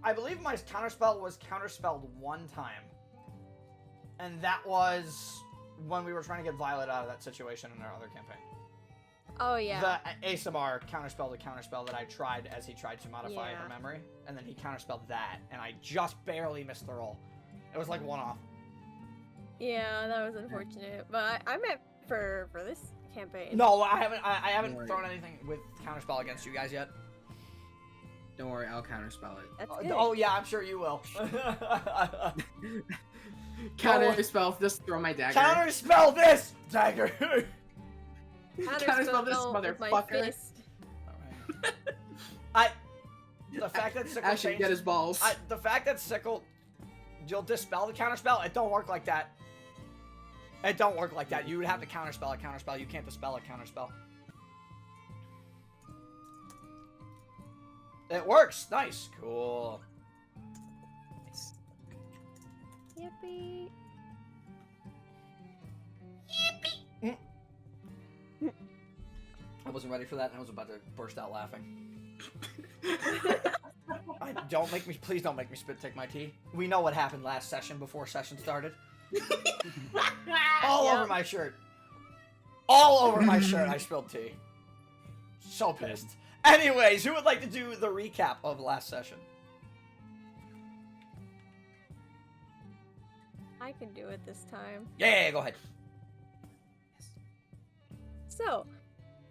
I believe my counterspell was counterspelled one time. And that was when we were trying to get Violet out of that situation in our other campaign. Oh, yeah. The ASMR counterspell to counterspell that I tried as he tried to modify her memory. And then he counterspelled that, and I just barely missed the roll. It was like one off. Yeah, that was unfortunate. But I meant for this campaign. No, I haven't thrown anything with counterspell against you guys yet. Don't worry, I'll counterspell it. That's good. Oh yeah, I'm sure you will. Counterspell, just throw my dagger. Counterspell this dagger. Counterspell this motherfucker. Alright. The fact that Sickle Actually, get his balls. The fact that Sickle, you'll dispel the counterspell. It don't work like that. It don't work like that. You would have to counterspell a counterspell. You can't dispel a counterspell. It works. Nice. Cool. Nice. Yippee. Yippee. I wasn't ready for that, and I was about to burst out laughing. Please don't make me spit take my tea. We know what happened last session before session started. All over my shirt. All over my shirt I spilled tea. So pissed. Anyways, who would like to do the recap of last session? I can do it this time. Yeah, go ahead. So,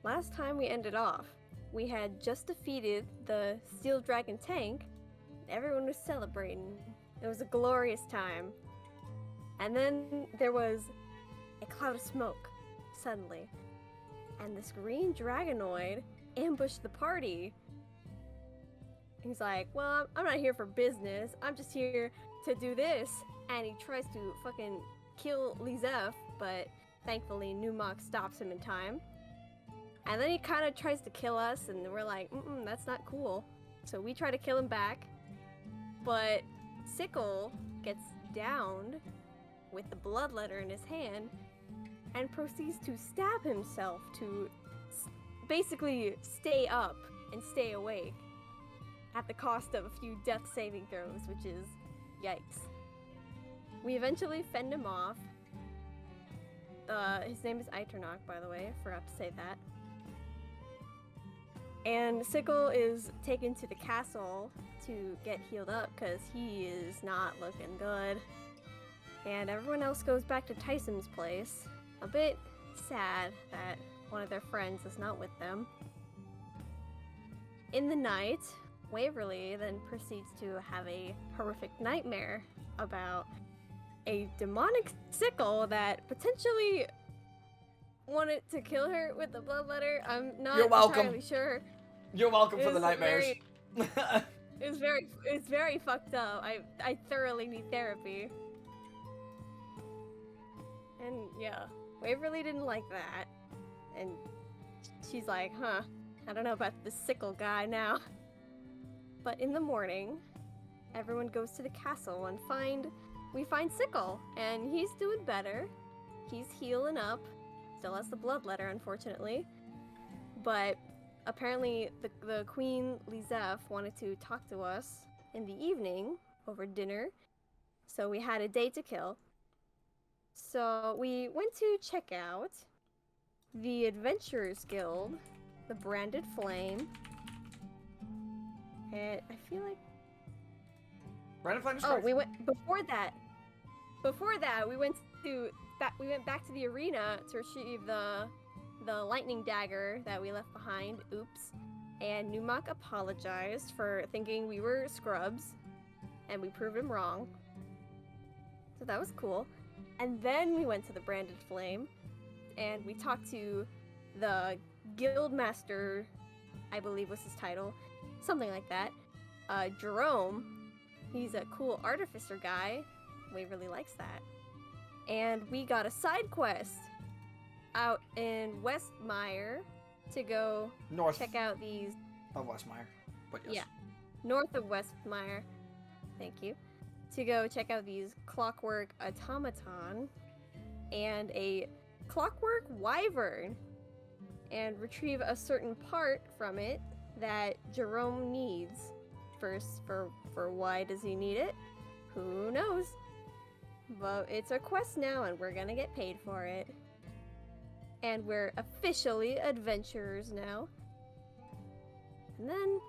last time we ended off, we had just defeated the Steel Dragon tank. Everyone was celebrating. It was a glorious time. And then there was a cloud of smoke, suddenly. And this green dragonoid ambushed the party. He's like, well, I'm not here for business. I'm just here to do this. And he tries to fucking kill Lizef, but thankfully Numok stops him in time. And then he kind of tries to kill us, and we're like, that's not cool. So we try to kill him back. But Sickle gets downed with the bloodletter in his hand and proceeds to stab himself to basically stay up and stay awake at the cost of a few death saving throws, which is yikes. We eventually fend him off. His name is Iternok, by the way. I forgot to say that. And Sickle is taken to the castle to get healed up because he is not looking good. And everyone else goes back to Tyson's place. A bit sad that one of their friends is not with them. In the night, Waverly then proceeds to have a horrific nightmare about a demonic Sickle that potentially wanted to kill her with the bloodletter. I'm not entirely sure. You're welcome for the nightmares. It's very fucked up. I thoroughly need therapy. And yeah, Waverly didn't like that. And she's like, I don't know about the Sickle guy now. But in the morning, everyone goes to the castle and we find Sickle, and he's doing better. He's healing up. Still has the bloodletter, unfortunately. But apparently the Queen Lizef wanted to talk to us in the evening over dinner. So we had a day to kill. So we went to check out the Adventurers Guild, the Branded Flame. And I feel like Branded Flame is we went before that. We went back to the arena to retrieve the lightning dagger that we left behind. Oops. And Numok apologized for thinking we were scrubs, and we proved him wrong. So that was cool. And then we went to the Branded Flame, and we talked to the Guild Master, I believe was his title, something like that. Jerome. He's a cool artificer guy. Waverly likes that. And we got a side quest out in Westmire to go check out these... Of Westmire, but yes. Yeah, north of Westmire. Thank you. To go check out these clockwork automaton and a clockwork wyvern and retrieve a certain part from it that Jerome needs for why does he need it? Who knows? But it's a quest now, and we're gonna get paid for it. And we're officially adventurers now. And then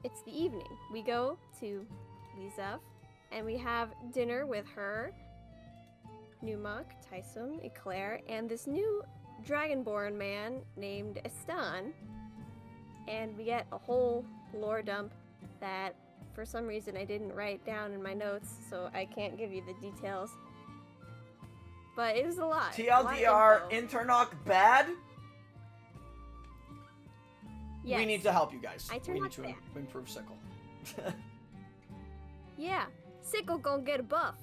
it's the evening. We go to Lizaf, and we have dinner with her, Numak, Tyson, Eclair, and this new dragonborn man named Estan. And we get a whole lore dump that for some reason I didn't write down in my notes, so I can't give you the details. But it was a lot. TLDR, Iternok bad? Yes. We need to help you guys. We need Iternok's to bad. improve Sickle. Yeah, Sickle gonna get a buff.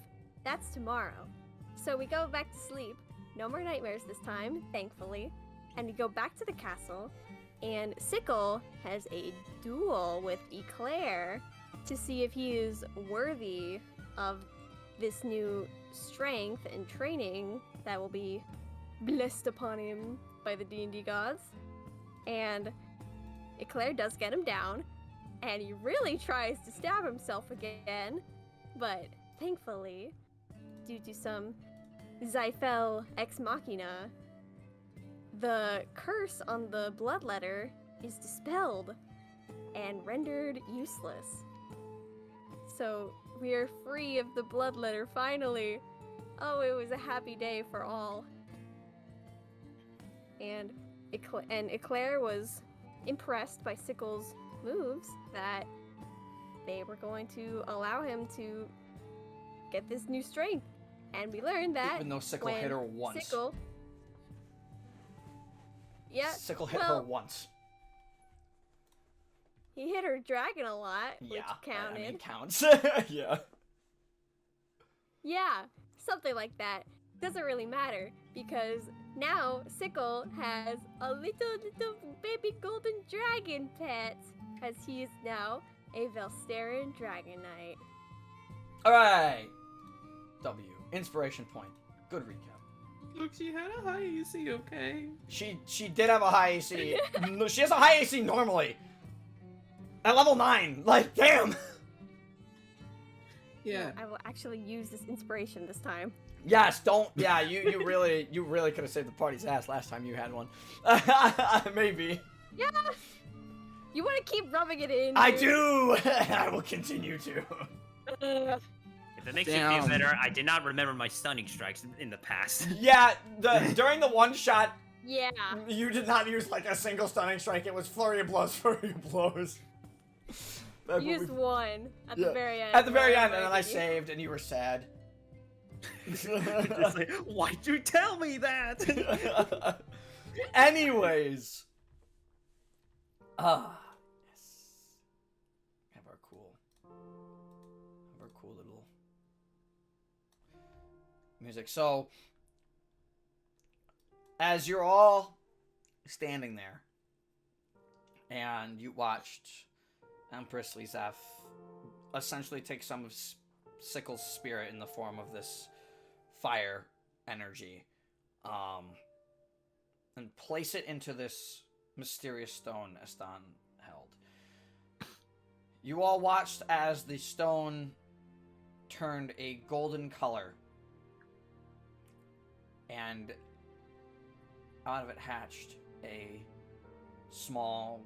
That's tomorrow. So we go back to sleep. No more nightmares this time, thankfully. And we go back to the castle, and Sickle has a duel with Eclair to see if he is worthy of this new strength and training that will be blessed upon him by the D&D gods. And Eclair does get him down, and he really tries to stab himself again, but thankfully, due to some Zyphel ex machina, the curse on the bloodletter is dispelled and rendered useless. So we are free of the bloodletter finally. Oh, it was a happy day for all. And Eclair was impressed by Sickle's moves that they were going to allow him to get this new strength. And we learned that Even though Sickle hit her once. Sickle Sickle hit her once. He hit her dragon a lot, which Yeah, counted. I mean, counts. Yeah. Yeah, something like that. Doesn't really matter, because now Sickle has a little baby golden dragon pet, because he is now a Velsteran Dragon Knight. Alright. W. Inspiration point. Good recap. Look, she had a high AC, okay? She did have a high AC. No, she has a high AC normally. At level 9. Like, damn. Yeah. I will actually use this inspiration this time. Yes, don't. Yeah, you really could have saved the party's ass last time you had one. Maybe. Yeah! You want to keep rubbing it in. I dude. do. I will continue to. If it makes you feel better, I did not remember my stunning strikes in the past. Yeah, during the one shot, Yeah. you did not use like a single stunning strike. It was flurry of blows, flurry of blows. That's You what used we- one at Yeah. the very end. At the very end, Where and then I did you- saved, and you were sad. It's like, why'd you tell me that? Anyways. Yes. Have our cool little music. So, as you're all standing there, and you watched Empress Lizaf essentially take some of Sickle's spirit in the form of this fire energy, and place it into this mysterious stone Estan held. You all watched as the stone turned a golden color, and out of it hatched a small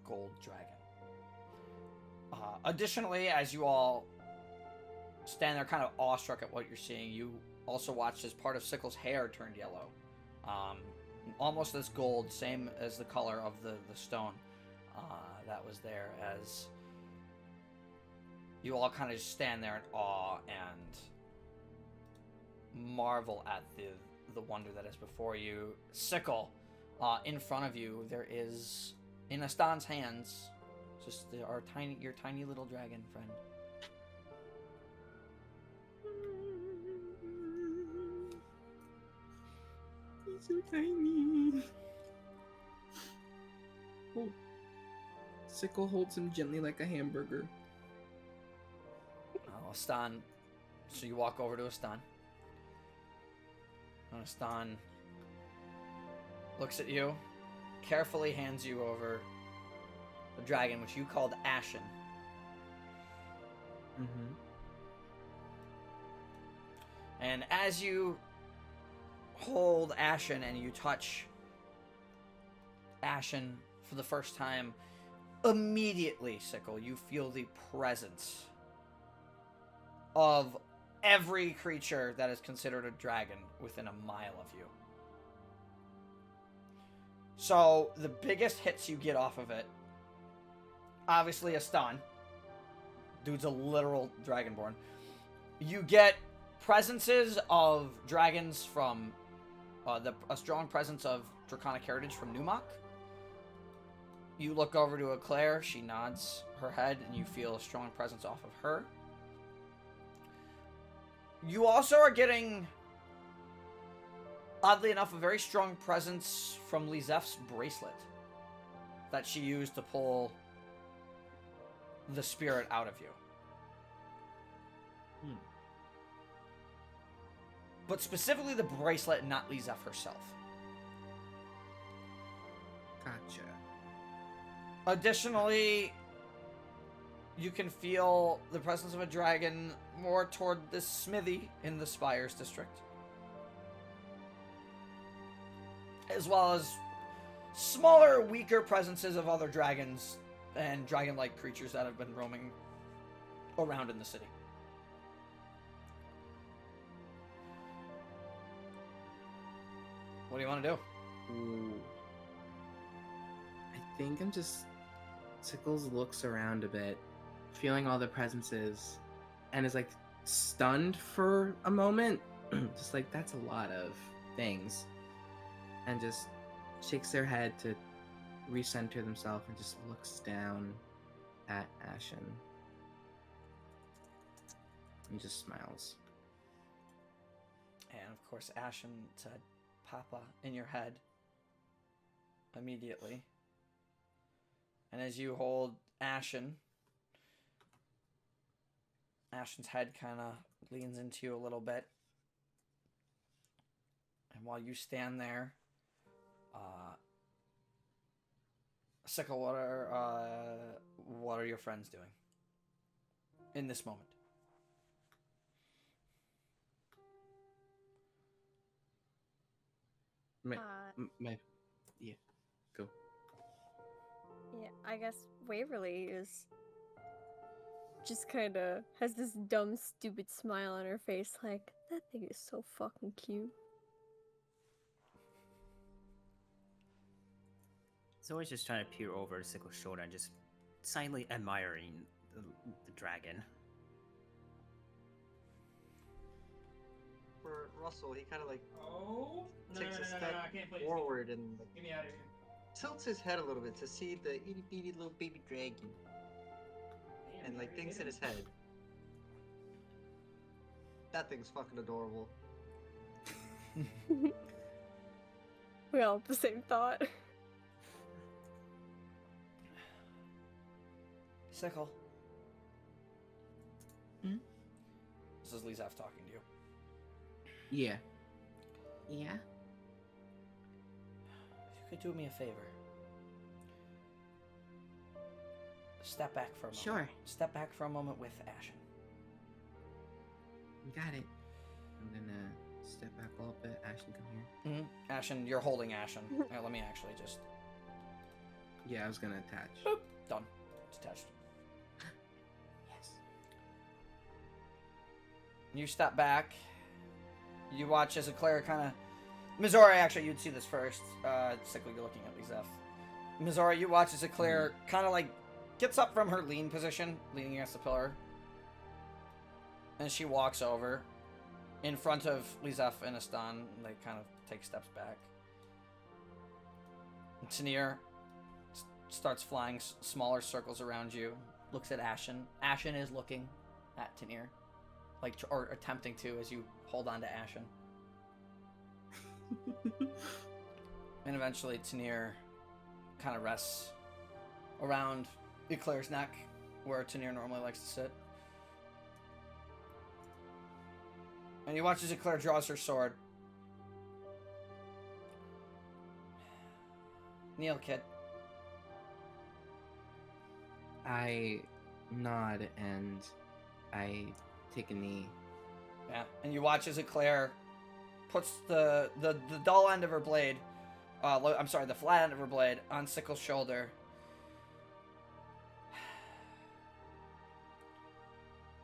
gold dragon. Additionally, as you all stand there kind of awestruck at what you're seeing, you also watched as part of Sickle's hair turned yellow. Almost as gold, same as the color of the stone that was there, as you all kind of just stand there in awe and marvel at the wonder that is before you. Sickle, in front of you, there is, in Estan's hands, just your tiny little dragon friend. He's so tiny. Oh. Sickle holds him gently like a hamburger. Estan, so you walk over to Estan. And Estan looks at you, carefully hands you over the dragon, which you called Ashen. Mm-hmm. And as you hold Ashen and you touch Ashen for the first time, immediately, Sickle, you feel the presence of every creature that is considered a dragon within a mile of you. So, the biggest hits you get off of it, obviously a stun. Dude's a literal dragonborn. You get presences of dragons from a strong presence of draconic heritage from Numok. You look over to Eclair, she nods her head, and you feel a strong presence off of her. You also are getting, oddly enough, a very strong presence from Lizeth's bracelet that she used to pull the spirit out of you. But specifically the bracelet, not Lizeth herself. Gotcha. Additionally, you can feel the presence of a dragon more toward the smithy in the Spires district. As well as smaller, weaker presences of other dragons and dragon-like creatures that have been roaming around in the city. What do you want to do? Ooh. I think I'm just... Sickles looks around a bit, feeling all the presences, and is like stunned for a moment. Just like, that's a lot of things. And just shakes their head to recenter themselves and just looks down at Ashen. And just smiles. And of course, Ashen said, "Papa," in your head. Immediately. And as you hold Ashen's head kind of leans into you a little bit. And while you stand there, Sickle, what are your friends doing in this moment? Yeah, go. Yeah, I guess Waverly is just kind of has this dumb, stupid smile on her face, like, that thing is so fucking cute. Zoe's just trying to peer over Sickle's shoulder and just silently admiring the dragon. For Russell, he kind of like takes a No, step I can't play this forward and Get me out of here. tilts his head a little bit to see the itty bitty little baby dragon, Damn, and like you're thinks in good. his head, that thing's fucking adorable. We all have the same thought. Sickle. Hmm? This is Lizeth talking to you. Yeah. Yeah? If you could do me a favor. Step back for a moment. Sure. Step back for a moment with Ashen. You got it. I'm gonna step back a little bit. Ashen, come here. Ashen, you're holding Ashen. Let me actually just... Yeah, I was gonna attach. Boop. Done. It's attached. Yes. You step back. You watch as Eclair kind of... Mizora, actually, you'd see this first. Sickle, you're looking at Lizeth. Mizora, you watch as Eclair kind of like gets up from her lean position, leaning against the pillar. And she walks over in front of Lizeth and Astan. They kind of take steps back. And Tanir starts flying smaller circles around you. Looks at Ashen. Ashen is looking at Tanir. Like, or attempting to as you hold on to Ashen. And eventually Tanir kind of rests around Eclair's neck, where Tanir normally likes to sit. And you watch as Eclair draws her sword. Kneel, kid. I nod and I take a knee. Yeah, and you watch as Eclair puts the dull end of her blade, I'm sorry, the flat end of her blade on Sickle's shoulder.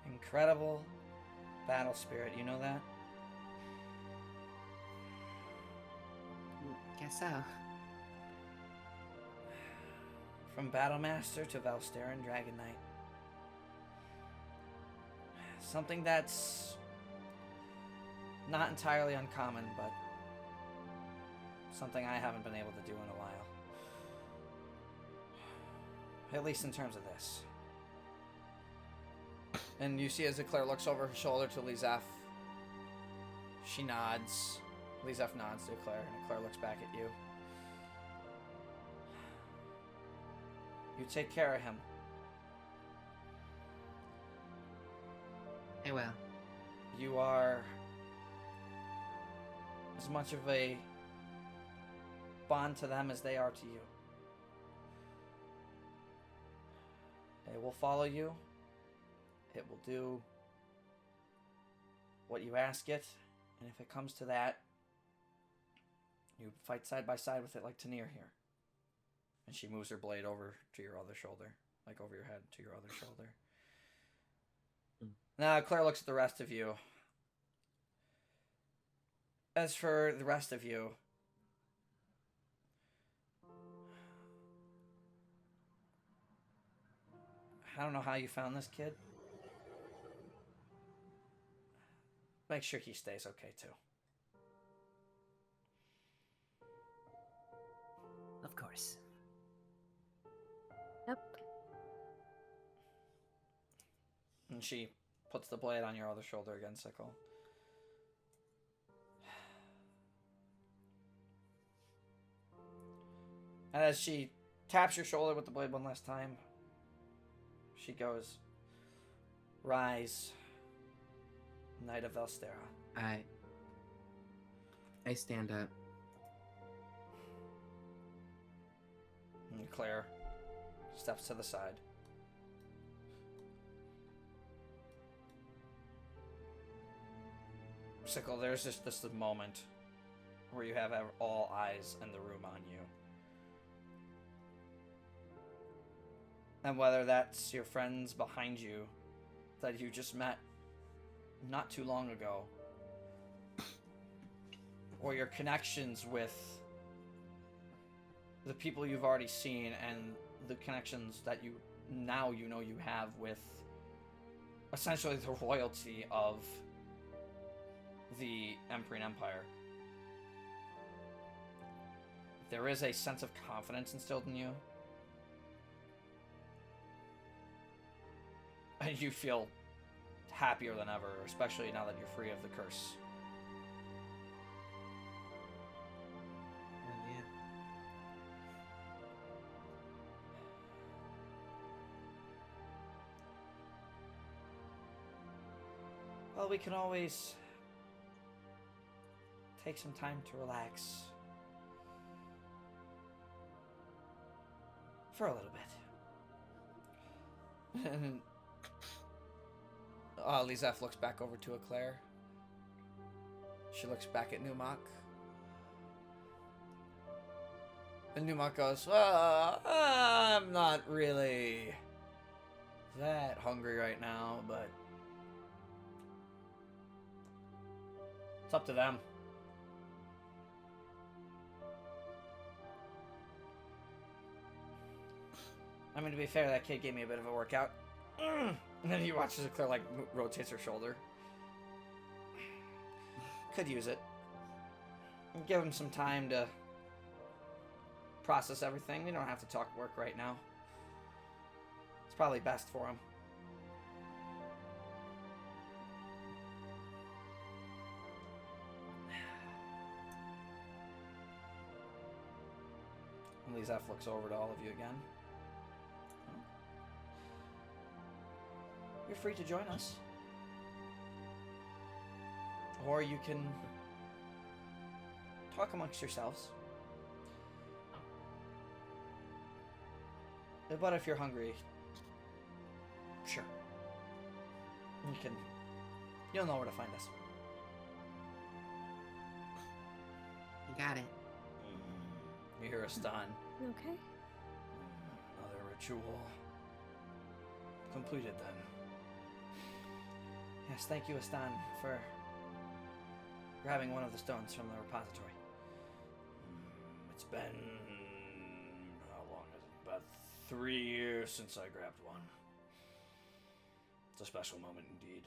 Incredible battle spirit, you know that? Guess so. From Battlemaster to Velsteran Dragon Knight. Something that's not entirely uncommon, but something I haven't been able to do in a while. At least in terms of this. And you see as Eclair looks over her shoulder to Lizeth, she nods. Lizeth nods to Eclair, and Eclair looks back at you. You take care of him. I will. You are as much of a bond to them as they are to you. It will follow you. It will do what you ask it. And if it comes to that, you fight side by side with it like Tanir here. And she moves her blade over to your other shoulder. Like over your head to your other shoulder. Now, Claire looks at the rest of you. As for the rest of you, I don't know how you found this kid. Make sure he stays okay, too. Of course. Yep. And she puts the blade on your other shoulder again, Sickle. And as she taps your shoulder with the blade one last time, she goes, "Rise, Knight of Velstera." I stand up. And Claire steps to the side. Sickle, there's just this moment where you have all eyes in the room on you. And whether that's your friends behind you that you just met not too long ago, or your connections with the people you've already seen and the connections that you know you have with essentially the royalty of the Empyrean Empire. There is a sense of confidence instilled in you. And you feel happier than ever, especially now that you're free of the curse. Yeah. Well, we can always take some time to relax. For a little bit. And Lizeth looks back over to Eclair. She looks back at Numok. And Numok goes, I'm not really that hungry right now, but it's up to them. I mean, to be fair, that kid gave me a bit of a workout. And then he watches Eclair, like, rotates her shoulder. Could use it. Give him some time to process everything. We don't have to talk work right now. It's probably best for him. And Lizeth looks over to all of you again. You're free to join us. Or you can talk amongst yourselves. But if you're hungry, Sure. You'll know where to find us. You got it. You hear a stun. Okay. Another ritual completed then. Yes, thank you, Astan, for grabbing one of the stones from the repository. It's been... how long is it? About 3 years since I grabbed one. It's a special moment indeed.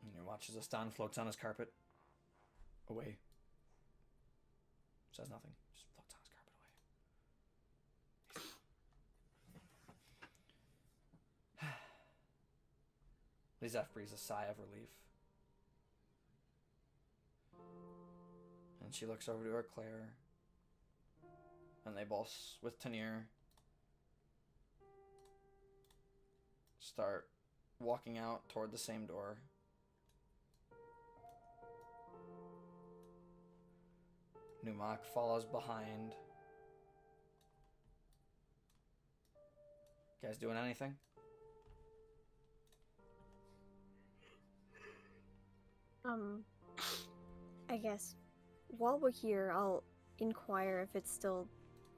And you watch as Astan floats on his carpet. Away. Says nothing. Just floats on his carpet away. Lizeth breathes a sigh of relief. And she looks over to her Claire. And they both, with Tanir, start walking out toward the same door. Numak follows behind. You guys doing anything? I guess while we're here, I'll inquire if it's still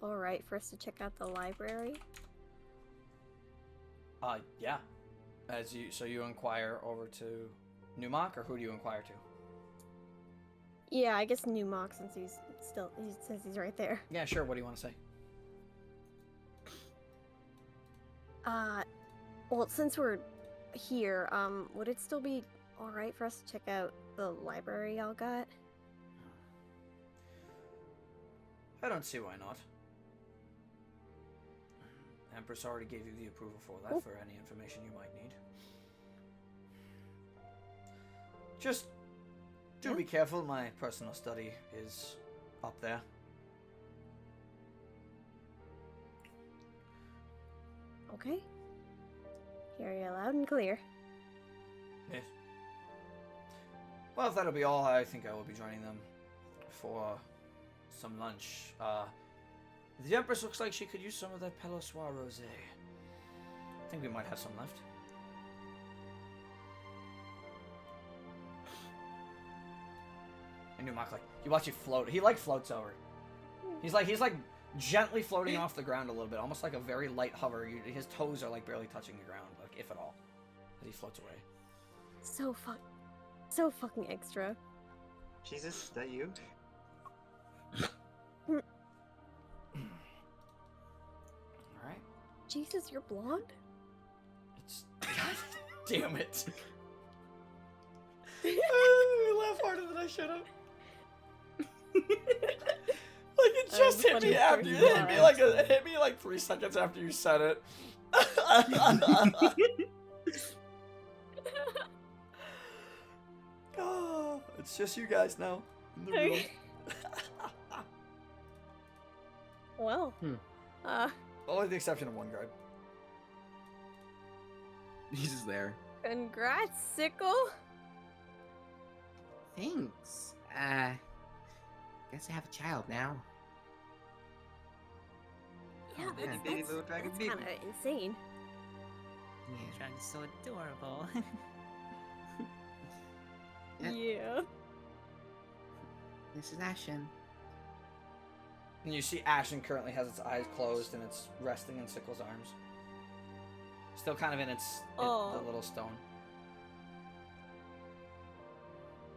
alright for us to check out the library. Yeah. So you inquire over to Numak, or who do you inquire to? Yeah, I guess Numok, since he says he's right there. Yeah, sure. What do you want to say? Well, since we're here, would it still be alright for us to check out the library y'all got? I don't see why not. Empress already gave you the approval for that, for any information you might need. Just do be careful, my personal study is up there. Okay. Hear you loud and clear. Yes. Well, if that'll be all, I think I will be joining them for some lunch. The Empress looks like she could use some of that Pelossoir Rosé. I think we might have some left. And Numak, you watch it float. He floats over. He's like gently floating off the ground a little bit, almost like a very light hover. His toes are barely touching the ground, if at all, as he floats away. So fucking extra. Jesus, is that you? Alright. Jesus, you're blonde? It's... God damn it. I laugh harder than I should have. It just hit me after you hit me it hit me 3 seconds after you said it. Oh, it's just you guys now in the room. Well, Only the exception of one guard. He's just there. congrats, Sickle. Thanks. Guess I have a child now. Yeah, Oh, baby, baby, little dragon that's baby. kind of insane. Yeah. Dragon's so adorable. Yeah. Yeah. This is Ashen. And you see Ashen currently has its eyes closed and it's resting in Sickle's arms. Still kind of in the little stone.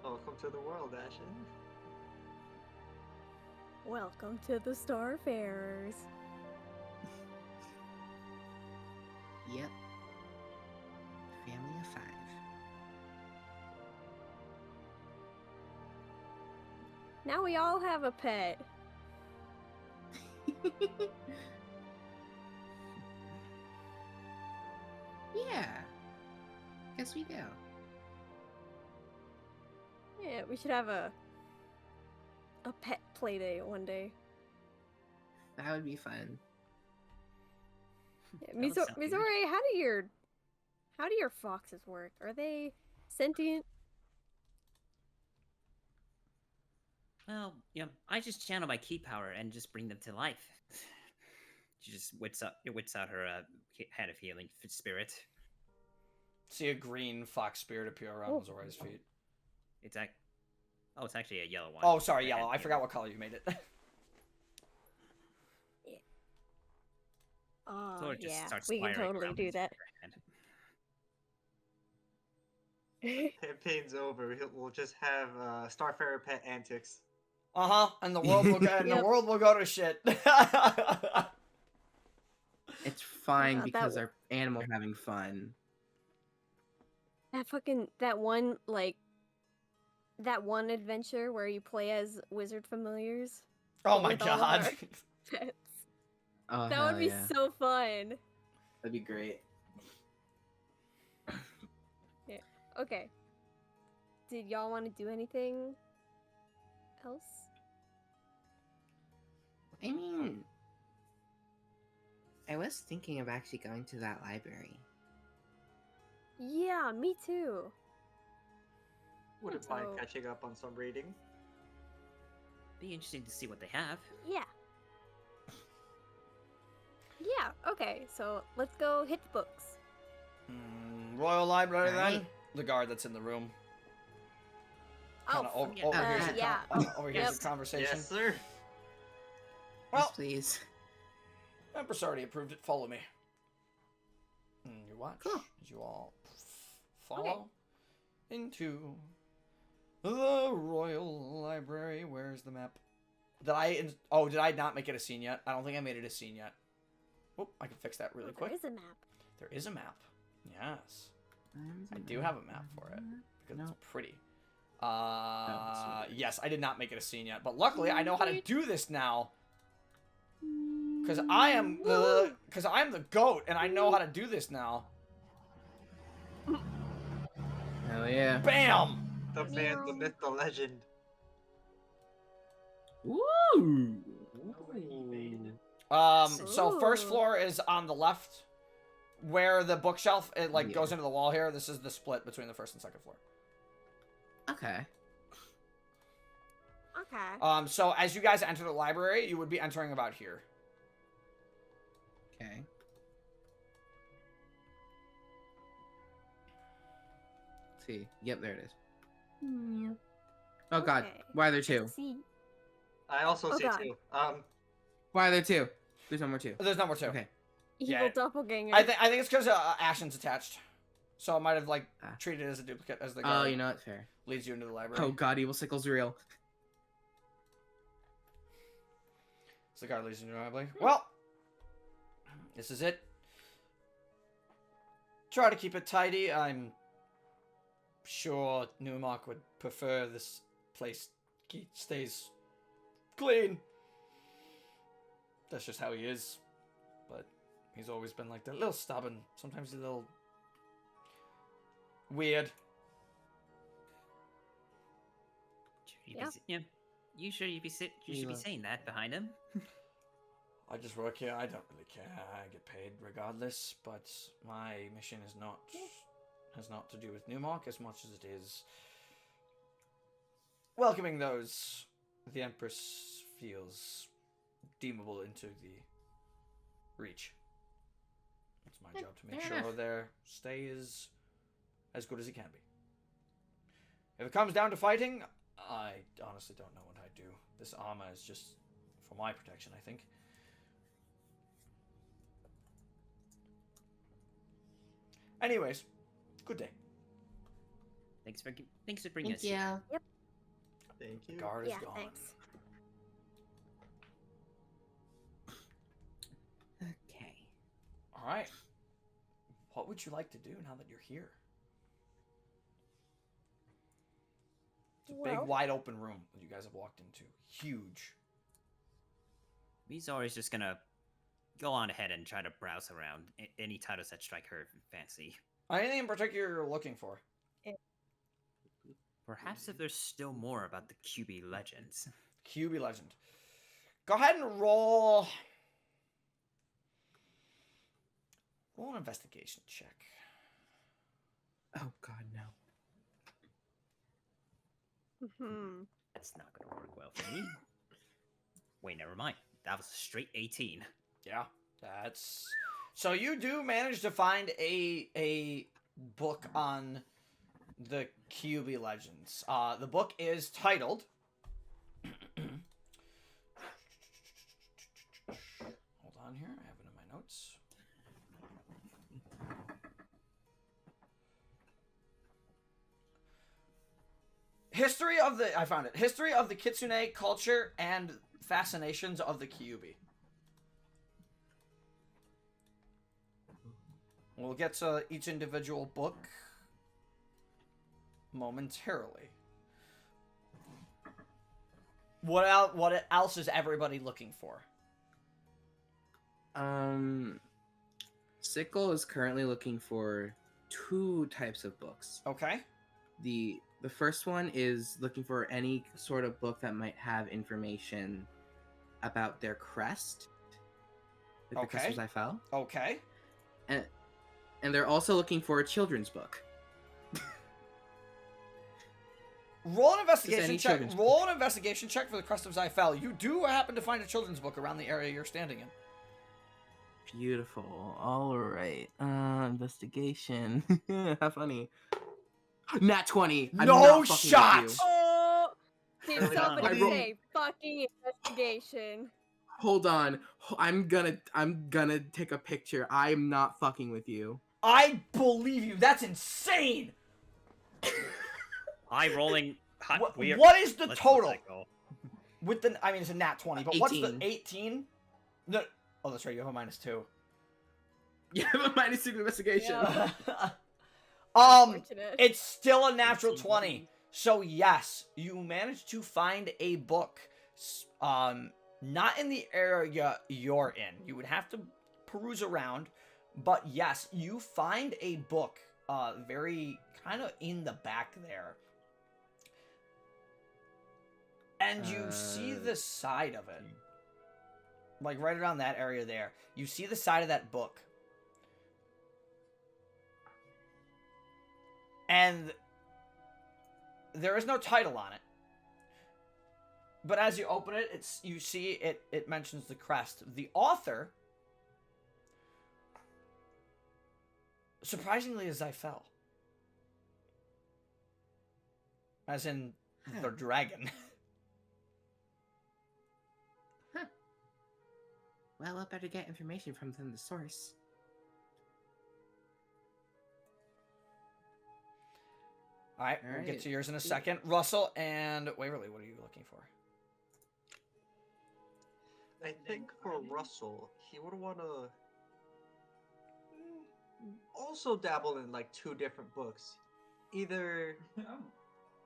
Welcome to the world, Ashen. Welcome to the Starfarers. Yep. Family of 5. Now we all have a pet. Yeah. Guess we do. Yeah, we should have a pet play day one day. That would be fun. Yeah, That would sound good. Mizore, how do your foxes work? Are they sentient? Well, I just channel my key power and just bring them to life. She just whips out her head of healing spirit. See a green fox spirit appear around Zori's feet. It's actually a yellow one. Oh, sorry, The yellow. head I forgot healing. what color you made it. Oh, Zora just yeah. starts We can spiraling totally around do with that. her head. Campaign's over. We'll just have Starfarer pet antics. And the world will go, and the Yep. world will go to shit. It's fine God, because that- our animal's having fun. that one adventure where you play as wizard familiars. Oh my with all of god. our pets. Oh, That hell would be yeah. so fun. That'd be great. Okay. Did y'all want to do anything else? I mean, I was thinking of actually going to that library. Yeah, me too. Wouldn't mind So- catching up on some reading. Be interesting to see what they have. Yeah. Yeah, okay, so let's go hit the books. Royal Library then? Alright. The guard that's in the room. Oh, Kinda o- yeah. overhears your yeah. overhears Yep. the conversation. Yes, sir. Well, Yes, please. Empress already approved it. Follow me. You watch Cool. as you all follow into the Royal Library. Where's the map? Did I not make it a scene yet? I don't think I made it a scene yet. Oh, I can fix that really quick. There is a map. There is a map. Yes. I do have a map for it because No. it's pretty. sweet. Yes, I did not make it a scene yet, but luckily I know how to do this now. Cause I'm the goat and I know how to do this now. Hell yeah. Bam! The man, the myth, the legend. Woo! So first Ooh. floor is on the left, where the bookshelf it Yeah. goes into the wall here. This is the split between the first and second floor. Okay. Okay. So as you guys enter the library, you would be entering about here. Okay. Let's see. Yep, there it is. Oh god. Okay. Why are there two? See. I also Oh, see God. two. Why are there two? There's no more two. There's number two. Okay. Evil Yeah. doppelganger. I think it's because Ashen's attached, so it might have Ah. treated it as a duplicate as the Oh, guard you know what? Fair. leads you into the library. Oh god, evil sickle's real. So the guard leads you into the library. Well, this is it. Try to keep it tidy. I'm sure Newmark would prefer this place stays clean. That's just how he is. But he's always been like that. A little stubborn. Sometimes a little weird. Yeah. You sure you should be Yeah. saying that behind him? I just work here. I don't really care. I get paid regardless. But my mission is not has not to do with Newmark as much as it is welcoming those the Empress feels deemable into the Reach. It's my job to make fair sure enough. their stay is as good as it can be. If it comes down to fighting, I honestly don't know what I do. This armor is just for my protection, I think. Anyways, good day. Thanks for bringing us. Thank here. you. Thank The you. guard is Yeah, gone. thanks. Okay. All right. What would you like to do now that you're here? It's a big, Well- wide open room that you guys have walked into. Huge. Zora is just gonna go on ahead and try to browse around any titles that strike her fancy. Anything in particular you're looking for? Perhaps if there's still more about the QB legends. QB Legend. Go ahead and roll. Roll an investigation check. Oh god, no. Hmm. That's not gonna work well for me. Wait, never mind. That was a straight 18. Yeah, that's So you do manage to find a book on the Kyuubi legends. The book is titled. Hold on here, I have it in my notes. I found it. History of the Kitsune culture and fascinations of the Kyuubi. We'll get to each individual book momentarily. What else is everybody looking for? Sickle is currently looking for 2 types of books. Okay. The first one is looking for any sort of book that might have information about their crest. Like the crest was I fell. Okay. And they're also looking for a children's book. Roll an investigation check. children's Roll an investigation check for the Crest of Zyphel. You do happen to find a children's book around the area you're standing in. Beautiful. All right. Investigation. How funny. Nat 20. I'm No not fucking shot! with you. Oh, did Early on. somebody I roll- say fucking investigation? Hold on. I'm gonna take a picture. I'm not fucking with you. I believe you. That's insane. I'm rolling. Hot, What is the let's total? cycle. With the, I mean, it's a nat 20, but what's the 18. 18? No. Oh, that's right. You have a -2. You have a -2 investigation. Yeah. Unfortunate. It's still a natural 20. So yes, you managed to find a book. Not in the area you're in. You would have to peruse around, but yes, you find a book. Very kind of in the back there. And you see the side of it. Like right around that area there. You see the side of that book. And there is no title on it. But as you open it, you see it mentions the crest. The author, surprisingly, is Zyphel. As in the dragon. Well, I better get information from the source. Alright, we'll get to yours in a second. Russell and Waverly, what are you looking for? I think for Russell, he would want to also dabble in like 2 different books. Either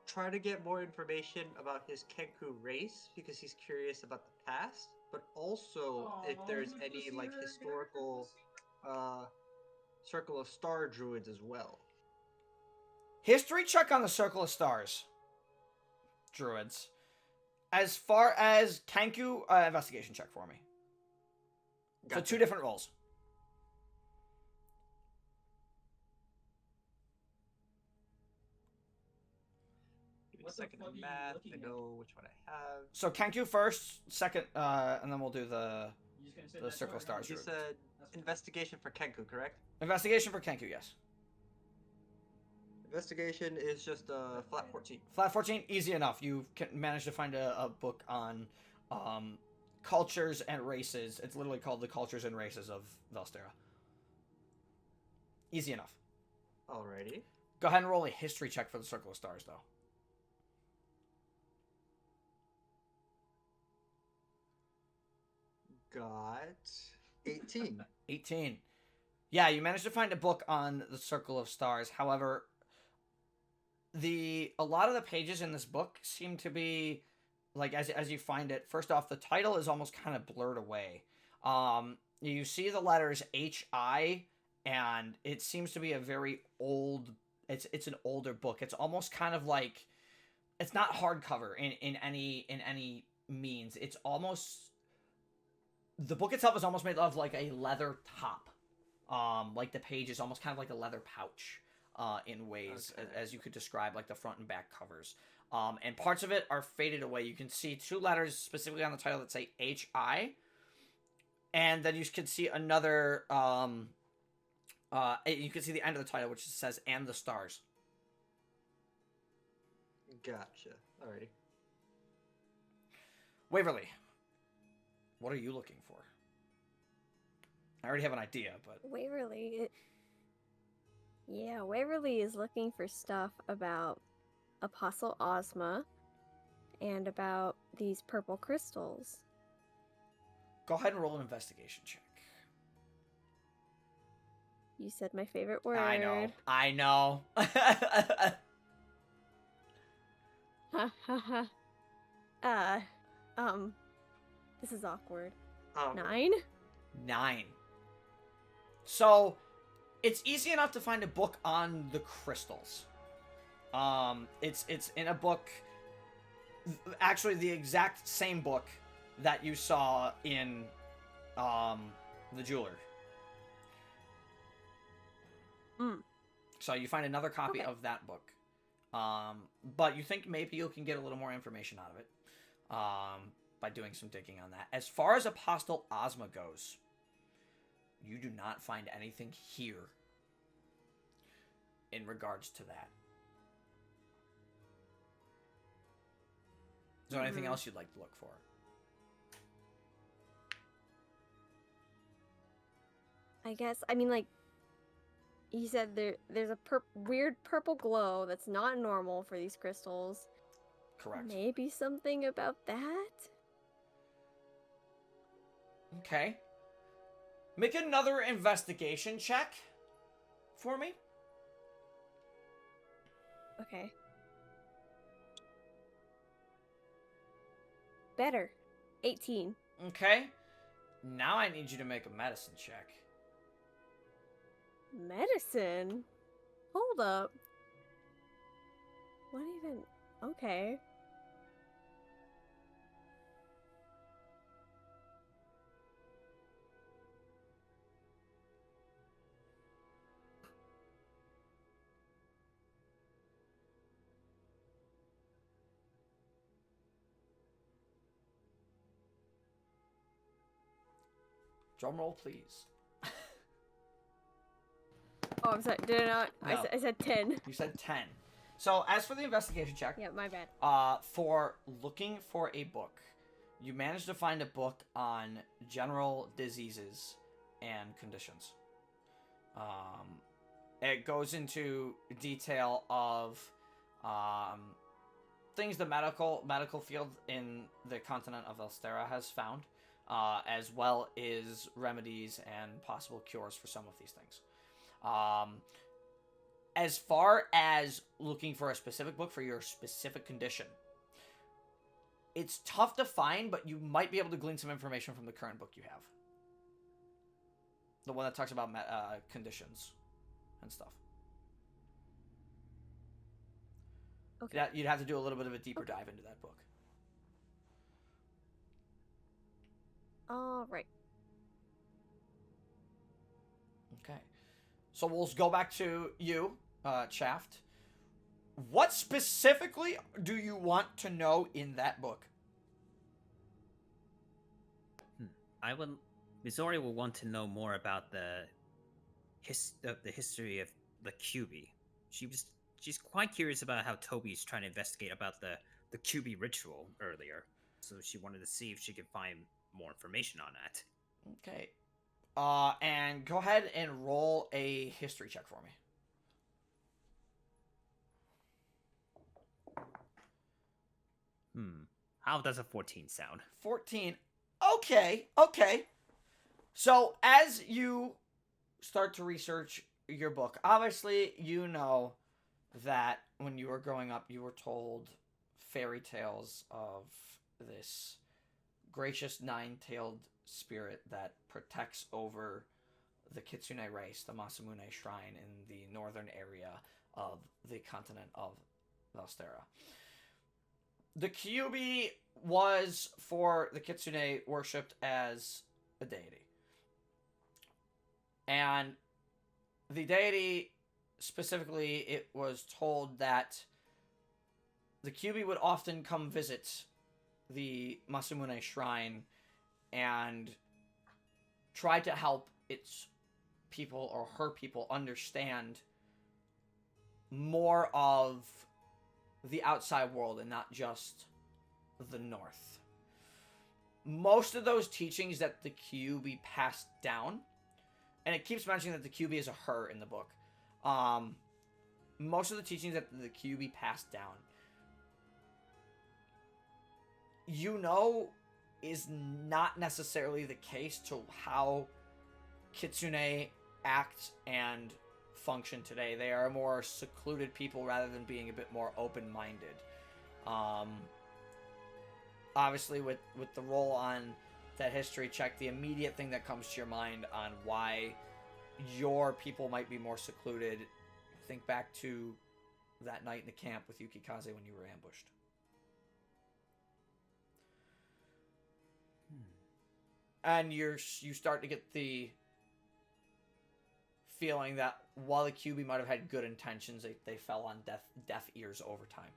try to get more information about his Kenku race because he's curious about the past, but also if there's any like historical Circle of Star druids as well. History check on the Circle of Stars. Druids. As far as Kenku, investigation check for me. So Gotcha. 2 different rolls. Give me a second of math. I know which one I have. So Kenku first, second, and then we'll do the Circle of Stars. He Druid. said investigation for Kenku, correct? Investigation for Kenku, yes. Investigation is just flat 14. Flat 14, easy enough. You can manage to find a book on cultures and races. It's literally called The Cultures and Races of Velstera. Easy enough. Alrighty. Go ahead and roll a history check for the Circle of Stars, though. Got 18. 18. Yeah, you managed to find a book on the Circle of Stars. However, a lot of the pages in this book seem to be, like, as you find it, first off, the title is almost kind of blurred away. You see the letters H-I, and it seems to be a very old, it's an older book. It's almost kind of like, it's not hardcover in any means. It's almost, the book itself is almost made of like a leather top. Like the page is almost kind of like a leather pouch. In ways, Okay. as you could describe, like the front and back covers. And parts of it are faded away. You can see 2 letters specifically on the title that say H-I. And then you can see another, you can see the end of the title, which says, "And the Stars." Gotcha. Alrighty. Waverly, what are you looking for? I already have an idea, but... Waverly is looking for stuff about Apostle Ozma and about these purple crystals. Go ahead and roll an investigation check. You said my favorite word. I know. Ha ha ha. This is awkward. 9? 9. So, it's easy enough to find a book on the crystals. It's in a book, actually the exact same book that you saw in, the jeweler. So you find another copy of that book. But you think maybe you can get a little more information out of it, by doing some digging on that. As far as Apostle Ozma goes, you do not find anything here in regards to that. Is there anything else you'd like to look for? I guess, like, you said there's a weird purple glow that's not normal for these crystals. Correct. Maybe something about that? Okay. Make another investigation check for me. Okay. Better. 18. Okay. Now I need you to make a medicine check. Medicine? Hold up. What even? Okay. Drum roll, please. Oh, I'm sorry. Did I not? No. I said 10. You said 10. So, as for the investigation check, Yeah, my bad. for looking for a book, you managed to find a book on general diseases and conditions. It goes into detail of things the medical field in the continent of Velstera has found, as well as remedies and possible cures for some of these things. As far as looking for a specific book for your specific condition, it's tough to find, but you might be able to glean some information from the current book you have. The one that talks about conditions and stuff. Okay. You'd have to do a little bit of a deeper dive into that book. All right. Okay. So we'll go back to you, Shaft. What specifically do you want to know in that book? Missouri will want to know more about the history of the QB. She's quite curious about how Toby's trying to investigate about the QB ritual earlier. So she wanted to see if she could find more information on that. Okay. And go ahead and roll a history check for me. How does a 14 sound? 14. Okay. So, as you start to research your book, obviously you know that when you were growing up, you were told fairy tales of this gracious nine-tailed spirit that protects over the Kitsune race, the Masamune Shrine in the northern area of the continent of Velstera. The Kyubi was, for the Kitsune, worshipped as a deity. And the deity, specifically, it was told that the Kyubi would often come visit the Masamune Shrine and try to help its people or her people understand more of the outside world and not just the North. Most of those teachings that the QB passed down, and it keeps mentioning that the QB is a her in the book. Most of the teachings that the QB passed down, is not necessarily the case to how Kitsune act and function today. They are more secluded people rather than being a bit more open-minded. Obviously, with the roll on that history check, the immediate thing that comes to your mind on why your people might be more secluded, think back to that night in the camp with Yukikaze when you were ambushed. And you start to get the feeling that while the QB might have had good intentions, they fell on deaf ears over time.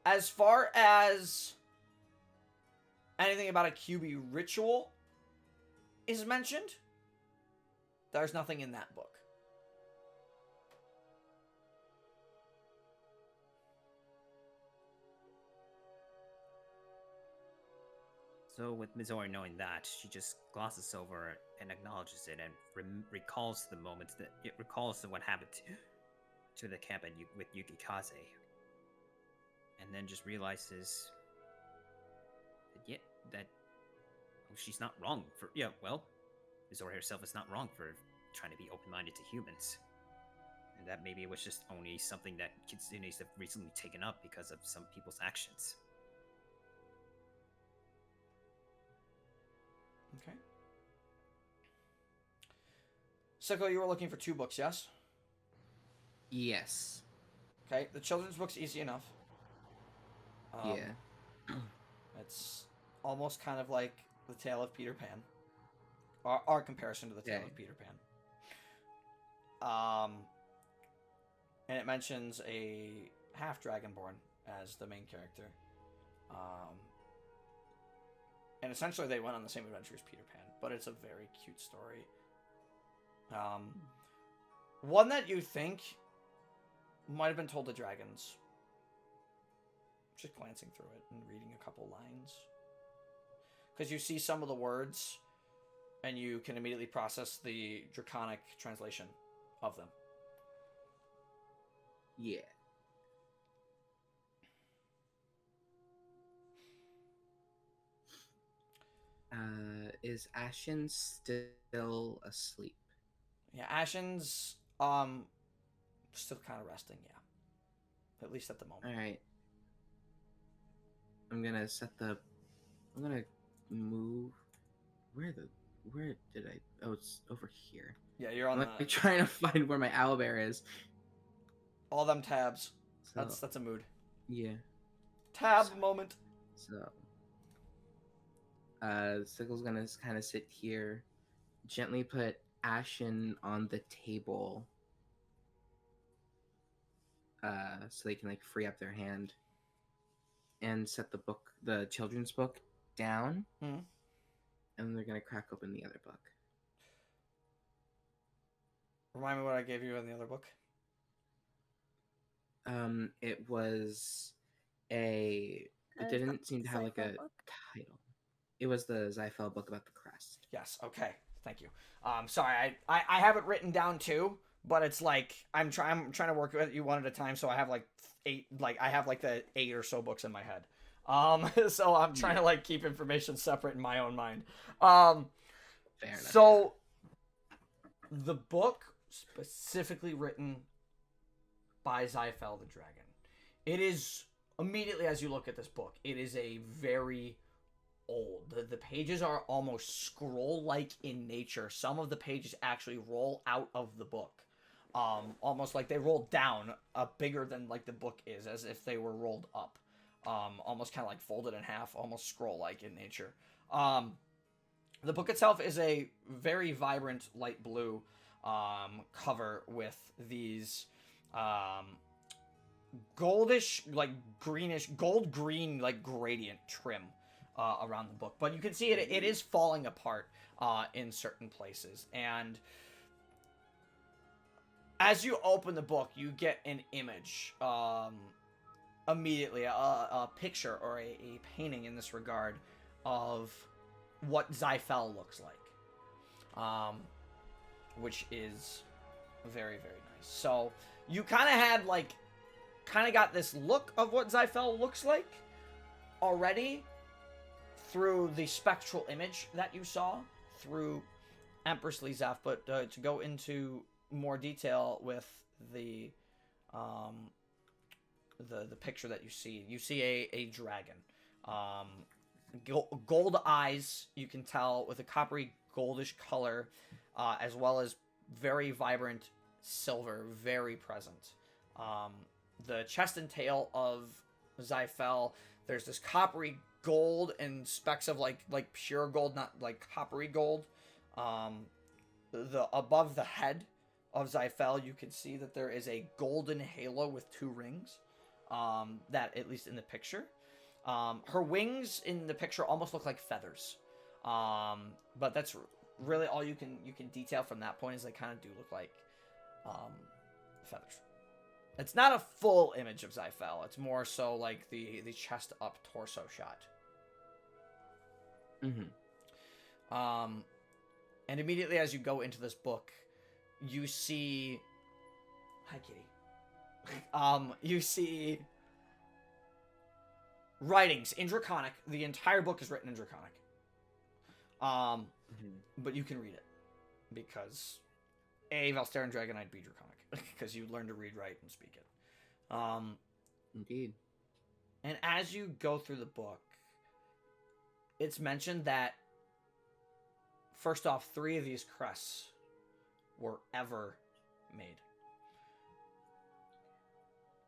As far as anything about a QB ritual is mentioned, there's nothing in that book. So with Mizori knowing that, she just glosses over and acknowledges it and recalls the moments that it recalls what happened to the camp with Yukikaze, and then just realizes that she's not wrong for Mizori herself is not wrong for trying to be open-minded to humans, and that maybe it was just only something that Kitsunes have recently taken up because of some people's actions. Okay. Sickle, you were looking for 2 books, yes? Yes. Okay, the children's book's easy enough. Yeah. It's almost kind of like The Tale of Peter Pan. Our comparison to The Tale of Peter Pan. And it mentions a half-dragonborn as the main character. And essentially they went on the same adventure as Peter Pan, but it's a very cute story. One that you think might have been told to dragons. Just glancing through it and reading a couple lines. Because you see some of the words, and you can immediately process the draconic translation of them. Yeah. Is Ashen still asleep? Yeah, Ashen's still kind of resting, yeah. At least at the moment. Alright. I'm gonna move. Where did I? Oh, it's over here. Yeah, you're on I'm like trying to find where my owlbear is. all them tabs. So, That's a mood. yeah. Tab moment. So, Sickle's gonna kind of sit here, gently put Ashen on the table, so they can like free up their hand, and set the children's book down, Mhm. and they're gonna crack open the other book. Remind me what I gave you in the other book. It was it didn't seem to have like a book? title. It was the Zyphel book about the crest. Yes, okay. Thank you. Sorry, I have it written down too, but it's like I'm trying to work with you one at a time, so I have like 8 the 8 or so books in my head. So I'm trying to like keep information separate in my own mind. Fair enough. So the book specifically written by Zyphel the Dragon. It is immediately as you look at this book, it is a very old. The pages are almost scroll-like in nature. Some of the pages actually roll out of the book. Almost like they roll down bigger than like the book is, as if they were rolled up. Almost kind of like folded in half, almost scroll-like in nature. The book itself is a very vibrant light blue cover with these goldish, like greenish, gold green, like gradient trim around the book. But you can see it is falling apart in certain places. And as you open the book, you get an image immediately, a picture or a painting in this regard of what Zyphel looks like, which is very, very nice. So you kind of got this look of what Zyphel looks like already through the spectral image that you saw through Empress Lizaf, but to go into more detail with the picture that you see a dragon, gold eyes, you can tell, with a coppery goldish color, as well as very vibrant silver, very present. The chest and tail of Zyphel, there's this coppery gold and specks of like pure gold, not like coppery gold. The above the head of Zyphel, you can see that there is a golden halo with 2 rings. That, at least in the picture. Her wings in the picture almost look like feathers. But that's really all you can detail from that point, is they kind of do look like feathers. It's not a full image of Zyphel. It's more so like the chest up torso shot. Mm-hmm. And immediately as you go into this book, you see... Hi, kitty. You see writings in Draconic. The entire book is written in Draconic. But you can read it. Because A, Velsteran Dragon Knight, B, Draconic. Because you learn to read, write, and speak it. Indeed. And as you go through the book, it's mentioned that, first off, 3 of these crests were ever made.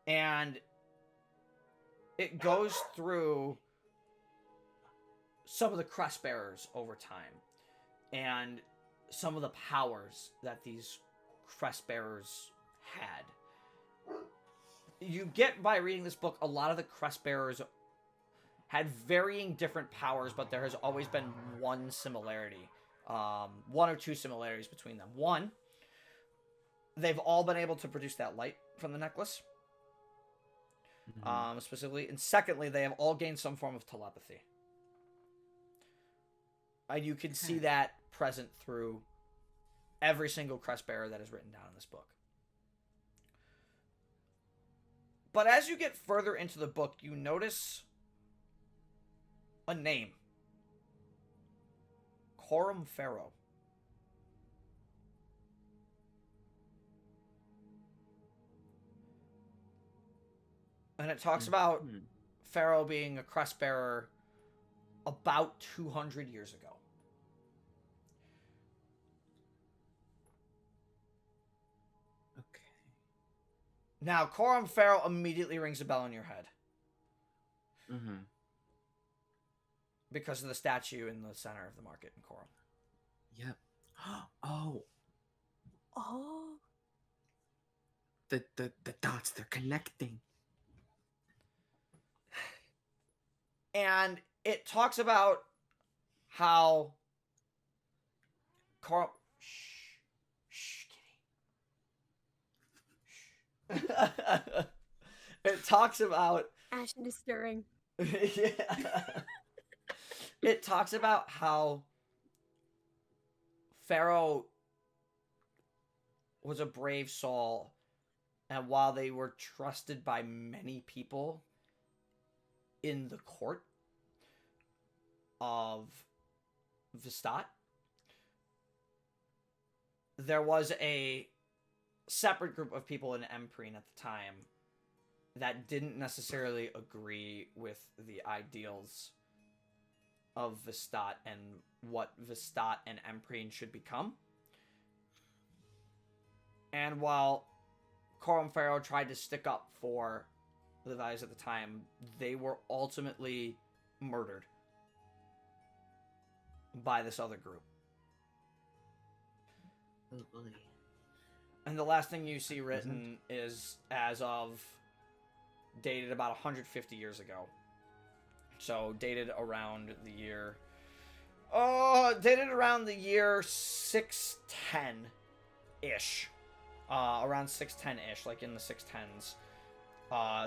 And it goes through some of the crest bearers over time, and some of the powers that these crest bearers had. You get, by reading this book, a lot of the crest bearers had varying different powers, but there has always been one similarity. 1 or 2 similarities between them. 1, they've all been able to produce that light from the necklace. Specifically. And secondly, they have all gained some form of telepathy. And you can see that present through every single crest bearer that is written down in this book. But as you get further into the book, you notice a name. Coram Pharaoh. And it talks about Pharaoh being a crest bearer about 200 years ago. Okay. Now, Coram Pharaoh immediately rings a bell in your head. Mm-hmm. Because of the statue in the center of the market in Coram. Yep. Oh. Oh. The dots, they're connecting. And it talks about how Coram... Shh, kitty. Shh. It talks about... Ashen is stirring. Yeah. It talks about how Pharaoh was a brave soul, and while they were trusted by many people in the court of Vestat, there was a separate group of people in Empress at the time that didn't necessarily agree with the ideals of Vestat and what Vestat and Empress should become. And while Coram Pharaoh tried to stick up for the values at the time, they were ultimately murdered by this other group. Oh boy. And the last thing you see written is, as of dated about 150 years ago. So dated around the year 610-ish. Around 610-ish, like in the 610s.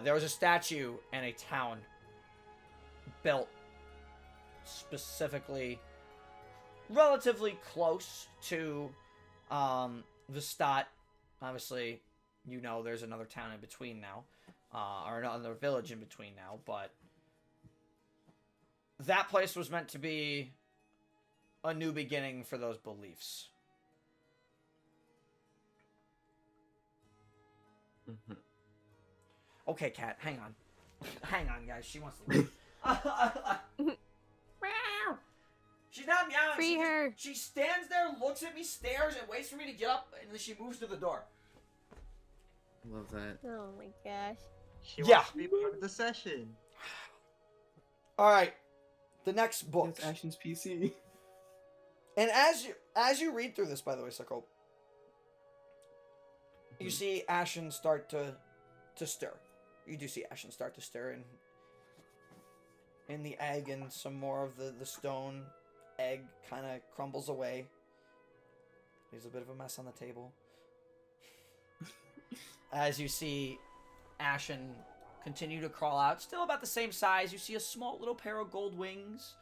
There was a statue and a town built specifically relatively close to Vestat. Obviously, you know there's another town in between now, or another village in between now, but that place was meant to be a new beginning for those beliefs. Mm-hmm. Okay, Cat, hang on. Hang on, guys. She wants to leave. She's not meowing. Free her. She stands there, looks at me, stares, and waits for me to get up, and then she moves to the door. Love that. Oh my gosh. She Yeah. wants to be part of the session. All right, the next book. It's Ashen's PC. And as you read through this, by the way, Sickle, you see Ashen start to stir. You do see Ashen start to stir in the egg, and some more of the stone egg kind of crumbles away. There's a bit of a mess on the table. As you see Ashen continue to crawl out, still about the same size. You see a small little pair of gold wings,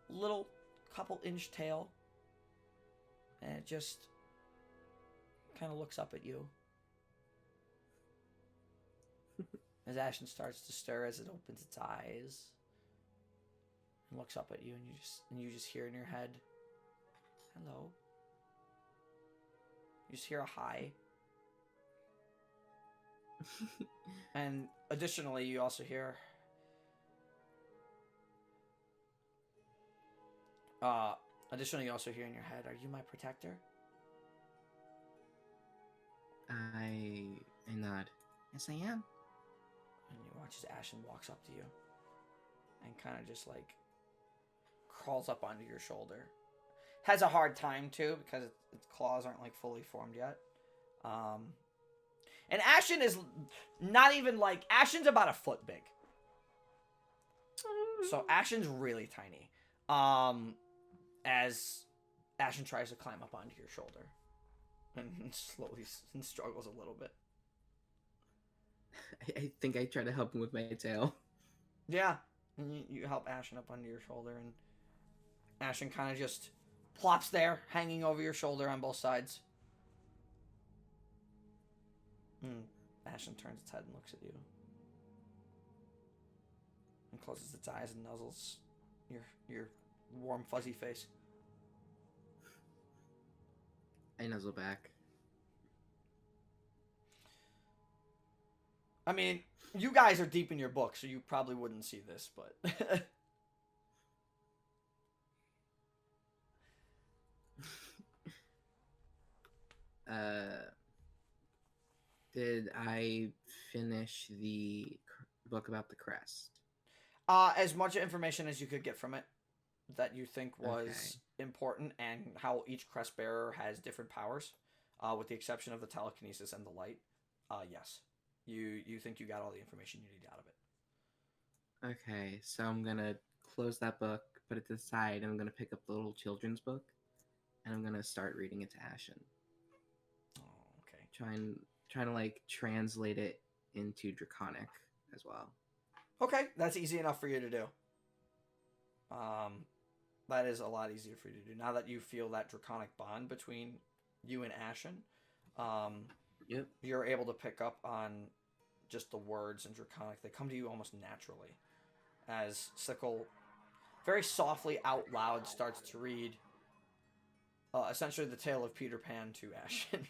little couple-inch tail, and it just kind of looks up at you. As Ashen starts to stir, as it opens its eyes and looks up at you, and you just hear in your head, "Hello." You just hear a hi. And additionally, you also hear in your head, "Are you my protector?" I nod. Yes, I am. And you watch as Ashen walks up to you and kind of just like crawls up onto your shoulder. Has a hard time too because its claws aren't like fully formed yet. And Ashen is not even like, Ashen's about a foot big. So Ashen's really tiny. As Ashen tries to climb up onto your shoulder and slowly struggles a little bit. I think I try to help him with my tail. Yeah, and you help Ashen up onto your shoulder, and Ashen kind of just plops there, hanging over your shoulder on both sides. Ashen turns its head and looks at you. And closes its eyes and nuzzles your warm, fuzzy face. I nuzzle back. I mean, you guys are deep in your book, so you probably wouldn't see this, but... Did I finish the book about the crest? As much information as you could get from it that you think was important, and how each crest bearer has different powers, with the exception of the telekinesis and the light. Yes. You think you got all the information you need out of it. Okay, so I'm gonna close that book, put it to the side, and I'm gonna pick up the little children's book, and I'm gonna start reading it to Ashen. Oh, okay. Trying to like translate it into Draconic as well. Okay, that's easy enough for you to do. That is a lot easier for you to do. Now that you feel that Draconic bond between you and Ashen, Yep. you're able to pick up on just the words in Draconic. They come to you almost naturally. As Sickle very softly out loud starts to read essentially the tale of Peter Pan to Ashen.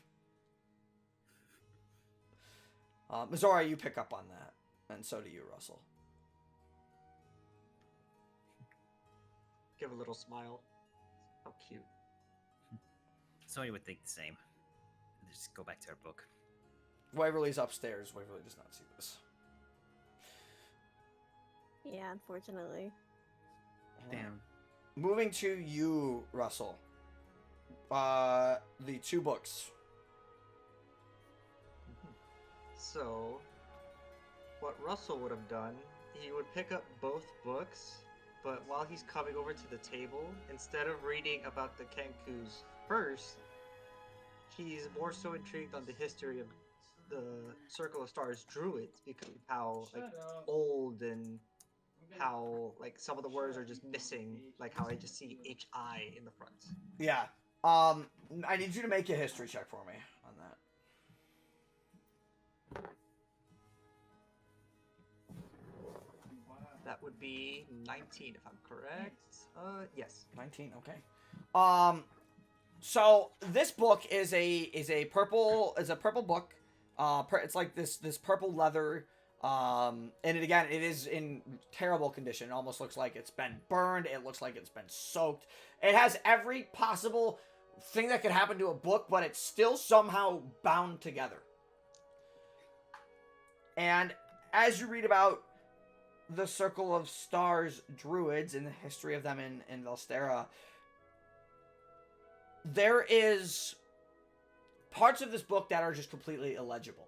Mizora, you pick up on that. And so do you, Russell. Give a little smile. How cute. Sony would think the same. And just go back to our book. Waverly's upstairs. Waverly does not see this. Yeah, unfortunately. Damn. Moving to you, Russell. The 2 books. So, what Russell would have done, he would pick up both books, but while he's coming over to the table, instead of reading about the Kenkus first, he's more so intrigued on the history of the Circle of Stars druids because of how like old and how like some of the words are just missing, like how I just see HI in the front. Yeah. I need you to make a history check for me on that. That would be 19 if I'm correct. Yes. 19, okay. So this book is a purple book. It's like this purple leather. And it is in terrible condition. It almost looks like it's been burned. It looks like it's been soaked. It has every possible thing that could happen to a book, but it's still somehow bound together. And as you read about the Circle of Stars druids and the history of them in Velstera, there is parts of this book that are just completely illegible.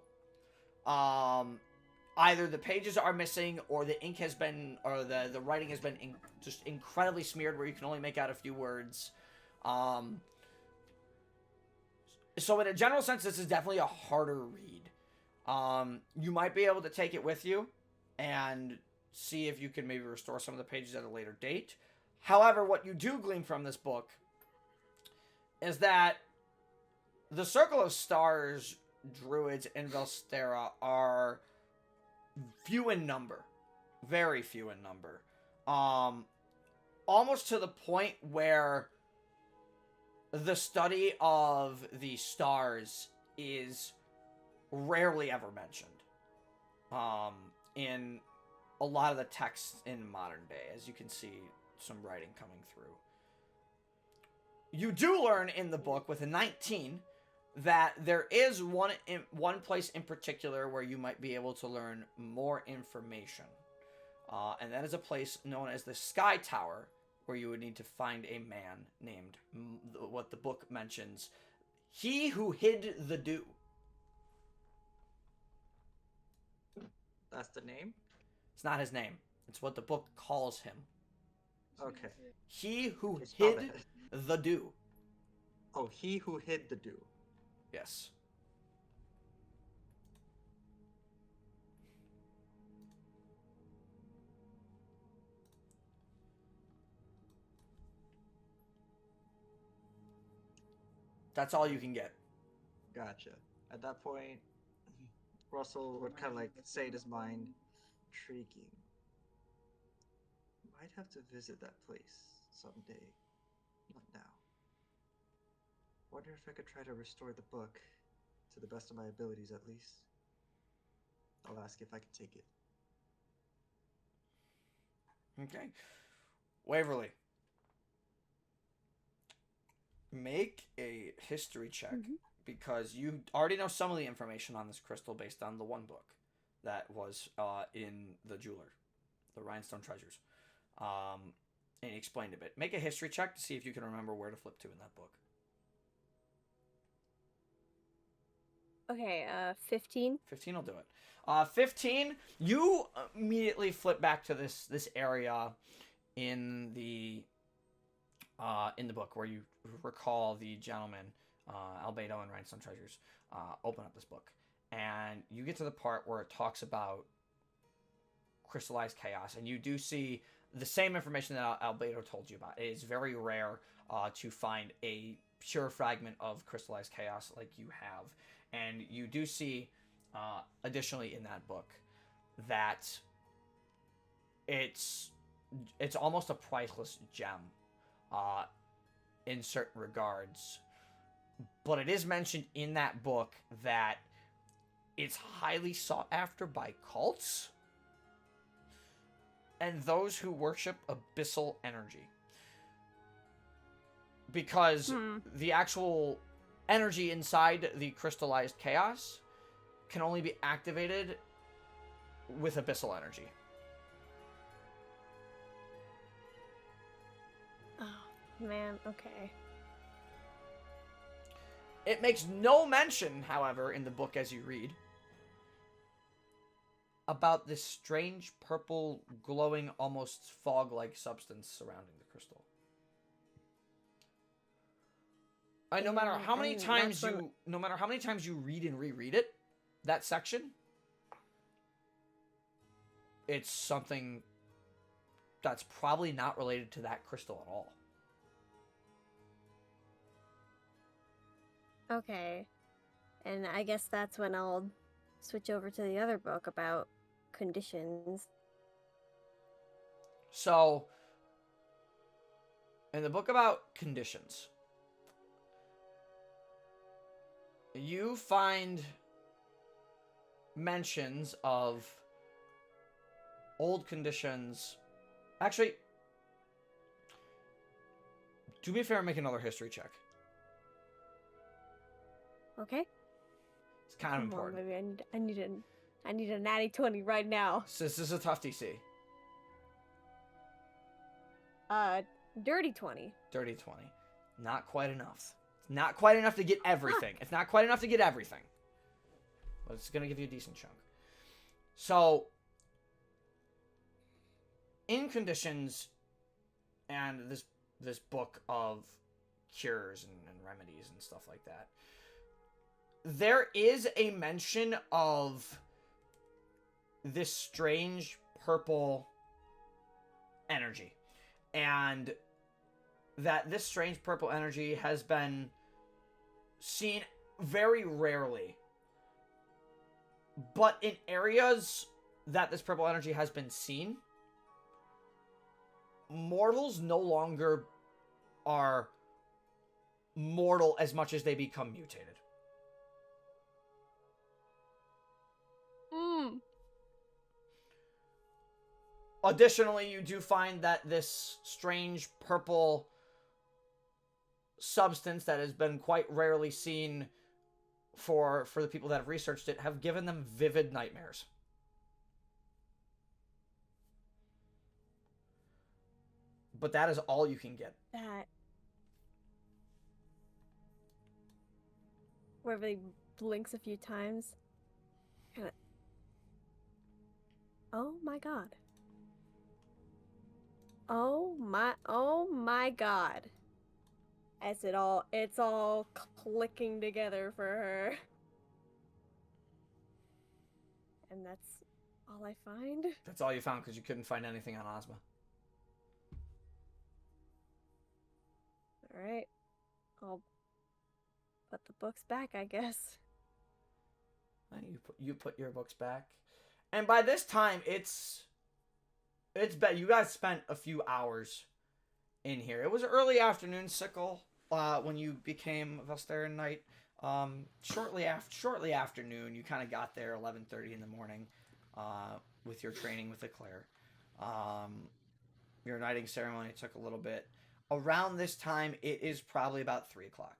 Either the pages are missing, or the ink has been, or the writing has been just incredibly smeared, where you can only make out a few words. So in a general sense, this is definitely a harder read. You might be able to take it with you and see if you can maybe restore some of the pages at a later date. However, what you do glean from this book is that the Circle of Stars druids in Velstera are few in number. Very few in number. Almost to the point where the study of the stars is rarely ever mentioned in a lot of the texts in modern day, as you can see some writing coming through. You do learn in the book with a 19 that there is one place in particular where you might be able to learn more information. And that is a place known as the Sky Tower, where you would need to find a man named, what the book mentions, He Who Hid the Dew. That's the name? It's not his name. It's what the book calls him. Okay. He Who Okay, spell Hid that. the Dew. Oh, he who hid the dew. Yes. That's all you can get. Gotcha. At that point, Russell would kind of like say in his mind, intriguing. Might have to visit that place someday. Not now. Wonder if I could try to restore the book, to the best of my abilities at least. I'll ask if I can take it. Okay. Waverly. Make a history check, because you already know some of the information on this crystal based on the one book that was in the jeweler, the Rhinestone Treasures. And he explained a bit. Make a history check to see if you can remember where to flip to in that book. Okay, 15. 15 will do it. 15, you immediately flip back to this area in the book where you recall the gentleman, Albedo and Rhinestone Treasures, open up this book. And you get to the part where it talks about crystallized chaos, and you do see the same information that Albedo told you about. It is very rare to find a pure fragment of crystallized chaos like you have. And you do see, additionally in that book, that it's almost a priceless gem in certain regards. But it is mentioned in that book that it's highly sought after by cults and those who worship abyssal energy. Because the actual energy inside the crystallized chaos can only be activated with abyssal energy. Oh, man, okay. It makes no mention, however, in the book as you read, about this strange purple, glowing, almost fog-like substance surrounding the crystal. No matter how many times you read and reread it, that section, it's something that's probably not related to that crystal at all. Okay. And I guess that's when I'll switch over to the other book about conditions. So, in the book about conditions, you find mentions of old conditions. Actually, do me a favor and make another history check. Okay. It's kind of Come on, important. baby. I need a natty 20 right now. So this is a tough DC. Dirty 20. Dirty 20. Not quite enough. It's not quite enough to get everything. It's not quite enough to get everything. But it's going to give you a decent chunk. So, in conditions, and this book of cures and remedies and stuff like that, there is a mention of this strange purple energy. And that this strange purple energy has been seen very rarely. But in areas that this purple energy has been seen, mortals no longer are mortal as much as they become mutated. Additionally, you do find that this strange purple substance that has been quite rarely seen for the people that have researched it have given them vivid nightmares. But that is all you can get. That. Where everybody blinks a few times. Kinda. Oh my god. Oh my god. As it's all clicking together for her. And that's all I find? That's all you found because you couldn't find anything on Ozma. Alright. I'll put the books back, I guess. You put your books back. And by this time, it's bad. You guys spent a few hours in here. It was early afternoon, Sickle, when you became Velsteran Knight. Shortly afternoon, you kind of got there 11:30 in the morning with your training with Eclair. Your knighting ceremony took a little bit. Around this time, it is probably about 3 o'clock.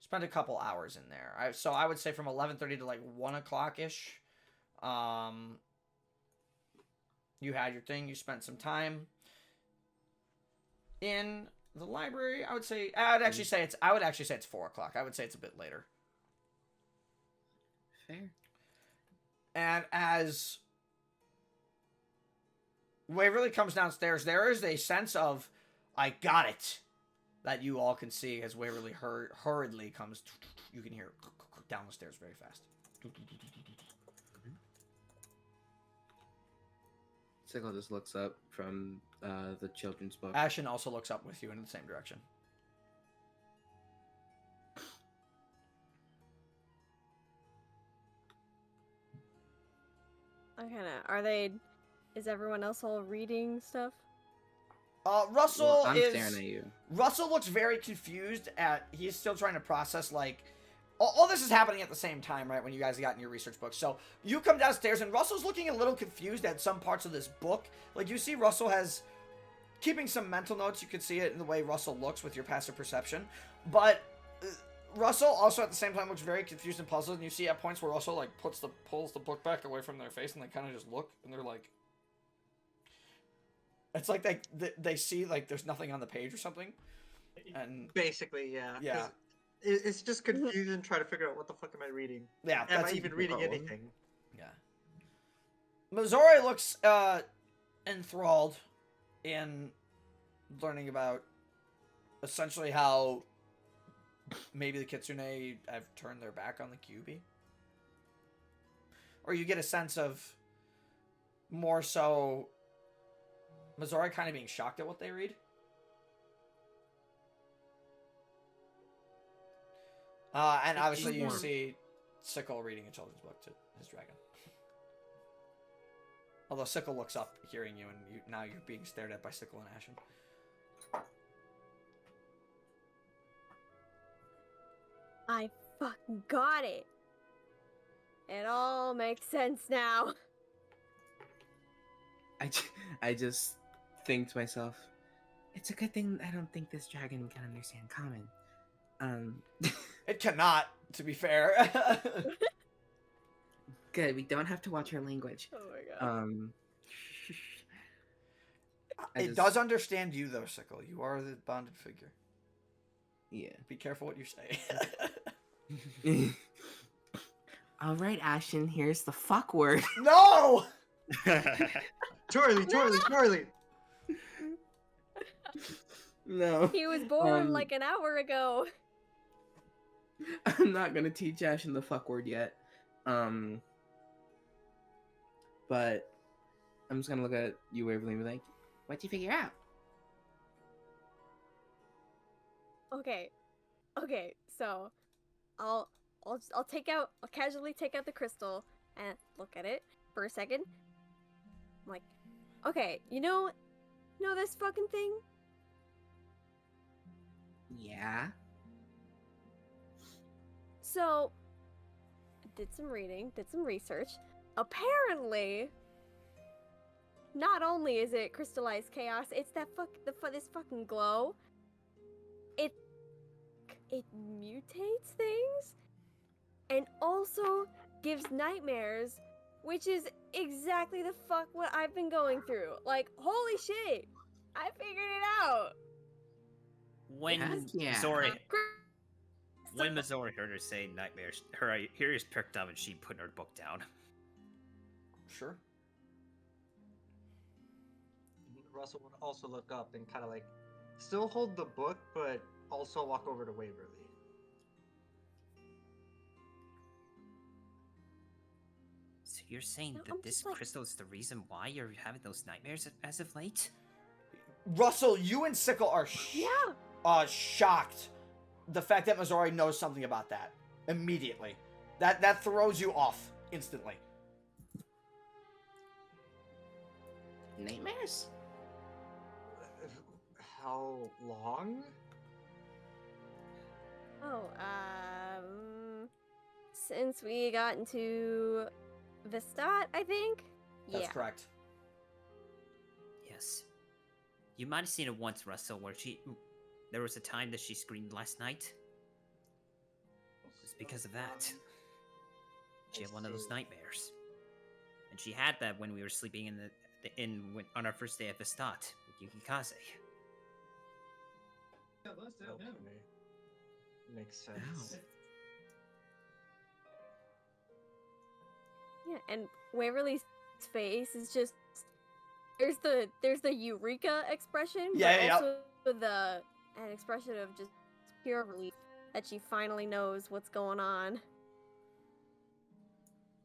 Spent a couple hours in there. So I would say from 11:30 to like 1 o'clock-ish. You had your thing. You spent some time in the library. I would actually say it's 4 o'clock. I would say it's a bit later. Fair. And as Waverly comes downstairs, there is a sense of, I got it, that you all can see as Waverly hurriedly comes. You can hear down the stairs very fast. Sickle just looks up from the children's book. Ashen also looks up with you in the same direction. Is everyone else all reading stuff? Russell I'm is. staring at you. Russell looks very confused he's still trying to process, like, all this is happening at the same time, right, when you guys got in your research book. So you come downstairs, and Russell's looking a little confused at some parts of this book. Like, you see Russell has keeping some mental notes. You can see it in the way Russell looks with your passive perception. But Russell also at the same time looks very confused and puzzled, and you see at points where Russell, like, pulls the book back away from their face, and they kind of just look, and they're like... It's like they see, like, there's nothing on the page or something. And basically, yeah. Yeah. It's just confusion trying to figure out what the fuck am I reading. Yeah, Am I even reading anything? Yeah. Missouri looks enthralled in learning about essentially how maybe the Kitsune have turned their back on the QB. Or you get a sense of more so Missouri kind of being shocked at what they read. And obviously you see Sickle reading a children's book to his dragon. Although Sickle looks up, hearing you, and now you're being stared at by Sickle and Ashen. I fucking got it. It all makes sense now. I just think to myself, it's a good thing I don't think this dragon can understand common. It cannot, to be fair. Good, we don't have to watch her language. Oh my god. It does understand you, though, Sickle. You are the bonded figure. Yeah. Be careful what you say. All right, Ashen, here's the fuck word. No! Charlie. No. He was born like an hour ago. I'm not gonna teach Ashen the fuck word yet. But I'm just gonna look at you, Waverly, and be like, what'd you figure out? Okay, so I'll casually take out the crystal and look at it for a second. I'm like, okay, you know this fucking thing? Yeah. So, did some reading, did some research. Apparently, not only is it crystallized chaos, it's this fucking glow. It mutates things and also gives nightmares, which is exactly the fuck what I've been going through. Like, holy shit, I figured it out. When Yeah. When Missouri heard her say nightmares, her ears perked up and she put her book down. Sure. Russell would also look up and kind of like still hold the book, but also walk over to Waverly. So you're saying No, that I'm this just like- crystal is the reason why you're having those nightmares as of late? Russell, you and Sickle are Yeah. shocked. The fact that Missouri knows something about that immediately. That throws you off instantly. Nightmares? How long? Oh, since we got into Vestat, I think? That's Yeah. correct. Yes. You might have seen it once, Russell, where there was a time that she screamed last night. It's because of that. She had one of those nightmares. And she had that when we were sleeping in the inn on our first day at Vestat with Yukikaze. Okay. Makes sense. Yeah, and Waverly's face is just there's the eureka expression, Yeah, but also an expression of just pure relief that she finally knows what's going on.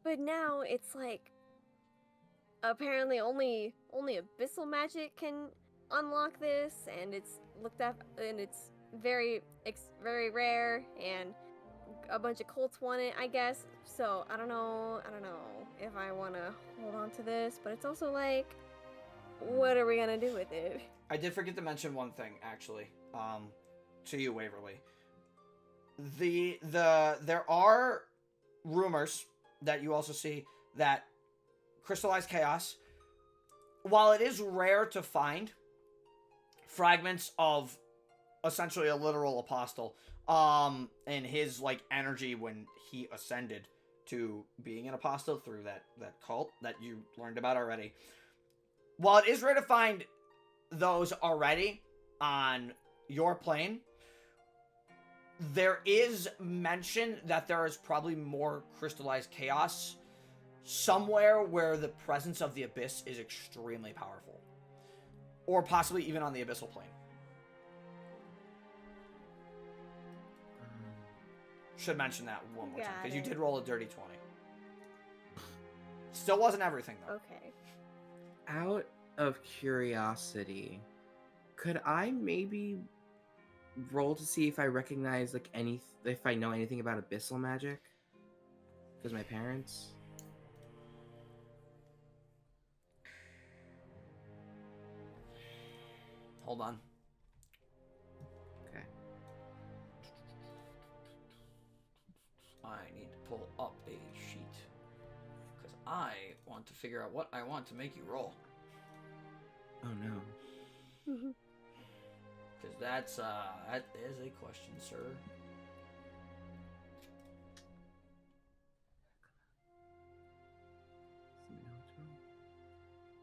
But now it's like apparently only abyssal magic can unlock this, and it's looked up and it's very rare, and a bunch of cults want it, I guess. So I don't know if I want to hold on to this, but it's also like, what are we gonna do with it? I did forget to mention one thing, actually, to you, Waverly. There are rumors that you also see that crystallized chaos, while it is rare to find fragments of essentially a literal apostle, and his like energy when he ascended to being an apostle through that cult that you learned about already. While it is rare to find those already on your plane, there is mention that there is probably more crystallized chaos somewhere where the presence of the abyss is extremely powerful, or possibly even on the abyssal plane. Should mention that one more time, Got because you it. did roll a dirty 20. Still wasn't everything, though. Okay. Out of curiosity, could I maybe roll to see if I recognize like if I know anything about abyssal magic? Because my parents. Hold on. Okay. I need to pull up a sheet, because I want to figure out what I want to make you roll. Oh no. Because that is a question, sir.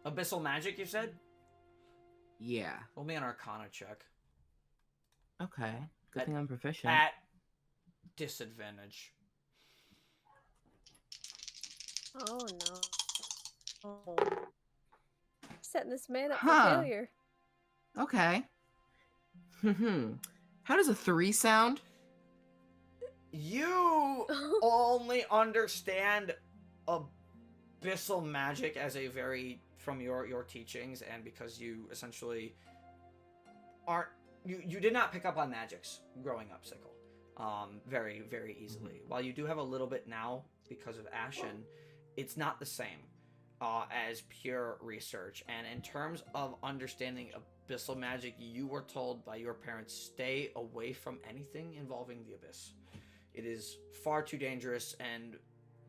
Abyssal magic, you said? Yeah. Roll me an Arcana check. Okay. Good thing I'm proficient. At disadvantage. Oh no. Oh. Setting this man up Huh. for failure. Okay. How does a 3 sound? You only understand abyssal magic as a very, from your teachings, and because you essentially aren't, you did not pick up on magics growing up, Sickle, very, very easily. While you do have a little bit now because of Ashen, it's not the same as pure research. And in terms of understanding abyssal magic, you were told by your parents, stay away from anything involving the abyss. It is far too dangerous and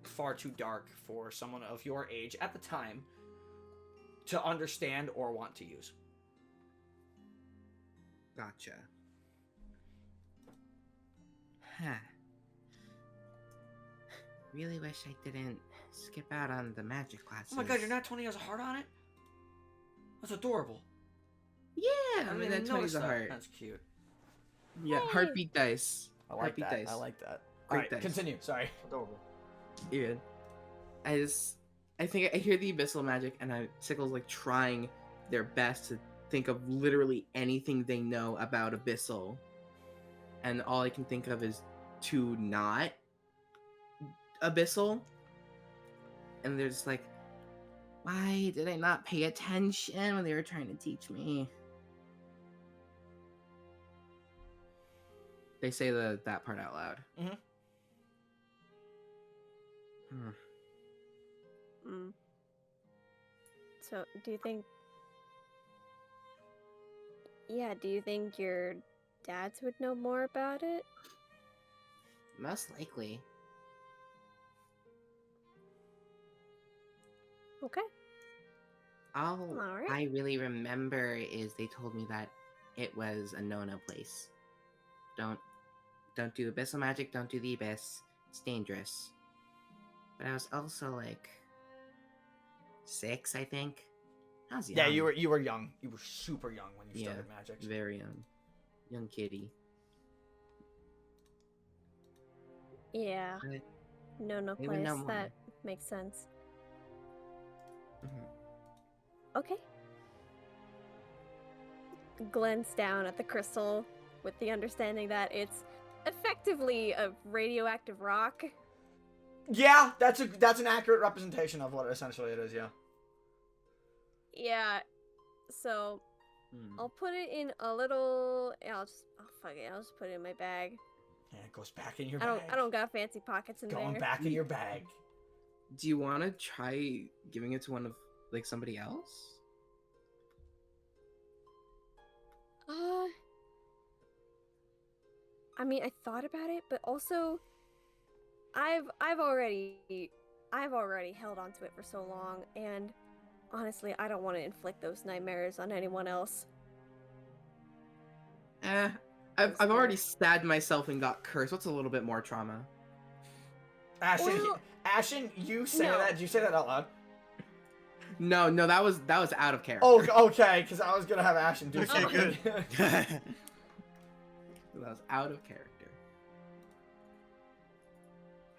far too dark for someone of your age at the time to understand or want to use. Gotcha. Huh. Really wish I didn't skip out on the magic classes. Oh my god, you're not 20 has a heart on it? That's adorable. Yeah, I mean, didn't that 20's notice a that. heart. That's cute. Yeah, Hey. heartbeat dice. I like Heartbeat that. dice. I like that. Great Alright, dice. continue. Sorry. Adorable. You're good. I think I hear the abyssal magic, and Sickle's like trying their best to think of literally anything they know about abyssal, and all I can think of is to not abyssal, and they're just like, why did I not pay attention when they were trying to teach me? They say that part out loud. Mhm. Hmm. Mm. So, do you think... Yeah, do you think your dads would know more about it? Most likely. Okay. All Alright. I really remember is they told me that it was a no-no place. Don't do abyssal magic, don't do the abyss. It's dangerous. But I was also like 6, I think. I was young. Yeah, you were young. You were super young when you started magic. Very young. Young kitty. Yeah. But No they would place. know more. That makes sense. Mhm. Okay. Glance down at the crystal with the understanding that it's effectively a radioactive rock. Yeah, that's an accurate representation of what essentially it is, yeah. Yeah. So Hmm. I'll put it in a little. I'll just put it in my bag. Yeah, it goes back in your I bag. don't got fancy pockets in Going there. back in your bag. Do you want to try giving it to one of like somebody else? I mean, I thought about it, but also, I've already held on to it for so long, and honestly, I don't want to inflict those nightmares on anyone else. I've already stabbed myself and got cursed. What's a little bit more trauma? Well, Ashen, you say no. that? Did you say that out loud? No, that was out of character. Oh, okay, because I was gonna have Ashen do Okay, something. That was out of character.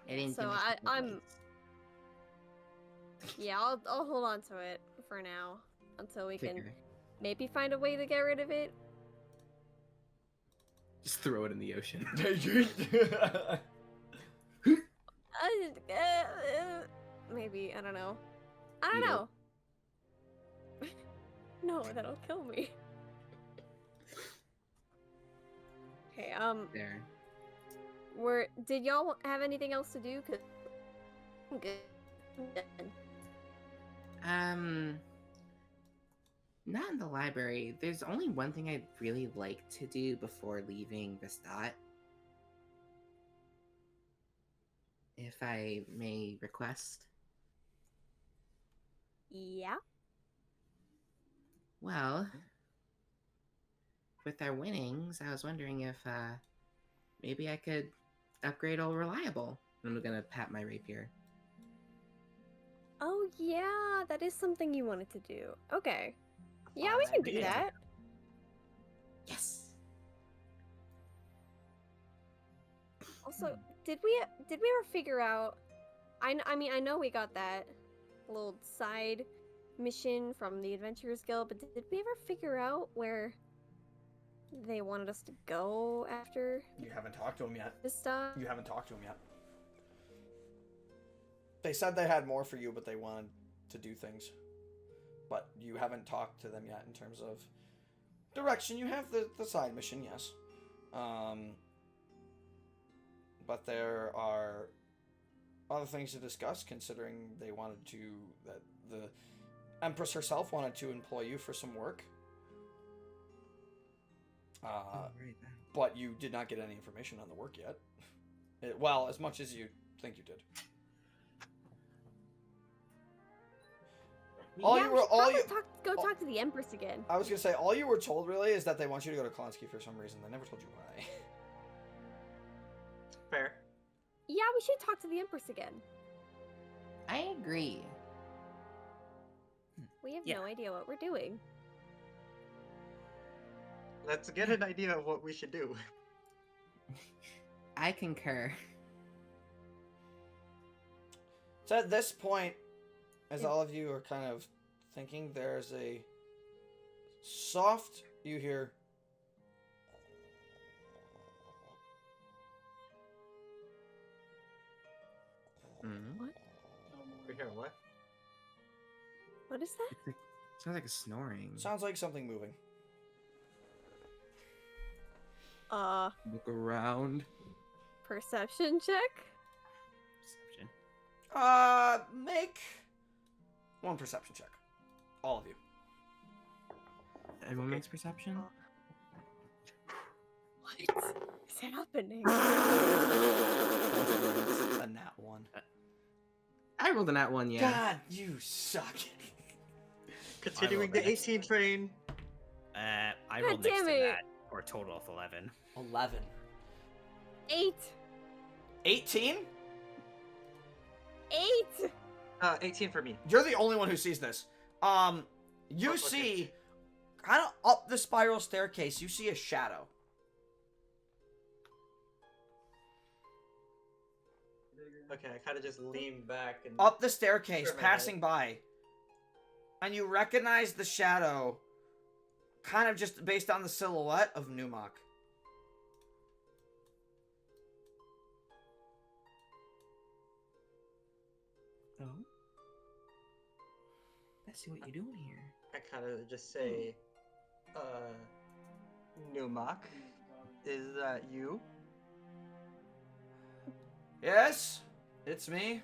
I didn't So give myself I'm advice. Yeah, I'll hold on to it for now until we can Figure. maybe find a way to get rid of it. Just throw it in the ocean. Maybe, I don't know. I don't Eat it. know. No, that'll kill me. Okay, There. did y'all have anything else to do? 'Cause I'm good. I'm done. Not in the library. There's only one thing I'd really like to do before leaving Vestat. If I may request. Yeah. Well, with our winnings, I was wondering if maybe I could upgrade old Reliable. I'm gonna pat my rapier. Oh yeah, that is something you wanted to do. Okay. Yeah, we can do idea. that. Yes. Also, did we ever figure out? I mean, I know we got that little side mission from the Adventurers Guild, but did we ever figure out where they wanted us to go after You haven't talked to him yet. this stuff? You haven't talked to him yet. They said they had more for you, but they wanted to do things. But you haven't talked to them yet in terms of direction. You have the side mission, yes. But there are other things to discuss, considering they wanted to, that the Empress herself wanted to employ you for some work. But you did not get any information on the work yet. Well, as much as you think you did. All yeah, you we were, should all probably you, go talk to the Empress again. I was gonna say, all you were told really is that they want you to go to Klonsky for some reason. They never told you why. Fair. Yeah, we should talk to the Empress again. I agree. We have Yeah. no idea what we're doing. Let's get an idea of what we should do. I concur. So at this point, as Yeah. all of you are kind of thinking, there's a soft, you hear, Mm. We hear what? What is that? Sounds like a snoring. sounds like something moving. Look around. Perception check? Perception. Make one perception check. All of you. Everyone makes perception. What is happening? A nat one. I rolled a nat one, yeah. God, you suck. Continuing rolled the an 18 train. I God rolled next damn to it. that for a total of 11. 11. 8. 18? 8. 18 for me. You're the only one who sees this. You Oh, okay. see, kind of up the spiral staircase, you see a shadow. Okay, I kind of just lean back and. Up the staircase, Sure, my passing by. And you recognize the shadow, kind of just based on the silhouette of Numok. Oh. I see what you're doing here. I kind of just say, Numak, is that you? Yes, it's me.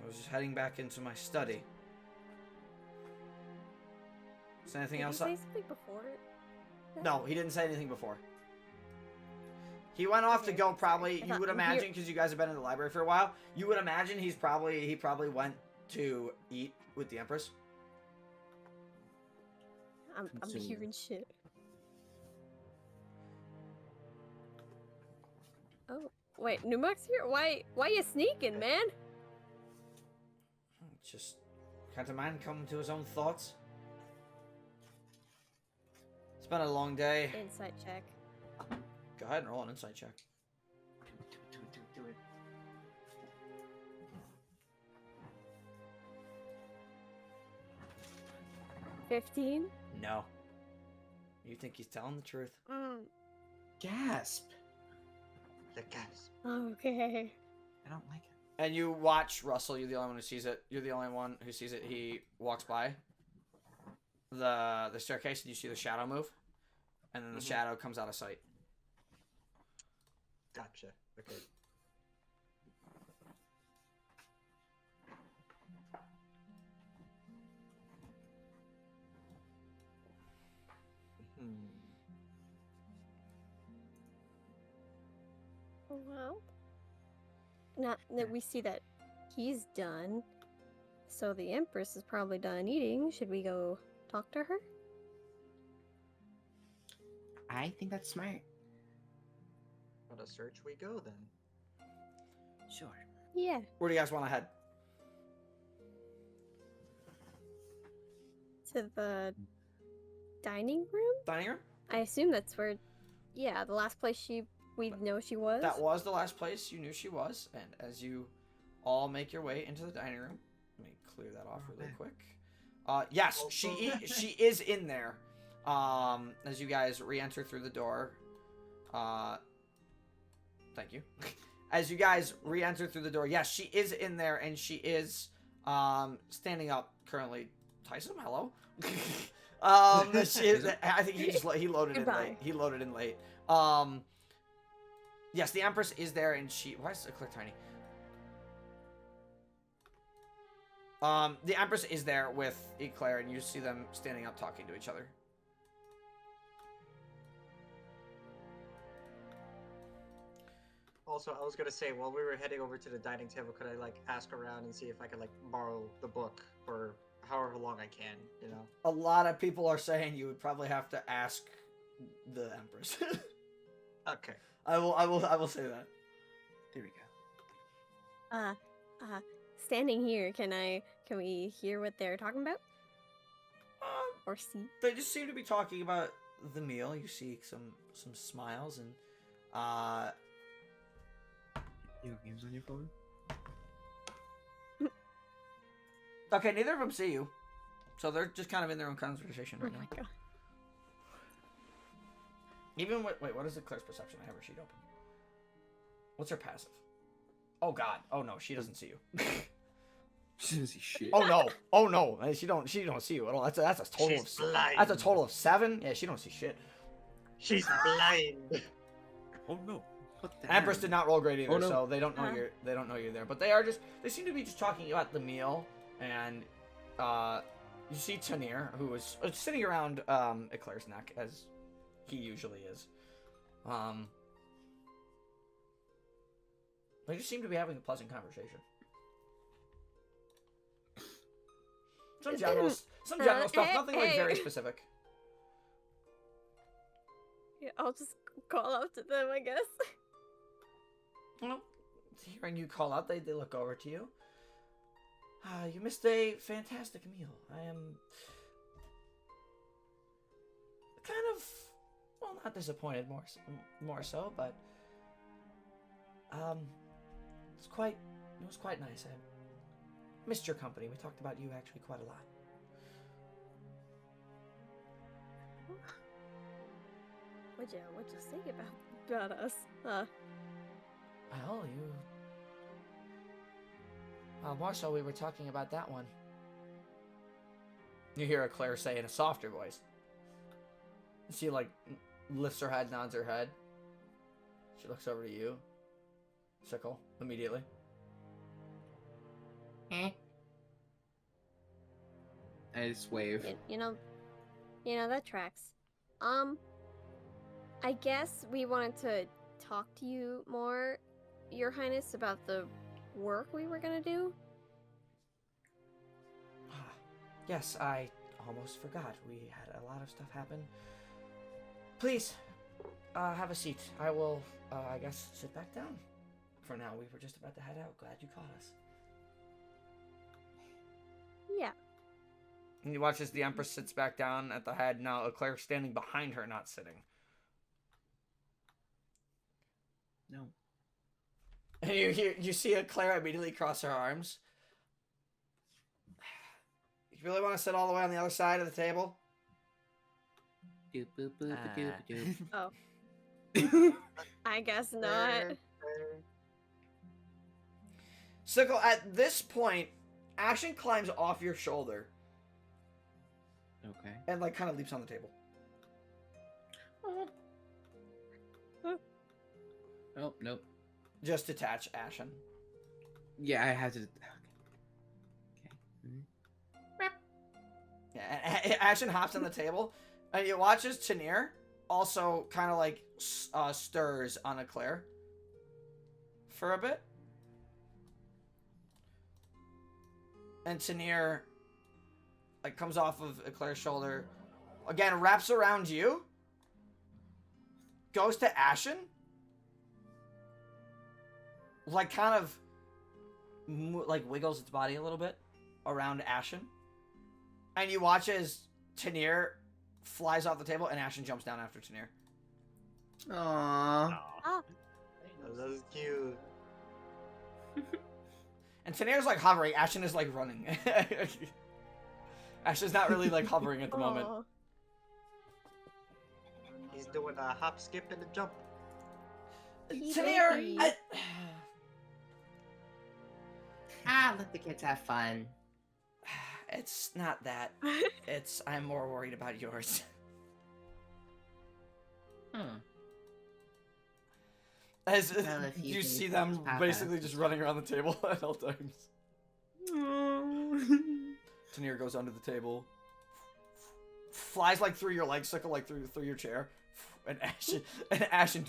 I was just heading back into my study. Is there anything Did else? you say something before? that? No, he didn't say anything before. He went off to Okay, go sorry. probably, I you thought would I'm here- imagine, because you guys have been in the library for a while, you would imagine he probably went to eat with the Empress. I'm Consume. hearing shit. Oh, wait, Numak's here? Why you sneaking, man? Just, can't a man come to his own thoughts? It's been a long day. Insight check. Go ahead and roll an insight check. Do it. 15? No. You think he's telling the truth? Gasp. The gasp. Okay. I don't like it. And you watch Russell. You're the only one who sees it. You're the only one who sees it. He walks by the staircase, and you see the shadow move, and then the shadow comes out of sight. Gotcha. Okay. Well, now that we see that he's done, so the Empress is probably done eating. Should we go talk to her? I think that's smart. On a search we go then. Sure. Yeah. Where do you guys want to head? To the dining room? Dining room? I assume that's where, yeah, the last place we know she was. That was the last place you knew she was, and as you all make your way into the dining room, let me clear that off really quick. Yes, she is in there. As you guys re-enter through the door. Thank you. As you guys re-enter through the door, yes, she is in there, and she is standing up currently. Tyson, hello. She is, I think he loaded in late. He loaded in late. Yes, the Empress is there, and she. Why is it click tiny? The Empress is there with Eclair, and you see them standing up talking to each other. Also, I was gonna say, while we were heading over to the dining table, could I like ask around and see if I could like borrow the book for however long I can, you know? A lot of people are saying you would probably have to ask the Empress. Okay. I will say that. There we go. Standing here, can we hear what they're talking about? Or see? They just seem to be talking about the meal. You see some smiles and You have games on your phone? okay, neither of them see you. So they're just kind of in their own conversation Oh right my now. god. Even with, wait, what is the Claire's perception? I have her sheet open. What's her passive? Oh god. Oh no, she doesn't see you. She doesn't see shit. Oh no. Oh no. She don't see you at all. That's a total She's of blind. that's a total of 7. Yeah, she don't see shit. She's blind. Oh no. What the Empress hell? did not roll great either, Oh, no. so they don't know you're there. But they seem to be just talking about the meal, and you see Tanir, who is sitting around Eclair's neck as he usually is. They just seem to be having a pleasant conversation. Some general stuff, nothing like very specific. Yeah, I'll just call out to them, I guess. Well, hearing you call out, they look over to you. You missed a fantastic meal. I am kind of, well, not disappointed, more so, but it was quite nice. I missed your company. We talked about you actually quite a lot. What'd you say about us? Well, more so we were talking about that one. You hear Eclair say in a softer voice. She, like, lifts her head, nods her head. She looks over to you. Sickle, immediately. I just wave. You know, that tracks. I guess we wanted to talk to you more, Your Highness, about the work we were gonna do. Yes, I almost forgot. We had a lot of stuff happen. Please, have a seat. I will, I guess, sit back down. For now, we were just about to head out. Glad you called us. Yeah. And you watch as the Empress sits back down at the head. Now, Eclair standing behind her, not sitting. No. And you see Eclair immediately cross her arms. You You really want to sit all the way on the other side of the table? Doop, boop, boop, doop, doop. Oh. I guess not. Fair. Sickle, at this point, Ashen climbs off your shoulder Okay. and like kind of leaps on the table. Oh, nope. Just detach Ashen. Yeah, I had to. Okay. Yeah, and Ashen hops on the table, and you watch as Tanir also kind of like stirs on Eclair for a bit. And Tanir like comes off of Eclair's shoulder, again wraps around you, goes to Ashen, like kind of like wiggles its body a little bit around Ashen. And you watch as Tanir flies off the table and Ashen jumps down after Tanir. Aww. Aw. Oh, Oh, that was cute. And Tanir's like hovering, Ashen is like running. Ashen's not really like hovering at the moment. aw. He's doing a hop, skip, and a jump. Tanir, Baby. Let the kids have fun. it's not that. It's I'm more worried about yours. As Well, if you you can see fix them Papa. basically just running around the table at all times. Tanir goes under the table, flies like through your leg, Sickle like through your chair, and Ashen,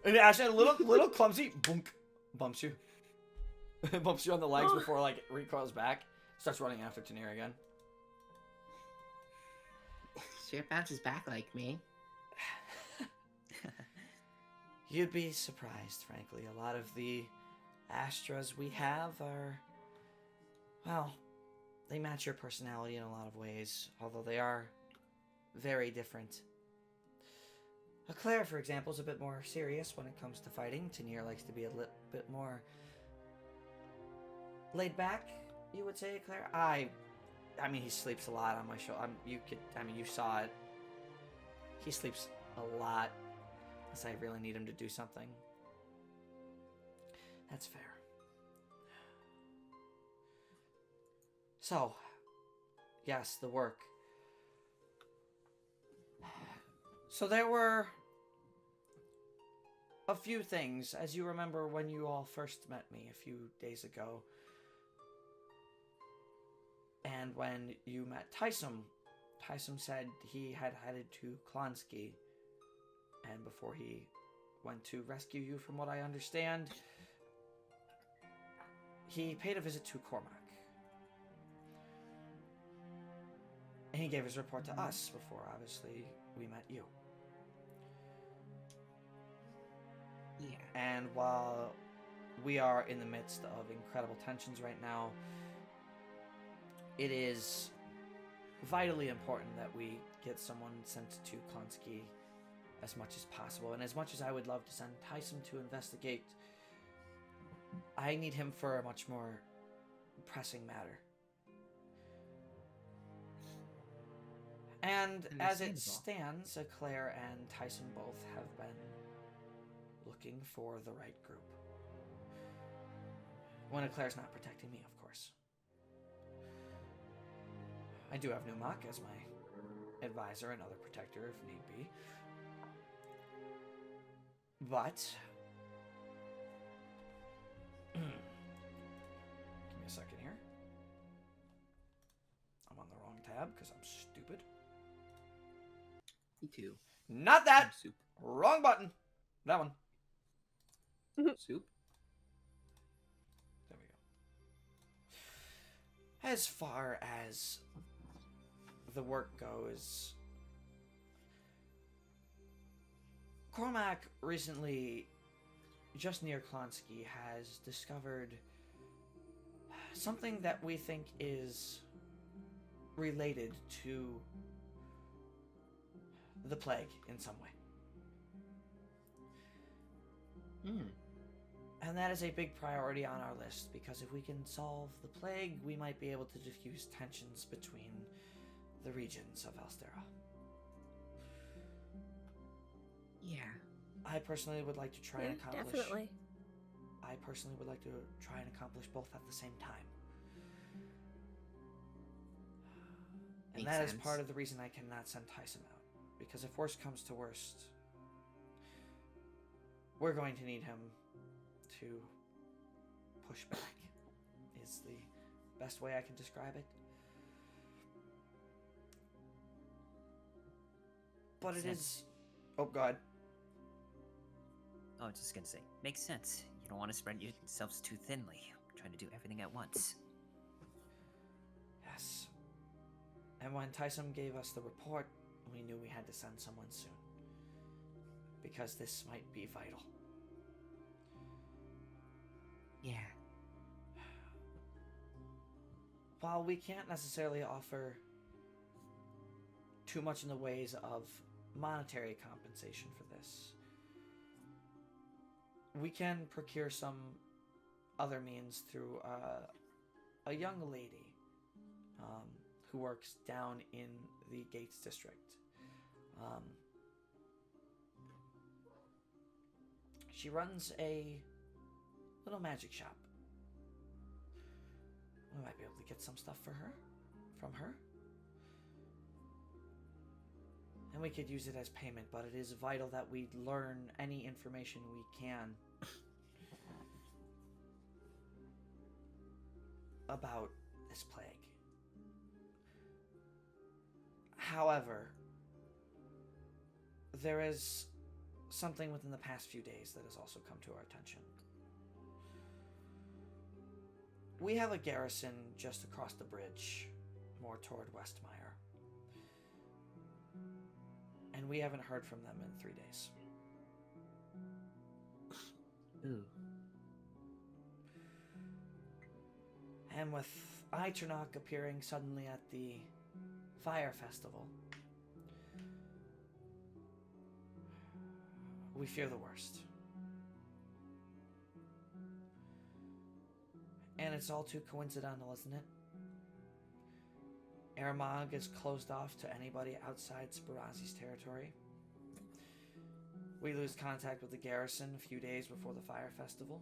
a little clumsy, boonk, bumps you, bumps you on the legs before like it recoils back, starts running after Tanir again. Sure bounces back like me. You'd be surprised, frankly. A lot of the Astras we have are, well, they match your personality in a lot of ways, although they are very different. Eclair, for example, is a bit more serious when it comes to fighting. Tanir likes to be a little bit more laid back, you would say, Eclair. I mean, he sleeps a lot on my shoulder. You saw it. He sleeps a lot. Unless I really need him to do something. That's fair. So, yes, the work. So there were a few things, as you remember when you all first met me a few days ago. And when you met Tyson said he had headed to Klonsky. And before he went to rescue you, from what I understand, he paid a visit to Cormac. And he gave his report to us before, obviously, we met you. Yeah. And while we are in the midst of incredible tensions right now, it is vitally important that we get someone sent to Klonsky as much as possible. And as much as I would love to send Tyson to investigate, I need him for a much more pressing matter. And as it stands, Eclair and Tyson both have been looking for the right group. When Eclair's not protecting me, of course. I do have Numak as my advisor and other protector if need be. But give me a second here. I'm on the wrong tab because I'm stupid. Me too. Not that! Soup. Wrong button. That one. Soup. There we go. As far as the work goes, Cormac recently, just near Klonsky, has discovered something that we think is related to the plague in some way. Hmm. And And that is a big priority on our list, because if we can solve the plague, we might be able to diffuse tensions between the regions of Velstera. Yeah. I personally would like to try and accomplish... definitely. I personally would like to try and accomplish both at the same time. And Makes that is sense. part of the reason I cannot send Tyson out. Because if worst comes to worst, we're going to need him to push back, is the best way I can describe it. But it is... Oh, God. I was just gonna say, makes sense. You don't want to spread yourselves too thinly, trying to do everything at once. Yes. And when Tyson gave us the report, we knew we had to send someone soon. Because this might be vital. Yeah. While we can't necessarily offer too much in the ways of monetary compensation for this, we can procure some other means through a young lady who works down in the Gates district. She runs a little magic shop. We might be able to get some stuff from her. And we could use it as payment, but it is vital that we learn any information we can about this plague. However, there is something within the past few days that has also come to our attention. We have a garrison just across the bridge, more toward Westmire. And we haven't heard from them in 3 days. Ooh. And with Iternok appearing suddenly at the Fire Festival, we fear the worst. And it's all too coincidental, isn't it? Ermog is closed off to anybody outside Spirazzi's territory. We lose contact with the garrison a few days before the Fire Festival.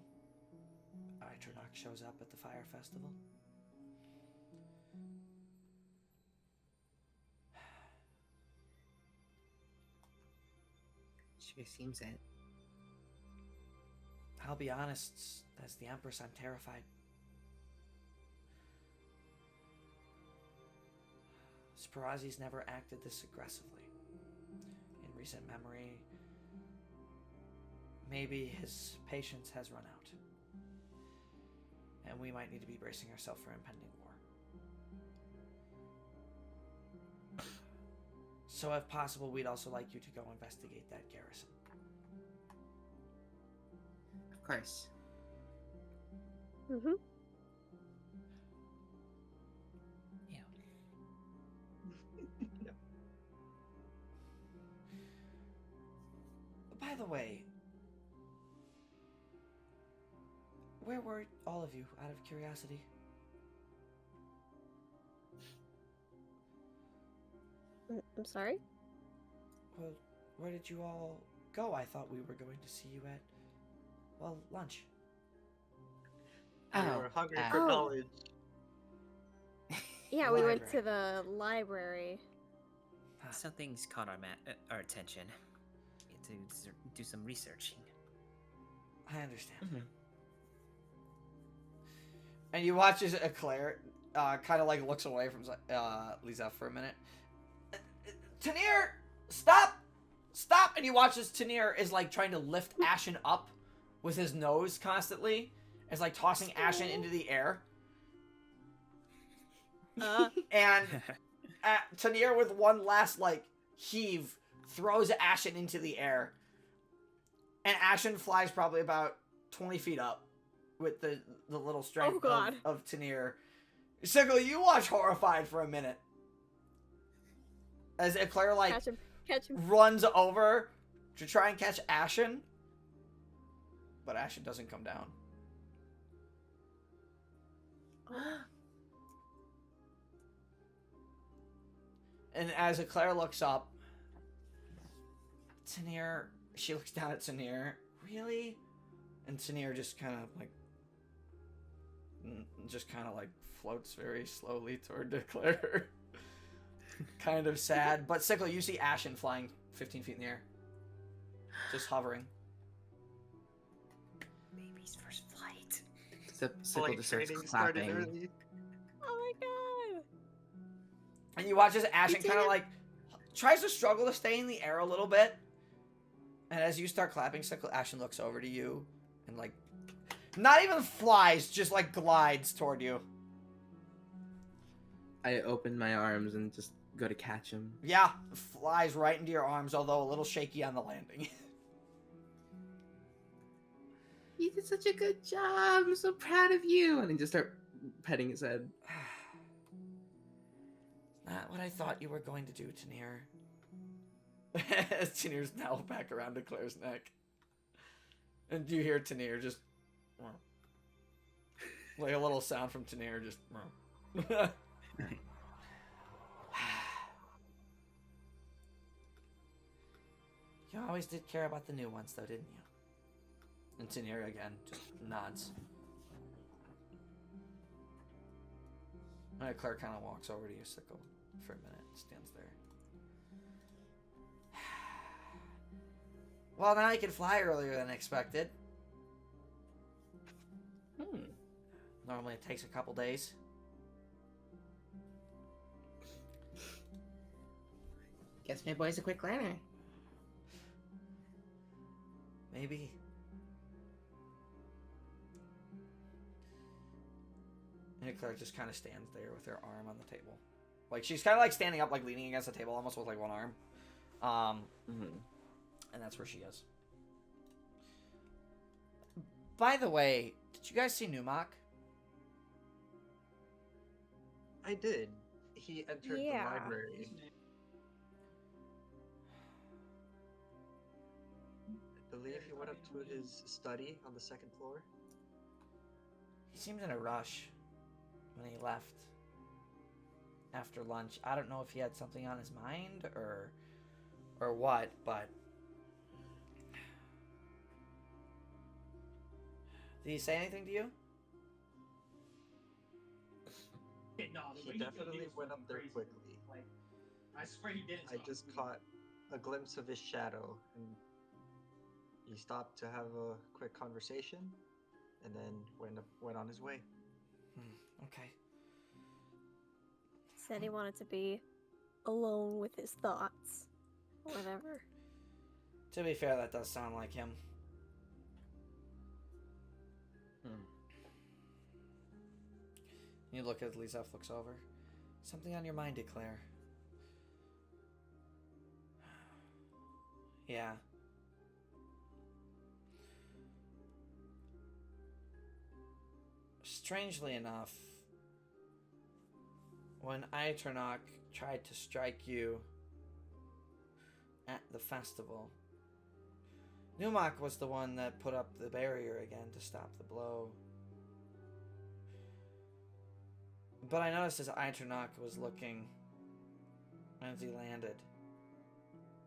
Iternok shows up at the Fire Festival. Sure seems it. I'll be honest, as the Empress, I'm terrified. Spirazzi's never acted this aggressively. In recent memory, maybe his patience has run out. And we might need to be bracing ourselves for impending war. So if possible, we'd also like you to go investigate that garrison. Of course. Mm-hmm. Yeah. By the way, where were all of you, out of curiosity? I'm sorry? Well, where did you all go? I thought we were going to see you at, well, lunch. We Oh, were hungry uh, for Oh. knowledge. Yeah, we went Library. to the library. Ah, Something's caught our attention. We had to do some researching. I understand. Mhm. And you watch as Eclair kind of like looks away from Lisa for a minute. Tanir, stop! Stop! And you watch as Tanir is like trying to lift Ashen up with his nose constantly. It's like tossing Ashen into the air. And Tanir, with one last like heave, throws Ashen into the air. And Ashen flies probably about 20 feet up with the little strength Oh, God. of Tanir. Sickle, you watch horrified for a minute. As Eclair like Catch him. runs over to try and catch Ashen. But Ashen doesn't come down. And as Eclair looks up, Tanir, she looks down at Tanir. Really? And Tanir just kind of like floats very slowly toward Eclair. Kind of sad. But Sickle, you see Ashen flying 15 feet in the air. Just hovering. Baby's first flight. Sickle just starts training started clapping. early. Oh my god! And you watch as Ashen You kind of did it. like tries to struggle to stay in the air a little bit. And as you start clapping, Sickle, Ashen looks over to you and like not even flies, just like glides toward you. I open my arms and just go to catch him. Yeah, flies right into your arms, although a little shaky on the landing. You did such a good job. I'm so proud of you. And I just start petting his head. Not what I thought you were going to do, Tanir. Tanir's now back around to Claire's neck. And you hear Tanir just... like a little sound from Tanir, just... You always did care about the new ones, though, didn't you? And Tanir, again, just nods. And Claire kind of walks over to you, Sickle, for a minute, stands there. Well, now you can fly earlier than expected. Normally it takes a couple days. Guess my boy's a quick learner. Maybe. And Claire just kind of stands there with her arm on the table. Like, she's kind of like standing up, like leaning against the table, almost with like one arm. And that's where she is. By the way, did you guys see Numok? I did. He entered Yeah. the library. I believe he went up to his study on the second floor. He seemed in a rush when he left after lunch. I don't know if he had something on his mind or what, but did he say anything to you? He definitely went up there quickly. I swear he didn't. I just caught a glimpse of his shadow, and he stopped to have a quick conversation, and then went on his way. Okay. Said he wanted to be alone with his thoughts. Whatever. To be fair, that does sound like him. You look as Lizeth looks over. Something on your mind, Eclair. Yeah. Strangely enough, when Iternok tried to strike you at the festival, Numok was the one that put up the barrier again to stop the blow. But I noticed as Iternok was looking as he landed,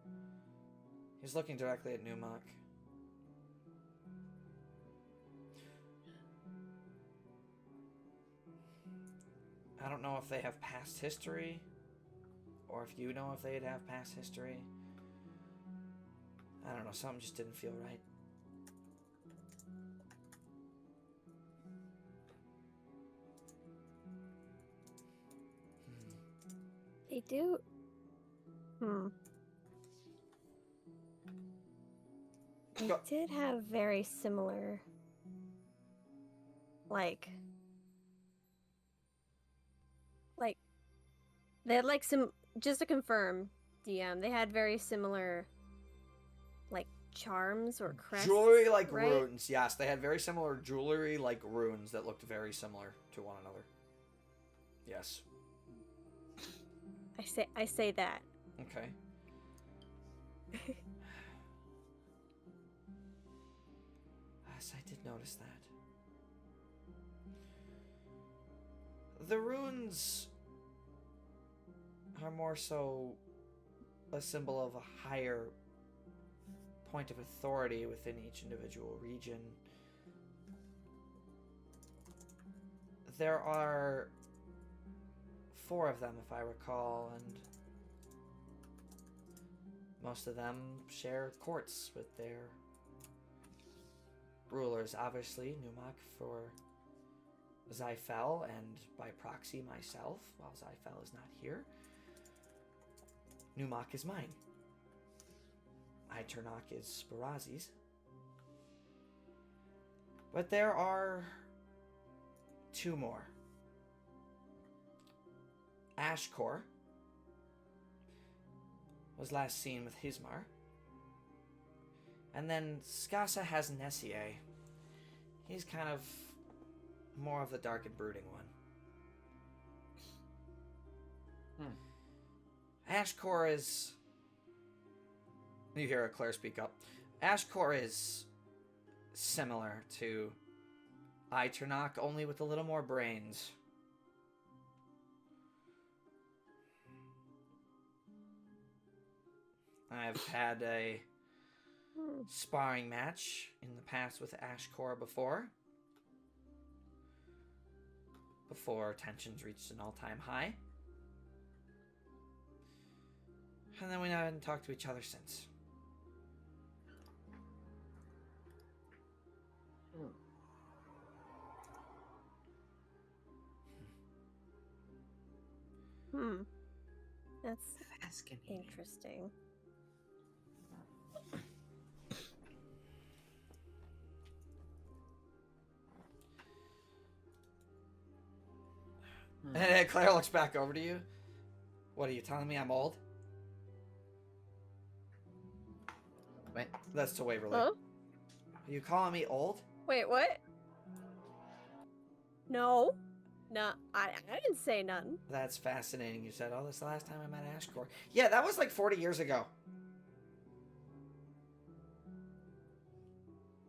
he was looking directly at Numok. I don't know if they have past history, or if you know if they'd have past history. I don't know, something just didn't feel right. They do. They Go- did have very similar, like they had like some. Just to confirm, DM, they had very similar, like charms or crests. Jewelry like right? runes, yes. They had very similar jewelry like runes that looked very similar to one another. Yes. I say that. Okay. Yes, I did notice that. The runes are more so a symbol of a higher point of authority within each individual region. There are 4 of them, if I recall, and most of them share courts with their rulers. Obviously, Numak for Zyfel, and by proxy myself, while Zyfel is not here. Numak is mine. Iternok is Spirazzi's. But there are 2 more. Ashkor was last seen with Hismar. And then Skasa has Nessier. He's kind of more of the dark and brooding one. Ashkor is... You hear Claire speak up. Ashkor is similar to Iternok, only with a little more brains. I've had a sparring match in the past with Ashkor before tensions reached an all-time high. And then we haven't talked to each other since. That's Fascinating. interesting. And Claire looks back over to you. What are you telling me? I'm old? What? That's to Waverly. Huh? Are you calling me old? Wait, what? No. No, I didn't say nothing. That's fascinating. You said, oh, that's the last time I met Ashkor. Yeah, that was like 40 years ago.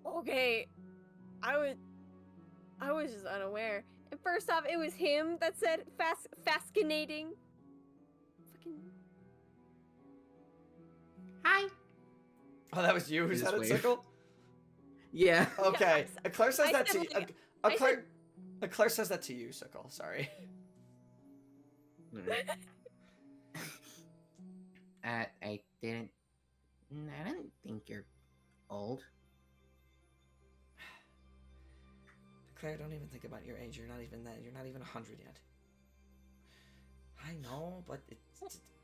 Okay. I was just unaware. And first off, it was him that said fascinating. Fucking... Hi. Oh, that was you who You said just it, wave. Sickle? Yeah. Okay. Yeah, Claire says I that said to you. like- I said- Claire says that to you, Sickle. Sorry. I didn't think you're old. Claire, don't even think about your age. You're not even that. You're not even 100 yet. I know, but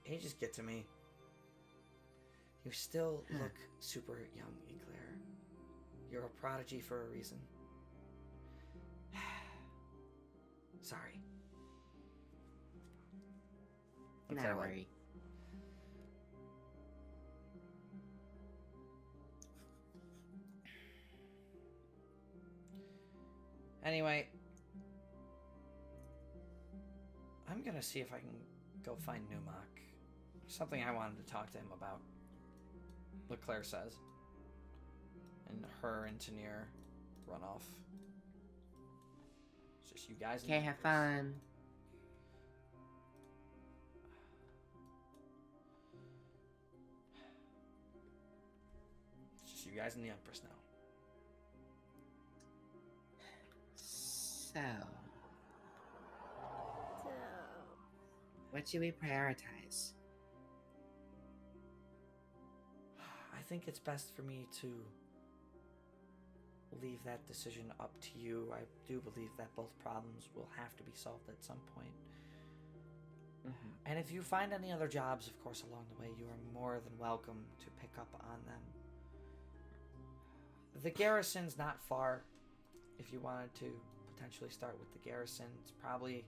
ages get to me. You still look super young, Eclair. You're a prodigy for a reason. Sorry. No Claire, worry. Anyway, I'm gonna see if I can go find Numak. Something I wanted to talk to him about. Leclaire says. And her and Tanier run off. It's just you guys. Okay, have fun. It's just you guys and the Empress now. So, what should we prioritize? I think it's best for me to leave that decision up to you. I do believe that both problems will have to be solved at some point. And if you find any other jobs, of course, along the way, you are more than welcome to pick up on them. The garrison's not far. If you wanted to potentially start with the garrison, it's probably...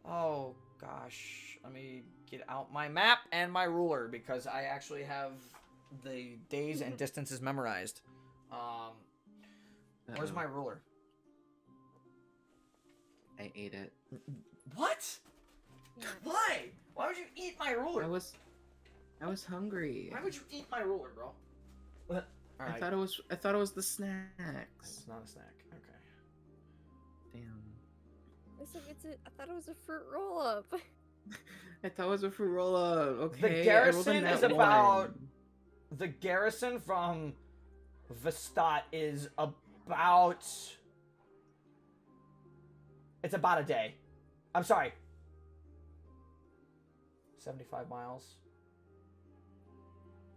Oh, gosh. Let me get out my map and my ruler, because I actually have the days and distances memorized. Where's my ruler? I ate it. What? Yeah. Why? Why would you eat my ruler? I was hungry. Why would you eat my ruler, bro? What? All right. I thought it was the snacks. It's not a snack. Okay. Damn. I thought it was a fruit roll up. I thought it was a fruit roll up. Okay. The I rolled a garrison nat is about. one. The garrison from Vestat is about. It's about a day. I'm sorry. 75 miles.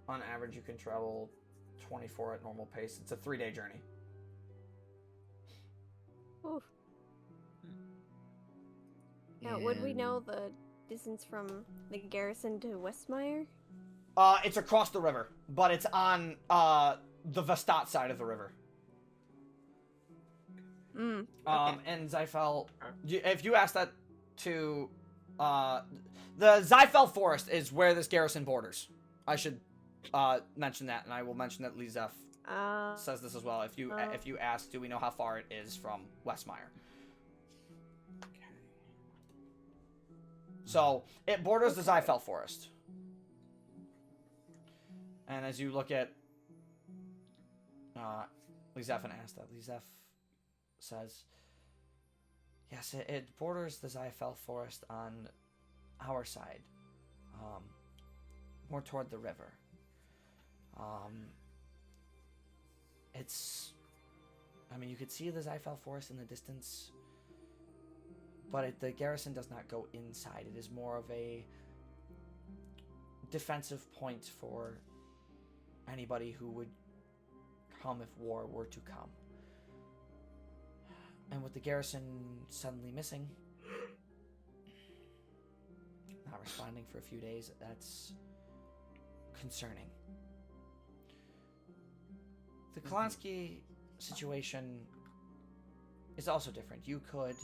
On average, you can travel 24 at normal pace. It's a 3-day journey. Oof. Now, would we know the distance from the garrison to Westmire? It's across the river, but it's on the Vestat side of the river. Mm. And Zyfel, if you ask that to, the Zyfel Forest is where this garrison borders. I should mention that, and I will mention that Lizef says this as well. If you ask, do we know how far it is from Westmire? So it borders the Zyfel Forest. And as you look at Lizef and ask that, Lizef says, yes, it borders the Zyfel Forest on our side, more toward the river. You could see the Zyfel Forest in the distance, but the garrison does not go inside. It is more of a defensive point for anybody who would come if war were to come. And with the garrison suddenly missing, not responding for a few days, that's concerning. The Kalansky situation is also different. You could...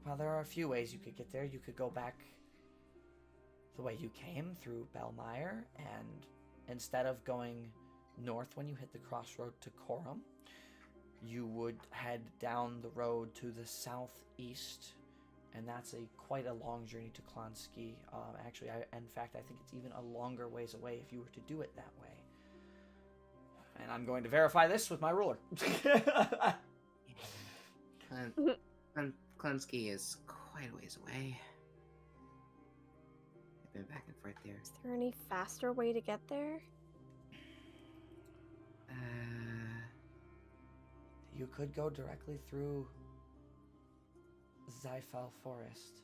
Well, there are a few ways you could get there. You could go back the way you came, through Belmire, and instead of going north when you hit the crossroad to Corum, you would head down the road to the southeast, and that's quite a long journey to Klonsky. Actually, in fact, I think it's even a longer ways away if you were to do it that way. And I'm going to verify this with my ruler. Klonsky is quite a ways away. I've been back and forth there. Is there any faster way to get there? You could go directly through Zyfel Forest.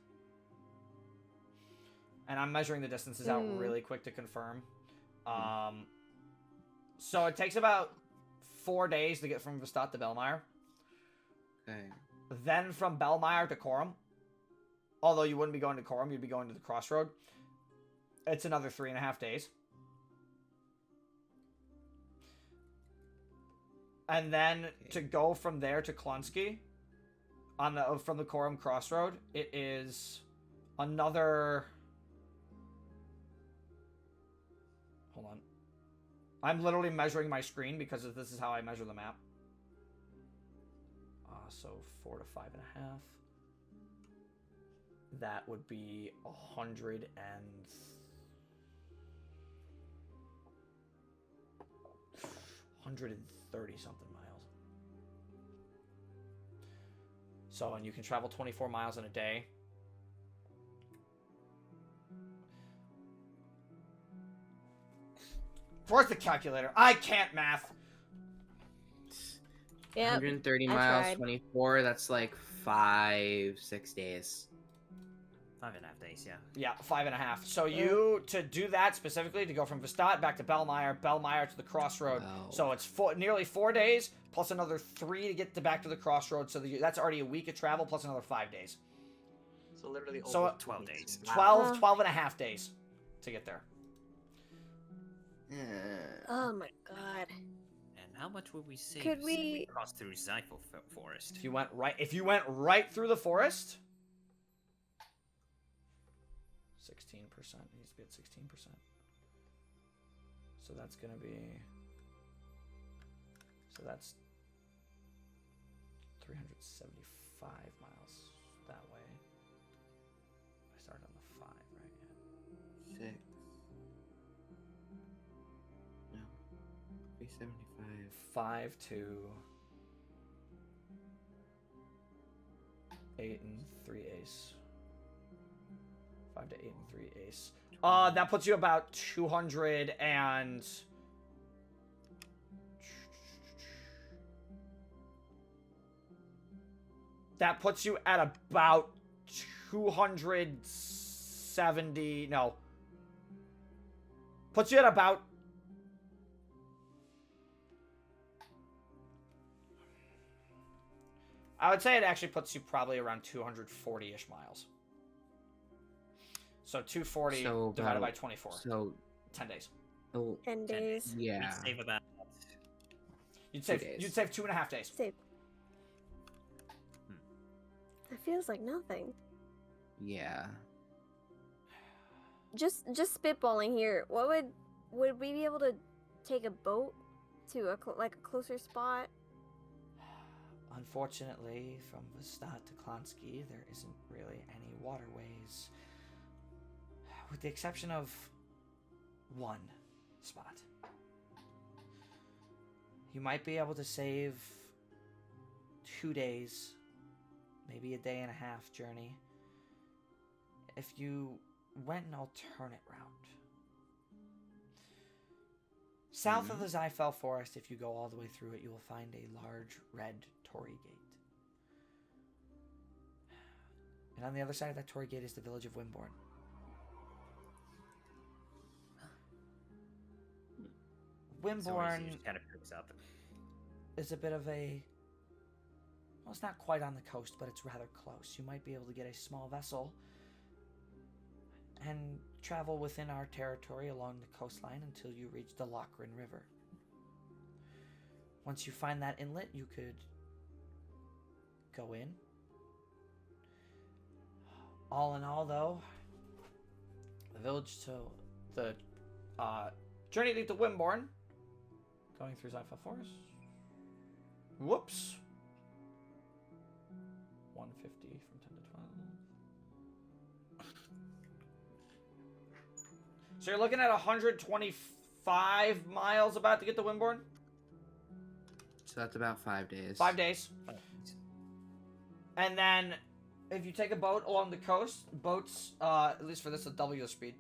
And I'm measuring the distances out really quick to confirm. So it takes about 4 days to get from Vestat to Belmire. Okay. Then from Belmire to Corum, although you wouldn't be going to Corum, you'd be going to the crossroad. It's another 3.5 days. And then to go from there to Klonsky, from the Corum crossroad, it is another... Hold on. I'm literally measuring my screen because this is how I measure the map. So 4 to 5.5. That would be 130 something miles. So, and you can travel 24 miles in a day. Where's the calculator? I can't math. Yeah. 130 I miles, tried. 24. That's like 5-6 days. 5.5 days, yeah. Yeah, 5.5. So you, to do that specifically, to go from Vestat back to Belmire, Belmire to the crossroad. Wow. So it's nearly 4 days, plus another 3 to get back to the crossroad. So that's already a week of travel, plus another 5 days. So literally So, almost 12 weeks. days. Wow. 12 and a half days to get there. Oh my god. And how much would we save Could if we- cross through Zyfel Forest? If you went right through the forest, 16%, needs to be at 16%. So that's going to be, so that's 375 miles that way. I started on the 5, right? 6. No. 375. 5 to 8 and 3 ace. 5 to 8 and 3 ace. That puts you about 200 and... That puts you at about 270... No. Puts you at about... I would say it actually puts you probably around 240-ish miles. So 240 divided by 24. So 10 days. 10 days. Yeah. We'd save about. You'd 2 save days. you'd save 2.5 days. Save. That feels like nothing. Yeah. Just spitballing here. What would we be able to take a boat to a closer spot? Unfortunately, from Vestat to Klansky, there isn't really any waterways. With the exception of one spot. You might be able to save 2 days, maybe a day and a half journey, if you went an alternate route. South of the Zyfel Forest, if you go all the way through it, you will find a large red Torii Gate. And on the other side of that Torii Gate is the village of Wimborne. Wimborne Kind of picks up. is a bit of a... Well, it's not quite on the coast, but it's rather close. You might be able to get a small vessel and travel within our territory along the coastline until you reach the Lochran River. Once you find that inlet, you could go in. All in all, though, the village to the journey to Wimborne, going through Zyfel Forest. Whoops. 150 from 10 to 12. So you're looking at 125 miles about to get to Wimborne? So that's about 5 days. 5 days. And then if you take a boat along the coast, boats, at least for this, will double your speed.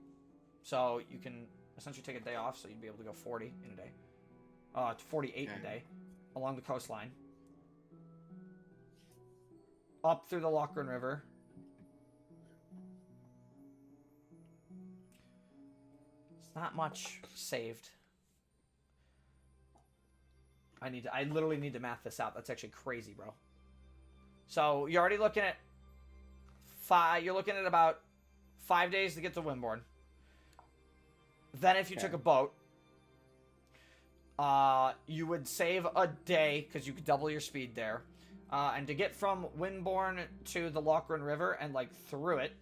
So you can essentially take a day off, so you'd be able to go 40 in a day. 48 in a day along the coastline. Up through the Lochran River. It's not much saved. I literally need to math this out. That's actually crazy, bro. So you're already looking at you're looking at about 5 days to get to Wimborne. Then if you took a boat, you would save a day because you could double your speed there. And to get from Wimborne to the Lochran River and like through it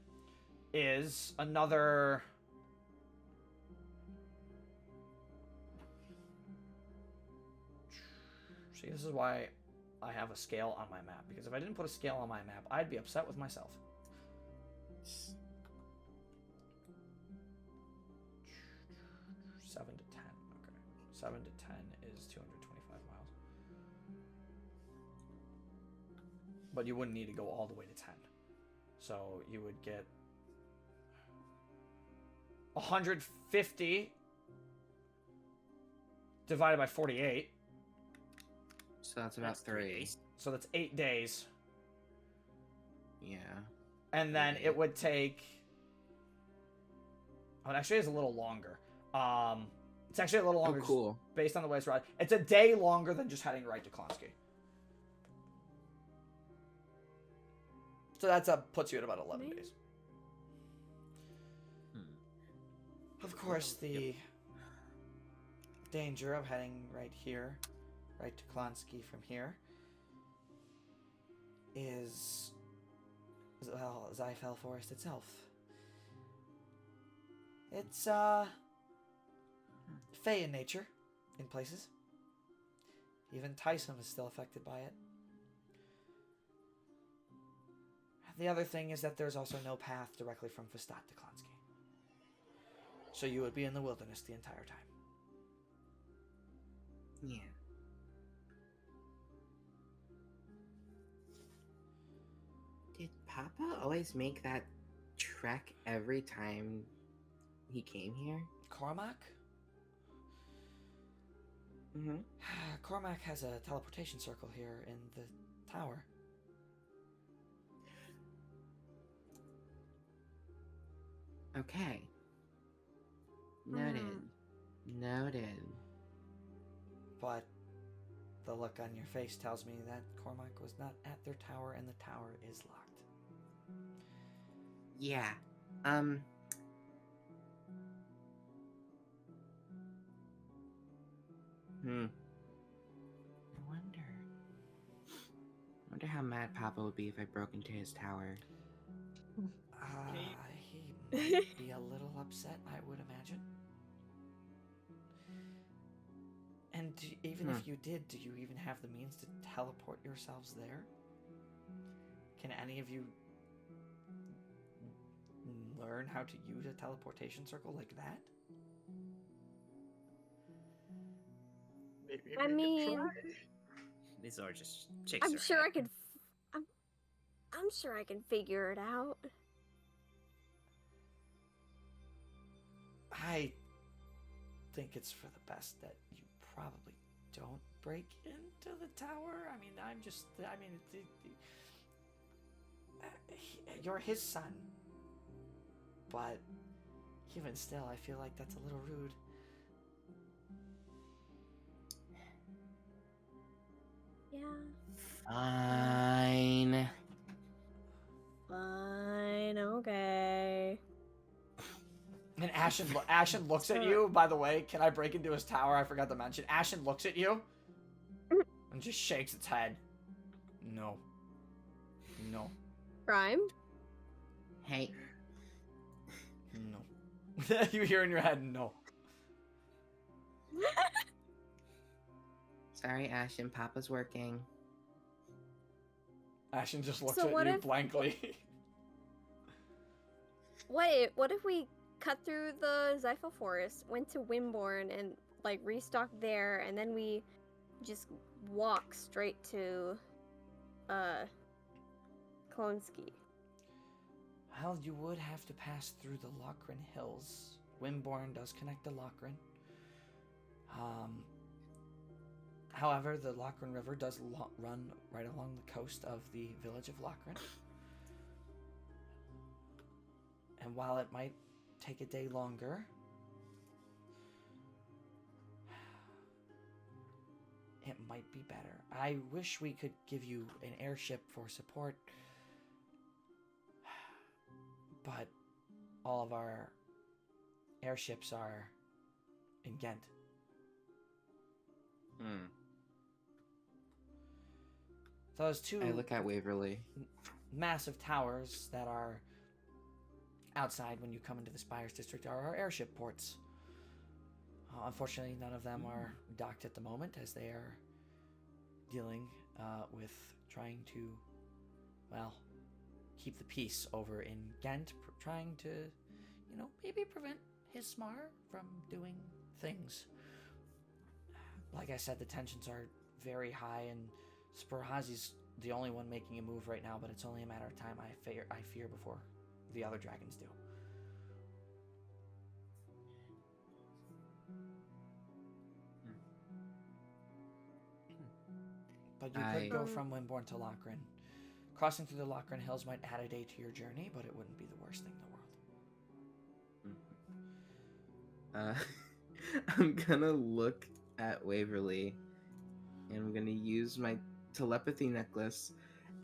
is another... See, this is why I have a scale on my map. Because if I didn't put a scale on my map, I'd be upset with myself. 7 to 10. Okay. 7 to 10 is 225 miles. But you wouldn't need to go all the way to 10. So you would get 150 divided by 48. So that's about 3. So that's 8 days. Yeah. And then it would take... Oh, it actually is a little longer. It's actually a little longer. Oh, cool. Based on the way it's right. It's a day longer than just heading right to Klansky. So that's puts you at about 11 days. Of course, the danger of heading right here, right to Klansky from here, is, well, Zyfel Forest itself. It's, fey in nature, in places. Even Tyson is still affected by it. The other thing is that there's also no path directly from Vestat to Klansky. So you would be in the wilderness the entire time. Yeah. Did Papa always make that trek every time he came here? Cormac? Mm-hmm. Cormac has a teleportation circle here in the tower. Okay. Noted. Noted. But the look on your face tells me that Cormac was not at their tower and the tower is locked. Yeah. I wonder how mad Papa would be if I broke into his tower. He might be a little upset, I would imagine. And even if you did, do you even have the means to teleport yourselves there? Can any of you learn how to use a teleportation circle like that? Maybe we I can mean, try. Mizor just shakes I'm her sure head. I could. I'm sure I can figure it out. I think it's for the best that you probably don't break into the tower. I mean, you're his son. But even still, I feel like that's a little rude. Yeah. Fine. Fine. Okay. And Ashen looks at you, by the way. Can I break into his tower? I forgot to mention. Ashen looks at you and just shakes its head. No. No. Rhyme. Hey. No. You hear in your head, no. Sorry, Ashton. Papa's working. Ashen just looks So at what you if- blankly. What if we cut through the Zyphal Forest, went to Wimborne, and like restocked there, and then we just walk straight to Klonsky? Well, you would have to pass through the Lochran Hills. Wimborne does connect to Lochran. However, the Lochran River does run right along the coast of the village of Lochran. And while it might take a day longer, it might be better. I wish we could give you an airship for support, but all of our airships are in Ghent. Those two I look at Waverly. massive towers that are outside when you come into the Spires district are our airship ports. Unfortunately, none of them are docked at the moment, as they are dealing with trying to, well, keep the peace over in Ghent, trying to, maybe prevent Hismar from doing things. Like I said, the tensions are very high, and Spirazzi's the only one making a move right now, but it's only a matter of time, I fear, before the other dragons do. But you could go from Wimborne to Lochran. Crossing through the Lochran Hills might add a day to your journey, but it wouldn't be the worst thing in the world. I'm gonna look at Waverly, and I'm gonna use my telepathy necklace.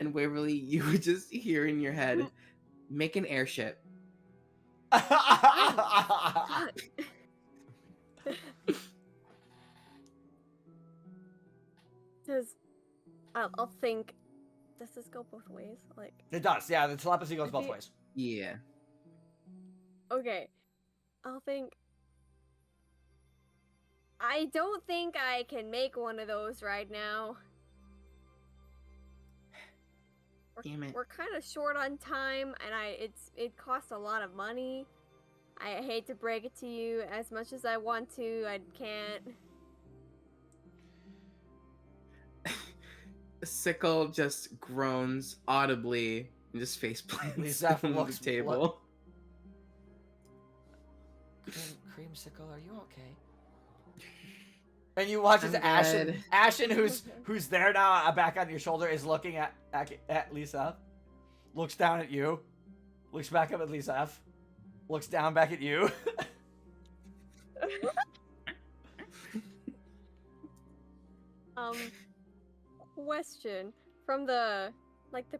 And Waverly, you would just hear in your head, make an airship. Because I'll think. Does this go both ways? Like, It does, yeah, the telepathy goes If both you- ways. Yeah. okay, I'll think. I don't think I can make one of those right now. Damn it. We're kind of short on time, and it costs a lot of money. I hate to break it to you. As much as I want to, I can't. Sickle just groans audibly And just face plants Lisa on looks- the table. Creamsicle, are you okay? And you watch as I'm Ashen, good. Ashen, who's there now, back on your shoulder, is looking at Lisa, looks down at you, looks back up at Lisa, looks down back at you. Question from the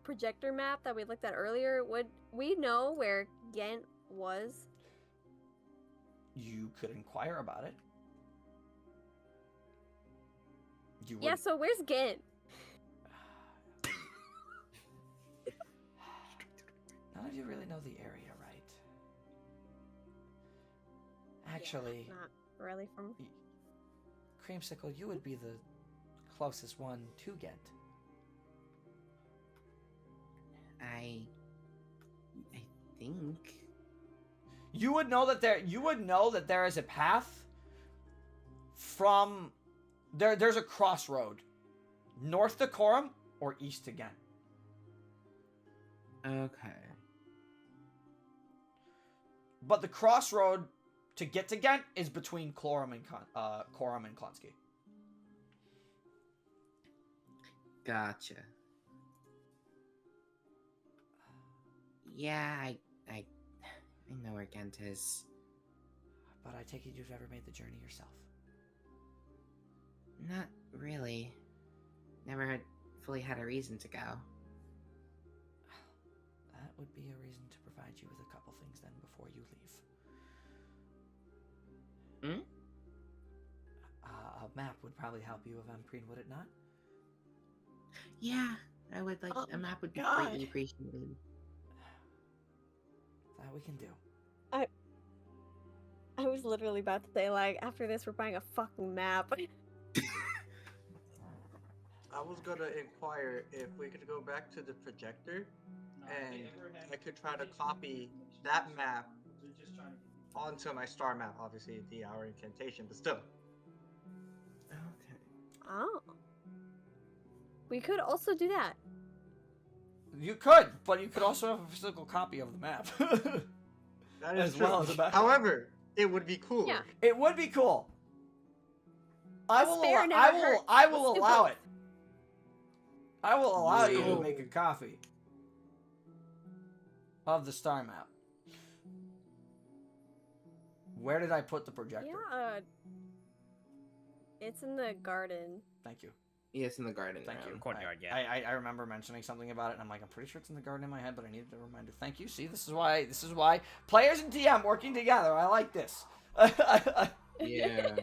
projector map that we looked at earlier. Would we know where Ghent was? You could inquire about it. You would... Yeah. So where's Ghent? None of you really know the area, right? Actually, Not really from. Creamsicle, you would be the closest one to Ghent. I think. You would know that there is a path from there's a crossroad north to Coram or east to Ghent. Okay. But the crossroad to get to Ghent is between Coram and Klonsky. Gotcha. Yeah, I know where Ghent is. But I take it you've never made the journey yourself. Not really. Never fully had a reason to go. That would be a reason to provide you with a couple things then before you leave. Hmm? A map would probably help you, Empress, would it not? Yeah, I would like Oh a map would be God. greatly appreciated. That we can do. I was literally about to say, like, after this, we're buying a fucking map. I was gonna inquire if we could go back to the projector and I could try to copy that map onto my star map. Obviously, the hour incantation, but still. Okay. Oh. We could also do that. You could, but you could also have a physical copy of the map. That is As true. well as a backup. However, it would be cool. Yeah. It would be cool. I A will. spare I never will. hurts. I will Let's do allow both. it. I will allow you to No. make a copy of the star map. Where did I put the projector? Yeah. It's in the garden. Thank you. Yeah, it's in the garden. Thank you. room. Courtyard, yeah. I remember mentioning something about it, and I'm like, I'm pretty sure it's in the garden in my head, but I needed a reminder. Thank you. See, this is why players and DM working together. I like this. Yeah.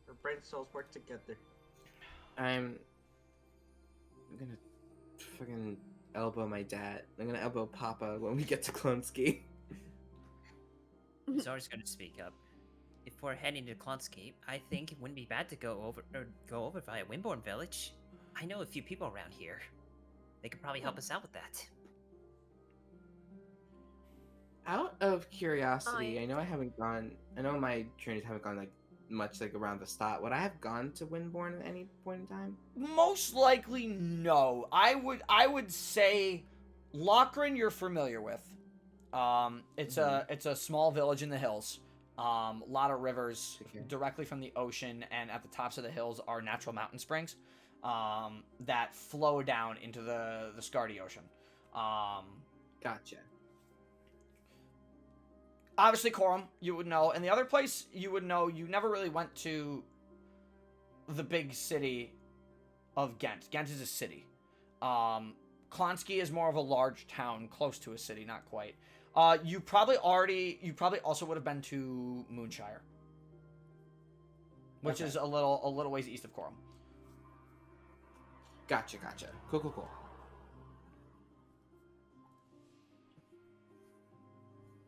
Our brain cells work together. I'm gonna fucking elbow my dad. I'm gonna elbow Papa when we get to Klonsky. Zor's gonna speak up. If we're heading to Klonsky, I think it wouldn't be bad to go over via Windborn Village. I know a few people around here. They could probably help us out with that. Out of curiosity, I- I know I haven't gone. I know my journeys haven't gone like much like around the stop. Would I have gone to Windborn at any point in time? Most likely, no. I would say Lochran you're familiar with. It's a small village in the hills. A lot of rivers Okay. directly from the ocean, and at the tops of the hills are natural mountain springs that flow down into the Scardy Ocean. Gotcha. Obviously, Coram, you would know. And the other place you would know, you never really went to the big city of Ghent. Ghent is a city. Klonsky is more of a large town, close to a city, not quite. You probably also would have been to Moonshire, which Okay. is a little ways east of Coram. Gotcha. Cool.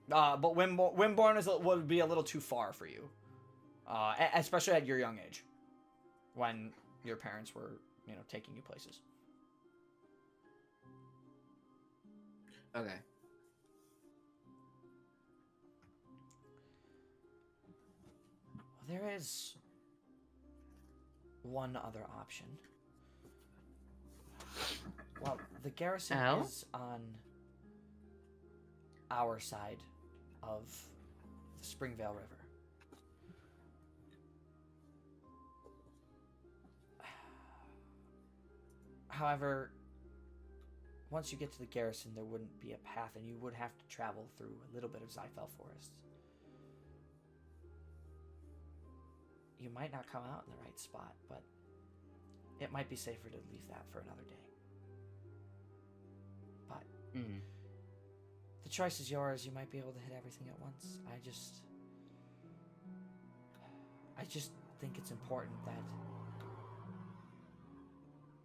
But Wimborne would be a little too far for you, especially at your young age, when your parents were, taking you places. Okay. There is one other option. Well, the garrison Al? is on our side of the Springvale River. However, once you get to the garrison, there wouldn't be a path, and you would have to travel through a little bit of Zyfel Forest. You might not come out in the right spot, but it might be safer to leave that for another day. But the choice is yours. You might be able to hit everything at once. I just think it's important that,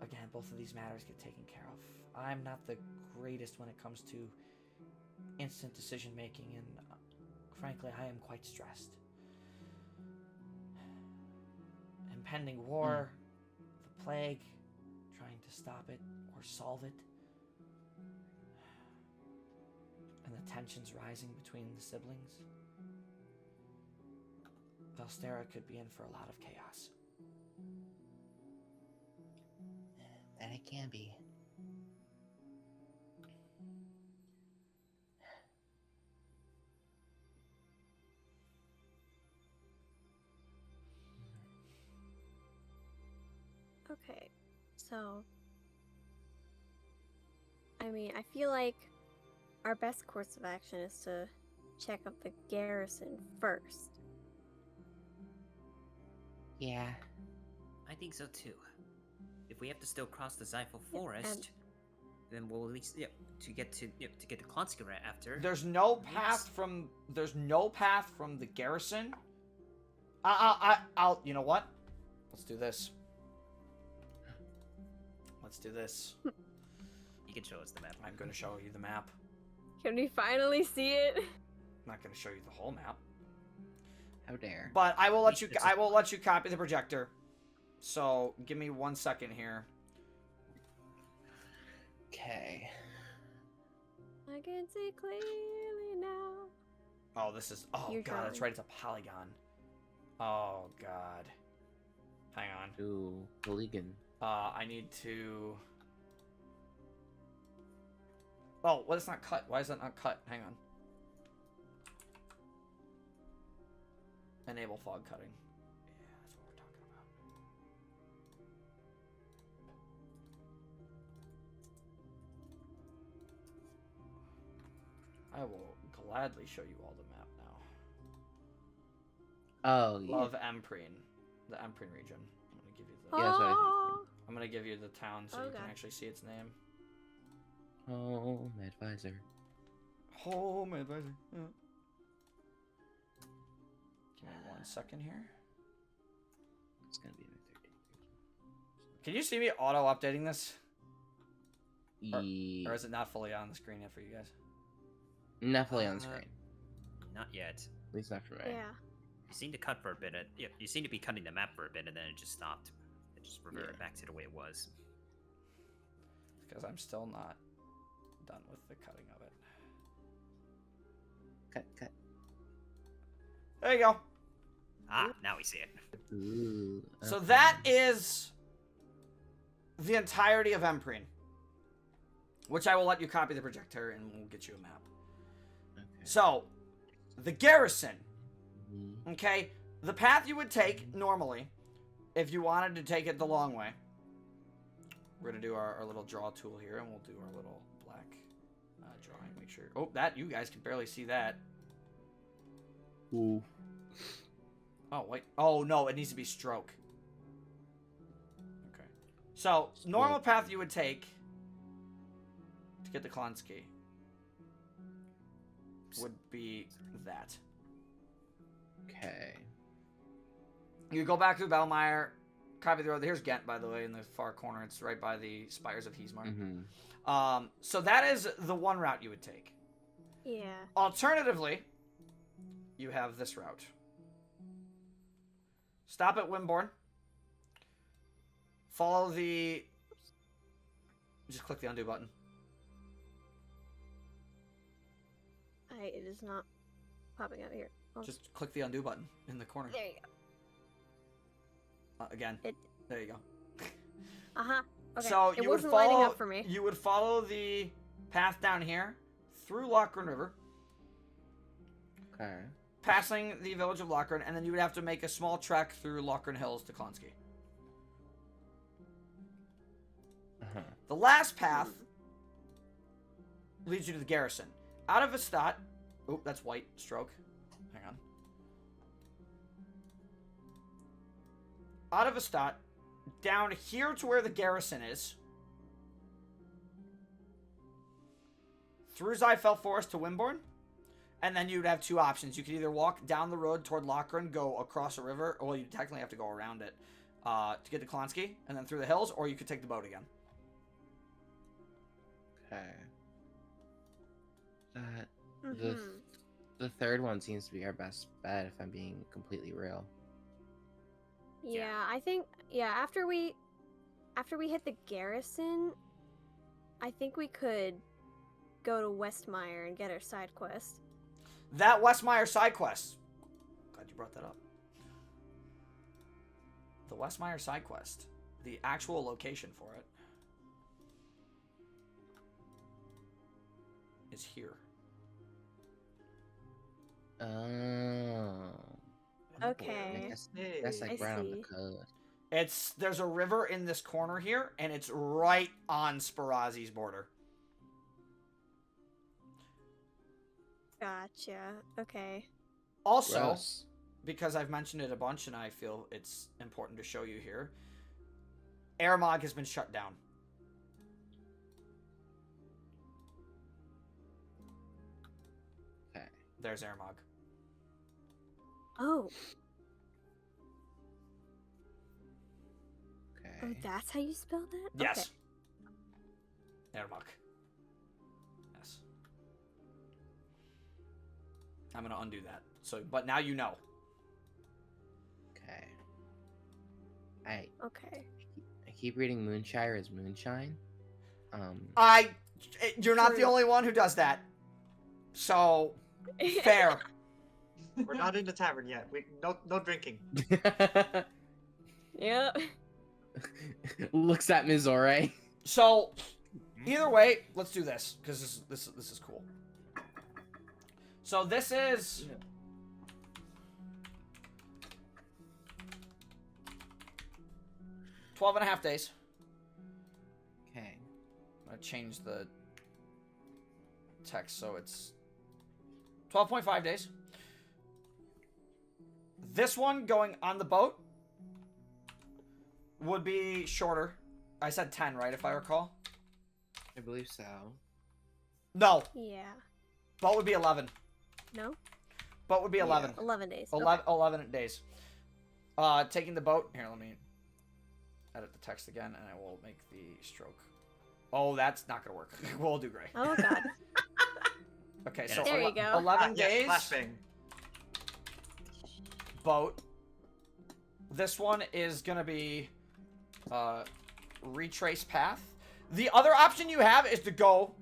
again, both of these matters get taken care of. I'm not the greatest when it comes to instant decision making, and frankly, I am quite stressed. Impending war, the plague, trying to stop it or solve it, and the tensions rising between the siblings. Velstera could be in for a lot of chaos. And it can be. Okay, so I mean, I feel like our best course of action is to check out the garrison first. Yeah. I think so too. If we have to still cross the Zyfel Forest, then we'll at least to get to Klonska after. There's no path from the garrison. I'll you know what? Let's do this. Let's do this. You can show us the map. I'm going to show you the map. Can we finally see it? I'm not going to show you the whole map. How dare. But I will let you copy the projector. So, give me 1 second here. Okay. I can see clearly now. Oh, this is... Oh, You're God, that's drawing. right. It's a polygon. Oh, God. Hang on. Ooh, polygon. I need to... Oh, well, it's not cut. Why is that not cut? Hang on. Enable fog cutting. Yeah, that's what we're talking about. I will gladly show you all the map now. Oh, yeah. Love Empress, the Empress region. I'm gonna give you the. Yeah, that's what I think. Oh, I'm gonna give you the town so you Okay. can actually see its name. Home advisor. Home advisor. Yeah. Give me 1 second here. It's gonna be in the 13th. Can you see me auto updating this? Yeah. Or is it not fully on the screen yet for you guys? Not fully on the screen. Not yet. At least not for me. yeah. You seem to cut for a bit. You seem to be cutting the map for a bit, and then it just stopped. It just reverted back to the way it was. Because I'm still not done with the cutting of it. Cut. There you go. Ah, now we see it. Ooh. So okay. that is the entirety of Empress, which I will let you copy the projector and we'll get you a map. Okay. So, the garrison. Mhm. Okay, the path you would take normally, if you wanted to take it the long way. We're gonna do our little draw tool here, and we'll do our little black drawing. Make sure. Oh, that you guys can barely see that. Ooh. Oh wait. Oh no, it needs to be stroke. Okay. So normal path you would take to get to Klonska would be that. Okay. You go back through Belmire, copy the road. Here's Ghent, by the way, in the far corner. It's right by the spires of Heesmar. Mm-hmm. So that is the one route you would take. Yeah. Alternatively, you have this route. Stop at Wimborne. Follow the... Just click the undo button. It is not popping out here. Oh, Just click the undo button in the corner. there you go. Again. There you go. Uh-huh. Okay. So it you would wasn't follow, lighting up for me. You would follow the path down here through Lochran River, Okay. passing the village of Lochran, and then you would have to make a small trek through Lochran Hills to Klonsky. Uh-huh. The last path leads you to the garrison. Out of Estat... Oh, that's white. Stroke. Hang on. Out of Estat, down here to where the garrison is, through Zyfell Forest to Wimborne, and then you'd have two options. You could either walk down the road toward Lochran, go across a river, well, you technically have to go around it, to get to Klonsky, and then through the hills, or you could take the boat again. Okay. Mhm. The third one seems to be our best bet, if I'm being completely real. Yeah, I think after we hit the garrison, I think we could go to Westmire and get our side quest. That Westmire side quest. Glad you brought that up. The Westmire side quest. The actual location for it is here. Oh. Okay. That's like I right on the see. code. There's a river in this corner here, and it's right on Spirazzi's border. Gotcha. Okay. Also, Gross. because I've mentioned it a bunch and I feel it's important to show you here, Airmog has been shut down. Okay. There's Airmog. Oh, Okay. that's how you spell that? Yes. Airmog. Yes. I'm gonna undo that. So, but now you know. Okay. Okay. I keep reading Moonshire as Moonshine. You're not the True. only one who does that. So, fair. We're not in the tavern yet. No drinking. Yeah. Looks at Mizore. So, either way, let's do this because this is cool. So this is 12.5 days. Okay. I'm gonna change the text so it's 12.5 days. This one going on the boat would be shorter. I said 10, right, if I recall? I believe so. No, Yeah. boat would be 11. No? Boat would be 11. 11 days. 11 days. Taking the boat. Here, let me edit the text again, and I will make the stroke. Oh, that's not gonna work. We'll do gray. Oh god. Okay, Yeah, so there you go. 11 Yes, days. flashbang. Boat. This one is gonna be retrace path. The other option you have is to go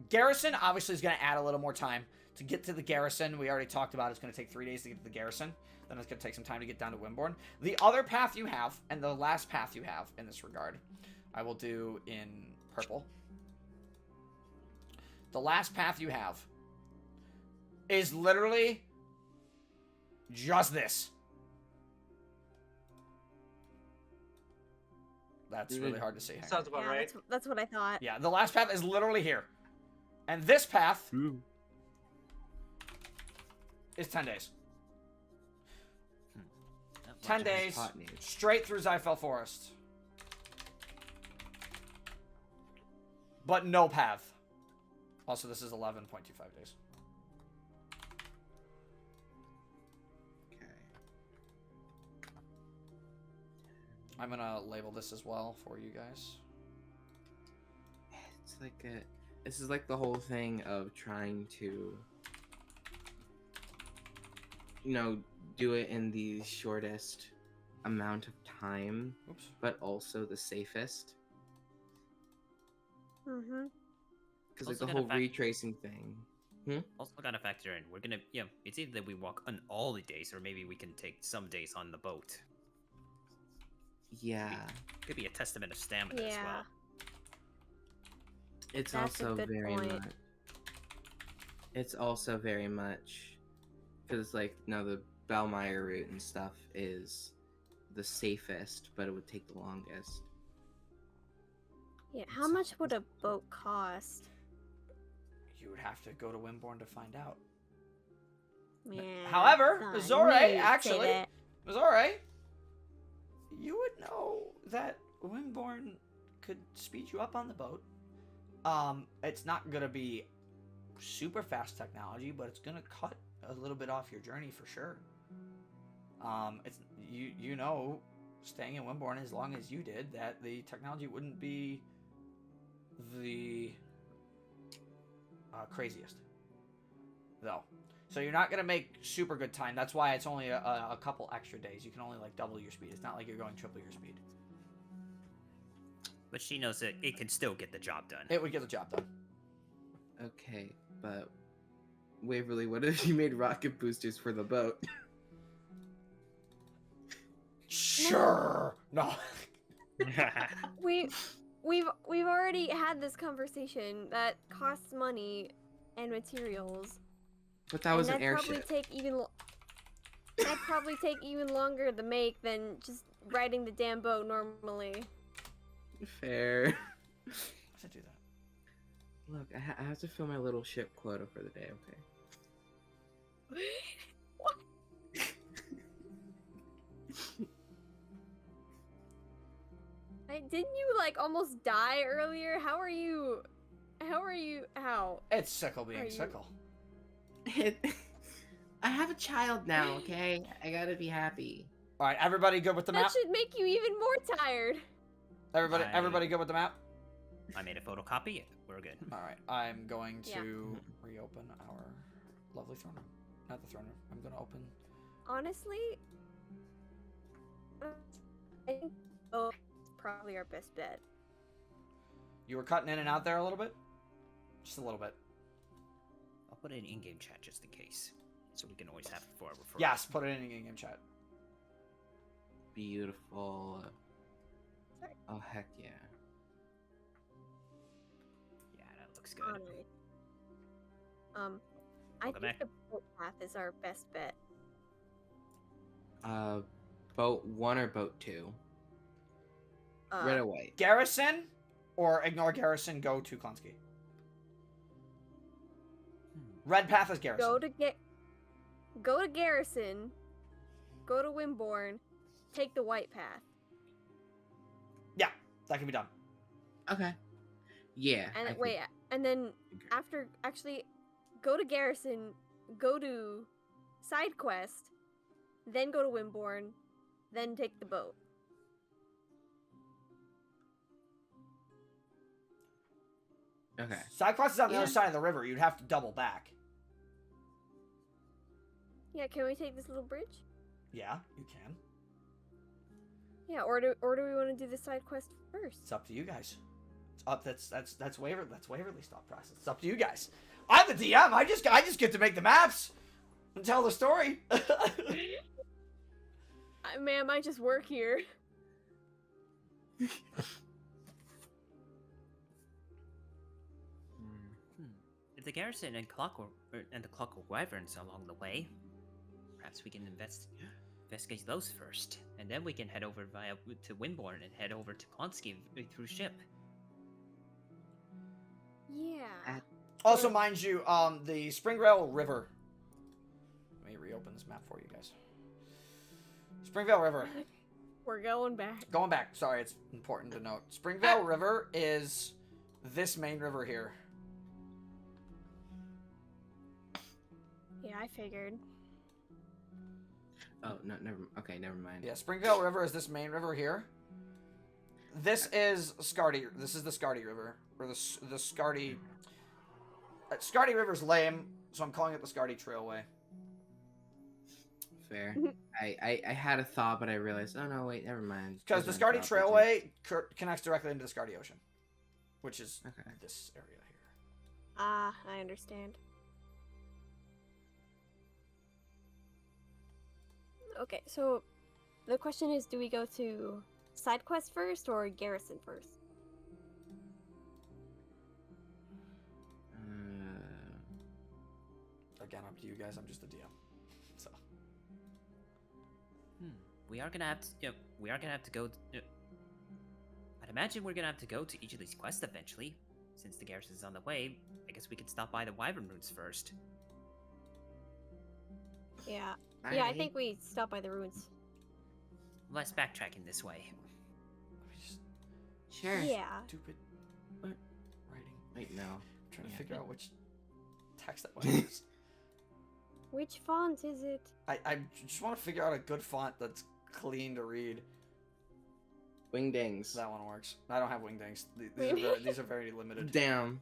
garrison. Obviously is gonna add a little more time to get to the garrison. We already talked about it's gonna take 3 days to get to the garrison. Then it's gonna take some time to get down to Wimborne. The other path you have, and the last path you have in this regard, I will do in purple. The last path you have is literally just this. That's really hard to see. Hang on. Sounds about Yeah, right. that's what I thought. Yeah, the last path is literally here. And this path is 10 days. 10 days, Hot news. straight through Zyfell Forest. But no path. Also, this is 11.25 days. Okay. I'm gonna label this as well for you guys. It's like this is like the whole thing of trying to, do it in the shortest amount of time, Oops. but also the safest. Mm-hmm. Because like Also the gonna whole fact- retracing thing. Also gotta factor in, we're gonna, it's either that we walk on all the days, or maybe we can take some days on the boat. Yeah. Could be a testament of stamina as Yeah. well. It's That's a also good very point. much. It's also very much because like no, the Belmire route and stuff is the safest, but it would take the longest. Yeah, how much would a boat cost? You would have to go to Wimborne to find out. Yeah. However, son, Azore, knew you'd say actually, that. Azore, you would know that Wimborne could speed you up on the boat. It's not gonna be super fast technology, but it's gonna cut a little bit off your journey for sure. It's you know, staying in Wimborne as long as you did, that the technology wouldn't be the craziest, though. So you're not gonna make super good time. That's why it's only a couple extra days. You can only like double your speed. It's not like you're going triple your speed. But she knows that it can still get the job done. It would get the job done. Okay, but Waverly, what if you made rocket boosters for the boat? Sure. No. We've already had this conversation. That costs money and materials. But that was an that'd probably airship. that'd probably take even longer to make than just riding the damn boat normally. Fair. Why does it do that? Look, I have to fill my little ship quota for the day, okay? What? Didn't you like almost die earlier? How are you? How? It's Sickle being you- Sickle. I have a child now, okay? I gotta be happy. All right, everybody good with the That map? should make you even more tired. Everybody good with the map? I made a photocopy. We're good. All right, I'm going Yeah. to reopen our lovely throne room. Not the throne room. I'm going to open. Honestly, I think boat is probably our best bet. You were cutting in and out there a little bit? Just a little bit. I'll put it in in-game chat just in case, so we can always have it for our referral. Yes, put it in game chat. Beautiful. Sorry. Oh, heck yeah. Yeah, that looks good. Honestly. I Welcome think back. the boat path is our best bet. Boat 1 or boat 2? Uh, Red or white? Garrison or ignore Garrison, go to Klonsky. Red path is Garrison. Go to Garrison. Go to Wimborne. Take the white path. Yeah, that can be done. Okay. Yeah. And I think- wait, and then agree. after actually go to Garrison, go to side quest, then go to Wimborne, then take the boat. Okay. Side quest is on the Yeah. other side of the river. You'd have to double back. Yeah, can we take this little bridge? Yeah, you can. Yeah, or do we want to do the side quest first? It's up to you guys. It's up. That's Waverly's thought process. It's up to you guys. I'm the DM. I just get to make the maps and tell the story. Ma'am, I just work here. If the garrison and the clockwork wyverns along the way, perhaps we can investigate those first, and then we can head over to Wimborne and head over to Klonsky through ship. Yeah. Also, mind you, the Springvale River. Let me reopen this map for you guys. Springvale River. We're going back. Going back. Sorry, it's important to note. Springvale River is this main river here. Yeah, I figured. Oh, no, never mind. Yeah, Springvale River is this main river here. This is Scardy. This is the Scardy River, or the Scardy. Scardy River's lame, so I'm calling it the Scardy Trailway. Fair. I had a thought, but I realized, oh no, wait, never mind. Because the Those Scardy aren't properties. Trailway connects directly into the Scardy Ocean, which is Okay. this area here. Ah, I understand. Okay, so the question is, do we go to side quest first or Garrison first? again up to you guys. I'm just a DM. So. We are gonna have to. We are gonna have to go. I'd imagine we're gonna have to go to each of these quests eventually. Since the garrison is on the way, I guess we could stop by the Wyvern Ruins first. Yeah. Yeah, I Alright. think we stop by the ruins. Less backtracking this way. Let me just Sure. Yeah. stupid What? writing. Wait, no. I'm trying to Yeah. figure out which text that was. Which font is it? I just want to figure out a good font that's clean to read. Wingdings. That one works. I don't have wingdings. These are very limited. Damn.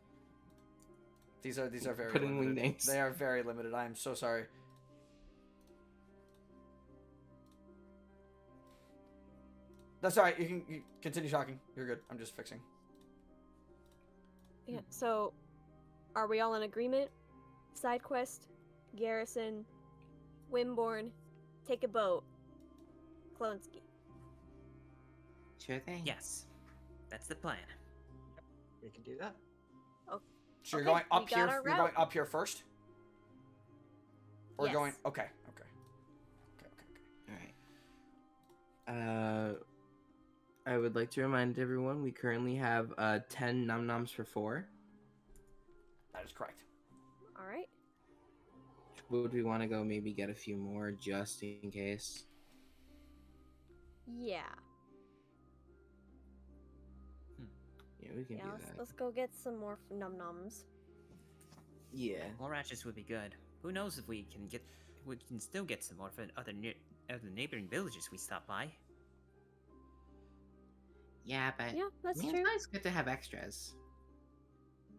These are very Put in limited. wingdings. They are very limited. I am so sorry. That's alright. You continue talking. You're good. I'm just fixing. Yeah. So, are we all in agreement? Side quest, garrison, Wimborne, take a boat, Klonsky. Sure thing. Yes, that's the plan. We can do that. So you're Okay, going up we got here. our You're going route. up here first. Or Yes. going. Okay. Alright. I would like to remind everyone we currently have 10 num noms for 4. That is correct. All right. Would we want to go maybe get a few more just in case? Yeah. Yeah, we can Yeah. do Let's, that. let's go get some more num nums. Yeah. More ratchets would be good. Who knows if we can get? We can still get some more from other neighboring villages we stop by. Yeah, but Yeah, that's man, true. it's always good to have extras,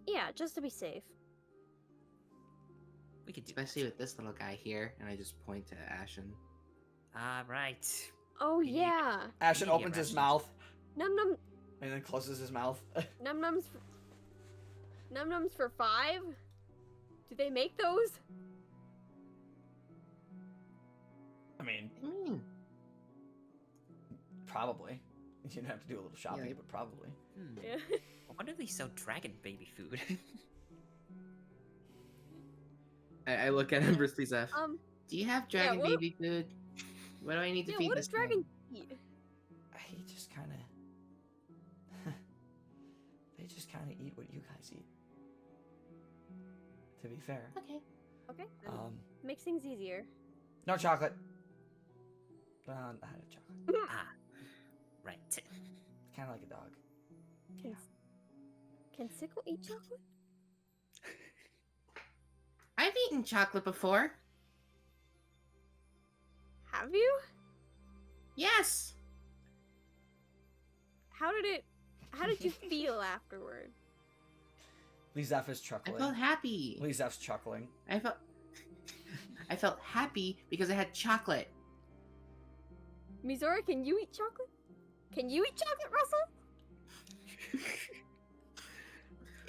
Yeah, just to be safe. We could do. especially with this little guy here. And I just point to Ashen. Ah, right. Oh We need- yeah. Ashen Media opens his rations. mouth Num num and then closes his mouth. num nums. Num nums for 5. Do they make those? I mean, I mean, probably. You'd have to do a little shopping, Yeah. but probably. Yeah. Why do they sell dragon baby food? I look at Empress, please. Do you have dragon what- baby food? What do I need to Yeah. feed What this does dragon thing? eat? He just kind of. They just kind of eat what you guys eat. To be fair. Okay. Okay. then Makes makes things easier. no chocolate. I had a chocolate. Ah, right. Kind of like a dog. Can Sickle eat chocolate? I've eaten chocolate before. Have you? Yes. How did you feel afterward? Lizeth is I chuckling. felt happy. Lizeth's chuckling. I felt happy because I had chocolate. Mizora, can you eat chocolate? Can you eat chocolate, Russell?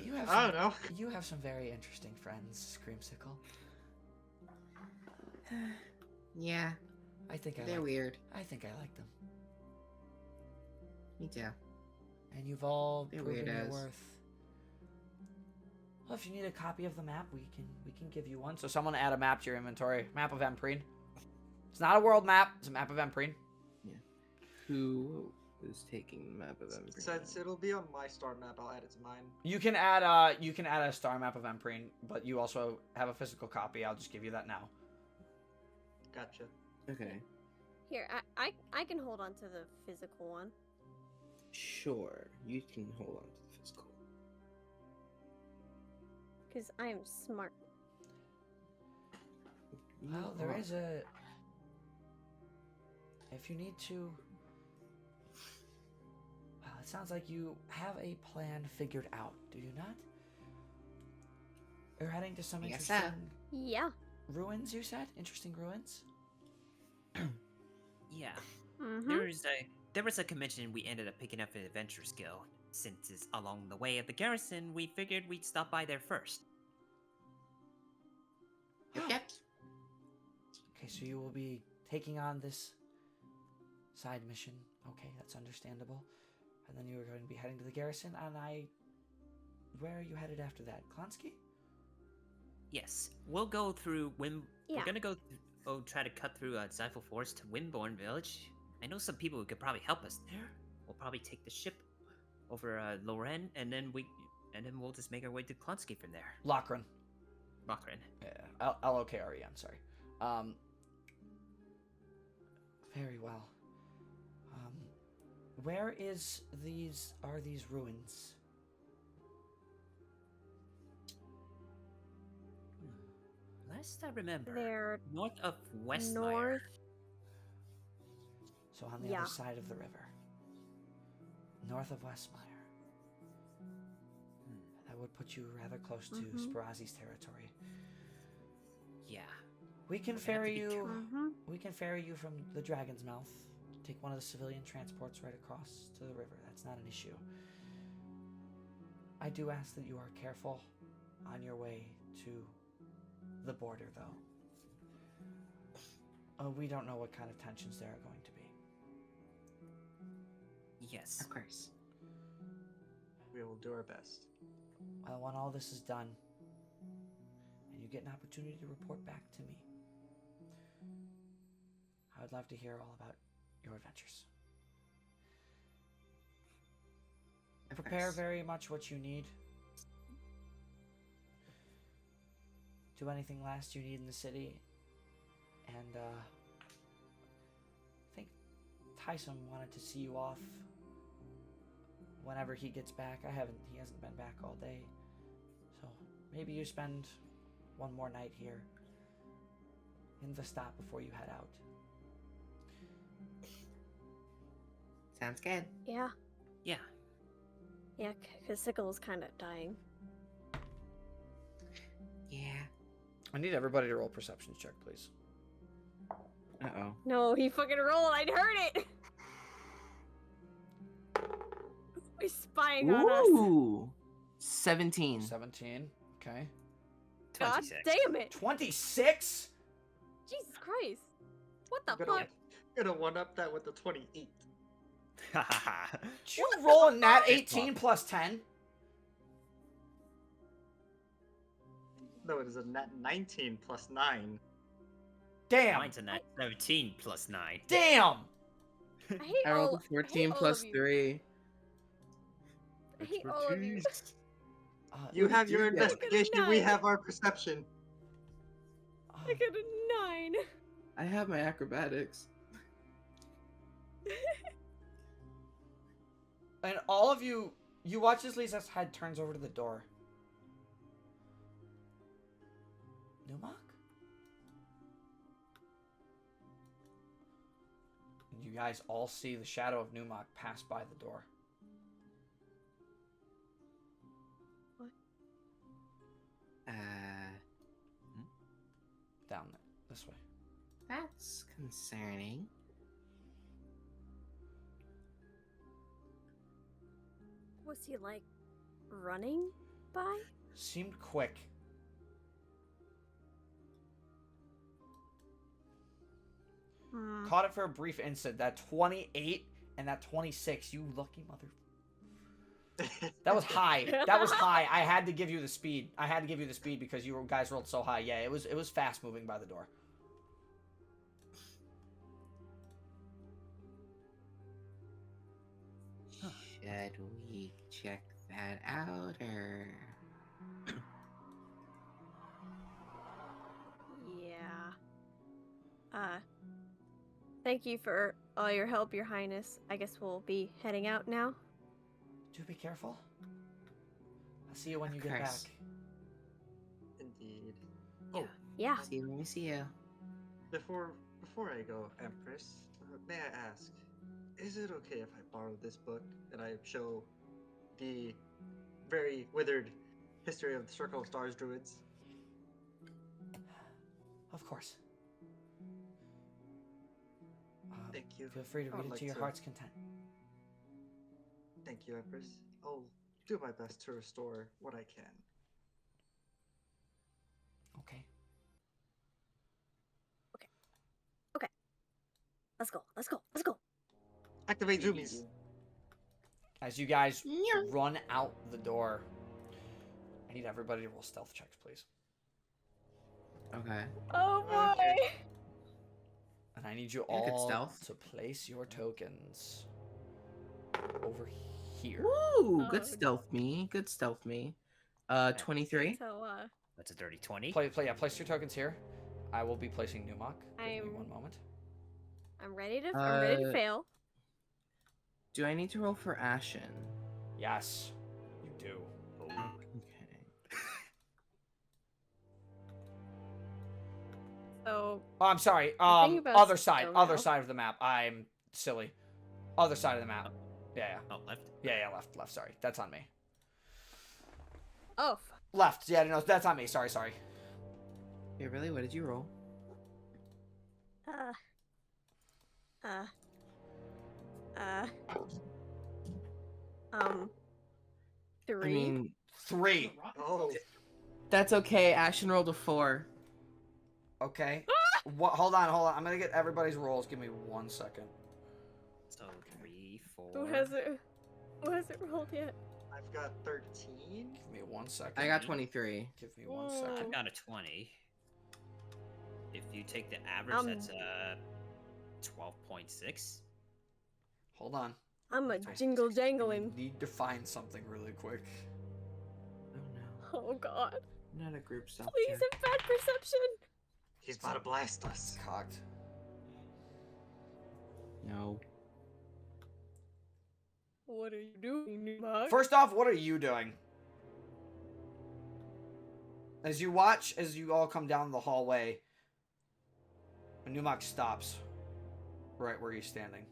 You have I don't know. You have some very interesting friends, Screamsicle. Yeah, I think they're weird. I think I like them. Me too. And you've all They're proven your weirdos. worth. Well, if you need a copy of the map, we can give you one. So someone add a map to your inventory. Map of Empress. It's not a world map. It's a map of Empress. Who is taking the map of Empress? Since it'll be on my star map, I'll add it to mine. You can add a star map of Empress, but you also have a physical copy. I'll just give you that now. Gotcha. Okay. Here, I can hold on to the physical one. Sure, you can hold on to the physical. Because I am smart. Well, there is a. If you need to. Well, it sounds like you have a plan figured out, do you not? You're heading to some I guess so. interesting Yeah. ruins, you said? Interesting ruins? Yeah. Mm-hmm. There was a convention we ended up picking up an adventure skill. Since it's along the way of the garrison, we figured we'd stop by there first. Yep. Okay, so you will be taking on this side mission. Okay, that's understandable. And then you are going to be heading to the garrison, and where are you headed after that? Klonsky? Yes, we'll go through Wim. Yeah. We're gonna go. Try to cut through Zyphal Forest to Windborn Village. I know some people who could probably help us there. We'll probably take the ship over Loren, and then we'll just make our way to Klonsky from there. Lochran. Lochran. Yeah, L-O-K-R-E-N, sorry. Very well. Where are these ruins? Last I remember, They're north of Westmire. north. So on the Yeah. other side of the river. North of Westmire. That would put you rather close to Spirazzi's territory. Yeah. We can We're gonna have to ferry be you. Mhm. We can ferry you from the Dragon's Mouth. Take one of the civilian transports right across to the river. That's not an issue. I do ask that you are careful on your way to the border, though. We don't know what kind of tensions there are going to be. Yes. Of course. We will do our best. Well, when all this is done, and you get an opportunity to report back to me, I would love to hear all about your adventures. Of Prepare course. very much what you need. Do anything last you need in the city. And, I think Tyson wanted to see you off whenever he gets back. He hasn't been back all day. So, maybe you spend one more night here in the stop before you head out. Sounds good. Yeah. Yeah. Yeah, because Sickle's kind of dying. Yeah. I need everybody to roll perception check, please. Uh-oh. No, he fucking rolled. I'd heard it. He's spying on us. Ooh. 17. 17. Okay. God 26. damn it. 26? Jesus Christ. What the I'm gonna, fuck? gonna one up that with the 28. Did you roll a nat fuck? 18 plus 10? No, it is a nat 19 plus 9. Damn. Mine's a nat 17 plus 9. Damn. I hate I rolled all, a 14 I hate plus all of you. 3. I hate all of you. You What have did your you get? investigation, we have our perception. I got a 9. I have my acrobatics. And all of you watch as Lisa's head turns over to the door. Numak? And you guys all see the shadow of Numak pass by the door. Down this way. That's concerning. Was he like running by? Seemed quick. Caught it for a brief instant. That 28 and that 26, you lucky mother. That was high. That was high. I had to give you the speed. I had to give you the speed because you guys rolled so high. Yeah, it was fast moving by the door. Should we check that out, or... Yeah. Thank you for all your help, Your Highness. I guess we'll be heading out now. Do be careful. I'll see you when you Of get back. course. Indeed. Yeah. Yeah. See you when we see you. Before I go, Empress, may I ask, is it okay if I borrow this book and I show the very withered history of the Circle of Stars Druids? Of course. Thank you. Feel free to I would read it like to your to- heart's content. Thank you, Empress. I'll do my best to restore what I can. Okay. Let's go. Let's go. Let's go. Activate zoomies. As you guys run out the door, I need everybody to roll stealth checks, please. Okay. Oh boy! Okay. And I need you Yeah, good all stealth. to place your tokens over here. Woo! Oh, Good stealth me. Good stealth me. 23. So, That's a dirty 20. Place your tokens here. I will be placing Numok. Give me I'm- one moment. I'm ready to fail. Do I need to roll for Ashen? Yes, you do. Okay. So, Oh, I'm sorry. The thing about Other side. skill Other now- side of the map. I'm silly. Other side of the map. Yeah, Oh, left. yeah. Left. Sorry. That's on me. oh, Left. Yeah, no, that's on me. Sorry. Yeah, really? What did you roll? three. I mean, 3. Oh, that's okay. Ashen rolled a 4. Okay. What? Hold on. I'm gonna get everybody's rolls. Give me 1 second. So 3, 4. Who hasn't rolled yet? I've got 13. Give me 1 second. I got 23. Give me 1 Whoa. second. I've got a 20. If you take the average, that's 12.6. Hold on. I'm a jingle I jangling. need to find something really quick. Oh no. Oh god. Not a group stealth Please check. have bad perception. He's about to blast us. Cocked. No. What are you doing, Numok? First off, what are you doing? As you all come down the hallway, Numok stops right where he's standing.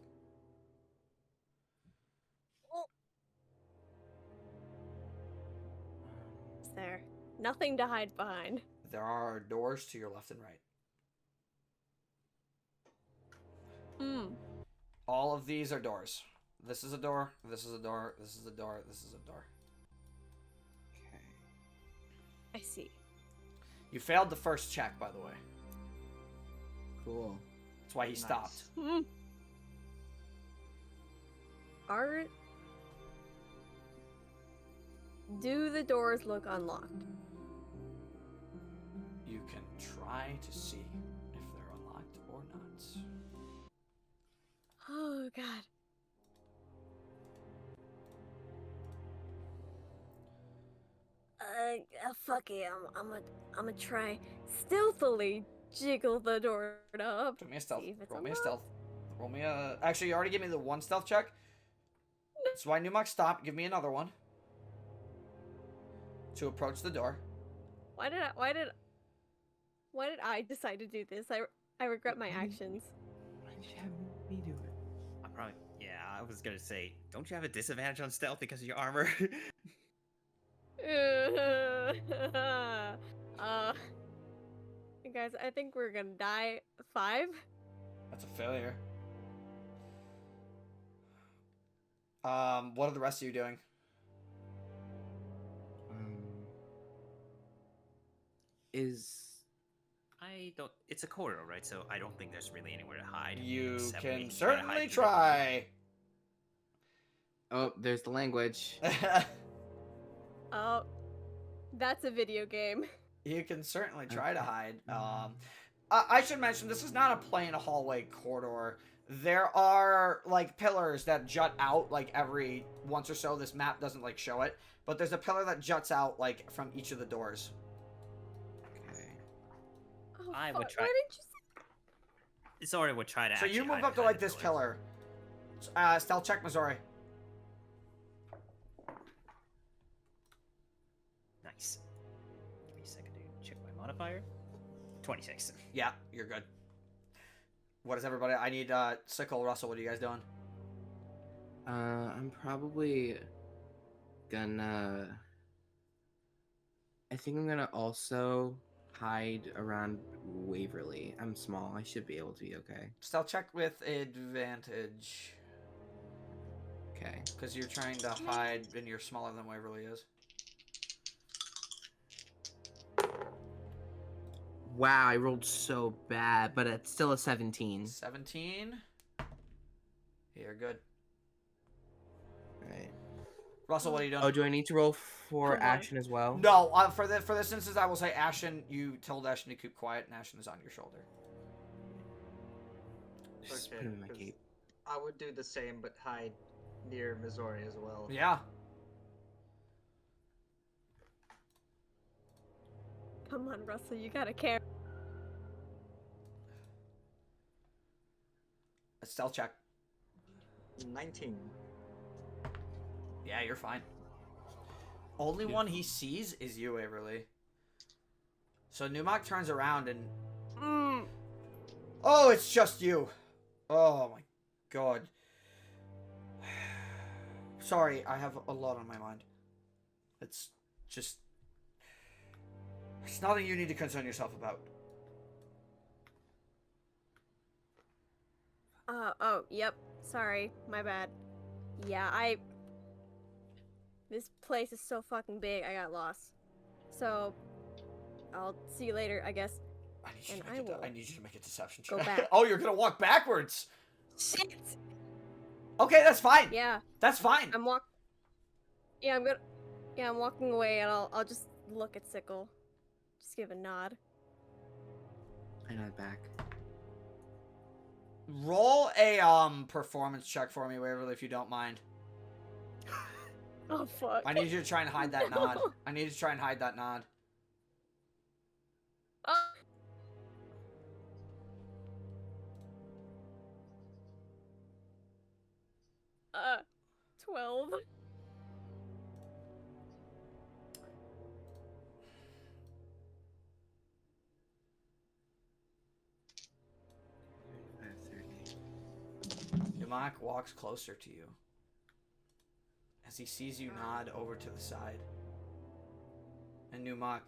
Is there nothing to hide behind? There are doors to your left and right. All of these are doors. This is a door, this is a door, this is a door, this is a door. Okay. I see. You failed the first check, by the way. Cool. That's why he Nice. stopped. Do the doors look unlocked? You can try to see if they're unlocked or not. Oh god. Fuck it. I'm gonna try stealthily jiggle the door up. Roll me a stealth. See if it's Roll me a unlocked. stealth. Roll me a... Actually, you already gave me the one stealth check. That's why Numok stopped. Give me another one. To approach the door. Why did I decide to do this? I regret my actions. Why did you have me do it? I was gonna say, don't you have a disadvantage on stealth because of your armor? Guys, I think we're gonna die. 5? That's a failure. What are the rest of you doing? It's a corridor, right? So I don't think there's really anywhere to hide. You except we can try to certainly hide try. Oh, there's the language. Oh, that's a video game. You can certainly try to hide. I should mention, this is not a plain hallway corridor. There are, like, pillars that jut out, like, every once or so. This map doesn't, like, show it. But there's a pillar that juts out, like, from each of the doors. Okay. Oh, I would fuck, try- Why didn't you Zora would try to So you actually move hide up to, behind like, the this pillars. pillar. Stealth check, Missouri. Nice. Give me a second to check my modifier. 26. Yeah, you're good. What is everybody? I need, Sickle, Russell, what are you guys doing? I'm probably gonna... I think I'm gonna also hide around Waverly. I'm small. I should be able to be okay. Stealth check with advantage. Okay. Because you're trying to hide and you're smaller than Waverly is. Wow, I rolled so bad, but it's still a 17. 17. You're good. Alright. Russell, what are you doing? Oh, do I need to roll for Come on. action as well? No, for this instance, I will say Ashen. You told Ashen to keep quiet, and Ashen is on your shoulder. Just Okay, put him in my 'cause cape. I would do the same, but hide near Missouri as well. Yeah. Come on, Russell, you gotta care. A stealth check. 19. Yeah, you're fine. Only one he sees is you, Averly. So Numok turns around and... Oh, it's just you. Oh my god. Sorry, I have a lot on my mind. It's just... It's nothing you need to concern yourself about. Oh, yep. Sorry, my bad. Yeah, This place is so fucking big, I got lost. So, I'll see you later, I guess. I need you, And to, I make will I need you to make a deception go check. back. Oh, you're gonna walk backwards! Shit! Okay, that's fine. Yeah, That's fine. I'm walking away, and I'll just look at Sickle. Just give a nod. I nod back. Roll a performance check for me, Waverly, if you don't mind. Oh, fuck. I need you to try and hide that nod. I need you to try and hide that nod. Oh. Uh, 12. Numok walks closer to you as he sees you nod over to the side. And Numok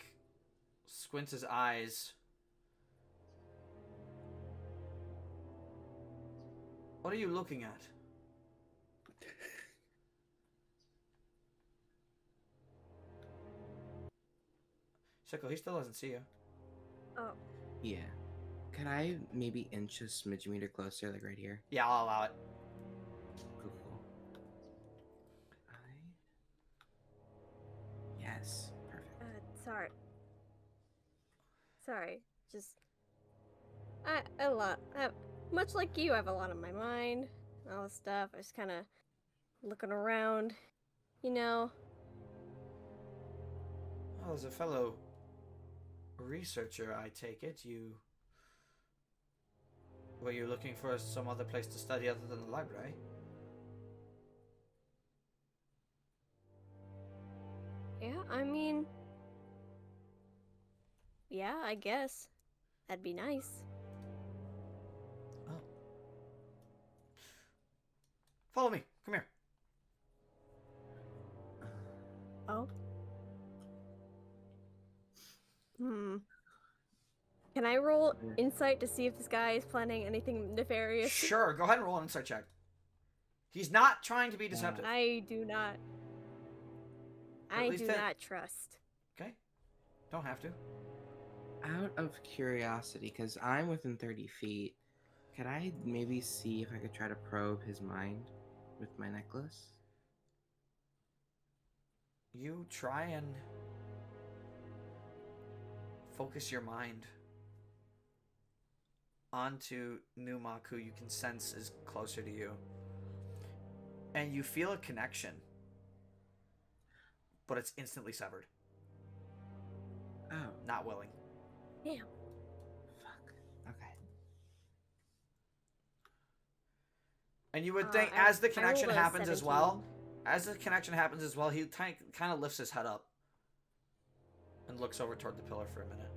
squints his eyes. What are you looking at? Sickle, he still doesn't see you. Oh. Yeah. Could I maybe inch a smidge meter closer, like right here? Yeah, I'll allow it. Cool. Yes. Perfect. Sorry. Sorry. Just... much like you, I have a lot on my mind. All this stuff. I just kind of looking around. You know? Well, as a fellow researcher, I take it, were you looking for some other place to study other than the library? Yeah, I mean... Yeah, I guess. That'd be nice. Oh. Follow me. Come here. Oh? Can I roll insight to see if this guy is planning anything nefarious? Sure, go ahead and roll an insight check. He's not trying to be deceptive. I do not. I do not trust. Okay. Don't have to. Out of curiosity, because I'm within 30 feet, could I maybe see if I could try to probe his mind with my necklace? You try and focus your mind onto Numok, who you can sense is closer to you. And you feel a connection, but it's instantly severed. Oh. Not willing. Damn. Fuck. Okay. And you would think, as the connection happens as well, he kind of lifts his head up and looks over toward the pillar for a minute.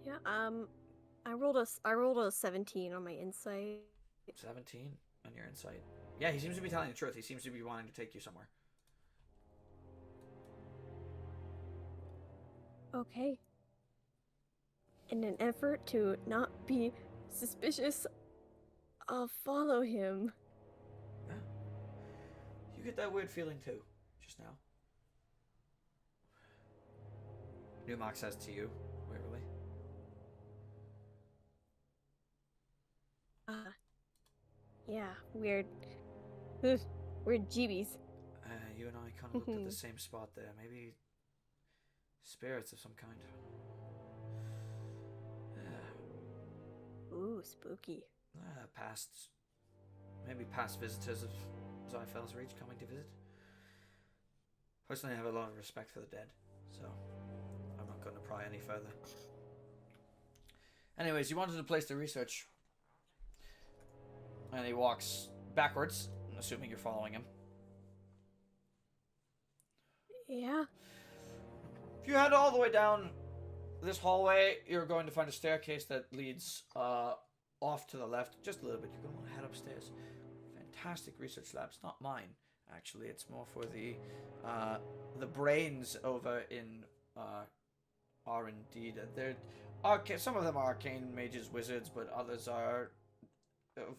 Yeah, I rolled a 17 on my insight. 17 on your insight. Yeah, he seems to be telling the truth. He seems to be wanting to take you somewhere. Okay. In an effort to not be suspicious, I'll follow him. Yeah. You get that weird feeling too, just now. Numok says to you, Waverly, weird. Ugh, weird jeebies. You and I kind of looked at the same spot there. Maybe spirits of some kind. Ooh, spooky. Maybe past visitors of Zyfel's Reach coming to visit. Personally, I have a lot of respect for the dead, so I'm not going to pry any further. Anyways, you wanted a place to research. And he walks backwards, assuming you're following him. Yeah. If you head all the way down this hallway, you're going to find a staircase that leads off to the left just a little bit. You're going to want to head upstairs. Fantastic research labs, not mine. Actually, it's more for the brains over in R&D. They're some of them are arcane mages, wizards, but others are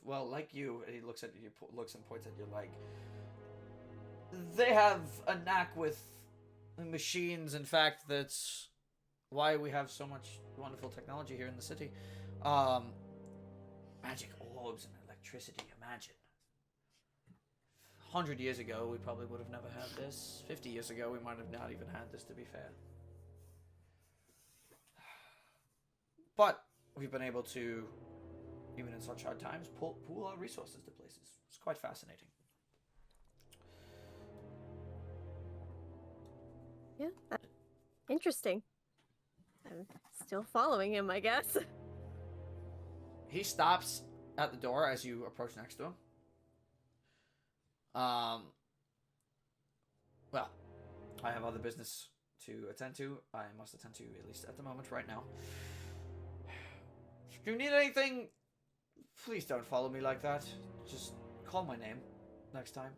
well, like you. He looks at you, looks and points at you like they have a knack with machines. In fact, that's why we have so much wonderful technology here in the city. Magic orbs and electricity. Imagine. 100 years ago, we probably would have never had this. 50 years ago, we might have not even had this, to be fair. But we've been able to, even in such hard times, pool our resources to places. It's quite fascinating. Yeah, interesting. I'm still following him, I guess. He stops at the door as you approach next to him. Well, I have other business to attend to. I must attend to, at least at the moment, right now. If you need anything, please don't follow me like that. Just call my name next time.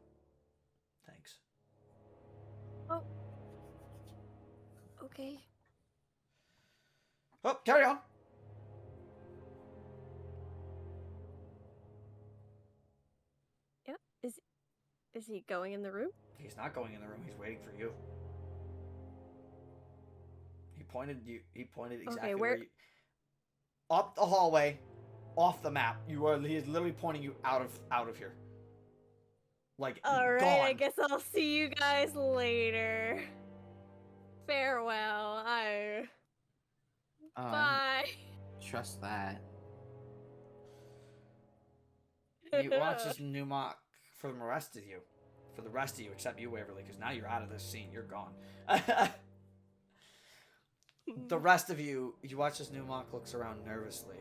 Thanks. Oh. Okay. Oh, carry on. Yeah. Is he going in the room? He's not going in the room. He's waiting for you. He pointed exactly Okay, where you... Up the hallway, off the map. He is literally pointing you out of here. Like, Alright, gone. I guess I'll see you guys later. Farewell. Bye. Trust that. You watch this new mock for the rest of you. For the rest of you, except you, Waverly, because now you're out of this scene. You're gone. The rest of you, you watch this new mock looks around nervously.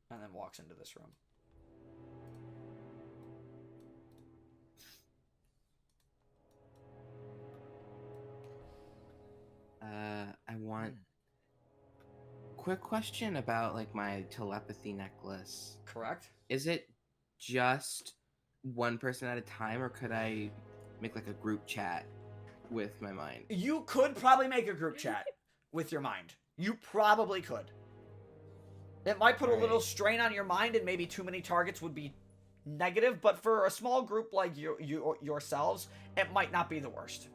And then walks into this room. I want... Quick question about, like, my telepathy necklace. Correct? Is it just one person at a time, or could I make, like, a group chat with my mind? You could probably make a group chat with your mind. You probably could. It might put a little strain on your mind, and maybe too many targets would be negative, but for a small group like yourselves, it might not be the worst.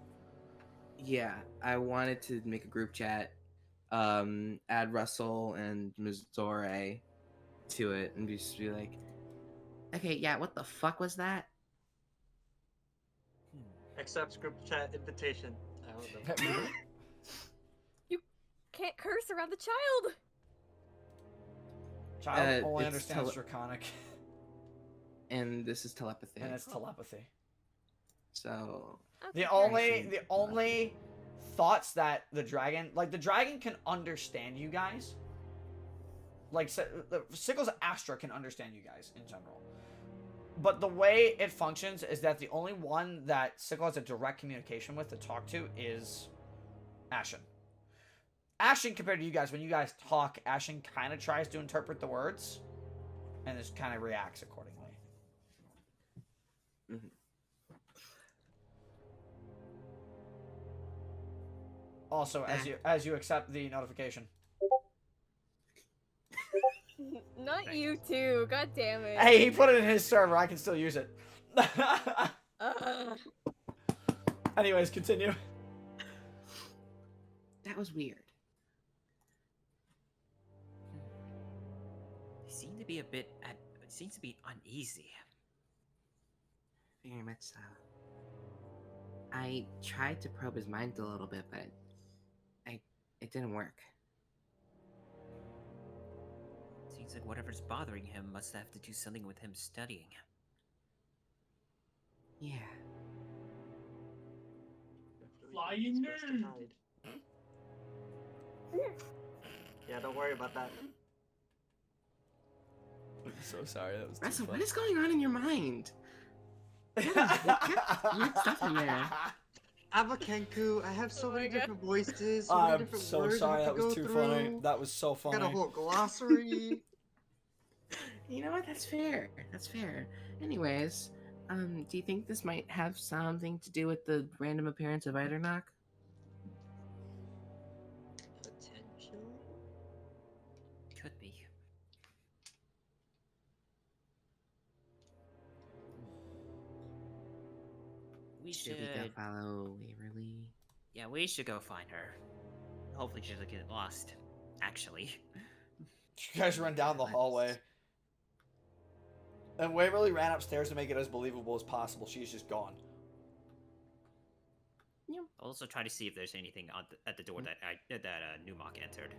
Yeah, I wanted to make a group chat, add Russell and Mizore to it, and just be like, okay, yeah, what the fuck was that? Accepts group chat invitation. I don't know. You can't curse around the child. Child only it's understands Draconic. And this is telepathy. And it's telepathy. So... The only thoughts that the dragon can understand you guys. Like, Sickle's Astra can understand you guys in general. But the way it functions is that the only one that Sickle has a direct communication with to talk to is Ashen. Ashen, compared to you guys, when you guys talk, Ashen kind of tries to interpret the words and just kind of reacts accordingly. Mm-hmm. Also, as you accept the notification. Not you too. God damn it. Hey, he put it in his server. I can still use it. Anyways, continue. That was weird. They seem to be a bit. It seems to be uneasy. Very much so. I tried to probe his mind a little bit, but it didn't work. Seems like whatever's bothering him must have to do something with him studying. Yeah. Flying Supposed to nerd. hide. Yeah, don't worry about that. I'm so sorry. That was too Russell, fun. what is going on in your mind? Weird stuff in there. I'm a Kenku. I have so Oh my many God. different voices, so many I'm different so words I sorry. have That to was go too through. funny. That was so I got a funny. whole glossary. You know what? That's fair. That's fair. Anyways, do you think this might have something to do with the random appearance of Iternok? Potential. Could be. We Should should. we go follow Waverly? Yeah, we should go find her. Hopefully, she doesn't get lost. Actually. You guys run down the hallway. And Waverly ran upstairs to make it as believable as possible. She's just gone. I'll also try to see if there's anything at the door that Numok entered.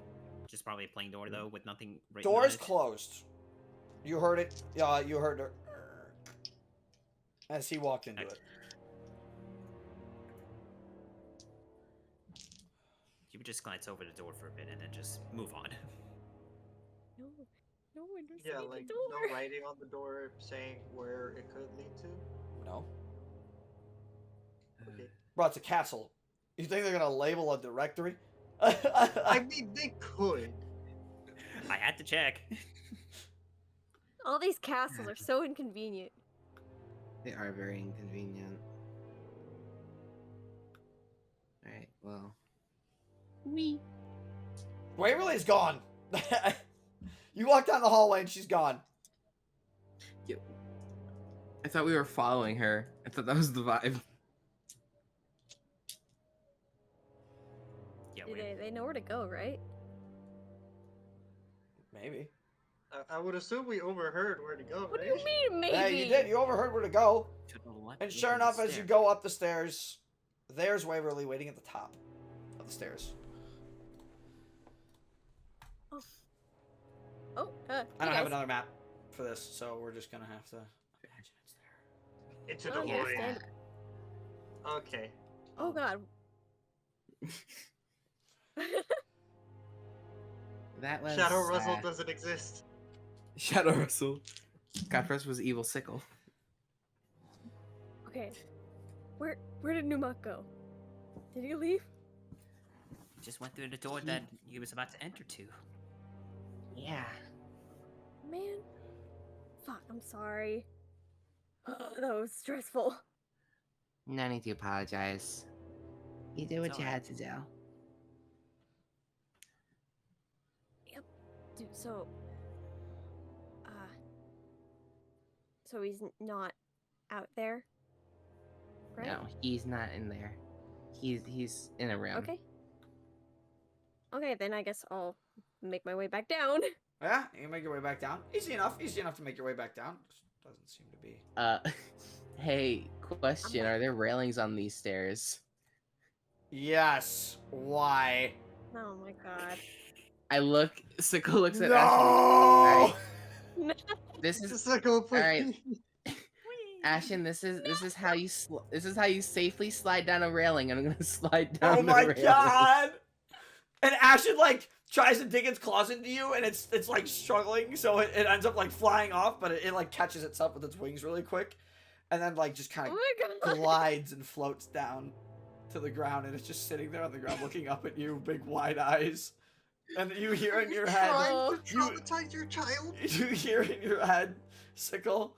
Just probably a plain door though, with nothing. Written on Door's it. closed. You heard it. Yeah, you heard her. As he walked into it. You would just glance over the door for a bit and then just move on. No, no one was Yeah, in like the door. no writing on the door saying where it could lead to. No. Okay. Bro, it's a castle. You think they're gonna label a directory? I mean, they could. I had to check. All these castles are so inconvenient. They are very inconvenient. Alright, well. Waverly's gone. You walk down the hallway and she's gone. I thought we were following her. I thought that was the vibe. Yeah, They know where to go, right? Maybe. I would assume we overheard where to go, What right? do you mean, maybe? Yeah, you did. You overheard where to go. to the left. And look sure at the enough, as you stairs. go up the stairs, there's Waverly waiting at the top of the stairs. Oh, I hey don't have guys. another map for this, so we're just gonna have to imagine it's there. Into Oh, the yeah, void. stand- Okay. Oh god. That was Shadow Russell doesn't exist. Shadow Russell. God first was Evil Sickle. Okay. Where did Numok go? Did he leave? Just went through the door that he was about to enter to. Yeah. Man. Fuck, I'm sorry. That was stressful. No need to apologize. You did what It's you alright. had to do. Dude, so so he's not out there? Right? No, he's not in there. He's in a room. Okay. Okay, then I guess I'll make my way back down. Yeah, you can make your way back down. Easy enough to make your way back down. Just doesn't seem to be. Hey, question: Are there railings on these stairs? Yes. Why? Oh my god. I look. Sickle looks at No. Ashen. This is Just go, please. Alright. Ashen. This is how you this is how you safely slide down a railing. I'm gonna slide down. Oh the my railing. god! And Ashen like tries to dig its claws into you, and it's like struggling, so it ends up like flying off, but it like catches itself with its wings really quick, and then like just kind Oh of my god. glides and floats down to the ground, and it's just sitting there on the ground looking up at you, big wide eyes, and you hear in your head, Trying to you- traumatize your child. you hear in your head, Sickle.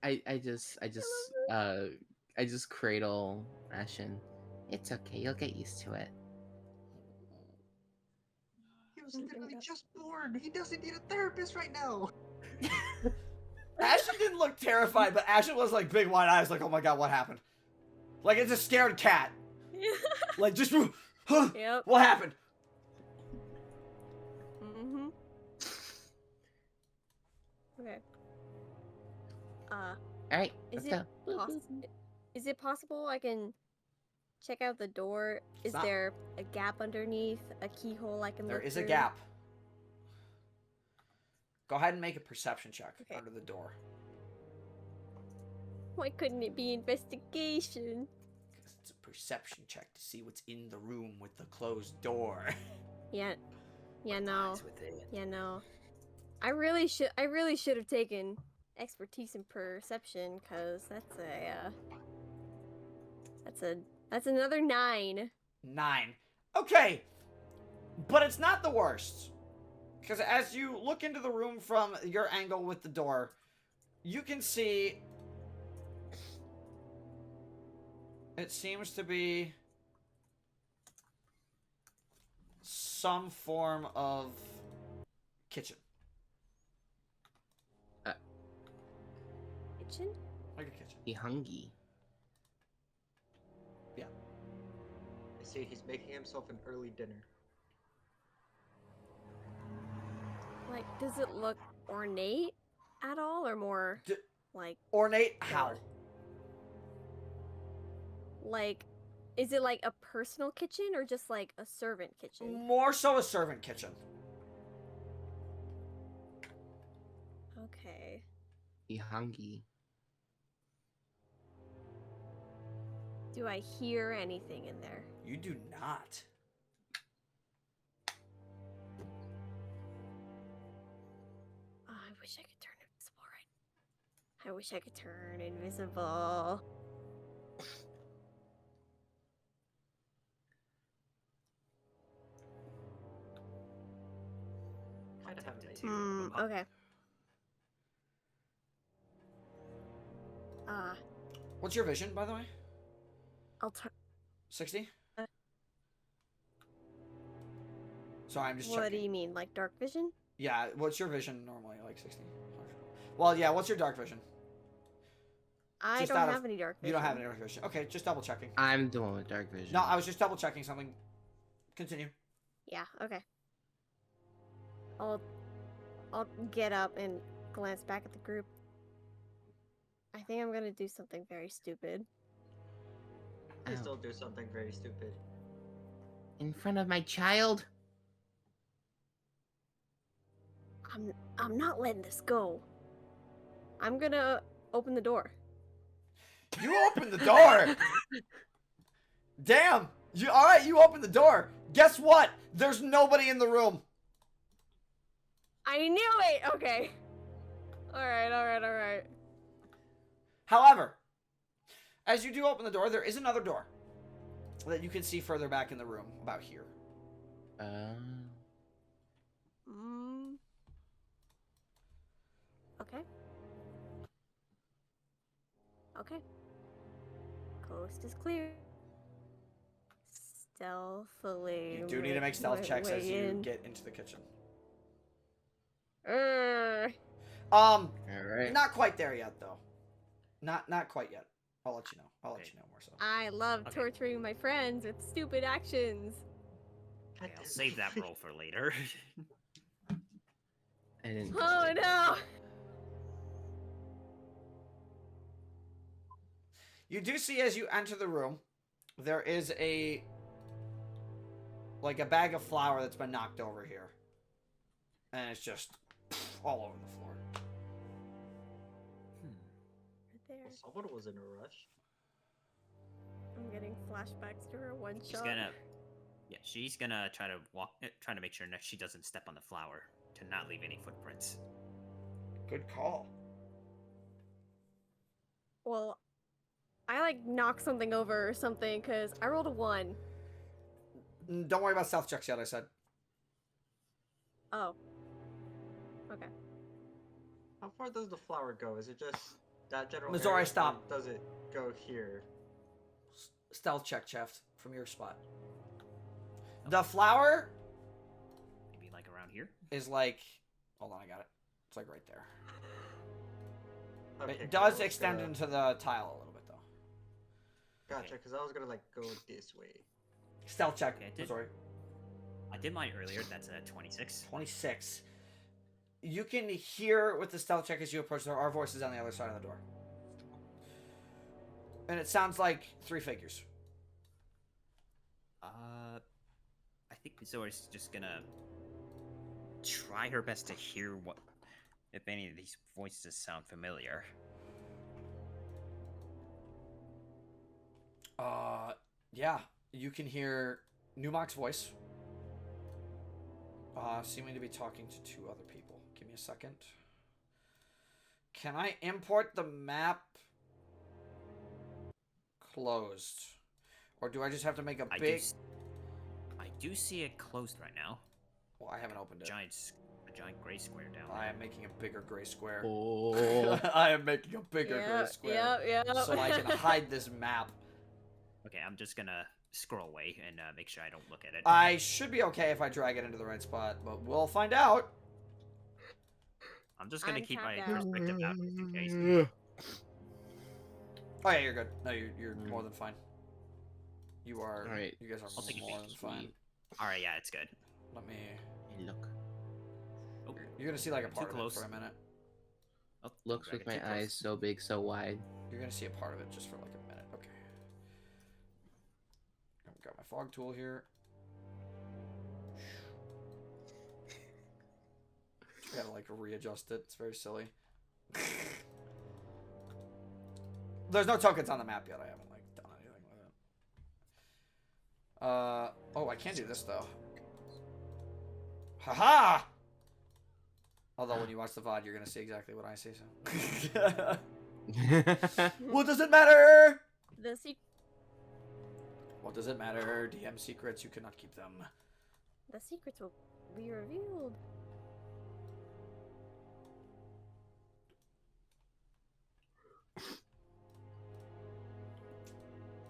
I just cradle Ashen. It's okay. You'll get used to it. He was literally just born. He doesn't need a therapist right now. Ashen didn't look terrified, but Ashen was like big wide eyes, like, oh my god, what happened? Like it's a scared cat. Like just Huh? Yep. What happened? Mm-hmm. Okay. All right, Is let's it go. is it possible I can check out the door? Is Stop. there a gap underneath? A keyhole I can There look is a through? gap. Go ahead and make a perception check Okay. under the door. Why couldn't it be investigation? Because it's a perception check to see what's in the room with the closed door. Yeah. Yeah, no. Lies within. Yeah, no. I really should have taken expertise in perception, cause that's another 9. 9. Okay. But it's not the worst. Because as you look into the room from your angle with the door, you can see it seems to be some form of kitchen. Kitchen? Like a kitchen. Be hungry. I see he's making himself an early dinner. Like, does it look ornate at all, or more like Ornate how? like, is it like a personal kitchen or just like a servant kitchen? More so a servant kitchen. Okay. Be hungry. Do I hear anything in there? You do not. Oh, I wish I could turn invisible right. I wish I could turn invisible. Kind of have an Tempted idea. to. Okay. What's your vision, by the way? I'll turn. 60? Sorry, I'm just What do checking. you mean, like dark vision? Yeah, what's your vision normally? Like 60? Well, yeah, what's your dark vision? I Just don't out of- have any dark vision. You don't have any dark vision. Okay, just double checking. I'm the one with dark vision. No, I was just double checking something. Continue. Yeah. Okay. I'll get up and glance back at the group. I think I'm gonna do something very stupid. Please Ow. don't do something very stupid. In front of my child. I'm not letting this go. I'm gonna open the door. You opened the door! Damn! Alright, you opened the door. Guess what? There's nobody in the room. I knew it! Okay. Alright. However, as you do open the door, there is another door that you can see further back in the room, about here. Okay. Okay. Coast is clear. Stealthily. You do need to make stealth checks as you in. get into the kitchen. Alright. Not quite there yet, though. Not quite yet. I'll let you know. I'll let you know more so. I love Okay. torturing my friends with stupid actions. Okay, I'll save that roll for later. I didn't. Oh no! You do see as you enter the room, there is a bag of flour that's been knocked over here. And it's just all over the floor. Right there. Well, someone was in a rush. I'm getting flashbacks to her one She's shot. she's gonna try to make sure that she doesn't step on the flower to not leave any footprints. Good call. Well, I like knock something over or something because I rolled a 1. Don't worry about stealth checks yet, I said. Oh. Okay. How far does the flower go? Is it just that general Missouri, area, or stop. Does it go here? Stealth check, Chef, from your spot. The flower Maybe like around here. is like... Hold on, I got it. It's like right there. Okay, It 'cause I does was extend gonna- into the tile a little bit, though. Gotcha, because I was gonna like go this way. Stealth check. Okay, Sorry. I did mine earlier. That's a 26. 26. You can hear with the stealth check as you approach. There are voices on the other side of the door. And it sounds like 3 figures. I think Zora's just gonna try her best to hear what, if any of these voices sound familiar. Yeah. You can hear Numok's voice. Seeming to be talking to 2 other people. Give me a second. Can I import the map? Closed. Or do I just have to make a big... I do see it closed right now. Well, I haven't opened it. A giant gray square down I there. am making a bigger gray square. Oh. I am making a bigger gray square. Yeah. So I can hide this map. Okay, I'm just gonna scroll away and make sure I don't look at it. I should be okay if I drag it into the right spot, but we'll find out. I'm just gonna I'm keep my tapped out. perspective out just in case. Oh yeah, you're good. No, you're more than fine. You are. All right. You guys are I'll take a more peek. than fine. Alright, yeah, it's good. Let me. Hey, look. Oh, You're gonna see like a Too part of it close. for a minute. oh, Looks drag with it my too close. eyes so big, so wide. You're gonna see a part of it just for like a minute. Okay. I've got my fog tool here. I gotta like readjust it. It's very silly. There's no tokens on the map yet. I haven't like done anything with it. Oh, I can do this though. Haha! Although when you watch the VOD, you're gonna see exactly what I see. So. What does it matter? The secret. What does it matter? DM secrets, you cannot keep them. The secrets will be revealed.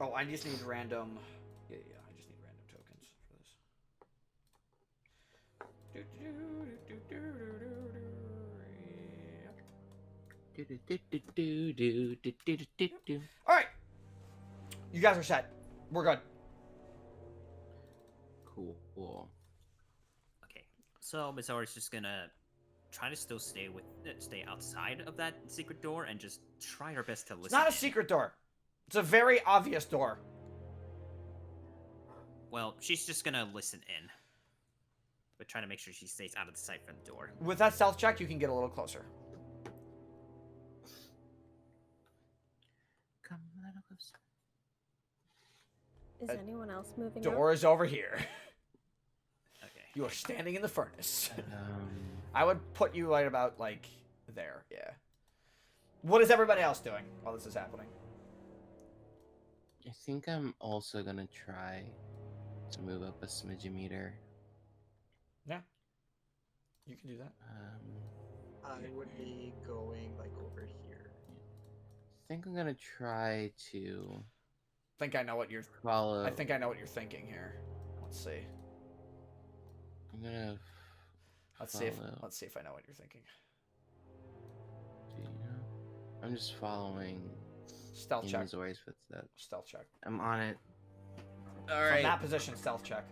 Oh, I just need random. Yeah, I just need random tokens for this. All right, you guys are set. We're good. Cool. Okay, so Miss Zora's just gonna try to still stay outside of that secret door and just try her best to listen. It's not a in. secret door. It's a very obvious door. Well, she's just gonna listen in, but trying to make sure she stays out of the sight from the door. With that stealth check, you can get a little closer. Come a little closer. Is That anyone else moving Door is over here. Okay. You are standing in the furnace. Um, I would put you right about, like, there. Yeah. What is everybody else doing while this is happening? I think I'm also gonna try to move up a smidgy meter. Yeah. You can do that. I would be going like over here. I think I'm gonna try to I think I know what you're... follow. I think I know what you're thinking here. Let's see. I'm gonna. Let's see if I know what you're thinking. Do you know? I'm just following Stealth in check. Zori's footsteps. Stealth check. I'm on it. All From right. that position, stealth check.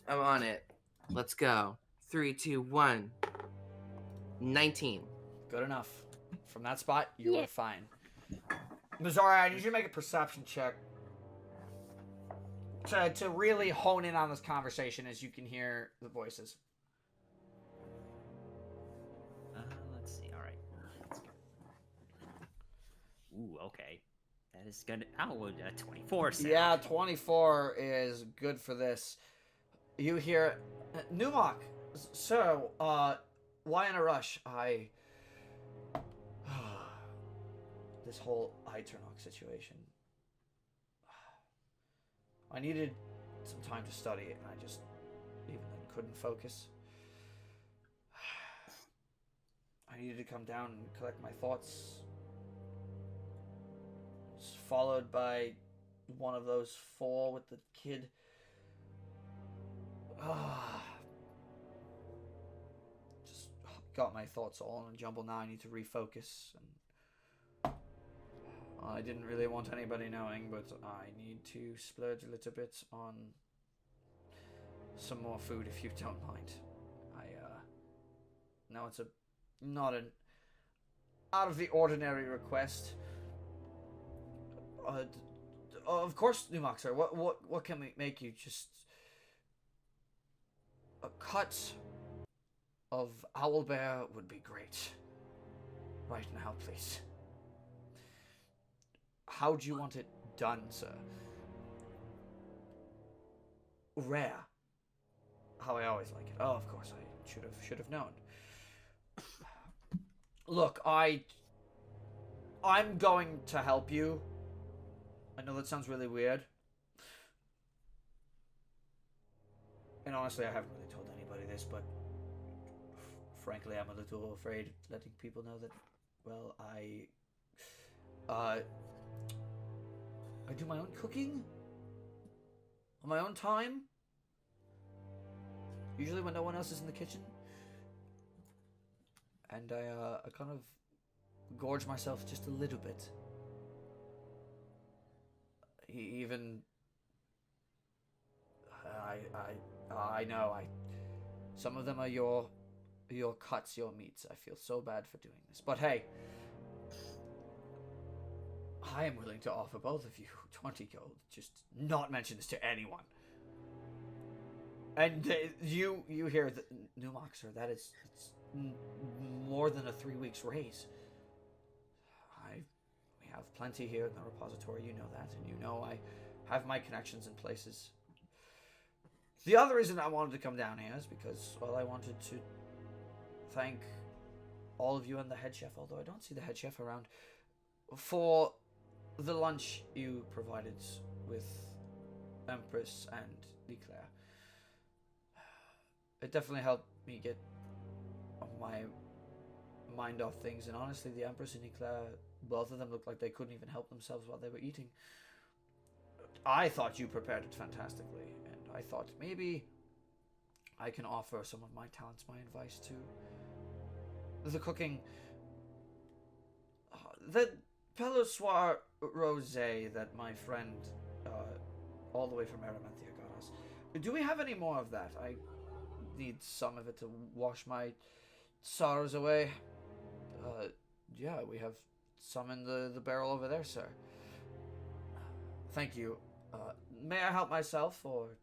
I'm on it. Let's go. 3, 2, 1. 19. Good enough. From that spot, you Yeah. are fine. Mizora, I need you to make a perception check to really hone in on this conversation as you can hear the voices. Let's see. All right. Let's go. Ooh, okay. That is gonna. How would 24 sound? Yeah, 24 is good for this. You hear, Numok, sir, why in a rush? This whole Iternok situation. I needed some time to study it, and I just even then couldn't focus. I needed to come down and collect my thoughts. It's followed by one of those 4 with the kid. Just got my thoughts all in a jumble now. I need to refocus, and I didn't really want anybody knowing, but I need to splurge a little bit on some more food if you don't mind. Now it's not an out of the ordinary request. Of course, Numok, sir. What can we make you? Just a cut of owlbear would be great. Right now, please. How do you want it done, sir? Rare. How I always like it. Oh, of course, I should have known. Look, I'm going to help you. I know that sounds really weird. And honestly, I haven't really told anybody this, but frankly, I'm a little afraid letting people know that, well, I do my own cooking on my own time. Usually when no one else is in the kitchen. And I kind of gorge myself just a little bit. Even I know some of them are your cuts, your meats. I feel so bad for doing this, but hey, I am willing to offer both of you 20 gold. Just not mention this to anyone. And you hear the Numok, sir, that it's more than a 3 weeks raise. We have plenty here in the repository, you know that, and you know I have my connections in places. The other reason I wanted to come down here is because, well, I wanted to thank all of you and the head chef, although I don't see the head chef around, for the lunch you provided with Empress and Leclerc. It definitely helped me get my mind off things, and honestly, the Empress and Leclerc, both of them looked like they couldn't even help themselves while they were eating. I thought you prepared it fantastically, and I thought maybe I can offer some of my talents, my advice to the cooking. The Pelossoir Rosé that my friend, all the way from Aramanthia, got us. Do we have any more of that? I need some of it to wash my sorrows away. Yeah, we have some in the barrel over there, sir. Thank you. May I help myself, or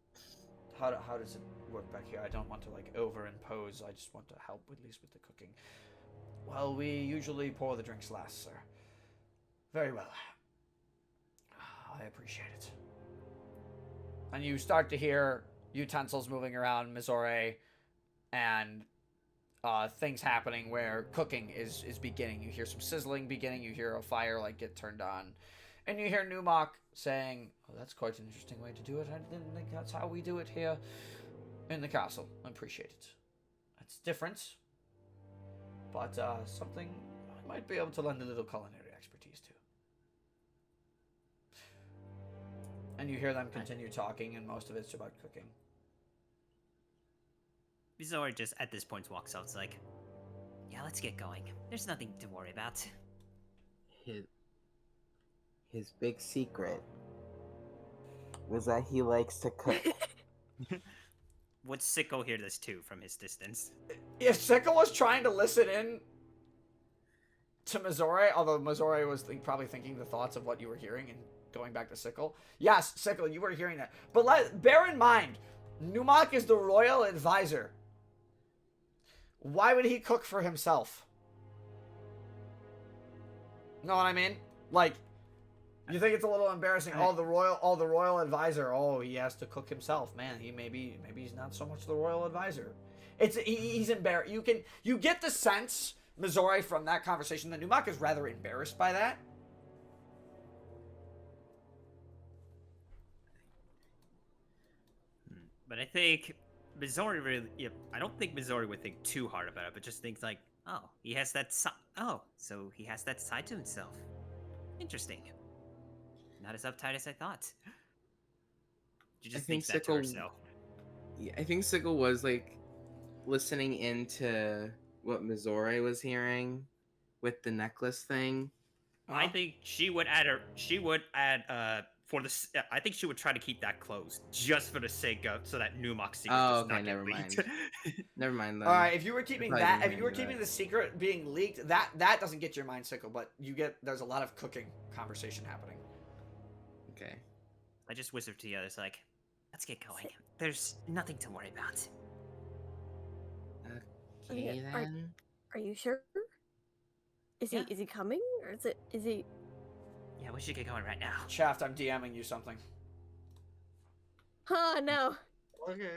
how does it work back here? I don't want to like overimpose. I just want to help at least with the cooking. Well, we usually pour the drinks last, sir. Very well. I appreciate it. And you start to hear utensils moving around, Missouri, and things happening where cooking is beginning. You hear some sizzling beginning. You hear a fire like get turned on. And you hear Numok saying, oh, that's quite an interesting way to do it. I didn't think that's how we do it here in the castle. I appreciate it. It's different, but something I might be able to lend a little culinary expertise to. And you hear them continue talking, and most of it's about cooking. Missouri just at this point walks out. It's like, yeah, let's get going. There's nothing to worry about. His big secret was that he likes to cook. Would Sickle hear this too from his distance? If Sickle was trying to listen in to Missouri, although Missouri was probably thinking the thoughts of what you were hearing and going back to Sickle. Yes, Sickle, you were hearing that. But bear in mind, Numok is the royal advisor. Why would he cook for himself? Know what I mean? Like, you think it's a little embarrassing? The royal advisor. Oh, he has to cook himself. Man, maybe he's not so much the royal advisor. He's embarrassed. You get the sense, Missouri, from that conversation that Numok is rather embarrassed by that. But I think Missouri really. Yeah, I don't think Missouri would think too hard about it, but just thinks like, oh, he has that. So he has that side to himself. Interesting. Not as uptight as I thought. She just thinks that to herself. Yeah, I think Sickle was like listening into what Missouri was hearing with the necklace thing, I think she would add for this. I think she would try to keep that closed just for the sake of so that Numok's secret Oh, does okay, not get never leaked. Never mind then. All right, if you were keeping probably that, didn't if you were handle keeping it. the secret being leaked, that doesn't get your mind, Sickle, but there's a lot of cooking conversation happening. Okay. I just whispered to the others like, "Let's get going. There's nothing to worry about." Okay Are- then. Are you sure? Is Yeah. he coming, or is he? Yeah, we should get going right now. Shaft, I'm DMing you something. Oh no! Okay.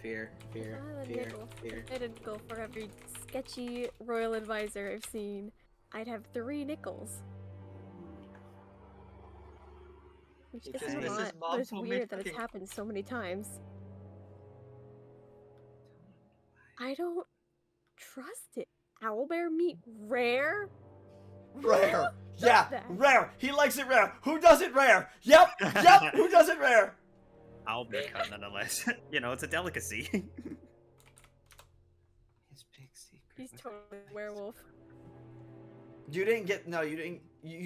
Fear. Ah, the nickel. I didn't go for every sketchy royal advisor I've seen. I'd have 3 nickels. Which Because isn't a this is lot, but mom's it's homemade weird that it's cooking. happened so many times. I don't trust it. Owlbear meat rare? Rare. Who Yeah, does that? rare. He likes it rare. Who does it rare? Yep. Who does it rare? I'll be cut nonetheless. You know, it's a delicacy. His big secret. He's was totally that a werewolf. You didn't get you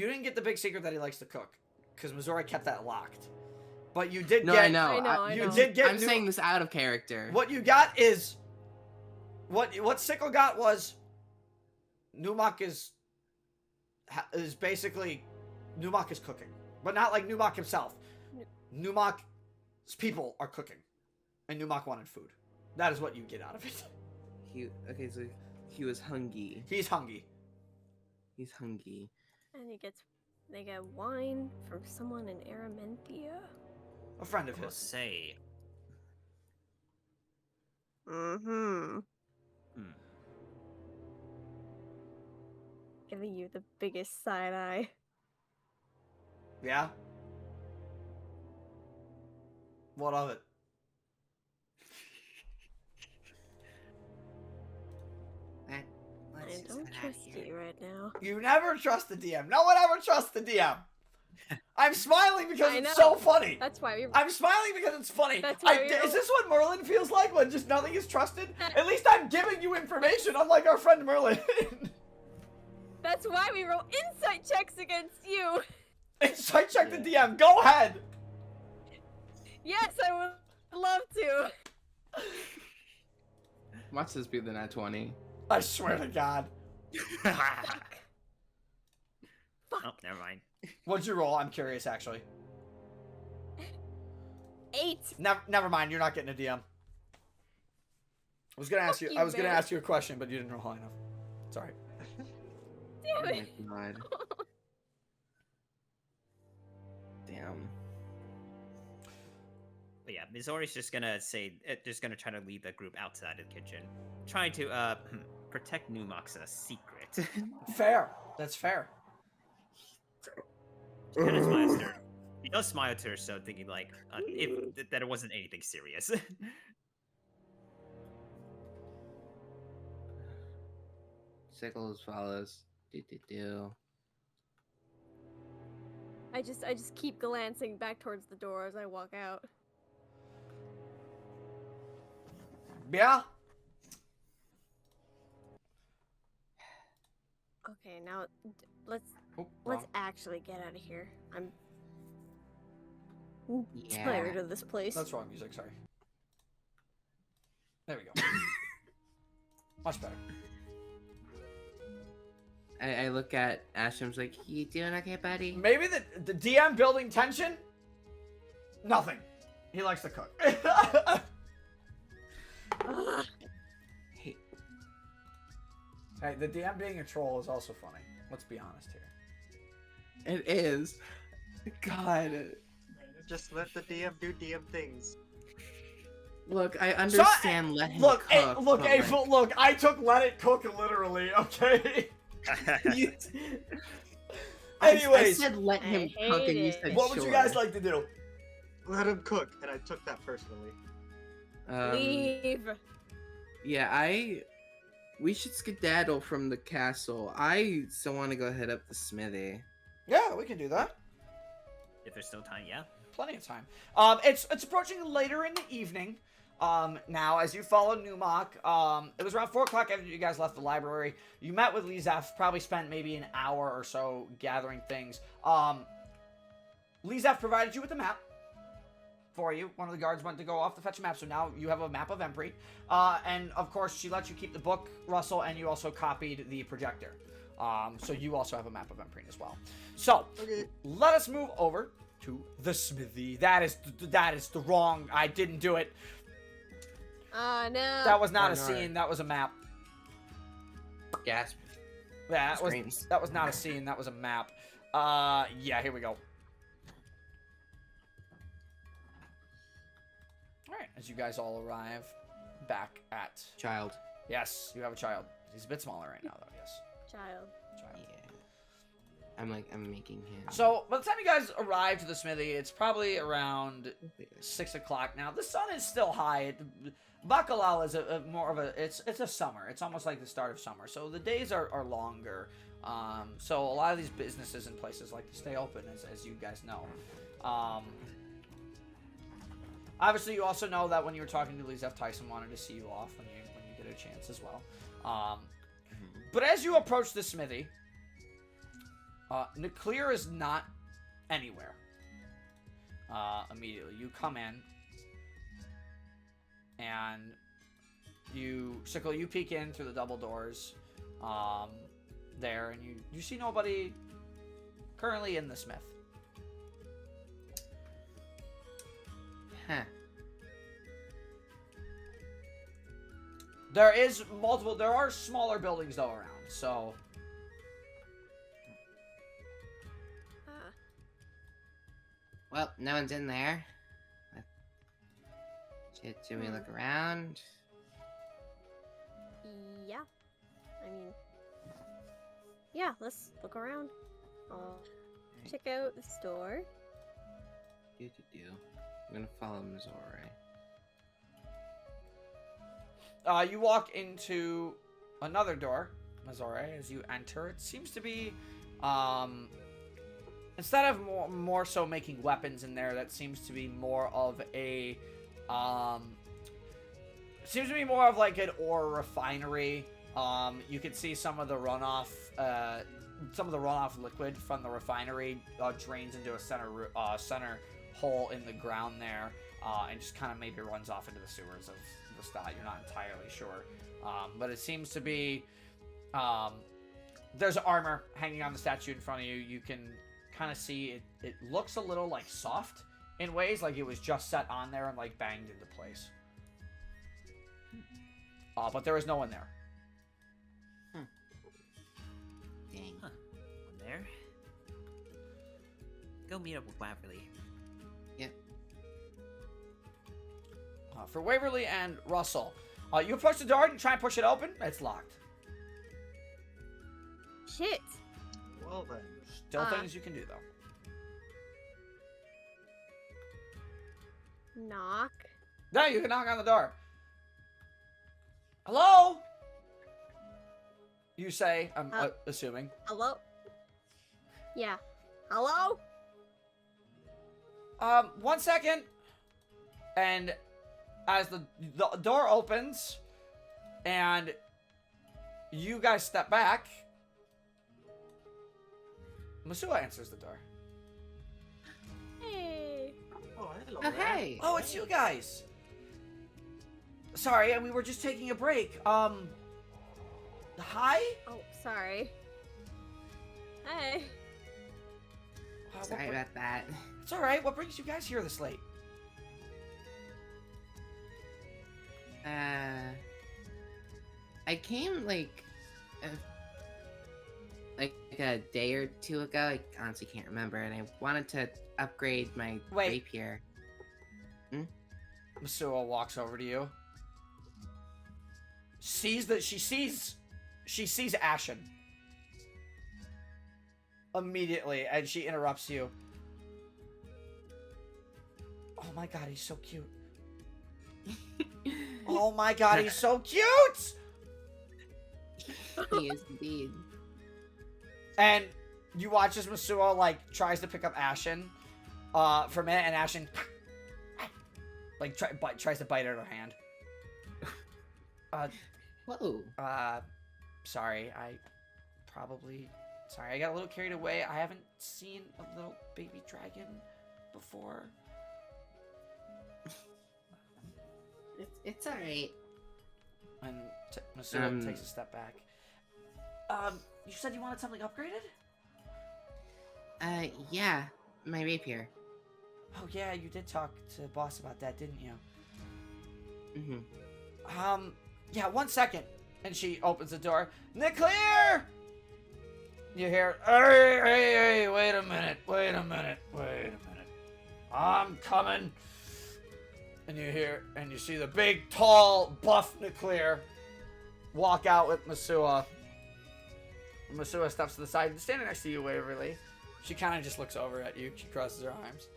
didn't get the big secret that he likes to cook, because Missouri kept that locked. But you did No, get. I know. I You know. did get. I'm saying this out of character. What you got is. What Sickle got was. Numok is basically. Numok is cooking, but not like Numok himself. Numok's people are cooking, and Numok wanted food. That is what you get out of it. So he was hungry. He's hungry. He's hungry. And they get wine from someone in Aramenthia. A friend of I will his. say, Mm-hmm. Hmm. Giving you the biggest side eye. Yeah. What of it? I don't trust you right now. You never trust the DM. No one ever trusts the DM. I'm smiling because I it's know. so funny. That's why we. I'm smiling because it's funny. That's why we Is don't- this what Merlin feels like when just nothing is trusted? At least I'm giving you information, unlike our friend Merlin. That's why we roll insight checks against you. Insight check the DM. Go ahead. Yes, I would love to. Watch this be the nat 20. I swear to God. Fuck. oh, never mind. What'd you roll? I'm curious, actually. 8. Never mind. You're not getting a DM. I was gonna ask you. Fuck I you, was gonna man. ask you a question, but you didn't roll high enough. Sorry. Oh Damn it. my god. Damn. But yeah, Mizori's just gonna try to lead the group outside of the kitchen, trying to protect Numok's secret. Fair. That's fair. He kinda smiles to her. He does smile to her, so thinking like that it wasn't anything serious. Sickle as follows. Do. I just keep glancing back towards the door as I walk out. Yeah. Okay, now let's Oh, let's wrong. actually get out of here. I'm Yeah. tired of this place. That's wrong music. Sorry. There we go. Much better. I look at Ashim's like, you doing okay, buddy? Maybe the DM building tension. Nothing. He likes to cook. Ugh. Hey, Hey, the DM being a troll is also funny. Let's be honest here. it is. God. Just let the DM do DM things. Look, I understand. Let him Look, cook. look, but, hey, like, look. I took let it cook literally. Okay. you- Anyways, I said let him I cook, and you hate said it. what would you sure. guys like to do? Let him cook, and I took that personally. Leave. Yeah, we should skedaddle from the castle. I still want to go head up the smithy. Yeah, we can do that. If there's still time, yeah. Plenty of time. It's approaching later in the evening. Now, as you follow Numok, it was around 4 o'clock after you guys left the library. You met with Lizef, probably spent maybe an hour or so gathering things. Lizef provided you with a map for you. One of the guards went to go off to fetch a map, so now you have a map of Empress. And, of course, she let you keep the book, Russell, and you also copied the projector. So you also have a map of Empress as well. So, let us move over to the smithy. That is the wrong... I didn't do it. Oh, no. That was not a scene. That was a map. Gasp. Yeah, Screams. that was not a scene. That was a map. Yeah, here we go. Alright, as you guys all arrive back at... Child. Yes, you have a child. He's a bit smaller right now, though, yes. Child. Yeah. I'm making him. So, by the time you guys arrive to the smithy, it's probably around 6 o'clock now. The sun is still high. Bacalao is more of a... It's a summer. It's almost like the start of summer. So the days are longer. So a lot of these businesses and places like to stay open, as you guys know. Obviously, you also know that when you were talking to Lizef, Tyson wanted to see you off when you get a chance as well. But as you approach the smithy, Nuclear is not anywhere. Immediately, you come in, and Sickle, you peek in through the double doors, there, and you see nobody currently in the smith. Huh. There are smaller buildings though around, so. Well, no one's in there. Should we look around? Yeah. I mean... Yeah, let's look around. Check out the store. I'm gonna follow Mazore. You walk into another door, Mazore, as you enter. It seems to be, instead of more so making weapons in there, that seems to be more of a, seems to be more of like an ore refinery. You can see some of the runoff liquid from the refinery drains into a center hole in the ground there, and just kind of maybe runs off into the sewers of the sty. You're not entirely sure, but it seems to be, there's armor hanging on the statue in front of you. You can kind of see it looks a little like soft in ways, like it was just set on there and like banged into place. But there is no one there. Dang. Huh. One there. Go meet up with Waverly. Yep. For Waverly and Russell, you approach the door and you try and push it open. It's locked. Shit. Well then. Still things you can do though. Knock. No, you can knock on the door. Hello? You say, I'm assuming. Hello? Yeah. Hello? 1 second. And as the door opens and you guys step back, Masua answers the door. Hey. Oh, hello. Oh, there. hey. Oh, it's you guys. Sorry, we were just taking a break. Hi? Oh, sorry. Hey. Sorry about that. It's alright. What brings you guys here this late? I came like a day or two ago. I honestly can't remember, and I wanted to upgrade my rapier. Masua walks over to you. She sees Ashen. Immediately, and she interrupts you. Oh my god, he's so cute. Oh my god, he's so cute! He is indeed. And you watch as Masua, like, tries to pick up Ashen from it, and Ashen Like tries to bite at her hand. Whoa. Sorry, Sorry, I got a little carried away. I haven't seen a little baby dragon before. It's alright. And Masuha takes a step back. You said you wanted something upgraded? Yeah, my rapier. Oh yeah, you did talk to the boss about that, didn't you? Mm-hmm. Yeah, 1 second. And she opens the door. Nuclear! You hear, hey, wait a minute. I'm coming. And you see the big, tall, buff Nuclear walk out with Masuha. Masuha steps to the side, standing next to you, Waverly. She kind of just looks over at you. She crosses her arms.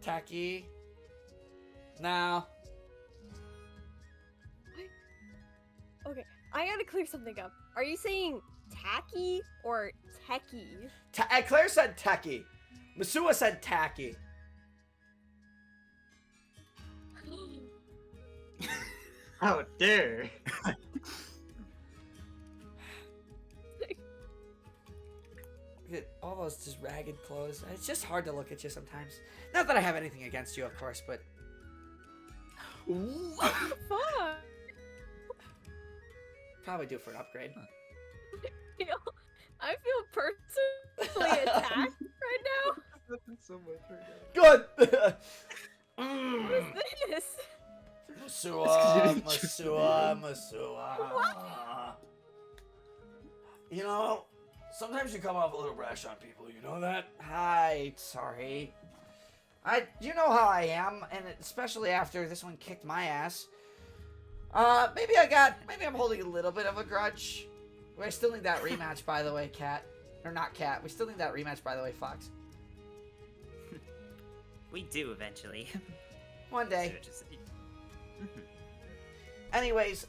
Tacky. Now. Okay, I gotta clear something up. Are you saying tacky or techie? Claire said techie. Masuha said tacky. How dare! Look at all those just ragged clothes. It's just hard to look at you sometimes. Not that I have anything against you, of course, but Fuck. probably due for an upgrade. I feel personally attacked right now. That's so much right now. Good. What is this? Masuha. You know, sometimes you come off a little brash on people. You know that? Hi, sorry. You know how I am, and especially after this one kicked my ass. Maybe I'm holding a little bit of a grudge. I still need that rematch, by the way, Cat. Or not Cat. We still need that rematch, by the way, Fox. We do eventually. One day. Anyways,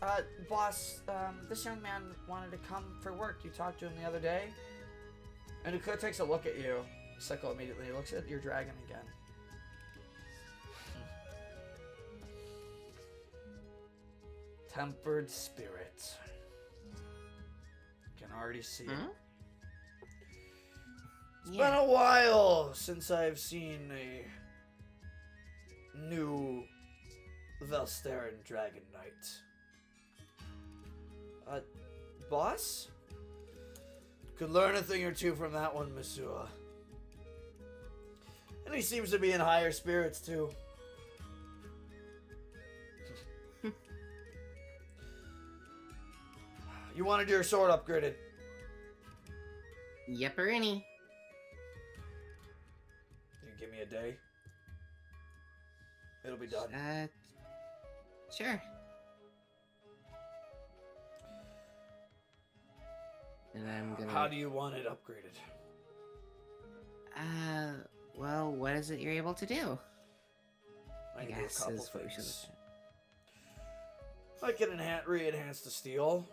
boss, this young man wanted to come for work. You talked to him the other day. And Ukura takes a look at you. Sickle immediately looks at your dragon again. Tempered spirit. Can already see it. It's been a while since I've seen a new Velsteran Dragon Knight. Boss? Could learn a thing or two from that one, Masuha. And he seems to be in higher spirits, too. You wanted your sword upgraded. Yepperini. You can give me a day. It'll be done. Sure. And I'm gonna... How do you want it upgraded? Well, what is it you're able to do? I can guess do a couple is what we should things. look I can re-enhance the steel.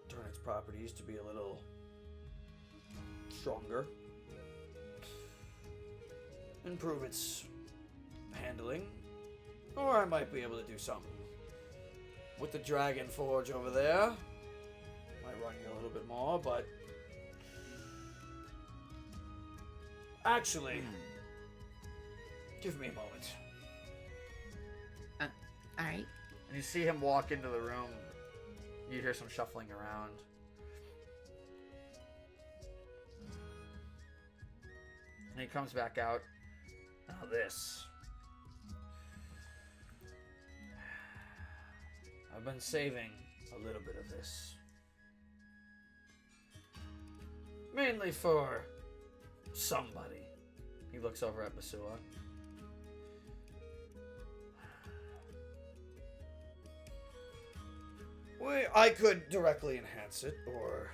Turn its properties to be a little stronger. Improve its handling. Or I might be able to do something with the Dragon Forge over there. Might run you a little bit more, but... Actually, give me a moment. Alright. And you see him walk into the room. You hear some shuffling around. And he comes back out. Now this. I've been saving a little bit of this. Mainly for somebody. He looks over at Masuha. I could directly enhance it, or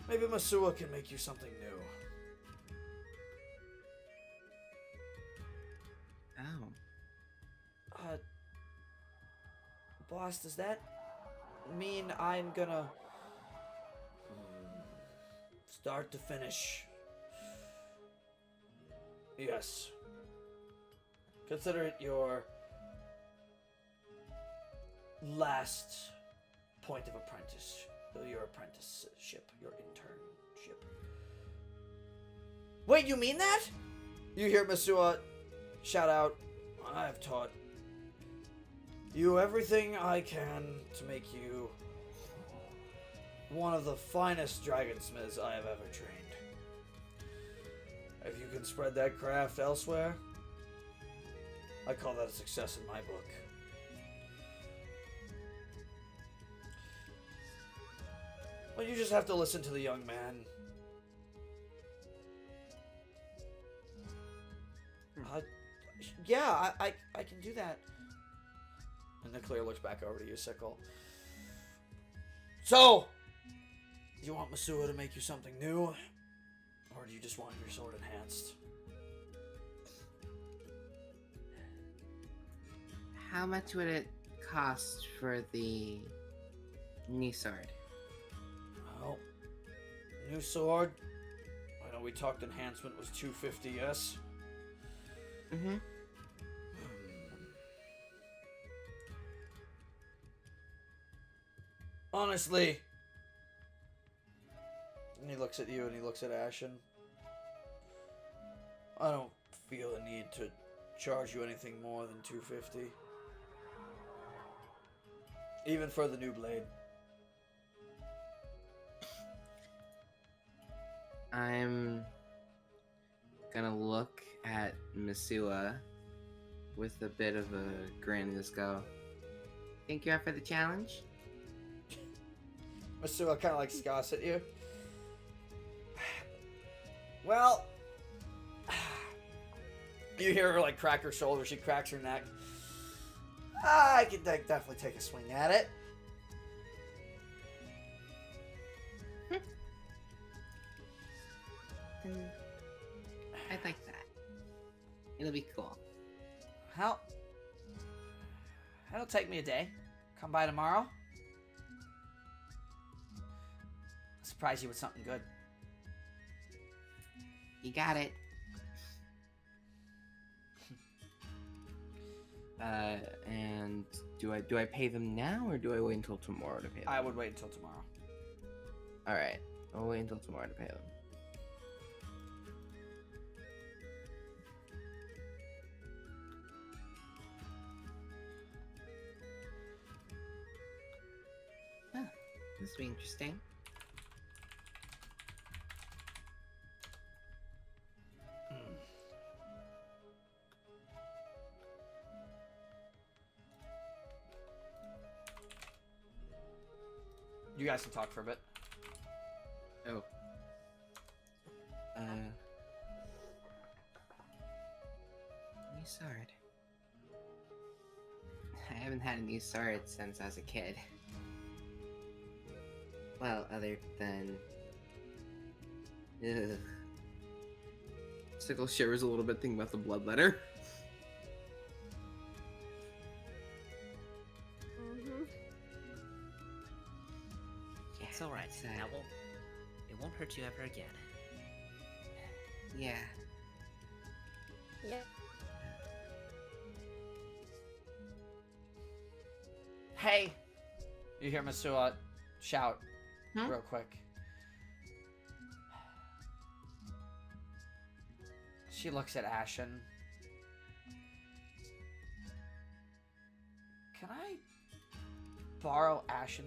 maybe Masuha can make you something new. Oh. Boss, does that mean I'm gonna start to finish? Yes. Consider it your last point of your apprenticeship, your internship. Wait, you mean that? You hear Masua shout out, I've taught you everything I can to make you one of the finest dragonsmiths I have ever trained. If you can spread that craft elsewhere, I call that a success in my book. Well, you just have to listen to the young man. Yeah, I can do that. And Nuclear looks back over to you, Sickle. So, do you want Masua to make you something new? Or do you just want your sword enhanced? How much would it cost for the new sword? Well, new sword. I know we talked enhancement was $250, yes? Mm-hmm. Honestly. And he looks at you and he looks at Ashen. I don't feel a need to charge you anything more than $250. Even for the new blade. I'm gonna look at Masua with a bit of a grin and just go, think you're up for the challenge? Masua kind of like scoffs at you. Well, you hear her like crack her shoulder. She cracks her neck. I could definitely take a swing at it. I'd like that. It'll be cool. That'll take me a day. Come by tomorrow. I'll surprise you with something good. You got it. And do I pay them now or do I wait until tomorrow to pay them? I would wait until tomorrow. All right, I'll wait until tomorrow to pay them. Huh, this will be interesting. You guys can talk for a bit. Oh. New sword. I haven't had a new sword since I was a kid. Well, other than... Ugh. Sickle shivers a little bit thinking about the bloodletter. It's alright. It's, It won't hurt you ever again. Yeah. Yep. Hey! You hear Masua shout Huh? real quick. She looks at Ashen. Can I borrow Ashen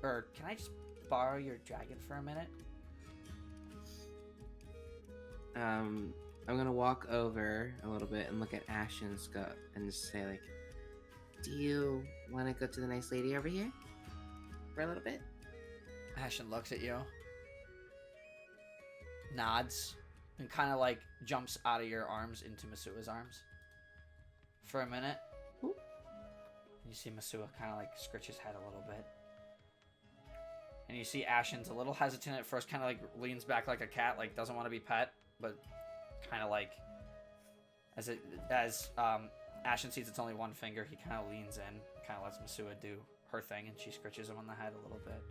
or can I just borrow your dragon for a minute? I'm gonna walk over a little bit and look at Ashen's gut and just say like, do you want to go to the nice lady over here for a little bit? Ashen looks at you, nods, and kind of like jumps out of your arms into Masua's arms for a minute. Ooh. You see Masua kind of like scratch his head a little bit. And you see Ashen's a little hesitant at first, kind of like leans back like a cat, like doesn't want to be pet, but kind of like as Ashen sees it's only one finger, he kind of leans in, kind of lets Masua do her thing, and she scratches him on the head a little bit.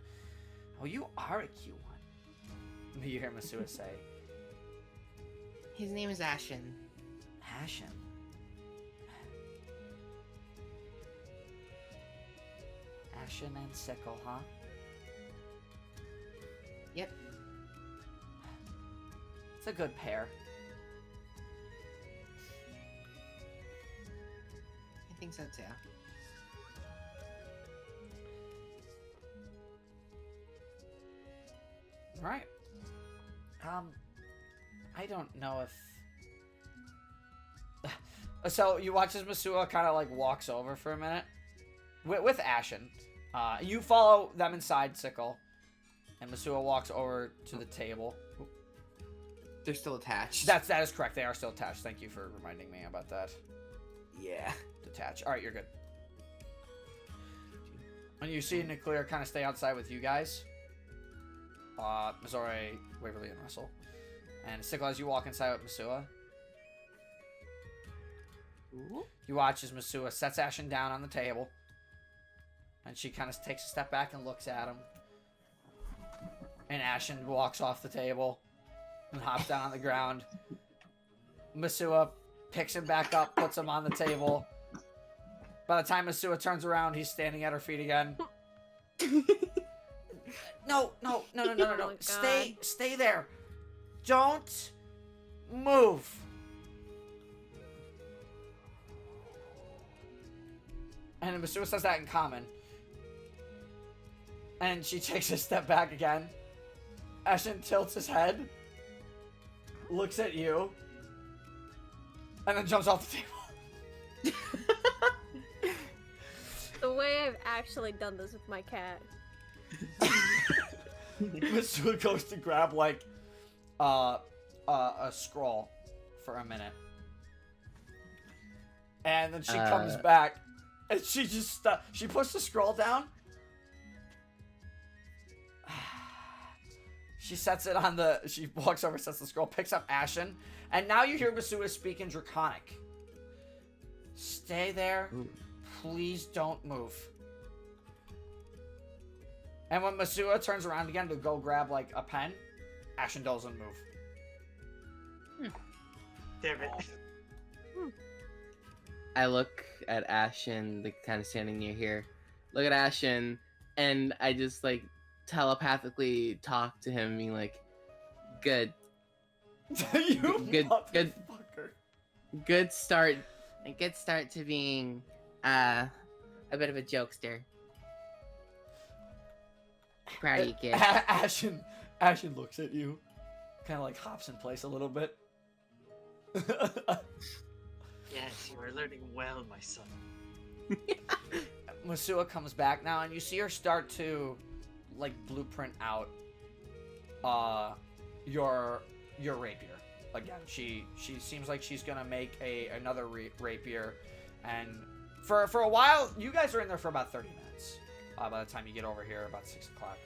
Oh, you are a cute one. You hear Masua say, His name is Ashen. Ashen. Ashen and Sickle, huh? Yep. It's a good pair. I think so too. Right. I don't know if... So, you watch as Masua kind of, like, walks over for a minute. With Ashen. You follow them inside, Sickle. And Masua walks over to the table. They're still attached. That is correct. They are still attached. Thank you for reminding me about that. Yeah. Detach. Alright, you're good. And you see Nuclear kind of stay outside with you guys. Missouri, Waverly, and Russell. And Sickle, as you walk inside with Masua, you watch as Masua sets Ashen down on the table. And she kind of takes a step back and looks at him. And Ashen walks off the table and hops down on the ground. Masua picks him back up, puts him on the table. By the time Masua turns around, he's standing at her feet again. No. Oh my God. Stay there. Don't move. And Masua says that in common. And she takes a step back again. Ashen tilts his head, looks at you, and then jumps off the table. The way I've actually done this with my cat. Masua goes to grab, like, a scroll for a minute. And then she comes back, and she just, she puts the scroll down. She sets it on the... She walks over, sets the scroll, picks up Ashen. And now you hear Masua speak in Draconic. Stay there. Ooh. Please don't move. And when Masua turns around again to go grab, like, a pen, Ashen doesn't move. Damn it. I look at Ashen, like, kind of standing near here. Look at Ashen, and I just, like, telepathically talk to him, being like, good. You Good motherfucker. Good start. A good start to being, a bit of a jokester. Proud of you, kid. Ashen looks at you, kind of like hops in place a little bit. Yes, you are learning well, my son. Masua comes back now, and you see her start to, like, blueprint out, your rapier. Again, she seems like she's gonna make another rapier, and for a while, you guys are in there for about 30 minutes. By the time you get over here, about 6 o'clock.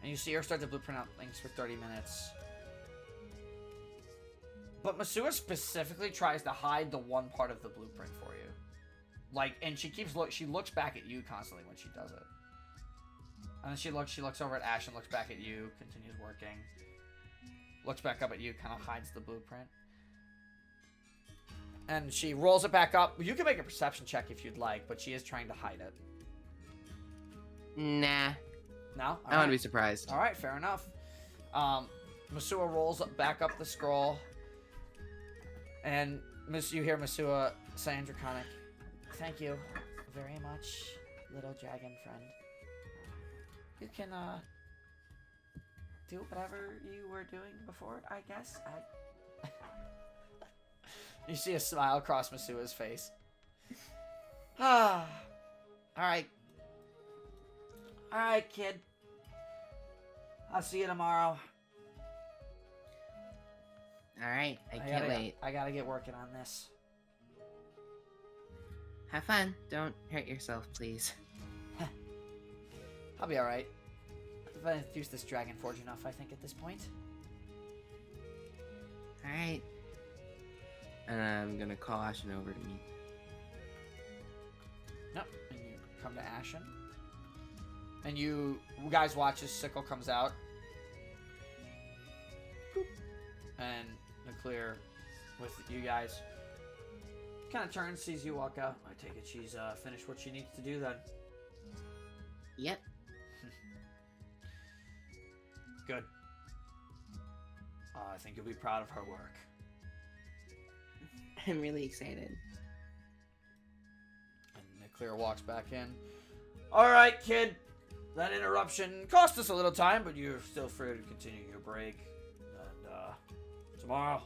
And you see her start to blueprint out things for 30 minutes. But Masua specifically tries to hide the one part of the blueprint for you. Like, and she looks back at you constantly when she does it. And then she looks over at Ashen, looks back at you, continues working. Looks back up at you, kind of hides the blueprint. And she rolls it back up. You can make a perception check if you'd like, but she is trying to hide it. Nah. No? I wouldn't be surprised. Alright, fair enough. Masua rolls back up the scroll. And you hear Masua saying Draconic, "Thank you very much, little dragon friend. You can, do whatever you were doing before, I guess. You see a smile across Masua's face. Alright. Alright, kid. I'll see you tomorrow. Alright, I can't wait. I gotta get working on this. Have fun. Don't hurt yourself, please. I'll be alright. I've used this Dragon Forge enough, I think, at this point. Alright. And I'm gonna call Ashen over to me. Nope. And you come to Ashen. And you guys watch as Sickle comes out. And Nuclear with you guys. Kind of turns, sees you walk out. I take it she's finished what she needs to do then. Yep. Good. I think you'll be proud of her work. I'm really excited. And Nuclear walks back in. Alright, kid. That interruption cost us a little time, but you're still free to continue your break. And, tomorrow,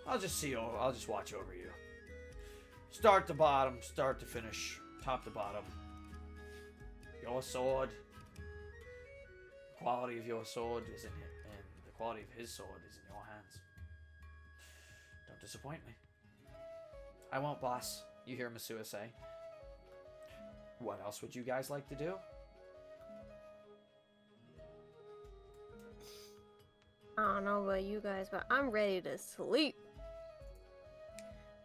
I'll just see you. I'll just watch over you. Start to bottom, start to finish, top to bottom. Your sword. The quality of your sword is in it, and the quality of his sword is in your hands. Don't disappoint me. I won't, boss. You hear Masua say. What else would you guys like to do? I don't know about you guys, but I'm ready to sleep.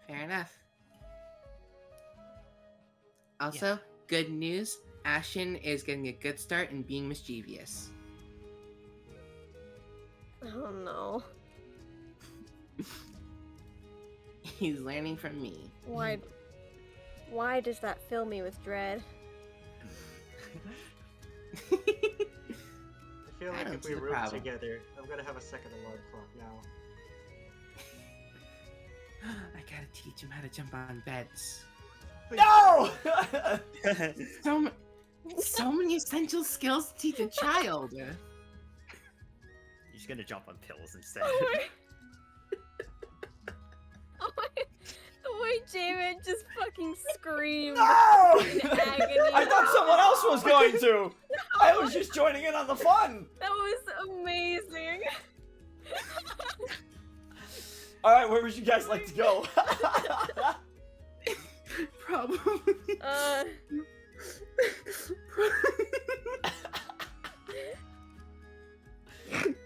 Fair enough. Also, good news. Ashen is getting a good start in being mischievous. Oh no. He's learning from me. Why does that fill me with dread? I feel I like don't if see we the room problem. together, I'm gonna have a second alarm clock now. I gotta teach him how to jump on beds. No! So many essential skills to teach a child. You're just gonna jump on pills instead. Oh my, the way Jamin just fucking screamed No! in agony. I thought someone else was going to. I was just joining in on the fun. That was amazing. All right, where would you guys like to go? Probably.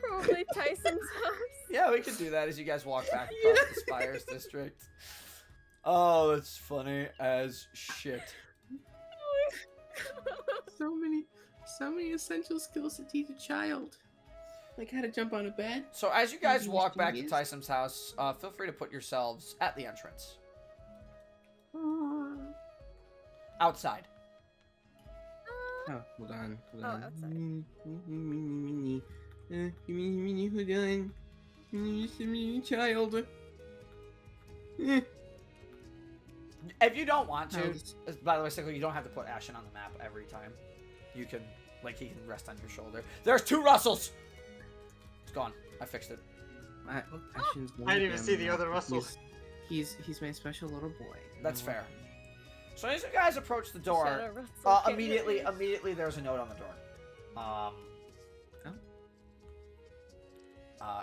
Probably Tyson's house. Yeah, we could do that as you guys walk back across the Spires district. Oh, that's funny as shit. So many essential skills to teach a child. Like how to jump on a bed. So as you guys Maybe walk back to mischievous. Tyson's house, feel free to put yourselves at the entrance. Outside. Oh, hold on. Oh, outside. Hold on. Child. If you don't want No, to, it's- by the way, Sickle, you don't have to put Ashen on the map every time. You can, like, he can rest on your shoulder. There's 2 Russells! It's gone. I fixed it. Ashen's one I of didn't even them. see the other Russell. He's my special little boy. That's fair. So as you guys approach the door, Shadow Russell can't immediately there's a note on the door.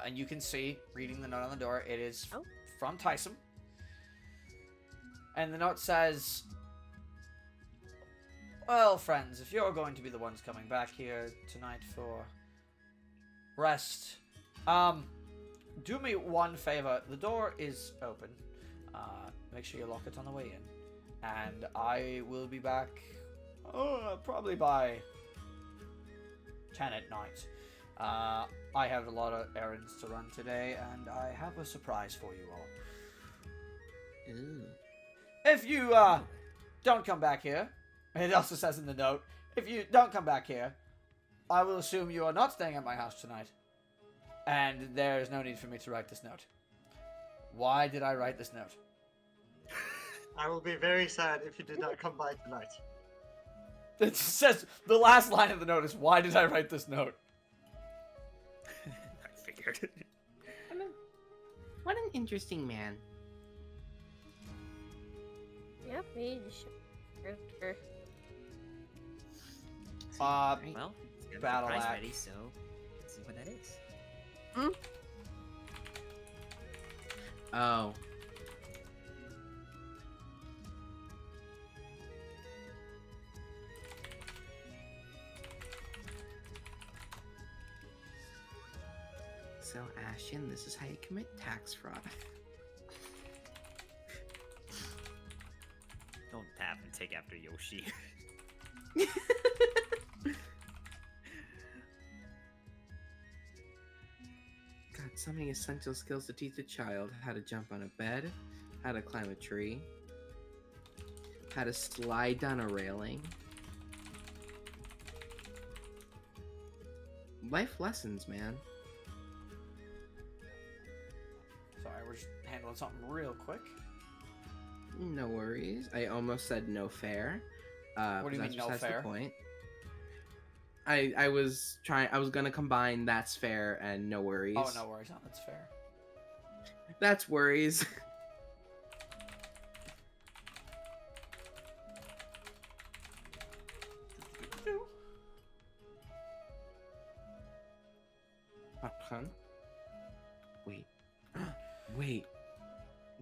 And you can see, reading the note on the door, it is Oh. from Tyson. And the note says, well, friends, if you're going to be the ones coming back here tonight for rest, do me one favor. The door is open. Make sure you lock it on the way in. And I will be back, probably by 10 at night. I have a lot of errands to run today, and I have a surprise for you all. Ooh. If you, don't come back here, it also says in the note, if you don't come back here, I will assume you are not staying at my house tonight. And there is no need for me to write this note. Why did I write this note? I will be very sad if you did not come by tonight. It says, the last line of the note is, why did I write this note? I figured. What an interesting man. Yep, he just sure. Right. Well, it's got the Battle prize act. ready, so let's see what that is. Oh. So, Ashen, this is how you commit tax fraud. Don't tap and take after Yoshi. God, so many essential skills to teach a child how to jump on a bed, how to climb a tree, how to slide down a railing. Life lessons, man. Sorry, we're just handling something real quick. No worries. I almost said no fair. What do you mean, no that's fair? The point. I was gonna combine that's fair and no worries. Oh, no worries. No, that's fair. That's worries. Huh? Wait. Wait.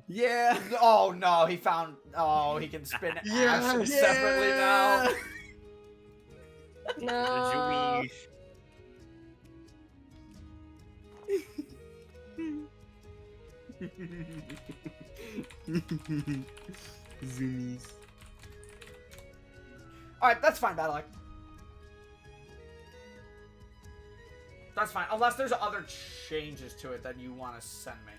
Yeah. Oh no, he found. Oh, he can spin ashes separately now. No. Zoomies. All right, that's fine, Battle. That's fine, unless there's other changes to it that you want to send me.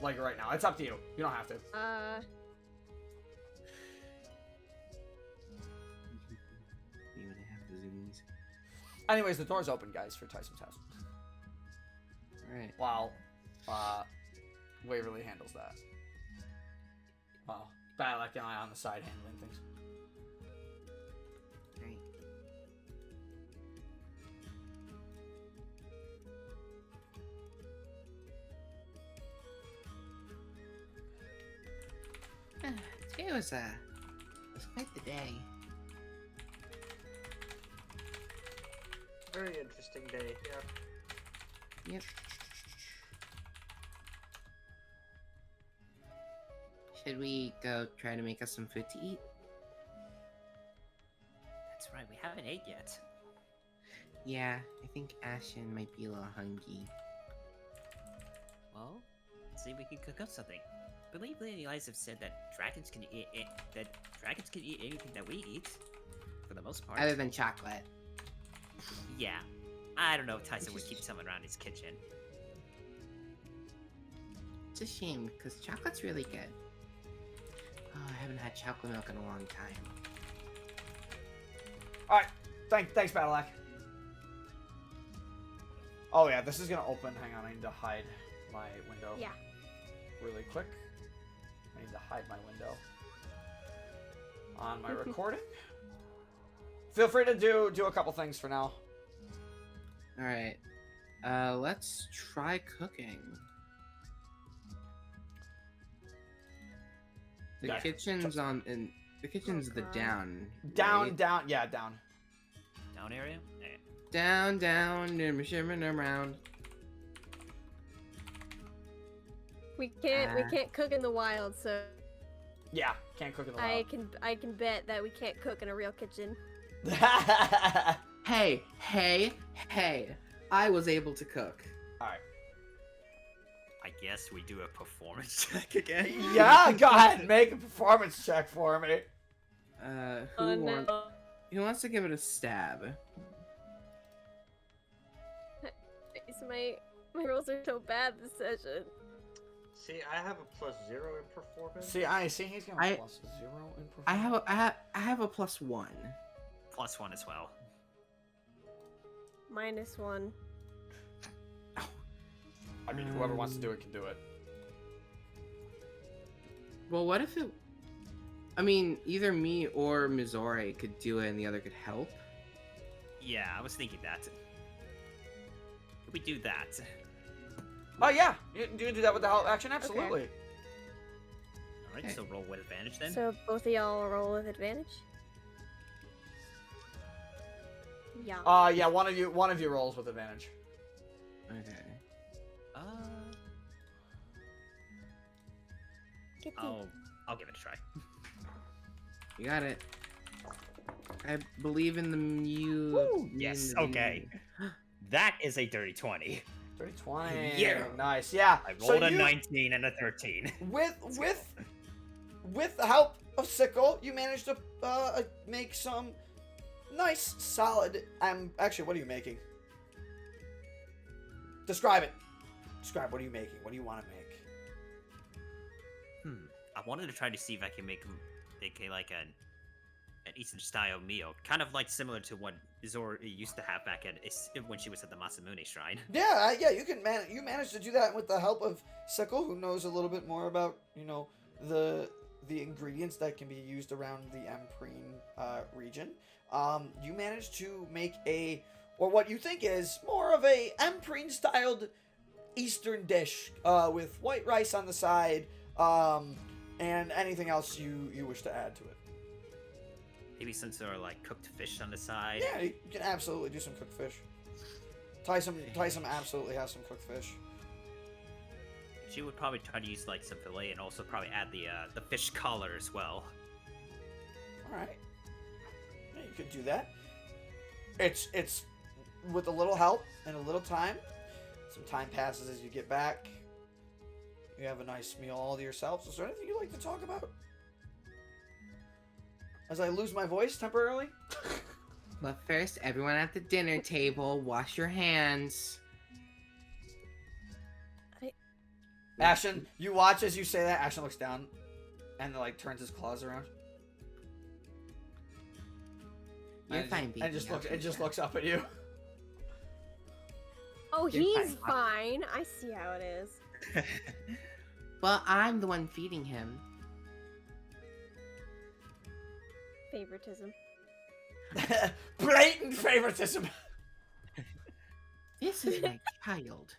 Like right now, it's up to you. You don't have to. You would have the zoomies. Anyways, the door's open, guys, for Tyson's house. Alright. While Waverly handles that. Well, Battle and I on the side handling things. Great. Today was quite the day. Very interesting day. Yeah. Yep. Should we go try to make us some food to eat? That's right, we haven't ate yet. Yeah, I think Ashen might be a little hungry. Well, let's see if we can cook up something. I believe Lady Lies have said that dragons can eat anything that we eat, for the most part. Other than chocolate. Yeah, I don't know if Tyson would keep someone around his kitchen. It's a shame, because chocolate's really good. Oh, I haven't had chocolate milk in a long time. All right, thanks, Battle. Oh yeah, this is gonna open. Hang on, I need to hide my window. Yeah. Really quick. I need to hide my window on my recording. Feel free to do a couple things for now. Alright. Let's try cooking. The Yeah. kitchen's the kitchen's the down. Down, right? down, yeah, down. Down area? Yeah. Down, shimmering around. We can't cook in the wild, so Yeah, can't cook in the I wild. can bet that we can't cook in a real kitchen. Hey, I was able to cook. Alright. I guess we do a performance check again. Yeah, go ahead, make a performance check for me. Who wants to give it a stab? My rolls are so bad this session. See, I have a +0 in performance. See, he's gonna I- plus 0 in performance. I have a +1. +1 as well. -1. I mean, whoever wants to do it can do it. Well, what if it... I mean, either me or Mizore could do it and the other could help. Yeah, I was thinking that. Could we do that? Oh yeah, you can do that with the help action, absolutely. Alright, Okay. so roll with advantage then. So both of y'all roll with advantage. Yeah. Yeah, one of you rolls with advantage. Okay. Get the- I'll give it a try. You got it. I believe in you. Woo! Yes, okay. That is a dirty 20. 30-20. Yeah. Nice. Yeah. I So rolled a you- 19 and a 13. With the help of Sickle, you managed to make some nice, solid. Actually, what are you making? Describe it. Describe. What are you making? What do you want to make? I wanted to try to see if I can make a like an Eastern style meal, kind of like similar to what Zora used to have back when she was at the Masamune Shrine. Yeah, yeah, you managed to do that with the help of Sickle, who knows a little bit more about, you know, the ingredients that can be used around the Empress region. You managed to make or what you think is more of a Empress styled Eastern dish with white rice on the side, and anything else you wish to add to it. Maybe some sort of like cooked fish on the side. Yeah, you can absolutely do some cooked fish. Tyson absolutely has some cooked fish. She would probably try to use like some fillet and also probably add the fish collar as well. All right. Yeah, you could do that. It's with a little help and a little time. Some time passes as you get back. You have a nice meal all to yourselves. Is there anything you'd like to talk about? As I lose my voice temporarily? But first, everyone at the dinner table, wash your hands. Ashen, you watch as you say that. Ashen looks down and like turns his claws around. You're fine, baby. And just looks up at you. Oh, You're he's fine. fine. I see how it is. Well, I'm the one feeding him. Favoritism. Blatant favoritism. This is my child.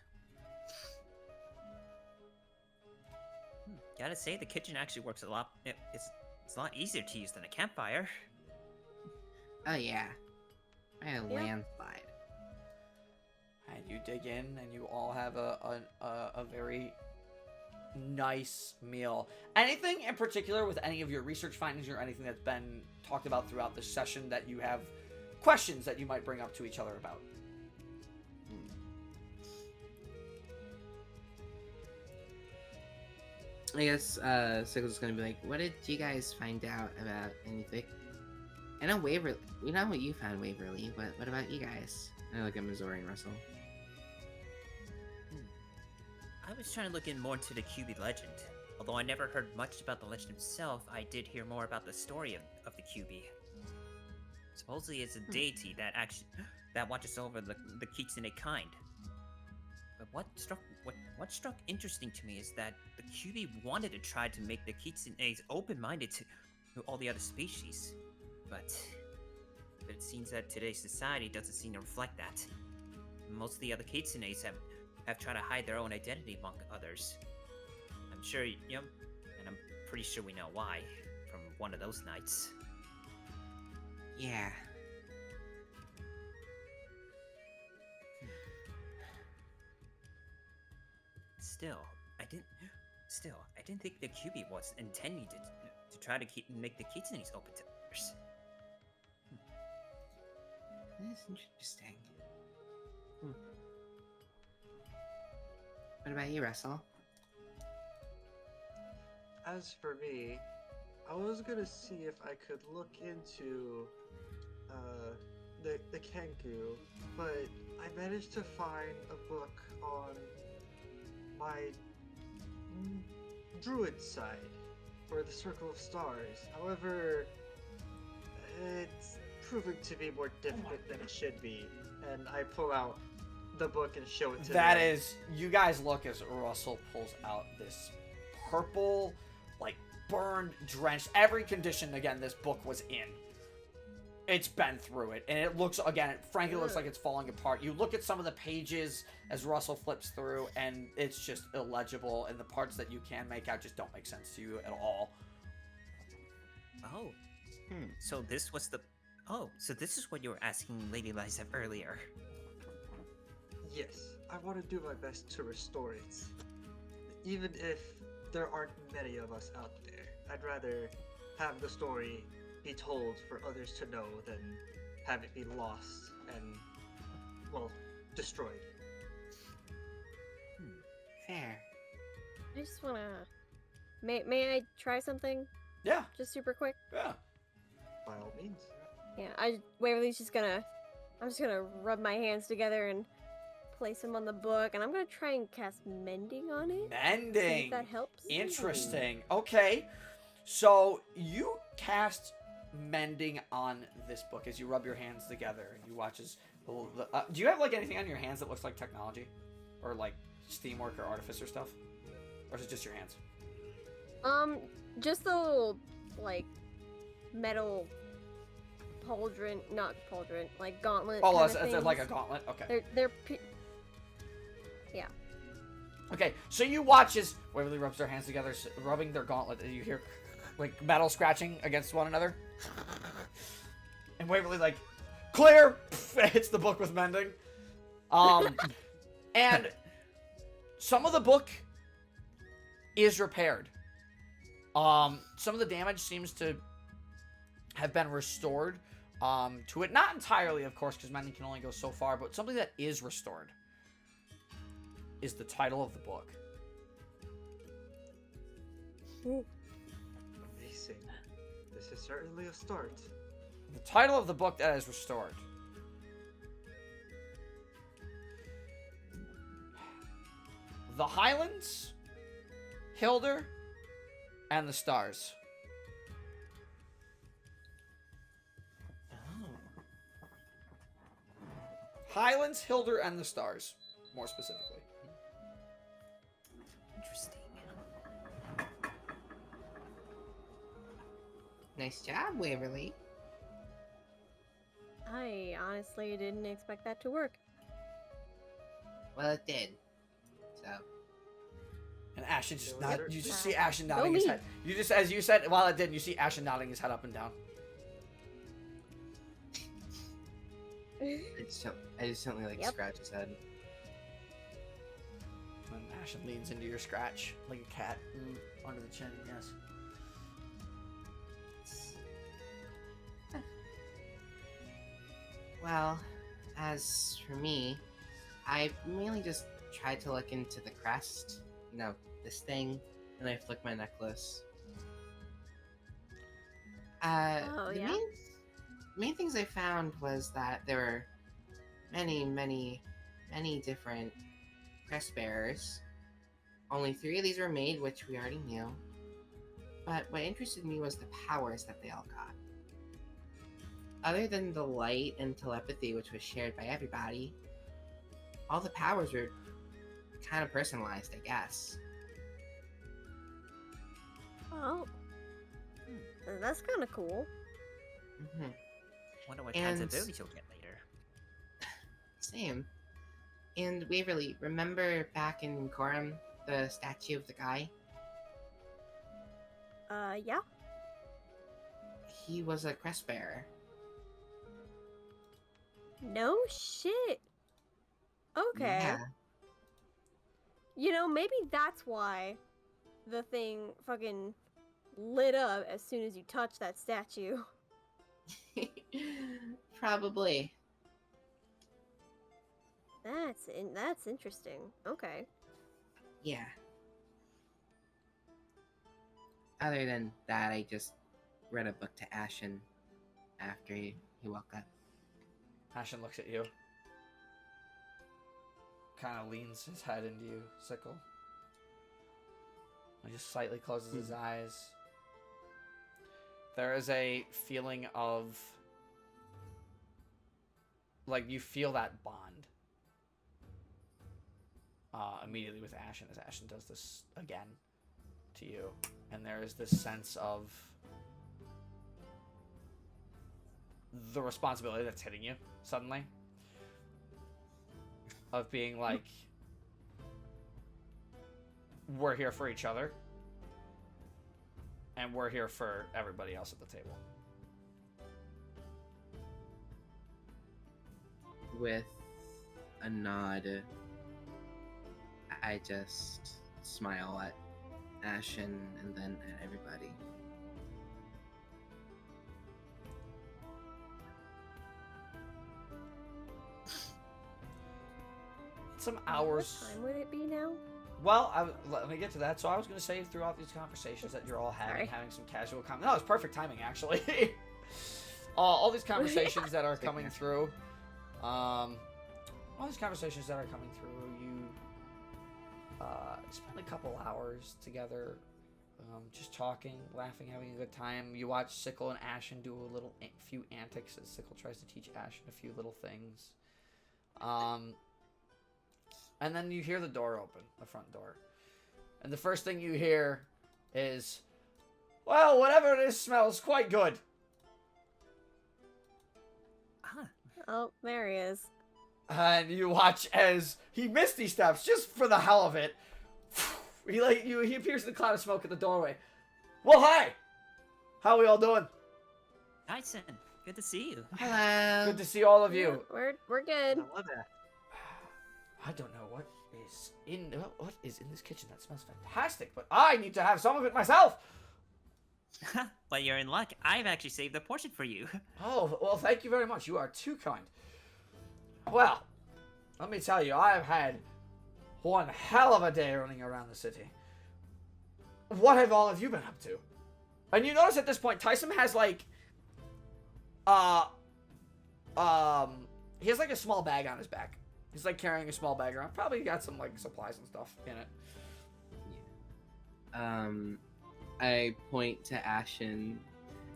Gotta say, the kitchen actually works a lot. It's a lot easier to use than a campfire. Oh yeah, I had a Yeah. landslide. And you dig in, and you all have a very nice meal. Anything in particular with any of your research findings or anything that's been talked about throughout the session that you have questions that you might bring up to each other about? I guess Sickle's gonna be like, what did you guys find out about anything? I know Waverly. We know what you found, Waverly, but what about you guys? I look at Missouri and Russell. I was trying to look in more into the QB legend. Although I never heard much about the legend itself, I did hear more about the story of the QB. Supposedly it's a deity that watches over the Kitsune kind. But what struck interesting to me is that the QB wanted to try to make the Kitsunes open-minded to all the other species. But it seems that today's society doesn't seem to reflect that. Most of the other Kitsunes have tried to hide their own identity among others. I'm sure, and I'm pretty sure we know why, from one of those nights. Yeah. Still, I didn't think the QB was intending to try to make the Kitsunes open to others. That's interesting. What about you, Russell? As for me, I was gonna see if I could look into the Kenku, but I managed to find a book on my druid side for the Circle of Stars. However, it's proving to be more difficult than it should be, and I pull out the book and show it to That them. is, you guys look as Russell pulls out this purple, like burned, drenched, every condition again this book was in. It's been through it, and it looks, again, frankly, looks like it's falling apart. You look at some of the pages as Russell flips through, and it's just illegible, and the parts that you can make out just don't make sense to you at all. Oh, so this was so this is what you were asking Lady Liza earlier. Yes, I want to do my best to restore it. Even if there aren't many of us out there, I'd rather have the story be told for others to know than have it be lost and, well, destroyed. Fair. I just wanna. May I try something? Yeah, Just super quick. yeah. By all means. Yeah, Waverly's just gonna. I'm just gonna rub my hands together and place him on the book, and I'm gonna try and cast Mending on it. See Mending. if that helps. Interesting. Okay. So you cast Mending on this book as you rub your hands together and you watch as. Do you have like anything on your hands that looks like technology, or like steamwork or artificer stuff, or is it just your hands? Just the little like metal pauldron, not pauldron, like gauntlet. Oh, kinda it's like a things. gauntlet. Okay. Yeah. Okay, so you watch as Waverly rubs their hands together, rubbing their gauntlet, and you hear like metal scratching against one another. And Waverly like, clear! Hits the book with Mending. And some of the book is repaired. Some of the damage seems to have been restored to it. Not entirely, of course, because Mending can only go so far, but something that is restored is the title of the book. Amazing. This is certainly a start. The title of the book that is restored. The Highlands, Hilder, and the Stars. Highlands, Hilder, and the Stars, more specifically. Interesting. Nice job, Waverly. I honestly didn't expect that to work. Well, it did. So. And Ashen just Yeah, nod, what you are- just see Ashen Go nodding his me. head. You just, as you said, while it didn't, you see Ashen nodding his head up and down. I just gently like Yep. scratch his head. And Ashen leans into your scratch like a cat under the chin. Yes. Well, as for me, I mainly just tried to look into the crest, you know, this thing, and I flick my necklace. Oh, The yeah? main things I found was that there were many different crest bearers. Only 3 of these were made, which we already knew. But what interested me was the powers that they all got. Other than the light and telepathy, which was shared by everybody, all the powers were kind of personalized, I guess. Well, that's kind of cool. hmm Wonder what kinds of And- abilities you'll get later. Same. And Waverly, remember back in Corum, the statue of the guy? Yeah. He was a crest bearer. No shit. Okay. Yeah. You know, maybe that's why the thing fucking lit up as soon as you touched that statue. Probably. That's interesting. Okay. Yeah. Other than that, I just read a book to Ashen after he woke up. Ashen looks at you. Kind of leans his head into you, Sickle. He just slightly closes his eyes. There is a feeling of... like, you feel that bond. Immediately with Ashen, as Ashen does this again to you. And there is this sense of the responsibility that's hitting you suddenly. Of being like, we're here for each other. And we're here for everybody else at the table. With a nod, I just smile at Ashen and then at everybody. Some What hours. time would it be now? Well, let me get to that. So I was going to say throughout these conversations that you're all Sorry. having some casual comment. No, it's perfect timing, actually. All these conversations that are coming through. all these conversations that are coming through, you spend a couple hours together, just talking, laughing, having a good time. You watch Sickle and Ashen do a few antics as Sickle tries to teach Ashen a few little things. And then you hear the door open, the front door. And the first thing you hear is, well, whatever it is smells quite good. Oh, there he is. And you watch as he misty steps just for the hell of it. He appears in the cloud of smoke at the doorway. Well, hi! How are we all doing? Tyson, good to see you. Hello. Good to see all of you. We're good. I love that. I don't know what is in this kitchen that smells fantastic, but I need to have some of it myself. But you're in luck. I've actually saved a portion for you. Oh, well, thank you very much. You are too kind. Well, let me tell you, I have had one hell of a day running around the city. What have all of you been up to? And you notice at this point, Tyson has like, he has like a small bag on his back. He's like carrying a small bag around. Probably got some like supplies and stuff in it. I point to Ashen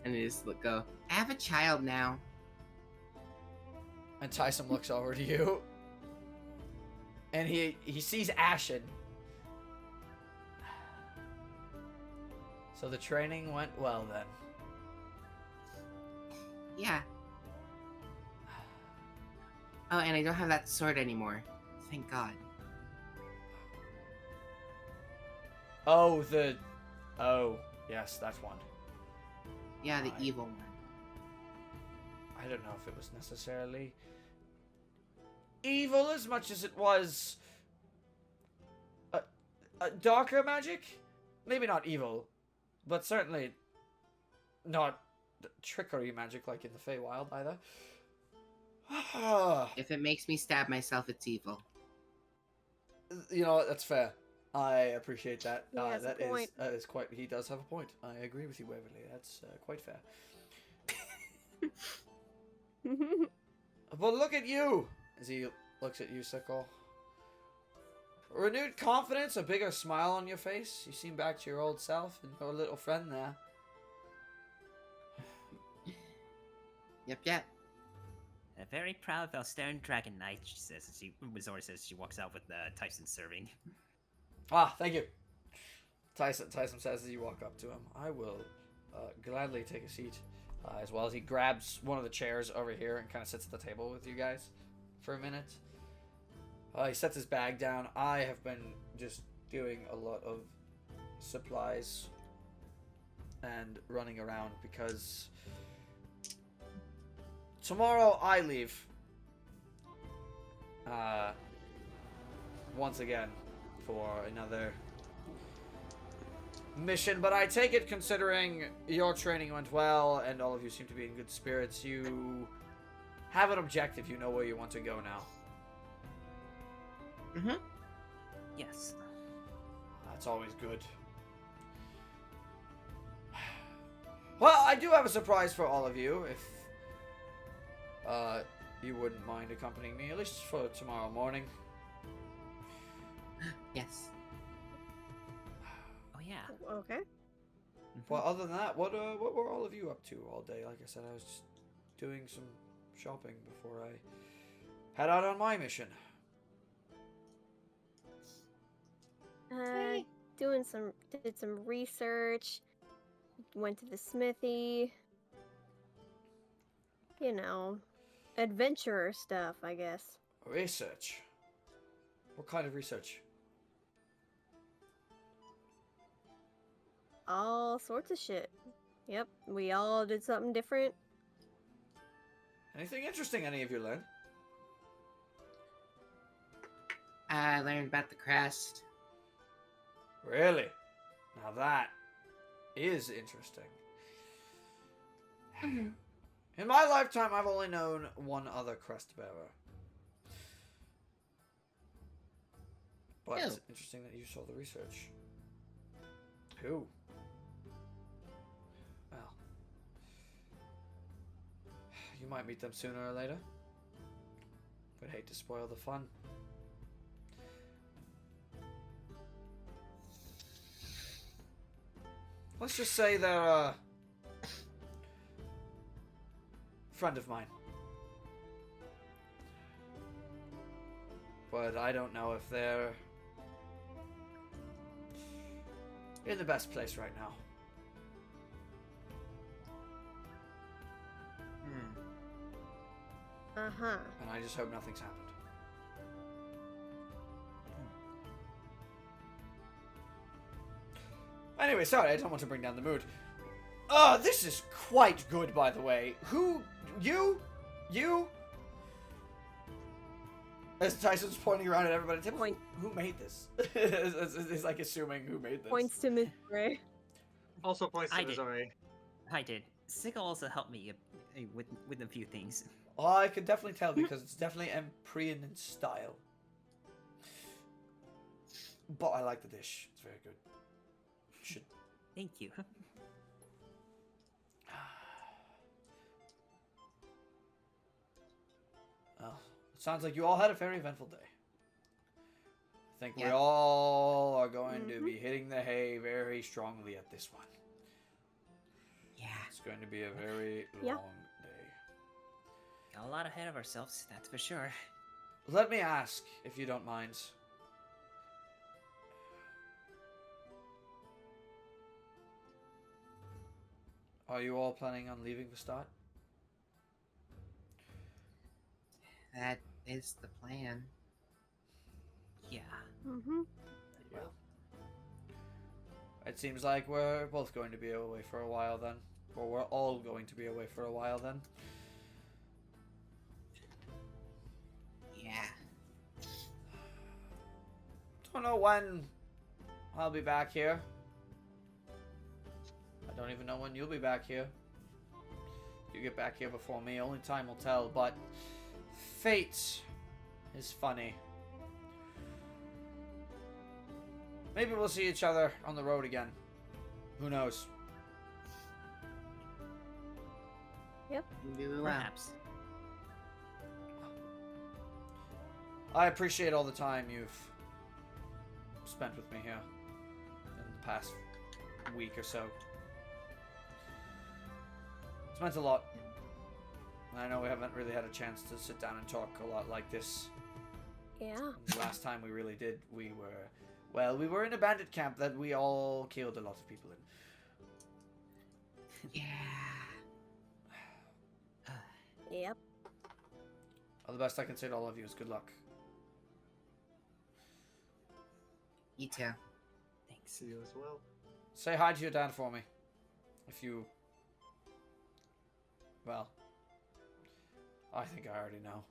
and I just go, I have a child now. And Tyson looks over to you. And he sees Ashen. So the training went well then. Yeah. Oh, and I don't have that sword anymore. Thank God. Oh, yes, that's one. Yeah, the Right. evil one. I don't know if it was necessarily evil as much as it was a darker magic. Maybe not evil, but certainly not trickery magic like in the Feywild either. If it makes me stab myself, it's evil. You know what? That's fair. I appreciate that. He has a point. That is quite. He does have a point. I agree with you, Waverly. That's quite fair. But look at you, as he looks at you, Sickle. Renewed confidence, a bigger smile on your face. You seem back to your old self and your little friend there. Yep. A very proud Velsteran Dragon Knight, she says. Missouri says she walks out with Tyson serving. Ah, thank you. Tyson says as you walk up to him, I will gladly take a seat. As well as he grabs one of the chairs over here and kind of sits at the table with you guys for a minute. He sets his bag down. I have been just doing a lot of supplies and running around because tomorrow I leave. Once again for another mission, but I take it, considering your training went well and all of you seem to be in good spirits, you have an objective. You know where you want to go now. Mm-hmm. Yes. That's always good. Well, I do have a surprise for all of you, if you wouldn't mind accompanying me, at least for tomorrow morning. Yes. Oh yeah. Okay. Well, other than that, what were all of you up to all day? Like I said, I was just doing some shopping before I head out on my mission. Did some research. Went to the smithy. You know, adventurer stuff, I guess. Research? What kind of research? All sorts of shit. Yep, we all did something different. Anything interesting any of you learned? I learned about the crest. Really? Now that is interesting. In my lifetime, I've only known one other crest bearer. But it's interesting that you saw the research. Who? Well, you might meet them sooner or later. but hate to spoil the fun. Let's just say they're a friend of mine. But I don't know if they're in the best place right now. Uh-huh. And I just hope nothing's happened. Anyway, sorry, I don't want to bring down the mood. This is quite good, by the way. You? As Tyson's pointing around at everybody, Point. who made this? He's like assuming who made this. Points to Miss Ray. Also points I to did. Missouri. I did. Sickle also helped me with a few things. Oh, I could definitely tell because it's definitely Empress in style. But I like the dish. It's very good. Should. Thank you. Well, it sounds like you all had a very eventful day. I think we Yeah. all are going to be hitting the hay very strongly at this one. Yeah. It's going to be a very Yeah. long day. Got a lot ahead of ourselves, that's for sure. Let me ask, if you don't mind. Are you all planning on leaving for start? That is the plan. Yeah. Mm-hmm. Well, it seems like we're both going to be away for a while then. Or we're all going to be away for a while then. Yeah. Don't know when I'll be back here. I don't even know when you'll be back here. You get back here before me, only time will tell, but fate is funny. Maybe we'll see each other on the road again. Who knows? Maybe we will. Perhaps. I appreciate all the time you've spent with me here in the past week or so. It's meant a lot. And I know we haven't really had a chance to sit down and talk a lot like this. Yeah. The last time we really did, we were in a bandit camp that we all killed a lot of people in. Yeah. Yep. All the best I can say to all of you is good luck. You too. Thanks. See you as well. Say hi to your dad for me. If you... Well... I think I already know.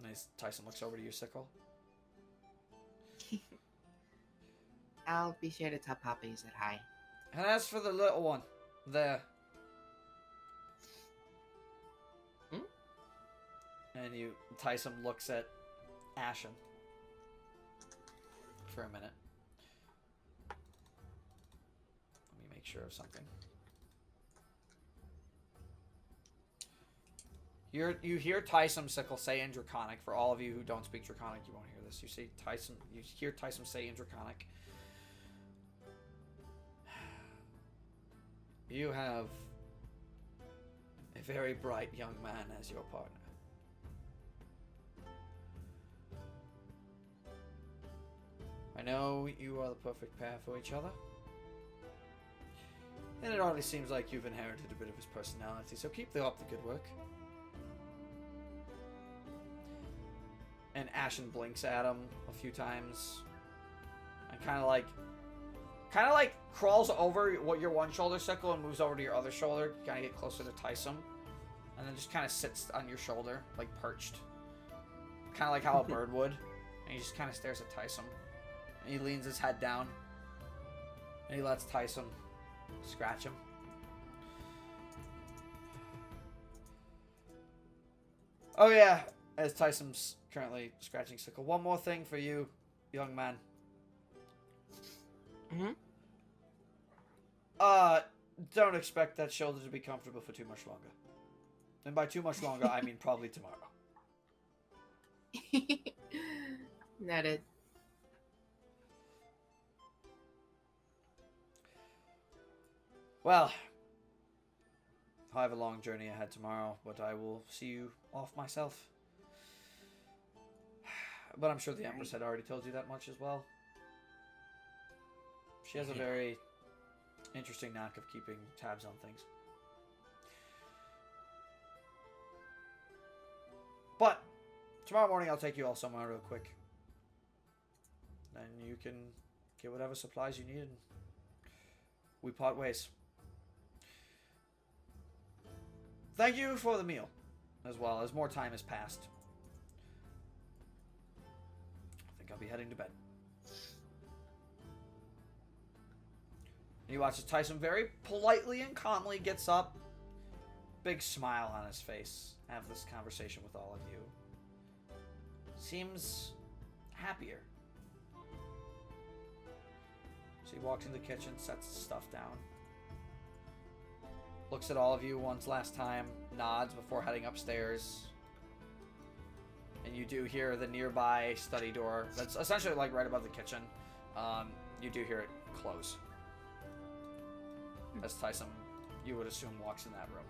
Nice. Tyson looks over to you, Sickle. I'll be sure to tell Papa you said hi. And as for the little one, there. And Tyson looks at Ashen for a minute. Let me make sure of something. You hear Tyson Sickle say in Draconic. For all of you who don't speak Draconic, you won't hear this. You hear Tyson say in Draconic. You have a very bright young man as your partner. I know you are the perfect pair for each other. And it already seems like you've inherited a bit of his personality, so keep up the good work. And Ashen blinks at him a few times. And kind of like crawls over your one shoulder, Sickle, and moves over to your other shoulder. Kind of get closer to Tyson. And then just kind of sits on your shoulder, like perched. Kind of like how a bird would. And he just kind of stares at Tyson. And he leans his head down. And he lets Tyson scratch him. Oh yeah, as Tyson's currently scratching Sickle. One more thing for you, young man. Mm-hmm. Don't expect that shoulder to be comfortable for too much longer. And by too much longer, I mean probably tomorrow. Noted. Well, I have a long journey ahead tomorrow, but I will see you off myself. But I'm sure the Empress had already told you that much as well. She has a very interesting knack of keeping tabs on things. But tomorrow morning I'll take you all somewhere real quick. And you can get whatever supplies you need and we part ways. Thank you for the meal, as well as more time has passed. I think I'll be heading to bed. And you watch as Tyson very politely and calmly gets up, big smile on his face, have this conversation with all of you. Seems happier. So he walks in the kitchen, sets his stuff down. Looks at all of you once last time, nods before heading upstairs. And you do hear the nearby study door, that's essentially like right above the kitchen. You do hear it close. As Tyson, you would assume, walks in that room.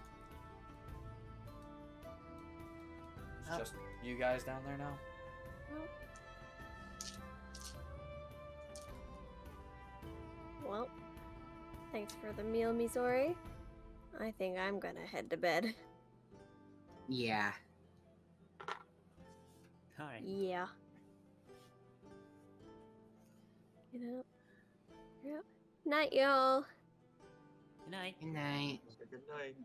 It's just you guys down there now? Well, thanks for the meal, Misori. I think I'm gonna head to bed. Yeah. Hi. Yeah. You know. Yep. Night, y'all. Good night. Good night. Good night.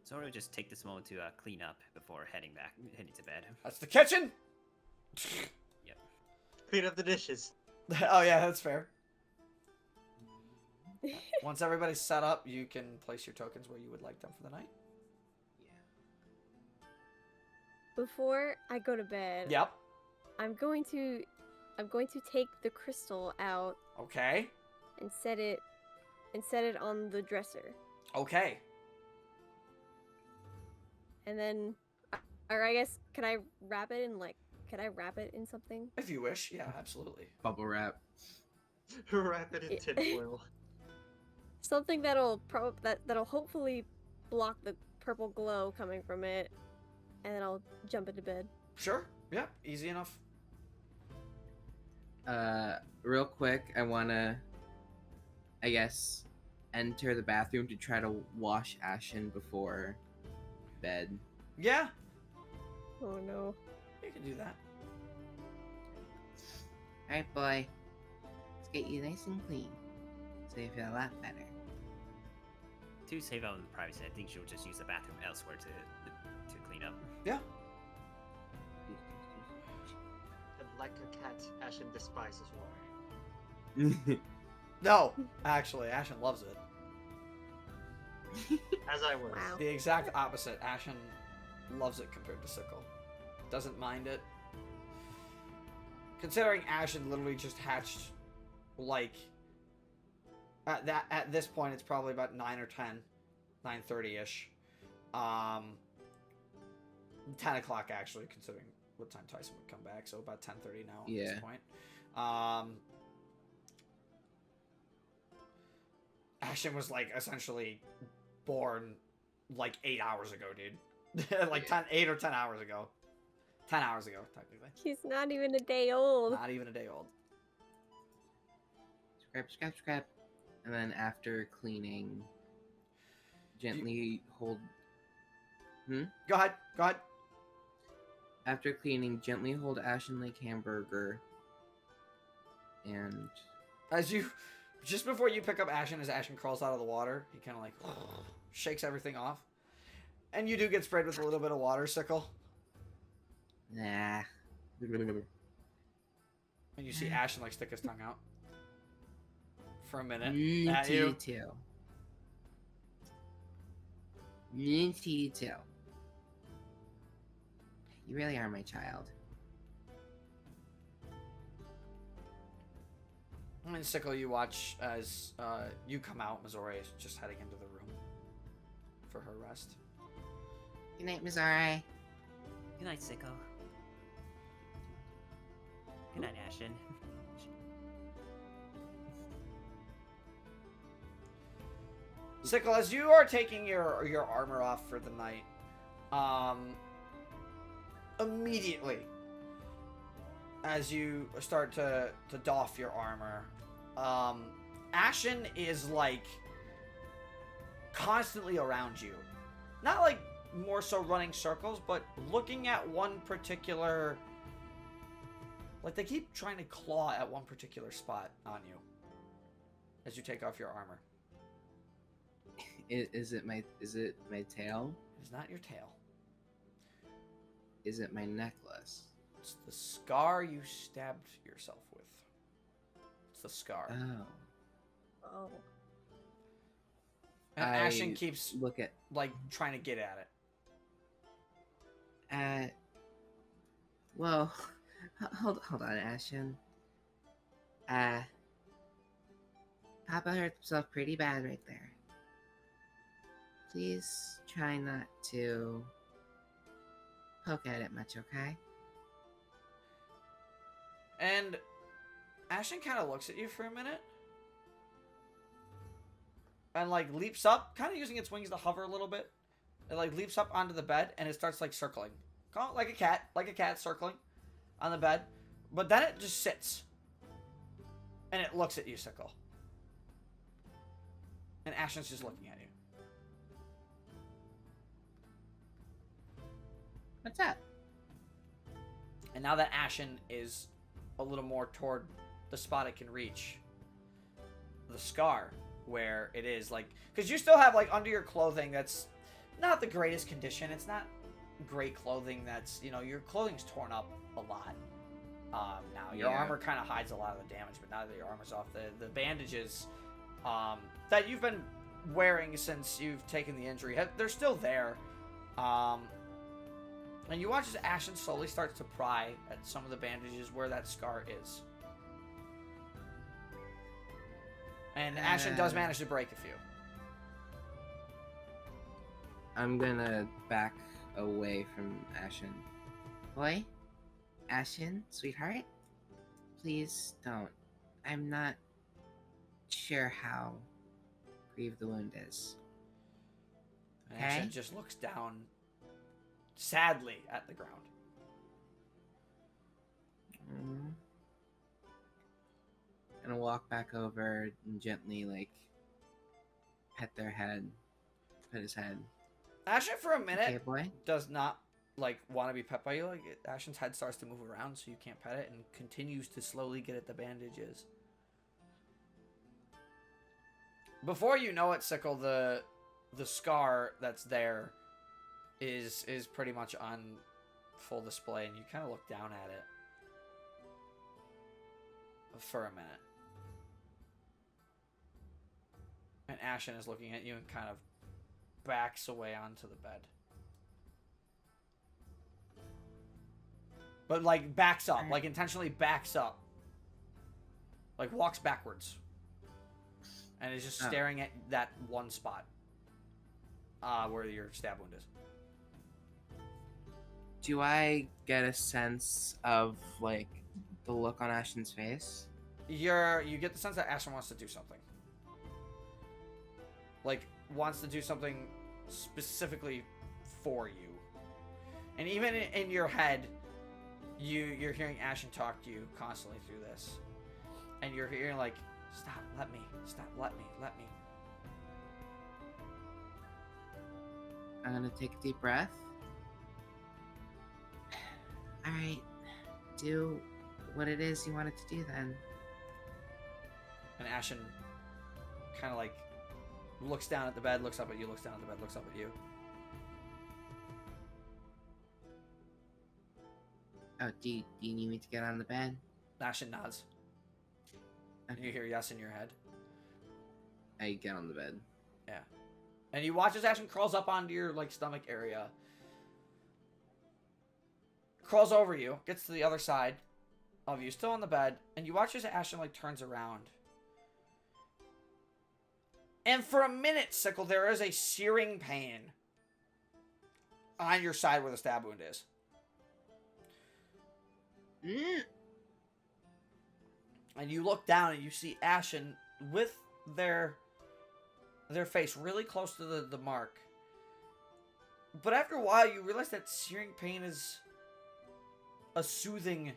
So we'll just take this moment to clean up before heading to bed. That's the kitchen? Yep. Clean up the dishes. Oh yeah, that's fair. Once everybody's set up, you can place your tokens where you would like them for the night. Before I go to bed, Yep. I'm going to take the crystal out Okay. and set it on the dresser. Okay. And then or I guess could I wrap it in something? If you wish, yeah, absolutely. Bubble wrap. Wrap it in tinfoil. Something that'll hopefully block the purple glow coming from it, and then I'll jump into bed. Sure. Yeah, easy enough. Real quick, I wanna, I guess, enter the bathroom to try to wash Ashen before bed. Yeah, Oh no. you can do that. Alright, boy. Let's get you nice and clean. So you feel a lot better. To save out on the privacy, I think she'll just use the bathroom elsewhere to clean up. Yeah. And like a cat, Ashen despises water. No, actually, Ashen loves it. As I was. Wow. The exact opposite. Ashen loves it compared to Sickle. Doesn't mind it. Considering Ashen literally just hatched, like, at this point it's probably about 9 or 10, 9:30ish. 10 o'clock actually, considering what time Tyson would come back, so about 10:30 now at this point. Ashen was like essentially born like 8 hours ago, dude. Like 8 or 10 hours ago. 10 hours ago, technically. He's not even a day old. Not even a day old. Scrap, scrap, scrap. And then after cleaning, gently hold. Go ahead. Go ahead. After cleaning, gently hold Ashen Lake Hamburger. And As you, just before you pick up Ashen, as Ashen crawls out of the water, he kind of like shakes everything off. And you do get sprayed with a little bit of water, Sickle. nah. And you see Ashen like stick his tongue out for a minute at you. too. Me to you too. You really are my child. And Sickle, you watch as you come out. Missouri is just heading into the room. for her rest. Good night, Mizare. Good night, Sickle. Good night, Ashen. Sickle, as you are taking your armor off for the night, immediately as you start to doff your armor, Ashen is like constantly around you. Not like more so running circles, but looking at one particular, like they keep trying to claw at one particular spot on you as you take off your armor. Is it my tail? It's not your tail. Is it my necklace? It's the scar you stabbed yourself with. It's the scar. Oh. Oh. And I Ashen keeps look at like trying to get at it. well, hold on, Ashen. Papa hurt himself pretty bad right there. Please try not to poke at it much, okay? And Ashen kind of looks at you for a minute. And like leaps up, kind of using its wings to hover a little bit. It like leaps up onto the bed and it starts like circling. Like a cat circling on the bed. But then it just sits. And it looks at you, Sickle. And Ashen's just looking at you. What's up? And now that Ashen is a little more toward the spot it can reach, the scar where it is, like, because you still have like under your clothing that's not the greatest condition. It's not great clothing. That's, you know, your clothing's torn up a lot. Now your armor kind of hides a lot of the damage, but now that your armor's off, the bandages that you've been wearing since you've taken the injury, they're still there. And you watch as Ashen slowly starts to pry at some of the bandages where that scar is. And Ashen does manage to break a few. I'm gonna back away from Ashen. Boy? Ashen, sweetheart? Please don't. I'm not sure how grieved the wound is. And Ashen just looks down sadly at the ground. Gonna walk back over and gently, like, pet their head. Pet his head. Ashen, for a minute, Okay, boy? does not, like, want to be pet by you. Like, Ashen's head starts to move around, so you can't pet it, and continues to slowly get at the bandages. Before you know it, Sickle, the scar that's there is pretty much on full display, and you kind of look down at it for a minute. And Ashen is looking at you and kind of backs away onto the bed. But, like, backs up. Like, intentionally backs up. Like, walks backwards. And is just staring at that one spot. Where your stab wound is. Do I get a sense of, like, the look on Ashen's face? You get the sense that Ashen wants to do something. Like, wants to do something specifically for you. And even in your head, you're hearing Ashen talk to you constantly through this. And you're hearing, like, stop, let me, stop, let me. I'm gonna take a deep breath. Alright, do what it is you wanted to do then. And Ashen kind of, like, looks down at the bed, looks up at you, looks down at the bed, looks up at you. Oh, do you need me to get on the bed? Ashen nods. And you hear yes in your head. I get on the bed. Yeah. And you watch as Ashen crawls up onto your, like, stomach area. Crawls over you, gets to the other side of you, still on the bed, and you watch as Ashen, like, turns around. And for a minute, Sickle, there is a searing pain on your side where the stab wound is. And you look down and you see Ashen with their face really close to the mark. But after a while, you realize that searing pain is it's soothing.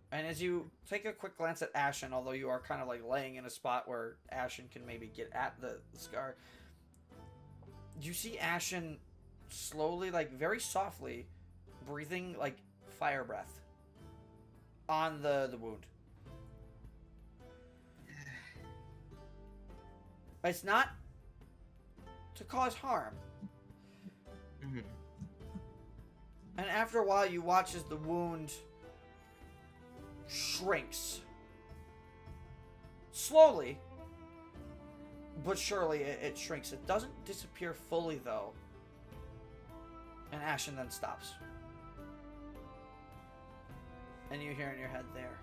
And as you take a quick glance at Ashen, although you are kind of like laying in a spot where Ashen can maybe get at the scar, you see Ashen slowly, like very softly, breathing like fire breath on the wound. It's not to cause harm. Mm-hmm. And after a while, you watch as the wound shrinks. Slowly, but surely it shrinks. It doesn't disappear fully, though. And Ashen then stops. And you hear in your head there.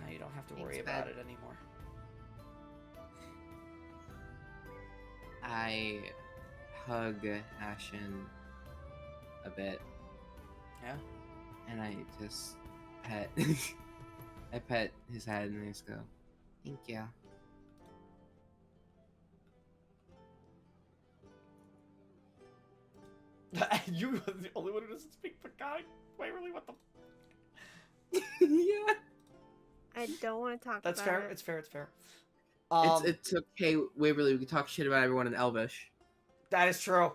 Now you don't have to worry about it anymore. I hug Ashen a bit. Yeah? And I just pet I pet his head and I just go, thank you. You are the only one who doesn't speak Pakai? Wait, really? What the? Yeah. I don't want to talk That's about fair. it. It's fair. It's fair. It's okay, Waverly. We can talk shit about everyone in Elvish. That is true.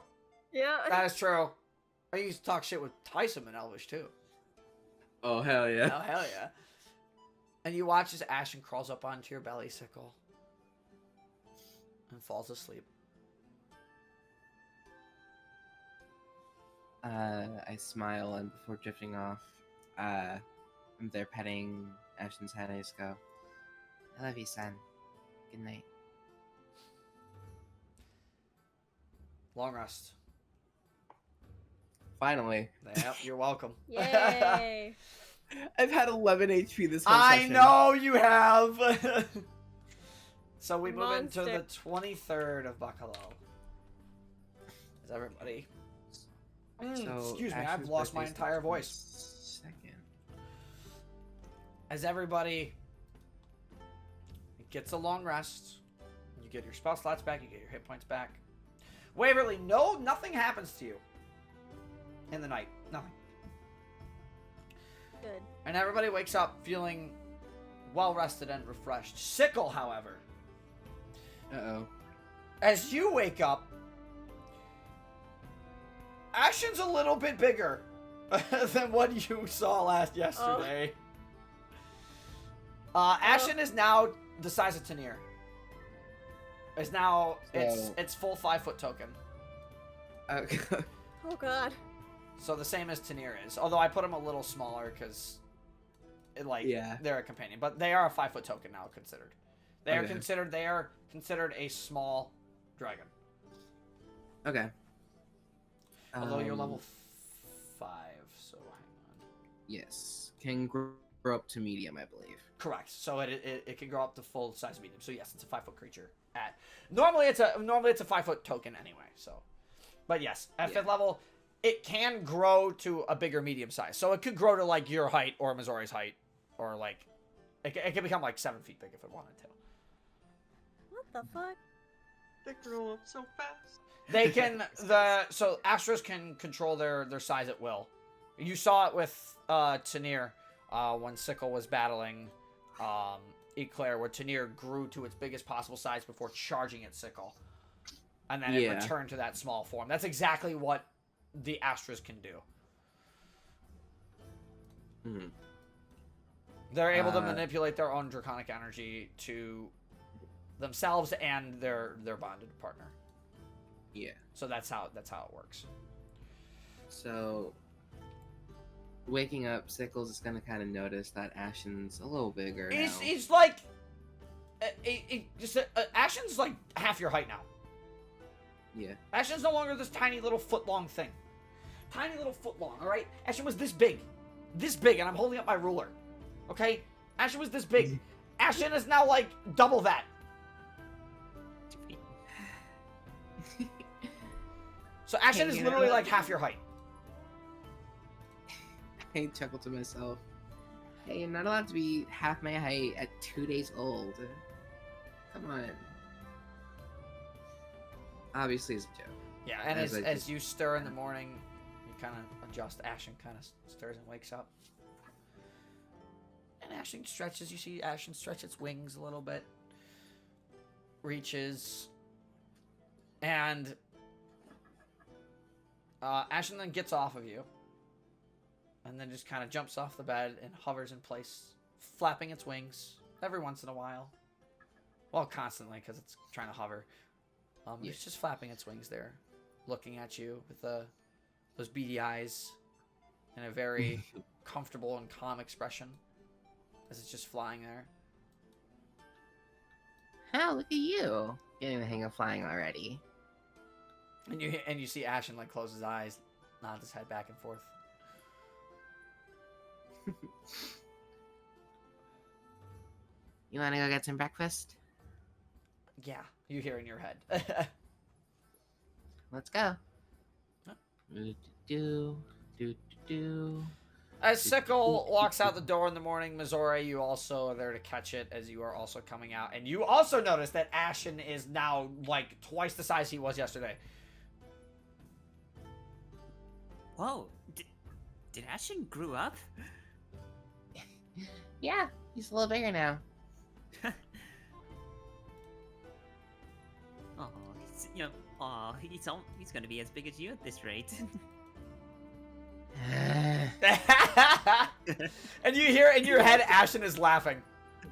Yeah. That is true. I used to talk shit with Tyson in Elvish too. Oh hell yeah! Oh hell yeah! And you watch as Ashen crawls up onto your belly, Sickle, and falls asleep. I smile, and before drifting off, I'm there petting Ashen's head. I just go, I love you, son. Good night. Long rest. Finally. Yep, you're welcome. Yay. I've had 11 HP this whole I session. know you have. So we move into Monster. the 23rd of Bacalao. Is everybody? So, Excuse me, I've Ashen's lost my birthday's the entire voice. 22nd. As everybody gets a long rest, you get your spell slots back, you get your hit points back. Waverly, nothing happens to you in the night. Nothing. Good. And everybody wakes up feeling well rested and refreshed. Sickle, however, Uh-oh. as you wake up, Ashen's a little bit bigger than what you saw yesterday. Ashen is now the size of Tanir. It's now it's full 5-foot token. Okay. Oh god. So the same as Tanir is. Although I put him a little smaller because they're a companion. But they are a 5-foot token now considered. They are considered a small dragon. Okay. Although you're level 5, so hang on. Yes. Can grow up to medium, I believe. Correct. So it can grow up to full size medium. So yes, it's a 5-foot creature. Normally it's a 5-foot token anyway. So, but yes, at 5th level, it can grow to a bigger medium size. So it could grow to like your height or Missouri's height, or like it can become like 7 feet big if it wanted to. What the fuck? They grow up so fast. They can so Astros can control their size at will. You saw it with Tanir when Sickle was battling Eclair, where Tanir grew to its biggest possible size before charging at Sickle, and then it returned to that small form. That's exactly what the Astros can do. Mm-hmm. They're able to manipulate their own draconic energy to themselves and their bonded partner. Yeah. So that's how it works. So, waking up, Sickles is gonna kind of notice that Ashen's a little bigger now. He's like, Ashen's like half your height now. Yeah. Ashen's no longer this tiny little foot long thing. Tiny little foot long, all right? Ashen was this big this big, and I'm holding up my ruler. Okay? Ashen was this big. Ashen is now, like, double that. So Ashen is literally, like, half your height. I chuckle to myself. Hey, you're not allowed to be half my height at 2 days old. Come on. Obviously, it's a joke. Yeah, and As I as just- you stir in the morning, you kind of adjust. Ashen kind of stirs and wakes up. And Ashen stretches. You see Ashen stretch its wings a little bit. Reaches. And Ashen then gets off of you. And then just kind of jumps off the bed and hovers in place, flapping its wings every once in a while. Well, constantly, because it's trying to hover. It's just flapping its wings there, looking at you with those beady eyes and a very comfortable and calm expression as it's just flying there. Oh, look at you. Getting the hang of flying already. And you see Ashen like close his eyes, nod his head back and forth. You want to go get some breakfast? Yeah, you hear in your head. Let's go. Huh? Do. As Sickle walks out the door in the morning, Missouri, you also are there to catch it as you are also coming out. And you also notice that Ashen is now like twice the size he was yesterday. Whoa, did Ashen grew up? Yeah, he's a little bigger now. Oh, he's gonna be as big as you at this rate. And you hear in your head Ashen is laughing.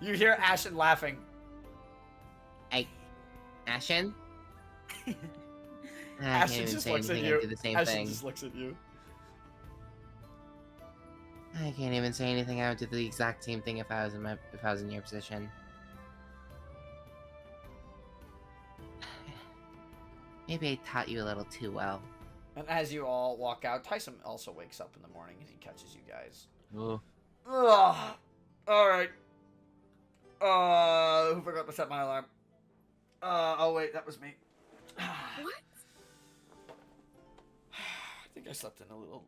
You hear Ashen laughing. Hey, Ashen? I Ashen can't even just say looks at anything. you. I do the same Ashen thing. just looks at you. I can't even say anything. I would do the exact same thing if I was in your position. Maybe I taught you a little too well. And as you all walk out, Tyson also wakes up in the morning and he catches you guys. Ooh. Ugh. Alright. Who forgot to set my alarm? Oh wait, that was me. What? I think I slept in a little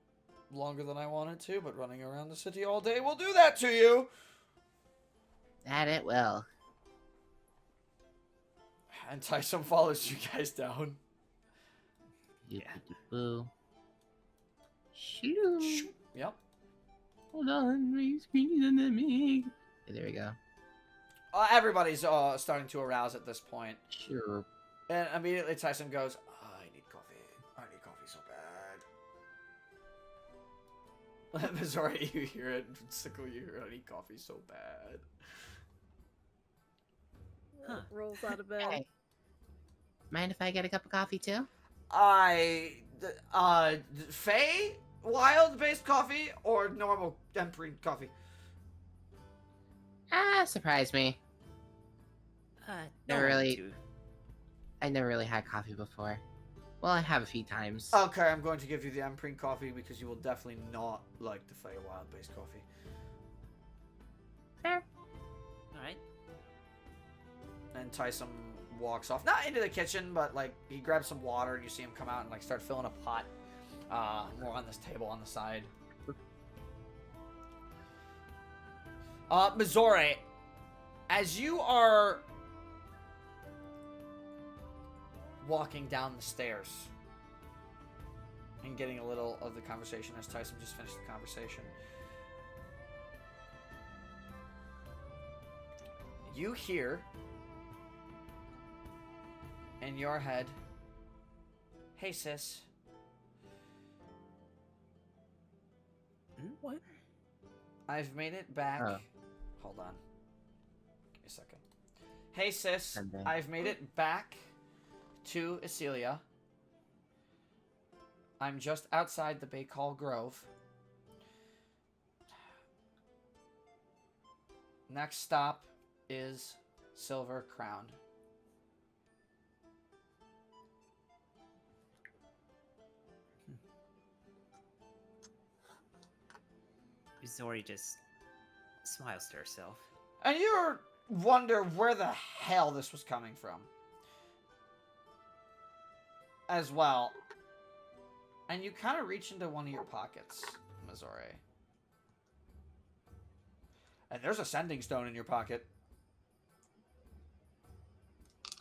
longer than I wanted to, but running around the city all day will do that to you. That it will. And Tyson follows you guys down. Boo. Shoot. Yep. Hold on, my screen is me. Okay, there we go. Everybody's starting to arouse at this point. Sure. And immediately Tyson goes, I need coffee. I need coffee so bad. Missouri, you hear it. Sickle, you hear it. I need coffee so bad. Huh. Rolls out of bed. Hey. Mind if I get a cup of coffee too? Fey wild-based coffee or normal Empress coffee? Surprise me. No, really- I never really had coffee before. Well, I have a few times. Okay, I'm going to give you the Empress coffee because you will definitely not like the Fey wild-based coffee. Fair. All right. And Tyson walks off, not into the kitchen, but like he grabs some water and you see him come out and like start filling a pot more on this table on the side. Missouri, as you are walking down the stairs and getting a little of the conversation as Tyson just finished the conversation, you hear in your head, hey sis. What? I've made it back. Oh. Hold on. Give me a second. Hey sis, And then- I've made it back to Isilia. I'm just outside the Baycall Grove. Next stop is Silver Crown. Missouri just smiles to herself. And you wonder where the hell this was coming from. As well. And you kind of reach into one of your pockets, Missouri. And there's a sending stone in your pocket.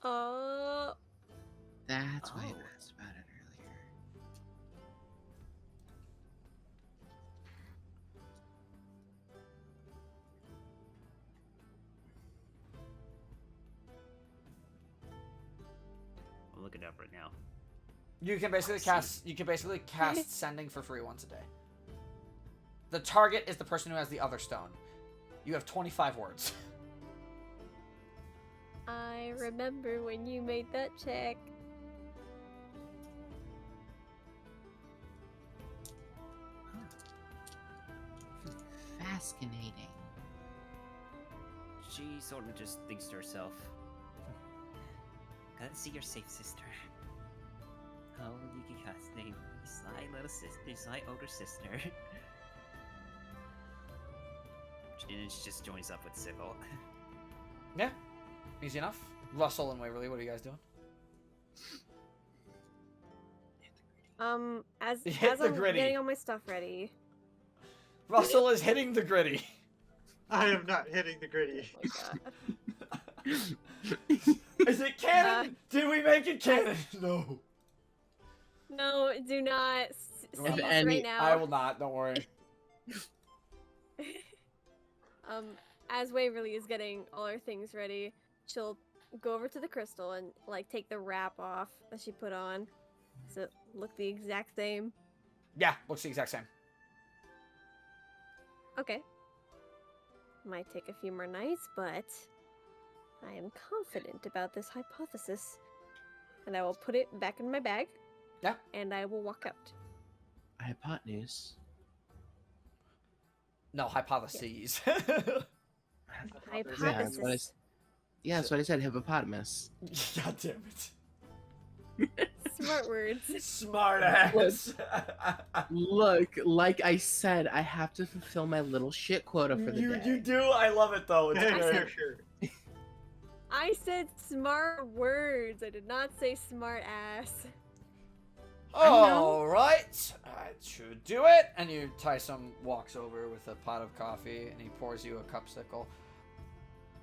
That's why I Oh. asked about it earlier. I'll look it up right now. You can basically cast sending for free once a day. The target is the person who has the other stone. You have 25 words. I remember when you made that check. Fascinating. She sort of just thinks to herself, "Gotta see your safe sister." Oh, Yukika's name, sly little sister, sly older sister. And then she just joins up with Sickle. Yeah, easy enough. Russell and Waverly, what are you guys doing? As Hit as the I'm gritty. getting all my stuff ready. Russell is hitting the gritty. I am not hitting the gritty. Oh my god. Is it canon? Did we make it canon? No. No, do not If cease any- right now. I will not. Don't worry. As Waverly is getting all her things ready, she'll go over to the crystal and like take the wrap off that she put on. Does it look the exact same? Yeah, looks the exact same. Okay. Might take a few more nights, but I am confident about this hypothesis. And I will put it back in my bag. Yeah. And I will walk out. Hypotenuse. No, hypotheses. Hypothesis. Yeah, that's what I said. Hippopotamus. God damn it. Smart words. Smart ass. Look, like I said, I have to fulfill my little shit quota for the day. You do? I love it though. It's Sure, great. sure. I said smart words. I did not say smart ass. Alright. That should do it. And Tyson walks over with a pot of coffee and he pours you a cup, Sickle.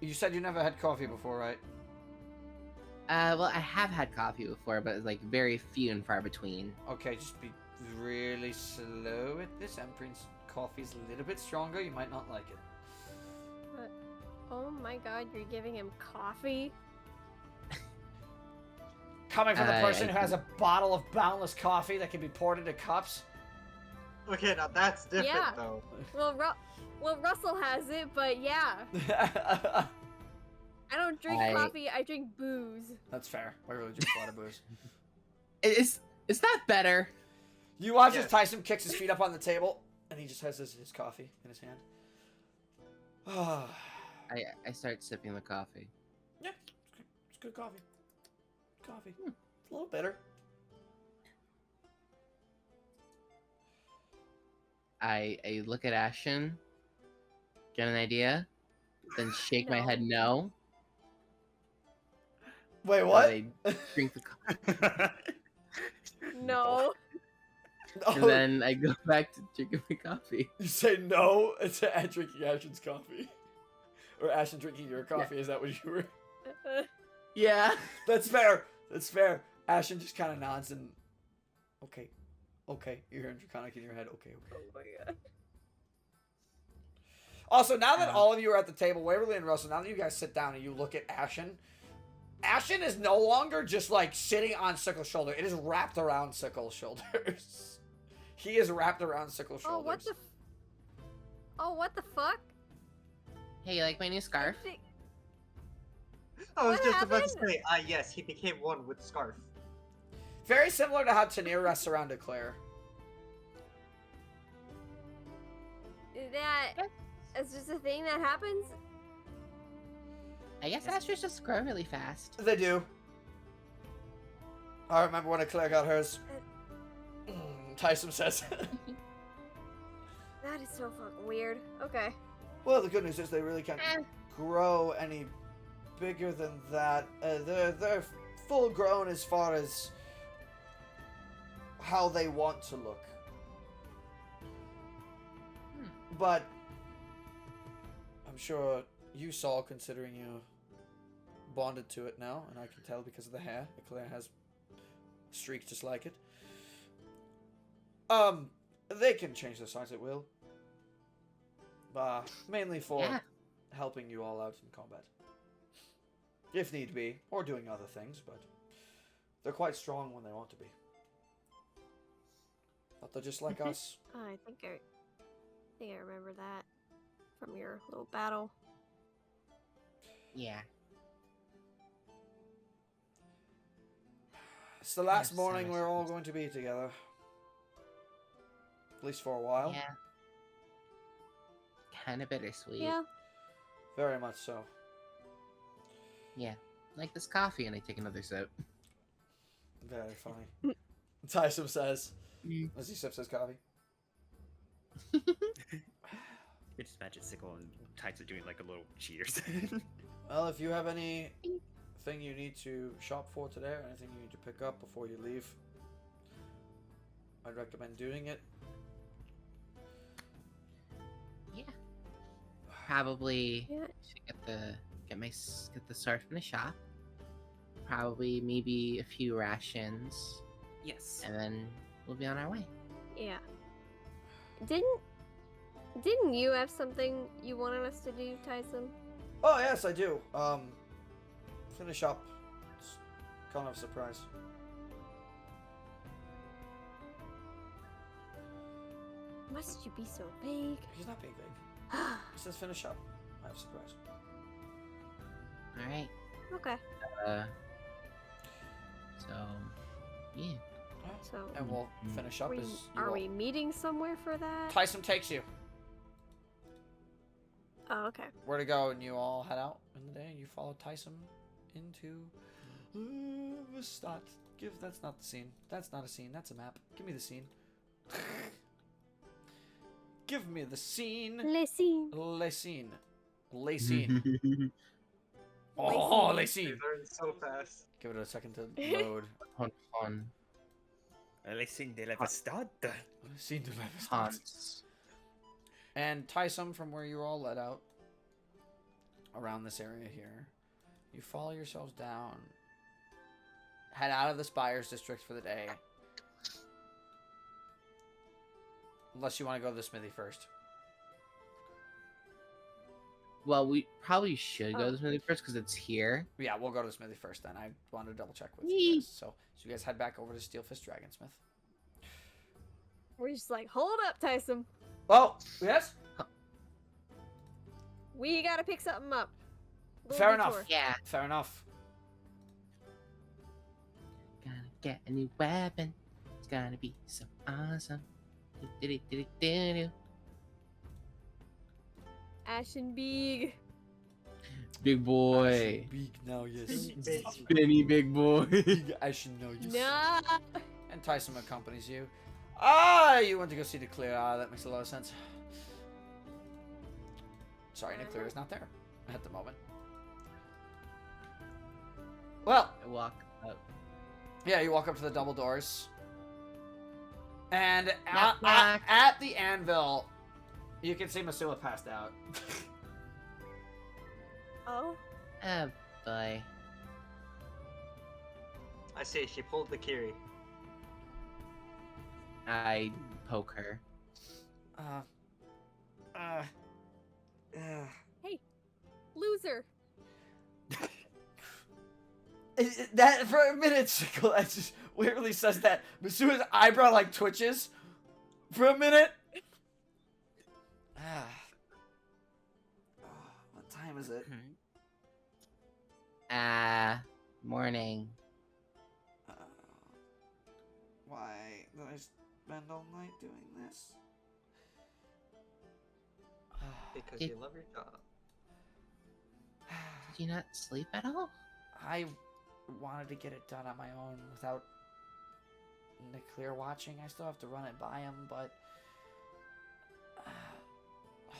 You said you never had coffee before, right? Well, I have had coffee before, but it's like very few and far between. Okay, just be really slow with this. Empress coffee's a little bit stronger. You might not like it. Oh my god, you're giving him coffee? Coming from the I person who has a bottle of boundless coffee that can be poured into cups. Okay, now that's different Yeah. though. Well, Russell has it, but yeah. I don't drink coffee, I drink booze. That's fair. I really drink a lot of booze. Is that better? You watch as Yes. Tyson kicks his feet up on the table, and he just has his coffee in his hand. I start sipping the coffee. Yeah, it's good coffee. Coffee. It's a little bitter. I look at Ashton, get an idea, then shake my No. head no. Wait, and what? I drink the coffee. No. And then I go back to drinking my coffee. You say no to drinking Ashton's coffee? Or Ashton drinking your coffee, is that what you were? Yeah. That's fair. That's fair. Ashton just kind of nods and... Okay. Okay. You're hearing Draconic in your head. Okay, okay. Oh my god. Also, now that all of you are at the table, Waverly and Russell, now that you guys sit down and you look at Ashen, Ashen is no longer just like sitting on Sickle's shoulder. It is wrapped around Sickle's shoulders. He is wrapped around Sickle's Oh, shoulders. what the fuck? Hey, you like my new scarf? I was What just about to happened? say, yes, he became one with Scarf. Very similar to how Tanir rests around Declare. Is just a thing that happens? I guess Astros just grow really fast. They do. I remember when Eclair got hers. Tyson says. That is so fucking weird. Okay. Well, the good news is they really can't grow any bigger than that. They're full grown as far as how they want to look. But I'm sure you saw, considering you bonded to it now, and I can tell because of the hair. Eclair has streaks just like it. They can change their size at will. Mainly for helping you all out in combat. If need be, or doing other things, but they're quite strong when they want to be. But they're just like us. I think I remember that from your little battle. Yeah. It's the last Yes, morning yes, we're all yes. going to be together. At least for a while. Yeah. Kind of bittersweet. Yeah. Very much so. Yeah. Like this coffee, and I take another sip. Very funny. Tyson says, Mm. as he sips his coffee. You just imagine Sickle and Tights are doing like a little cheaters. Well, if you have anything you need to shop for today, or anything you need to pick up before you leave, I'd recommend doing it. Yeah. Probably Yeah. should get the start from the shop. Probably maybe a few rations, Yes. and then we'll be on our way. Yeah. Didn't you have something you wanted us to do, Tyson? Oh, yes, I do. Finish up. It's kind of a surprise. Must you be so vague? He's not being vague. He says finish up. I have a surprise. All right. Okay. So, yeah. So, And we'll finish up as you are all- we meeting somewhere for that? Tyson takes you. Oh, okay. Where to go, and you all head out in the day, and you follow Tyson into Vestat. That's not the scene. That's not a scene. That's a map. Give me the scene. Give me the scene. Listen. Le scene. Le scene. Oh, le They scene. learn so fast. Give it a second to load. Fun. Racing de la Vestade. Scene to Vestat. Haunts. And Tyson, from where you all let out, around this area here, you follow yourselves down, head out of the Spires district for the day. Unless you want to go to the smithy first. Well, we probably should go Oh. to the smithy first because it's here. Yeah, we'll go to the smithy first then. I wanted to double check with Yee. you guys. So you guys head back over to Steelfist Dragonsmith. We're just like, hold up, Tyson. Oh, yes? We gotta pick something up. Little Fair detour. enough. Yeah. Fair enough. Gonna get a new weapon. It's gonna be so awesome. Do-do-do-do-do-do. Ashen Beeg. Big boy. Big now, yes. Benny, big boy. Big Ashen now, yes. Nah. And Tyson accompanies you. You went to go see the clear. That makes a lot of sense. Sorry, Nuclear is not there at the moment. Well, I walk up. yeah, you walk up to the double doors. And Knock, knock. at the anvil, you can see Masua passed out. Oh. Oh boy. I see. She pulled the Kiri. I poke her. Loser. That for a minute, Sickle, I just weirdly says that. Masua's eyebrow like twitches for a minute. What time is it? Morning. Why did I spend all night doing this? Because Did- you love your job. Did you not sleep at all? I wanted to get it done on my own without Nuclear watching. I still have to run it by him, but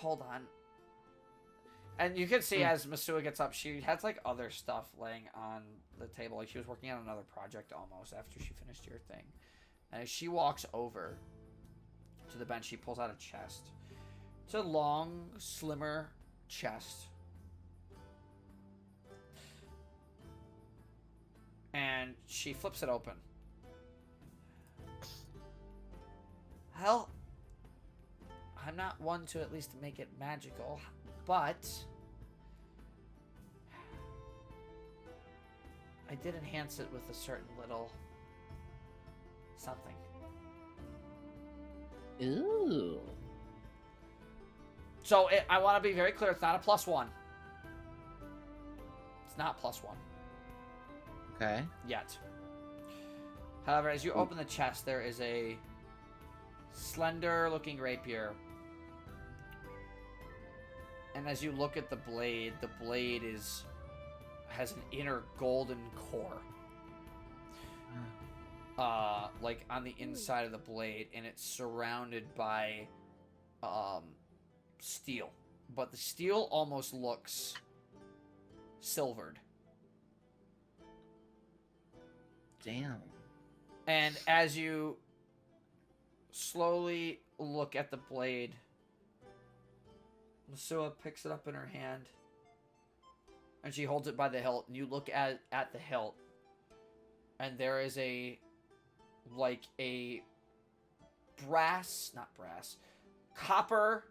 hold on. And you can see as Masua gets up, she has like other stuff laying on the table. Like she was working on another project almost after she finished your thing. And as she walks over to the bench, she pulls out a chest. It's a long, slimmer chest. And she flips it open. Well, I'm not one to at least make it magical, but I did enhance it with a certain little something. Ooh. So I want to be very clear, it's not a +1. It's not +1. Okay. Yet. However, as you open the chest, there is a slender looking rapier. And as you look at the blade has an inner golden core. Like on the inside of the blade, and it's surrounded by steel. But the steel almost looks silvered. Damn. And as you slowly look at the blade, Masua picks it up in her hand, and she holds it by the hilt, and you look at the hilt, and there is a copper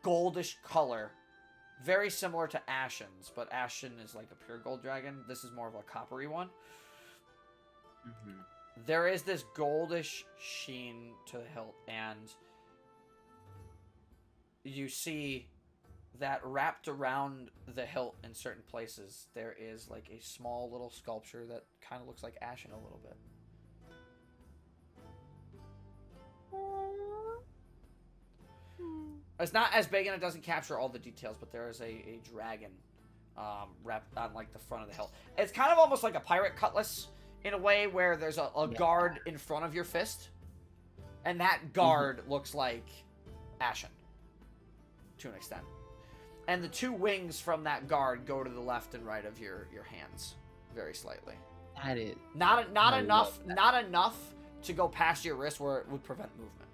goldish color, very similar to Ashen's, but Ashen is like a pure gold dragon. This is more of a coppery one. Mm-hmm. There is this goldish sheen to the hilt, and you see that wrapped around the hilt in certain places, there is like a small little sculpture that kind of looks like Ashen a little bit. It's not as big and it doesn't capture all the details, but there is a dragon wrapped on like the front of the hilt. It's kind of almost like a pirate cutlass in a way, where there's a guard in front of your fist, and that guard looks like Ashen to an extent. And the two wings from that guard go to the left and right of your hands, very slightly. That is not enough to go past your wrist where it would prevent movement.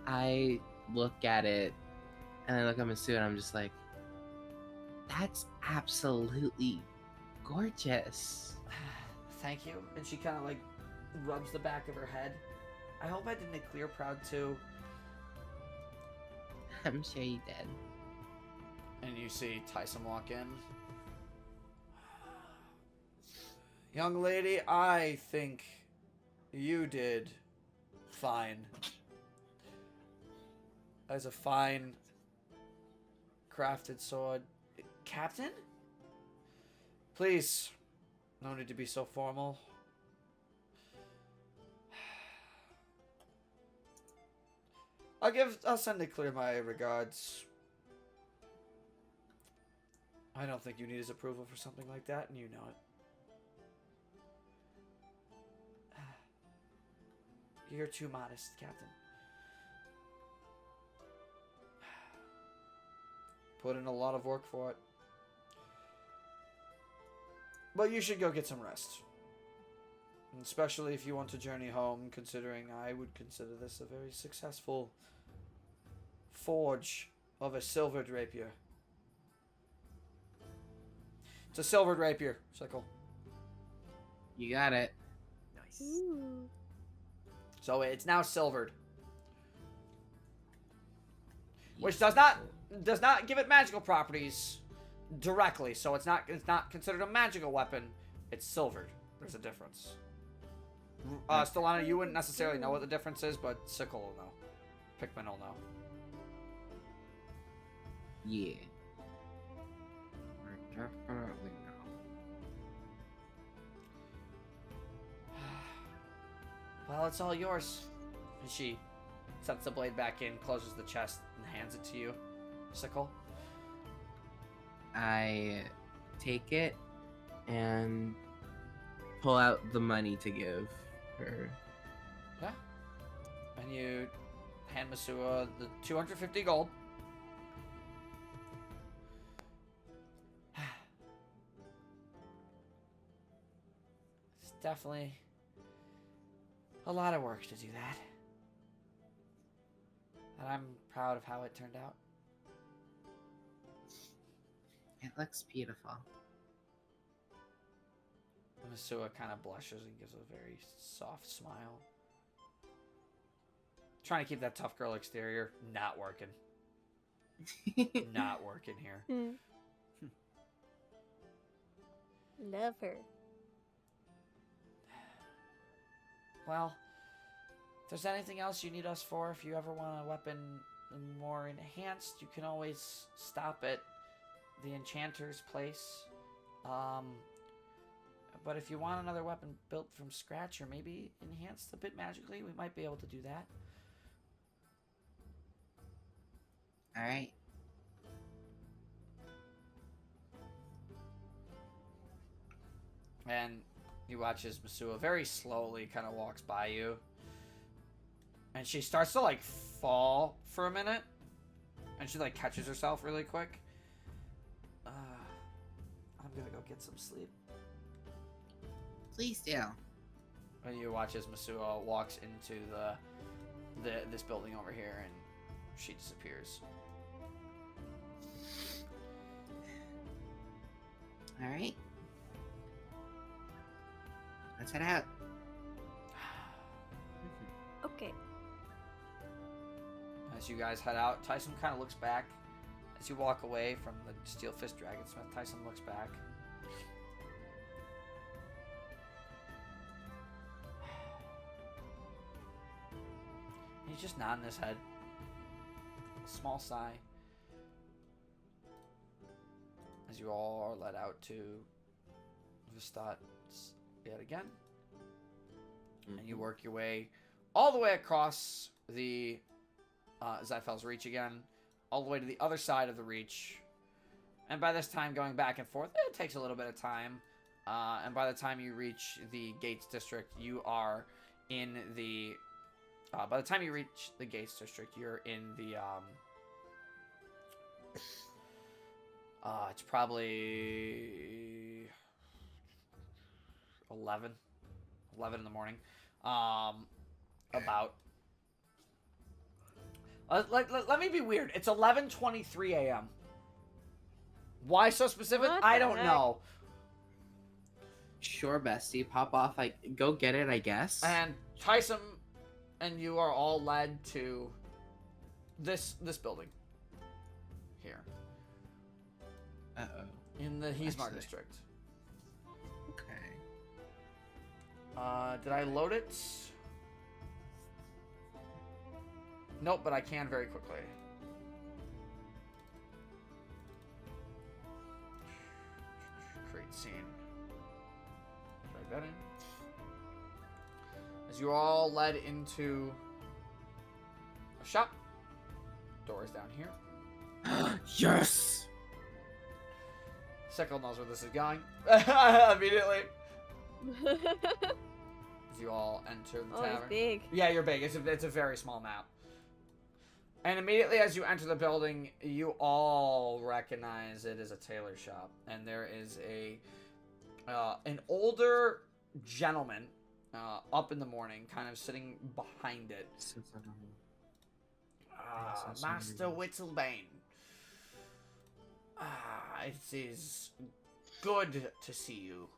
I look at it, and I look at Masua, and I'm just like, that's absolutely gorgeous. Thank you. And she kind of like rubs the back of her head. I hope I did make clear proud too. I'm sure you did. And you see Tyson walk in. Young lady, I think you did fine. As a fine crafted sword. Captain? Please, no need to be so formal. I'll send clear my regards. I don't think you need his approval for something like that, and you know it. You're too modest, Captain. Put in a lot of work for it. But you should go get some rest. And especially if you want to journey home, considering I would consider this a very successful forge of a silvered rapier. It's a silvered rapier, Sickle. You got it. Nice. Ooh. So it's now silvered. Which does not give it magical properties directly, so it's not considered a magical weapon. It's silvered. There's a difference. Stellana, you wouldn't necessarily know what the difference is, but Sickle will know. Pikmin will know. Yeah. I definitely know. Well, it's all yours. And she sets the blade back in, closes the chest, and hands it to you, Sickle. I take it and pull out the money to give her. Yeah. And you hand Masua the 250 gold. It's definitely a lot of work to do that. And I'm proud of how it turned out. It looks beautiful. Masua kind of blushes and gives a very soft smile. Trying to keep that tough girl exterior. Not working. Not working here. Love her. Well, if there's anything else you need us for, if you ever want a weapon more enhanced, you can always stop at the enchanter's place. But if you want another weapon built from scratch or maybe enhanced a bit magically, we might be able to do that. All right. And you watch as Masua very slowly kind of walks by you. And she starts to, like, fall for a minute. And she, like, catches herself really quick. I'm gonna go get some sleep. Please do. And you watch as Masua walks into this building over here, and she disappears. All right. Let's head out. Okay. As you guys head out, Tyson kind of looks back. As you walk away from the Steel Fist Dragonsmith, Tyson looks back. He's just nodding his head. Small sigh. As you all are led out to Vistat yet again. And you work your way all the way across the Zyfel's Reach again, all the way to the other side of the Reach. And by this time, going back and forth, it takes a little bit of time. And by the time you reach the Gates District, you are in the... by the time you reach the Gates District, you're in the... it's probably 11 in the morning. About. Let me be weird. It's 11:23 a.m. Why so specific? What I the don't heck? know. Sure, bestie. Pop off. Go get it, I guess. And Tyson and you are all led to this building here Uh-oh. in the Heesmar see. district. Okay. Did I load it? Nope, but I can very quickly. Create scene. Drag that in. As you all led into a shop. Doors down here. Yes! Sickle knows where this is going. Immediately. As you all enter the Oh, tavern. it's big. Yeah, you're big. It's a very small map. And immediately as you enter the building, you all recognize it as a tailor shop. And there is an older gentleman up in the morning, kind of sitting behind it. Master Whittlebane. It is good to see you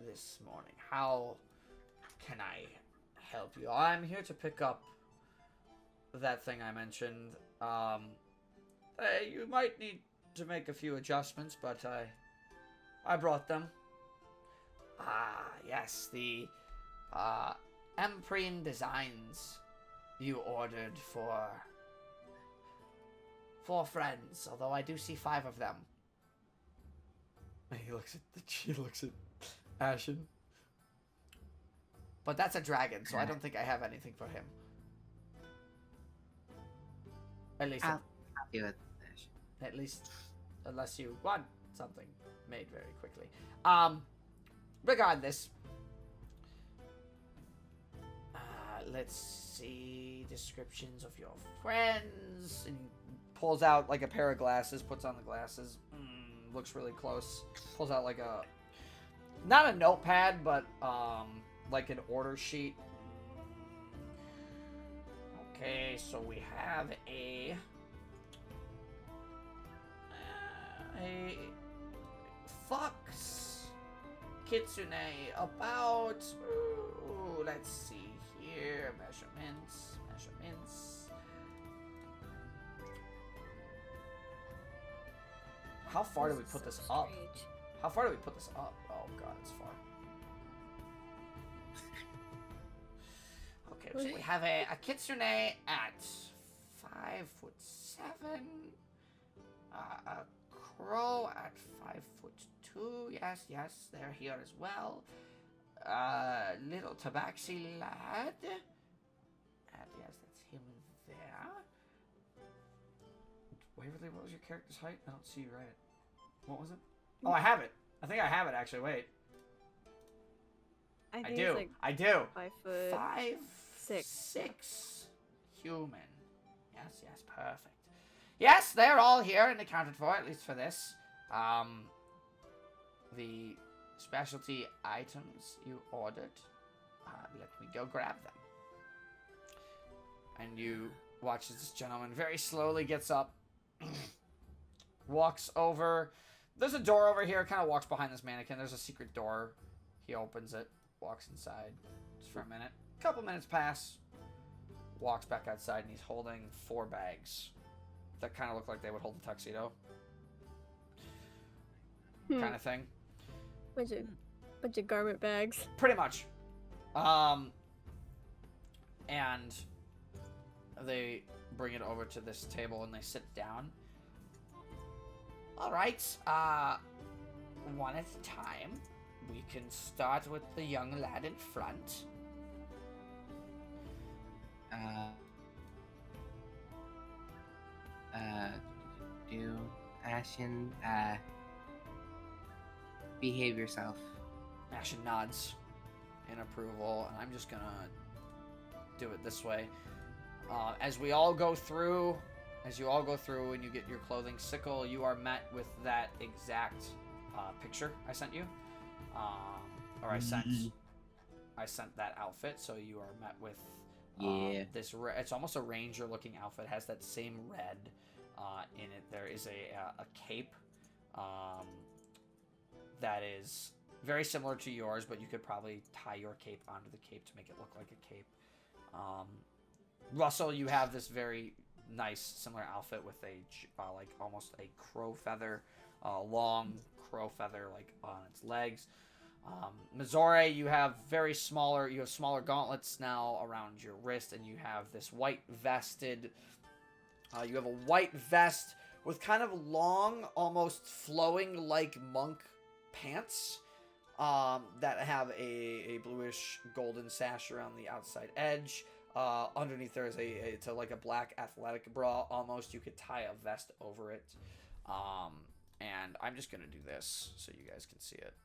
this morning. How can I help you? I'm here to pick up that thing I mentioned. You might need to make a few adjustments, but I brought them. Yes, the Empress designs you ordered for 4 friends, although I do see 5 of them. And he looks at Ashen. But that's a dragon, so I don't think I have anything for him. At least, I'll do it. at least, unless you want something made very quickly. Regardless, let's see descriptions of your friends. And pulls out like a pair of glasses, puts on the glasses, looks really close. Pulls out like a, not a notepad, but like an order sheet. Okay, so we have a fox kitsune about, ooh, let's see here, measurements. How far do we put this up? Strange. How far do we put this up? Oh god, it's far. Okay, so we have a kitsune at 5'7", a crow at 5'2". Yes, they're here as well. Little tabaxi lad. Yes, that's him there. Waverly, what was your character's height? I don't see you right. What was it? Oh, I have it. I think I have it actually. Wait. I I think do. it's like I do. 5'6". Human. Yes, perfect. Yes, they're all here and accounted for, at least for this. The specialty items you ordered. Let me go grab them. And you watch as this gentleman very slowly gets up, walks over. There's a door over here, kind of walks behind this mannequin. There's a secret door. He opens it, walks inside just for a minute. A couple minutes pass, walks back outside, and he's holding 4 bags that kind of look like they would hold a tuxedo. Kind of thing. Bunch of garment bags. Pretty much. And they bring it over to this table and they sit down. All right, one at a time. We can start with the young lad in front. Do Ashen, behave yourself. Ashen nods in approval, and I'm just gonna do it this way. As you all go through and you get your clothing, Sickle, you are met with that exact picture I sent you. I sent that outfit, so you are met with this. It's almost a ranger-looking outfit. It has that same red in it. There is a cape that is very similar to yours, but you could probably tie your cape onto the cape to make it look like a cape. Russell, you have this very nice, similar outfit with a like almost a crow feather, long crow feather like on its legs. Mizore, you have smaller gauntlets now around your wrist, and you have this white vested. You have a white vest with kind of long, almost flowing like monk pants that have a bluish golden sash around the outside edge. Underneath there is it's like a black athletic bra almost. You could tie a vest over it. And I'm just gonna do this so you guys can see it.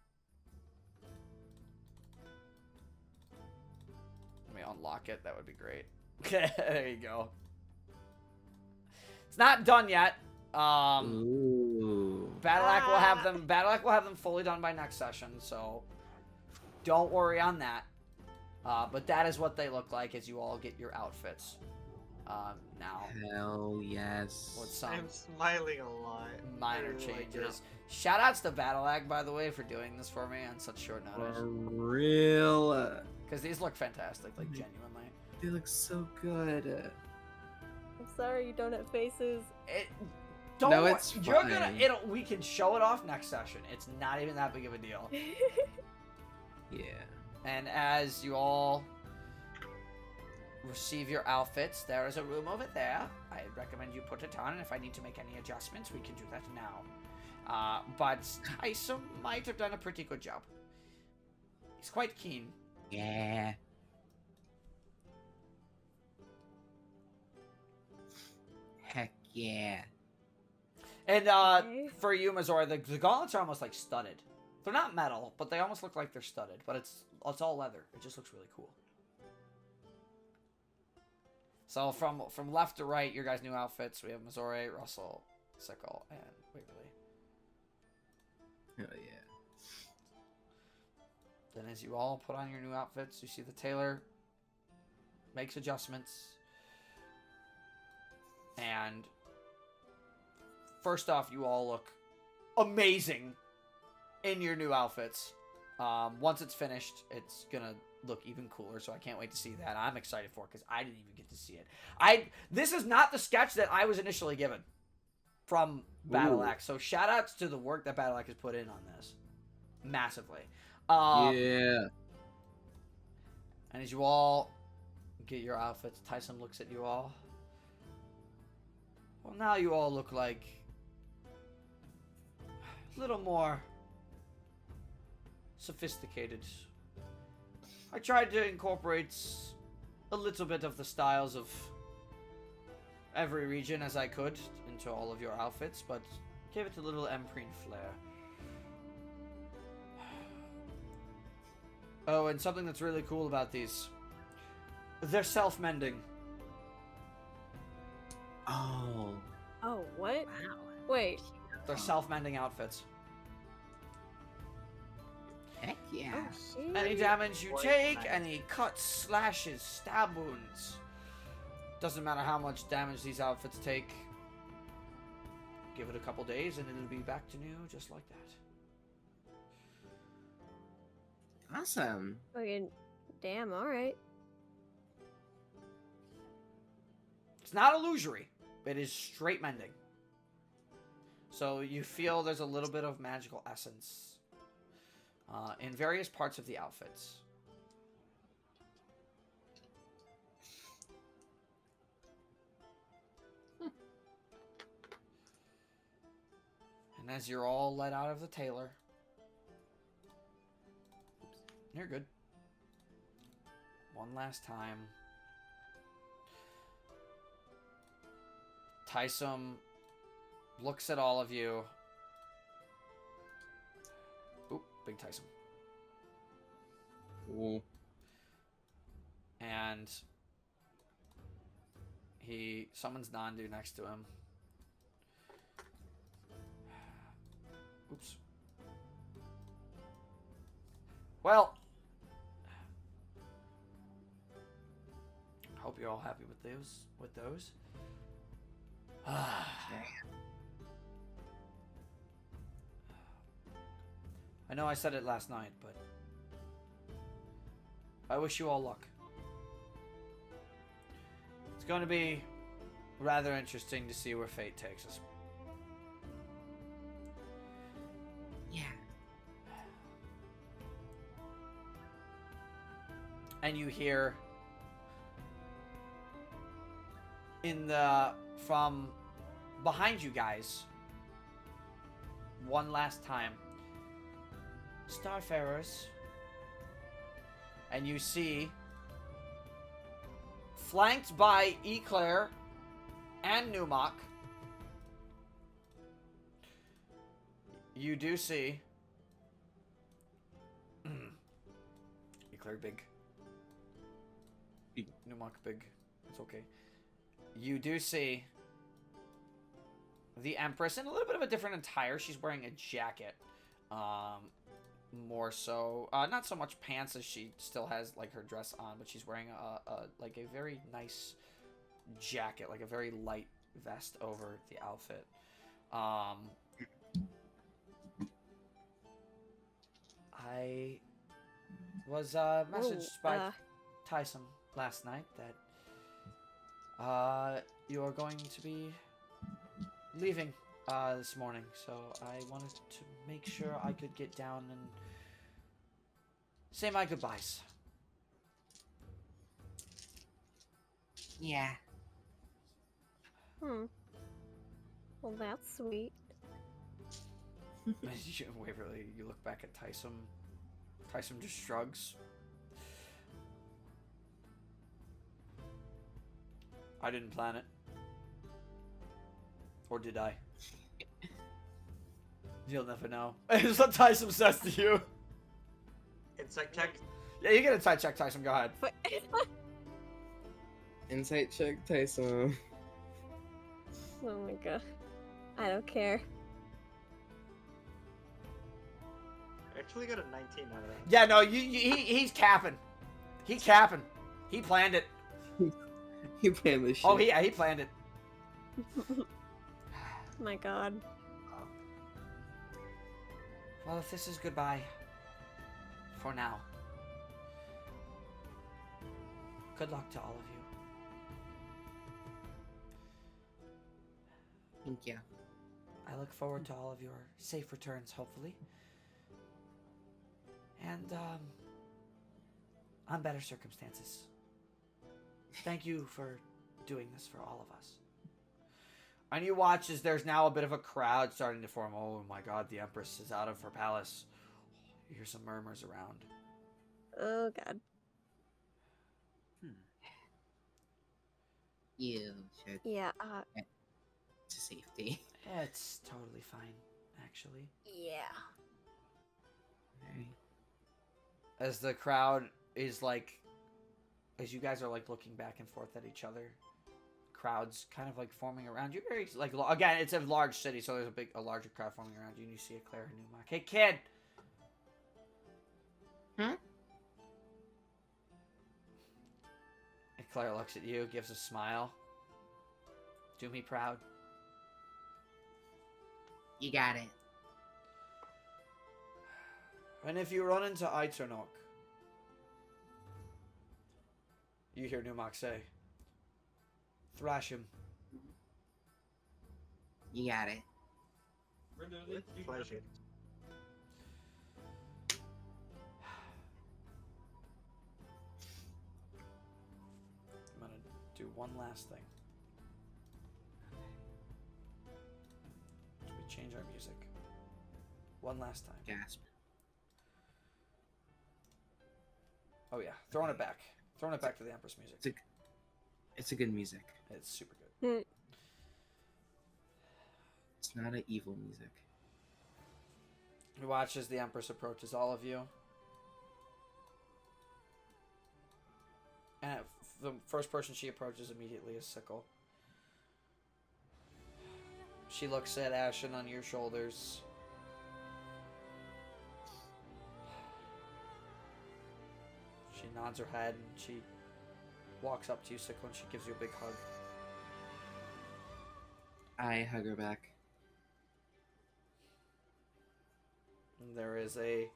Let me unlock it. That would be great. There you go. It's not done yet. Ooh. Battle will have them fully done by next session, so don't worry on that. But that is what they look like as you all get your outfits. Now. Hell yes. With some I'm smiling a lot. minor I really like changes. Shoutouts to Battlelag, by the way, for doing this for me on such short notice. For real. Because these look fantastic, like genuinely. They look so good. I'm sorry you don't have faces. Don't No, worry, it's you're fine. gonna. We can show it off next session. It's not even that big of a deal. Yeah. And as you all receive your outfits, there is a room over there. I recommend you put it on, and if I need to make any adjustments, we can do that now. But Tyson might have done a pretty good job. He's quite keen. Yeah. Heck yeah. And Okay. for you, Mazora, the gauntlets are almost like studded. They're not metal, but they almost look like they're studded. But it's all leather. It just looks really cool. So from left to right, your guys' new outfits. We have Missouri, Russell, Sickle, and Wiggly. Hell yeah. Then as you all put on your new outfits, you see the tailor makes adjustments. And first off, you all look amazing in your new outfits. Once it's finished, it's gonna look even cooler, so I can't wait to see that. I'm excited for it because I didn't even get to see it. This is not the sketch that I was initially given from Battle Axe, so shout outs to the work that Battle Axe has put in on this massively. Yeah. And as you all get your outfits, Tyson looks at you all. Well, now you all look like a little more sophisticated. I tried to incorporate a little bit of the styles of every region as I could into all of your outfits, but gave it a little Empress flair. Oh, and something that's really cool about these. They're self-mending. Oh. Oh, what? Wow. Wait. They're self-mending outfits. Heck yeah. Oh, shit. Any damage you Quite take, nice. any cuts, slashes, stab wounds. Doesn't matter how much damage these outfits take. Give it a couple days and it'll be back to new just like that. Awesome. Fucking damn, alright. It's not illusory. It is straight mending. So you feel there's a little bit of magical essence in various parts of the outfits. And as you're all let out of the tailor, you're good. One last time. Tyson looks at all of you. Oop, big Tyson. Ooh. And he summons Nandu next to him. Oops. Well, hope you're all happy with those. I know I said it last night, but I wish you all luck. It's going to be rather interesting to see where fate takes us. Yeah. And you hear from behind you guys one last time, Starfarers, and you see flanked by Eclair and Numok, you do see Eclair big, Numok big, it's okay. You do see the Empress in a little bit of a different attire. She's wearing a jacket. More so, not so much pants as she still has like her dress on, but she's wearing like a very nice jacket, like a very light vest over the outfit. I was messaged by Tyson last night that you are going to be leaving this morning, so I wanted to make sure I could get down and say my goodbyes. Yeah. Well, that's sweet. Waverly, you look back at Tyson. Tyson just shrugs. I didn't plan it. Or did I? You'll never know. It's what Tyson says to you. Insight check. Yeah, you get a insight check, Tyson. Go ahead. But Insight check, Tyson. Oh my god. I don't care. I actually got a 19 out of that. Yeah, no, he's capping. He capping. He planned it. You planned this shit. Oh, yeah, he planned it. My god. Well, if this is goodbye, for now, good luck to all of you. Thank you. I look forward to all of your safe returns, hopefully. And, on better circumstances. Thank you for doing this for all of us. And you watch as there's now a bit of a crowd starting to form. Oh my god, the Empress is out of her palace. You hear some murmurs around. Oh god. You should Yeah, to safety. It's totally fine, actually. yeah. Very. As the crowd is like, as you guys are like looking back and forth at each other, crowds kind of like forming around you. Very like again, it's a large city, so there's a larger crowd forming around you, and you see a Claire Newmark. Hey, kid. Hmm? And Claire looks at you, gives a smile. Do me proud. You got it. And if you run into Iternok, you hear Newmark say, thrash him. You got it. With pleasure. I'm gonna do one last thing. We change our music. One last time. Gasp. Oh yeah, throwing it back. Throwing it back to the Empress music. It's a good music. It's super good. It's not an evil music. You watch as the Empress approaches all of you. And the first person she approaches immediately is Sickle. She looks at Ashen on your shoulders. She nods her head and she walks up to you, Sickle, and she gives you a big hug. I hug her back. And there is a...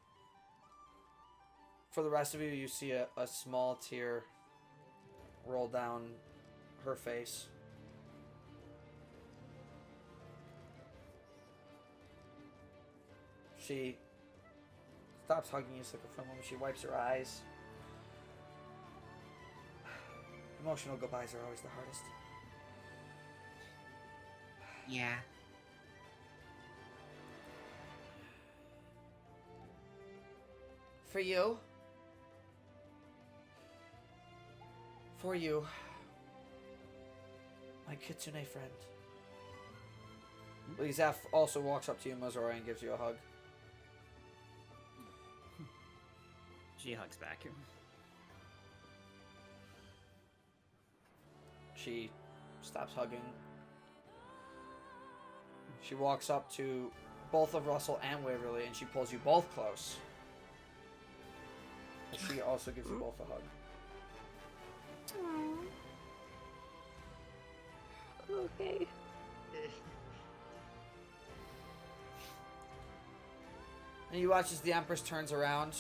For the rest of you, you see a small tear roll down her face. She stops hugging you, Sickle, for a moment. She wipes her eyes. Emotional goodbyes are always the hardest. Yeah. For you. For you. My kitsune friend. Lizeth also walks up to you, Mazora, and gives you a hug. She hugs back. She stops hugging. She walks up to both of Russell and Waverly, and she pulls you both close. And she also gives you both a hug. Okay. And you watch as the Empress turns around.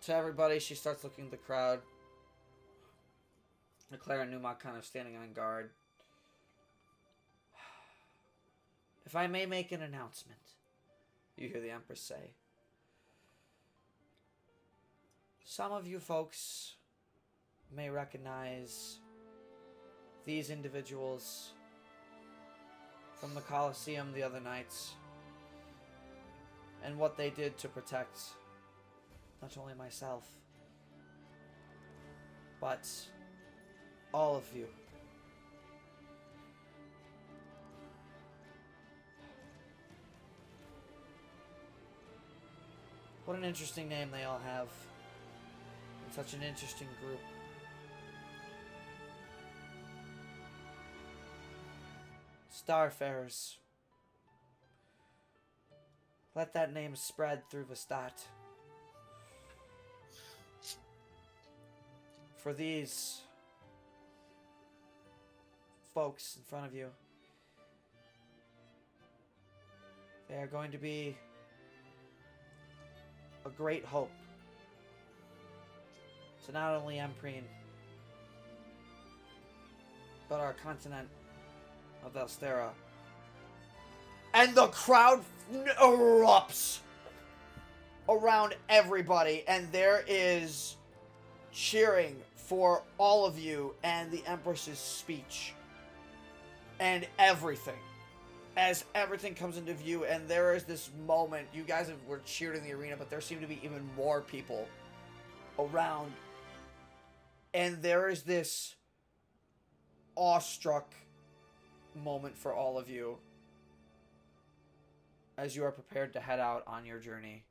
To everybody, she starts looking at the crowd. Claire and Newmark kind of standing on guard. If I may make an announcement, you hear the Empress say. Some of you folks may recognize these individuals from the Colosseum the other nights and what they did to protect not only myself, but all of you. What an interesting name they all have. Such an interesting group. Starfarers. Let that name spread through Vestat. For these folks in front of you, they are going to be a great hope to not only Empress, but our continent of Velstera. And the crowd erupts around everybody, and there is cheering for all of you and the Empress's speech and everything. As everything comes into view, and there is this moment, you guys were cheered in the arena, but there seem to be even more people around, and there is this awestruck moment for all of you as you are prepared to head out on your journey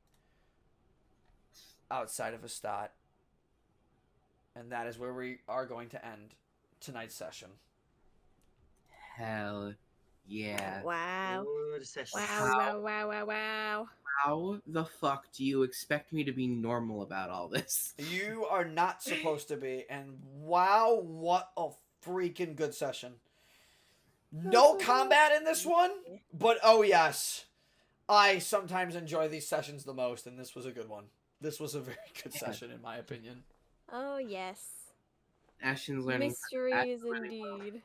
outside of Vestat. And that is where we are going to end tonight's session. Hell yeah. Wow. Good session. Wow. How the fuck do you expect me to be normal about all this? You are not supposed to be, and wow, what a freaking good session. No combat in this one, but oh yes, I sometimes enjoy these sessions the most, and this was a good one. This was a very good session, in my opinion. Oh, yes. Ashen's learning. Mysteries learning well. indeed.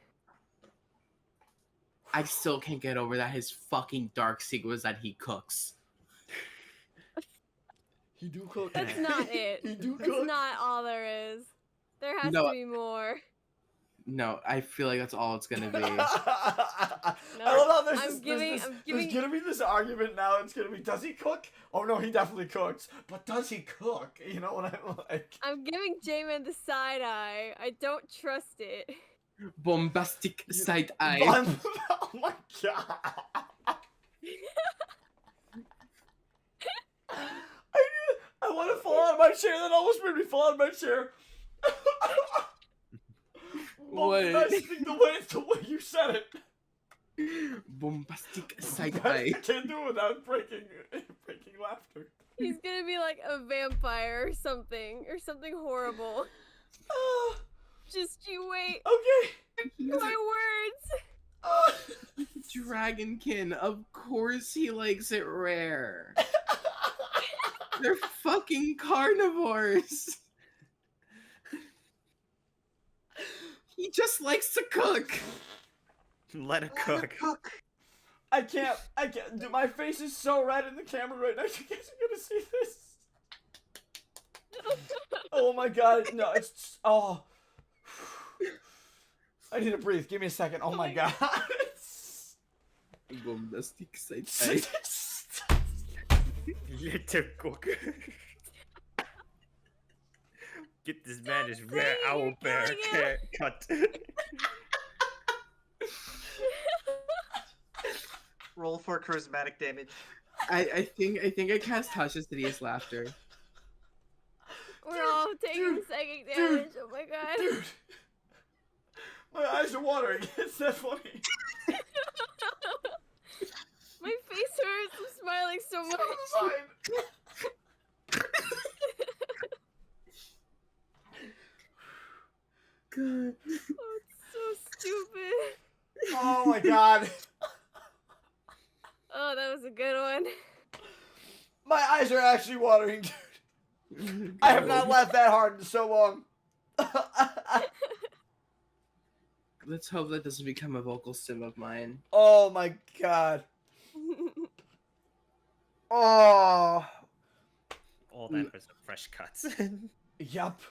I still can't get over that his fucking dark secret was that he cooks. He do cook. That's not it. He do That's cook. not all there is. There has No. to be more. No, I feel like that's all it's gonna be. I love how there's I'm there's giving- gonna be this argument now. It's gonna be, does he cook? Oh no, he definitely cooks. But does he cook? You know what I'm like? I'm giving J-Man the side eye. I don't trust it. Bombastic side eye. Oh my god. I want to fall out of my chair. That almost made me fall out of my chair. What? The way you said it. Bombastic side I eye. can't do it without breaking laughter. He's gonna be like a vampire or something horrible. Just you wait. Okay. My words. Dragonkin, of course he likes it rare. They're fucking carnivores. He just likes to cook. Let it cook. I can't. Dude, my face is so red in the camera right now. You guys are gonna see this. Oh my god. No, it's. Oh. I need to breathe. Give me a second. Oh my god. Bombastic side eye. Let it cook. Get this man his rare saying owl you're bear killing cut. Roll for charismatic damage. I think I cast Tasha's hideous laughter. We're all taking psychic damage. Oh my god. Dude. My eyes are watering. It's that funny. My face hurts. I'm smiling so much. God. Oh, it's so stupid. Oh my god. Oh, that was a good one. My eyes are actually watering, dude. I have not laughed that hard in so long. Let's hope that doesn't become a vocal sim of mine. Oh my god. Oh. All that for some fresh cuts. Yup.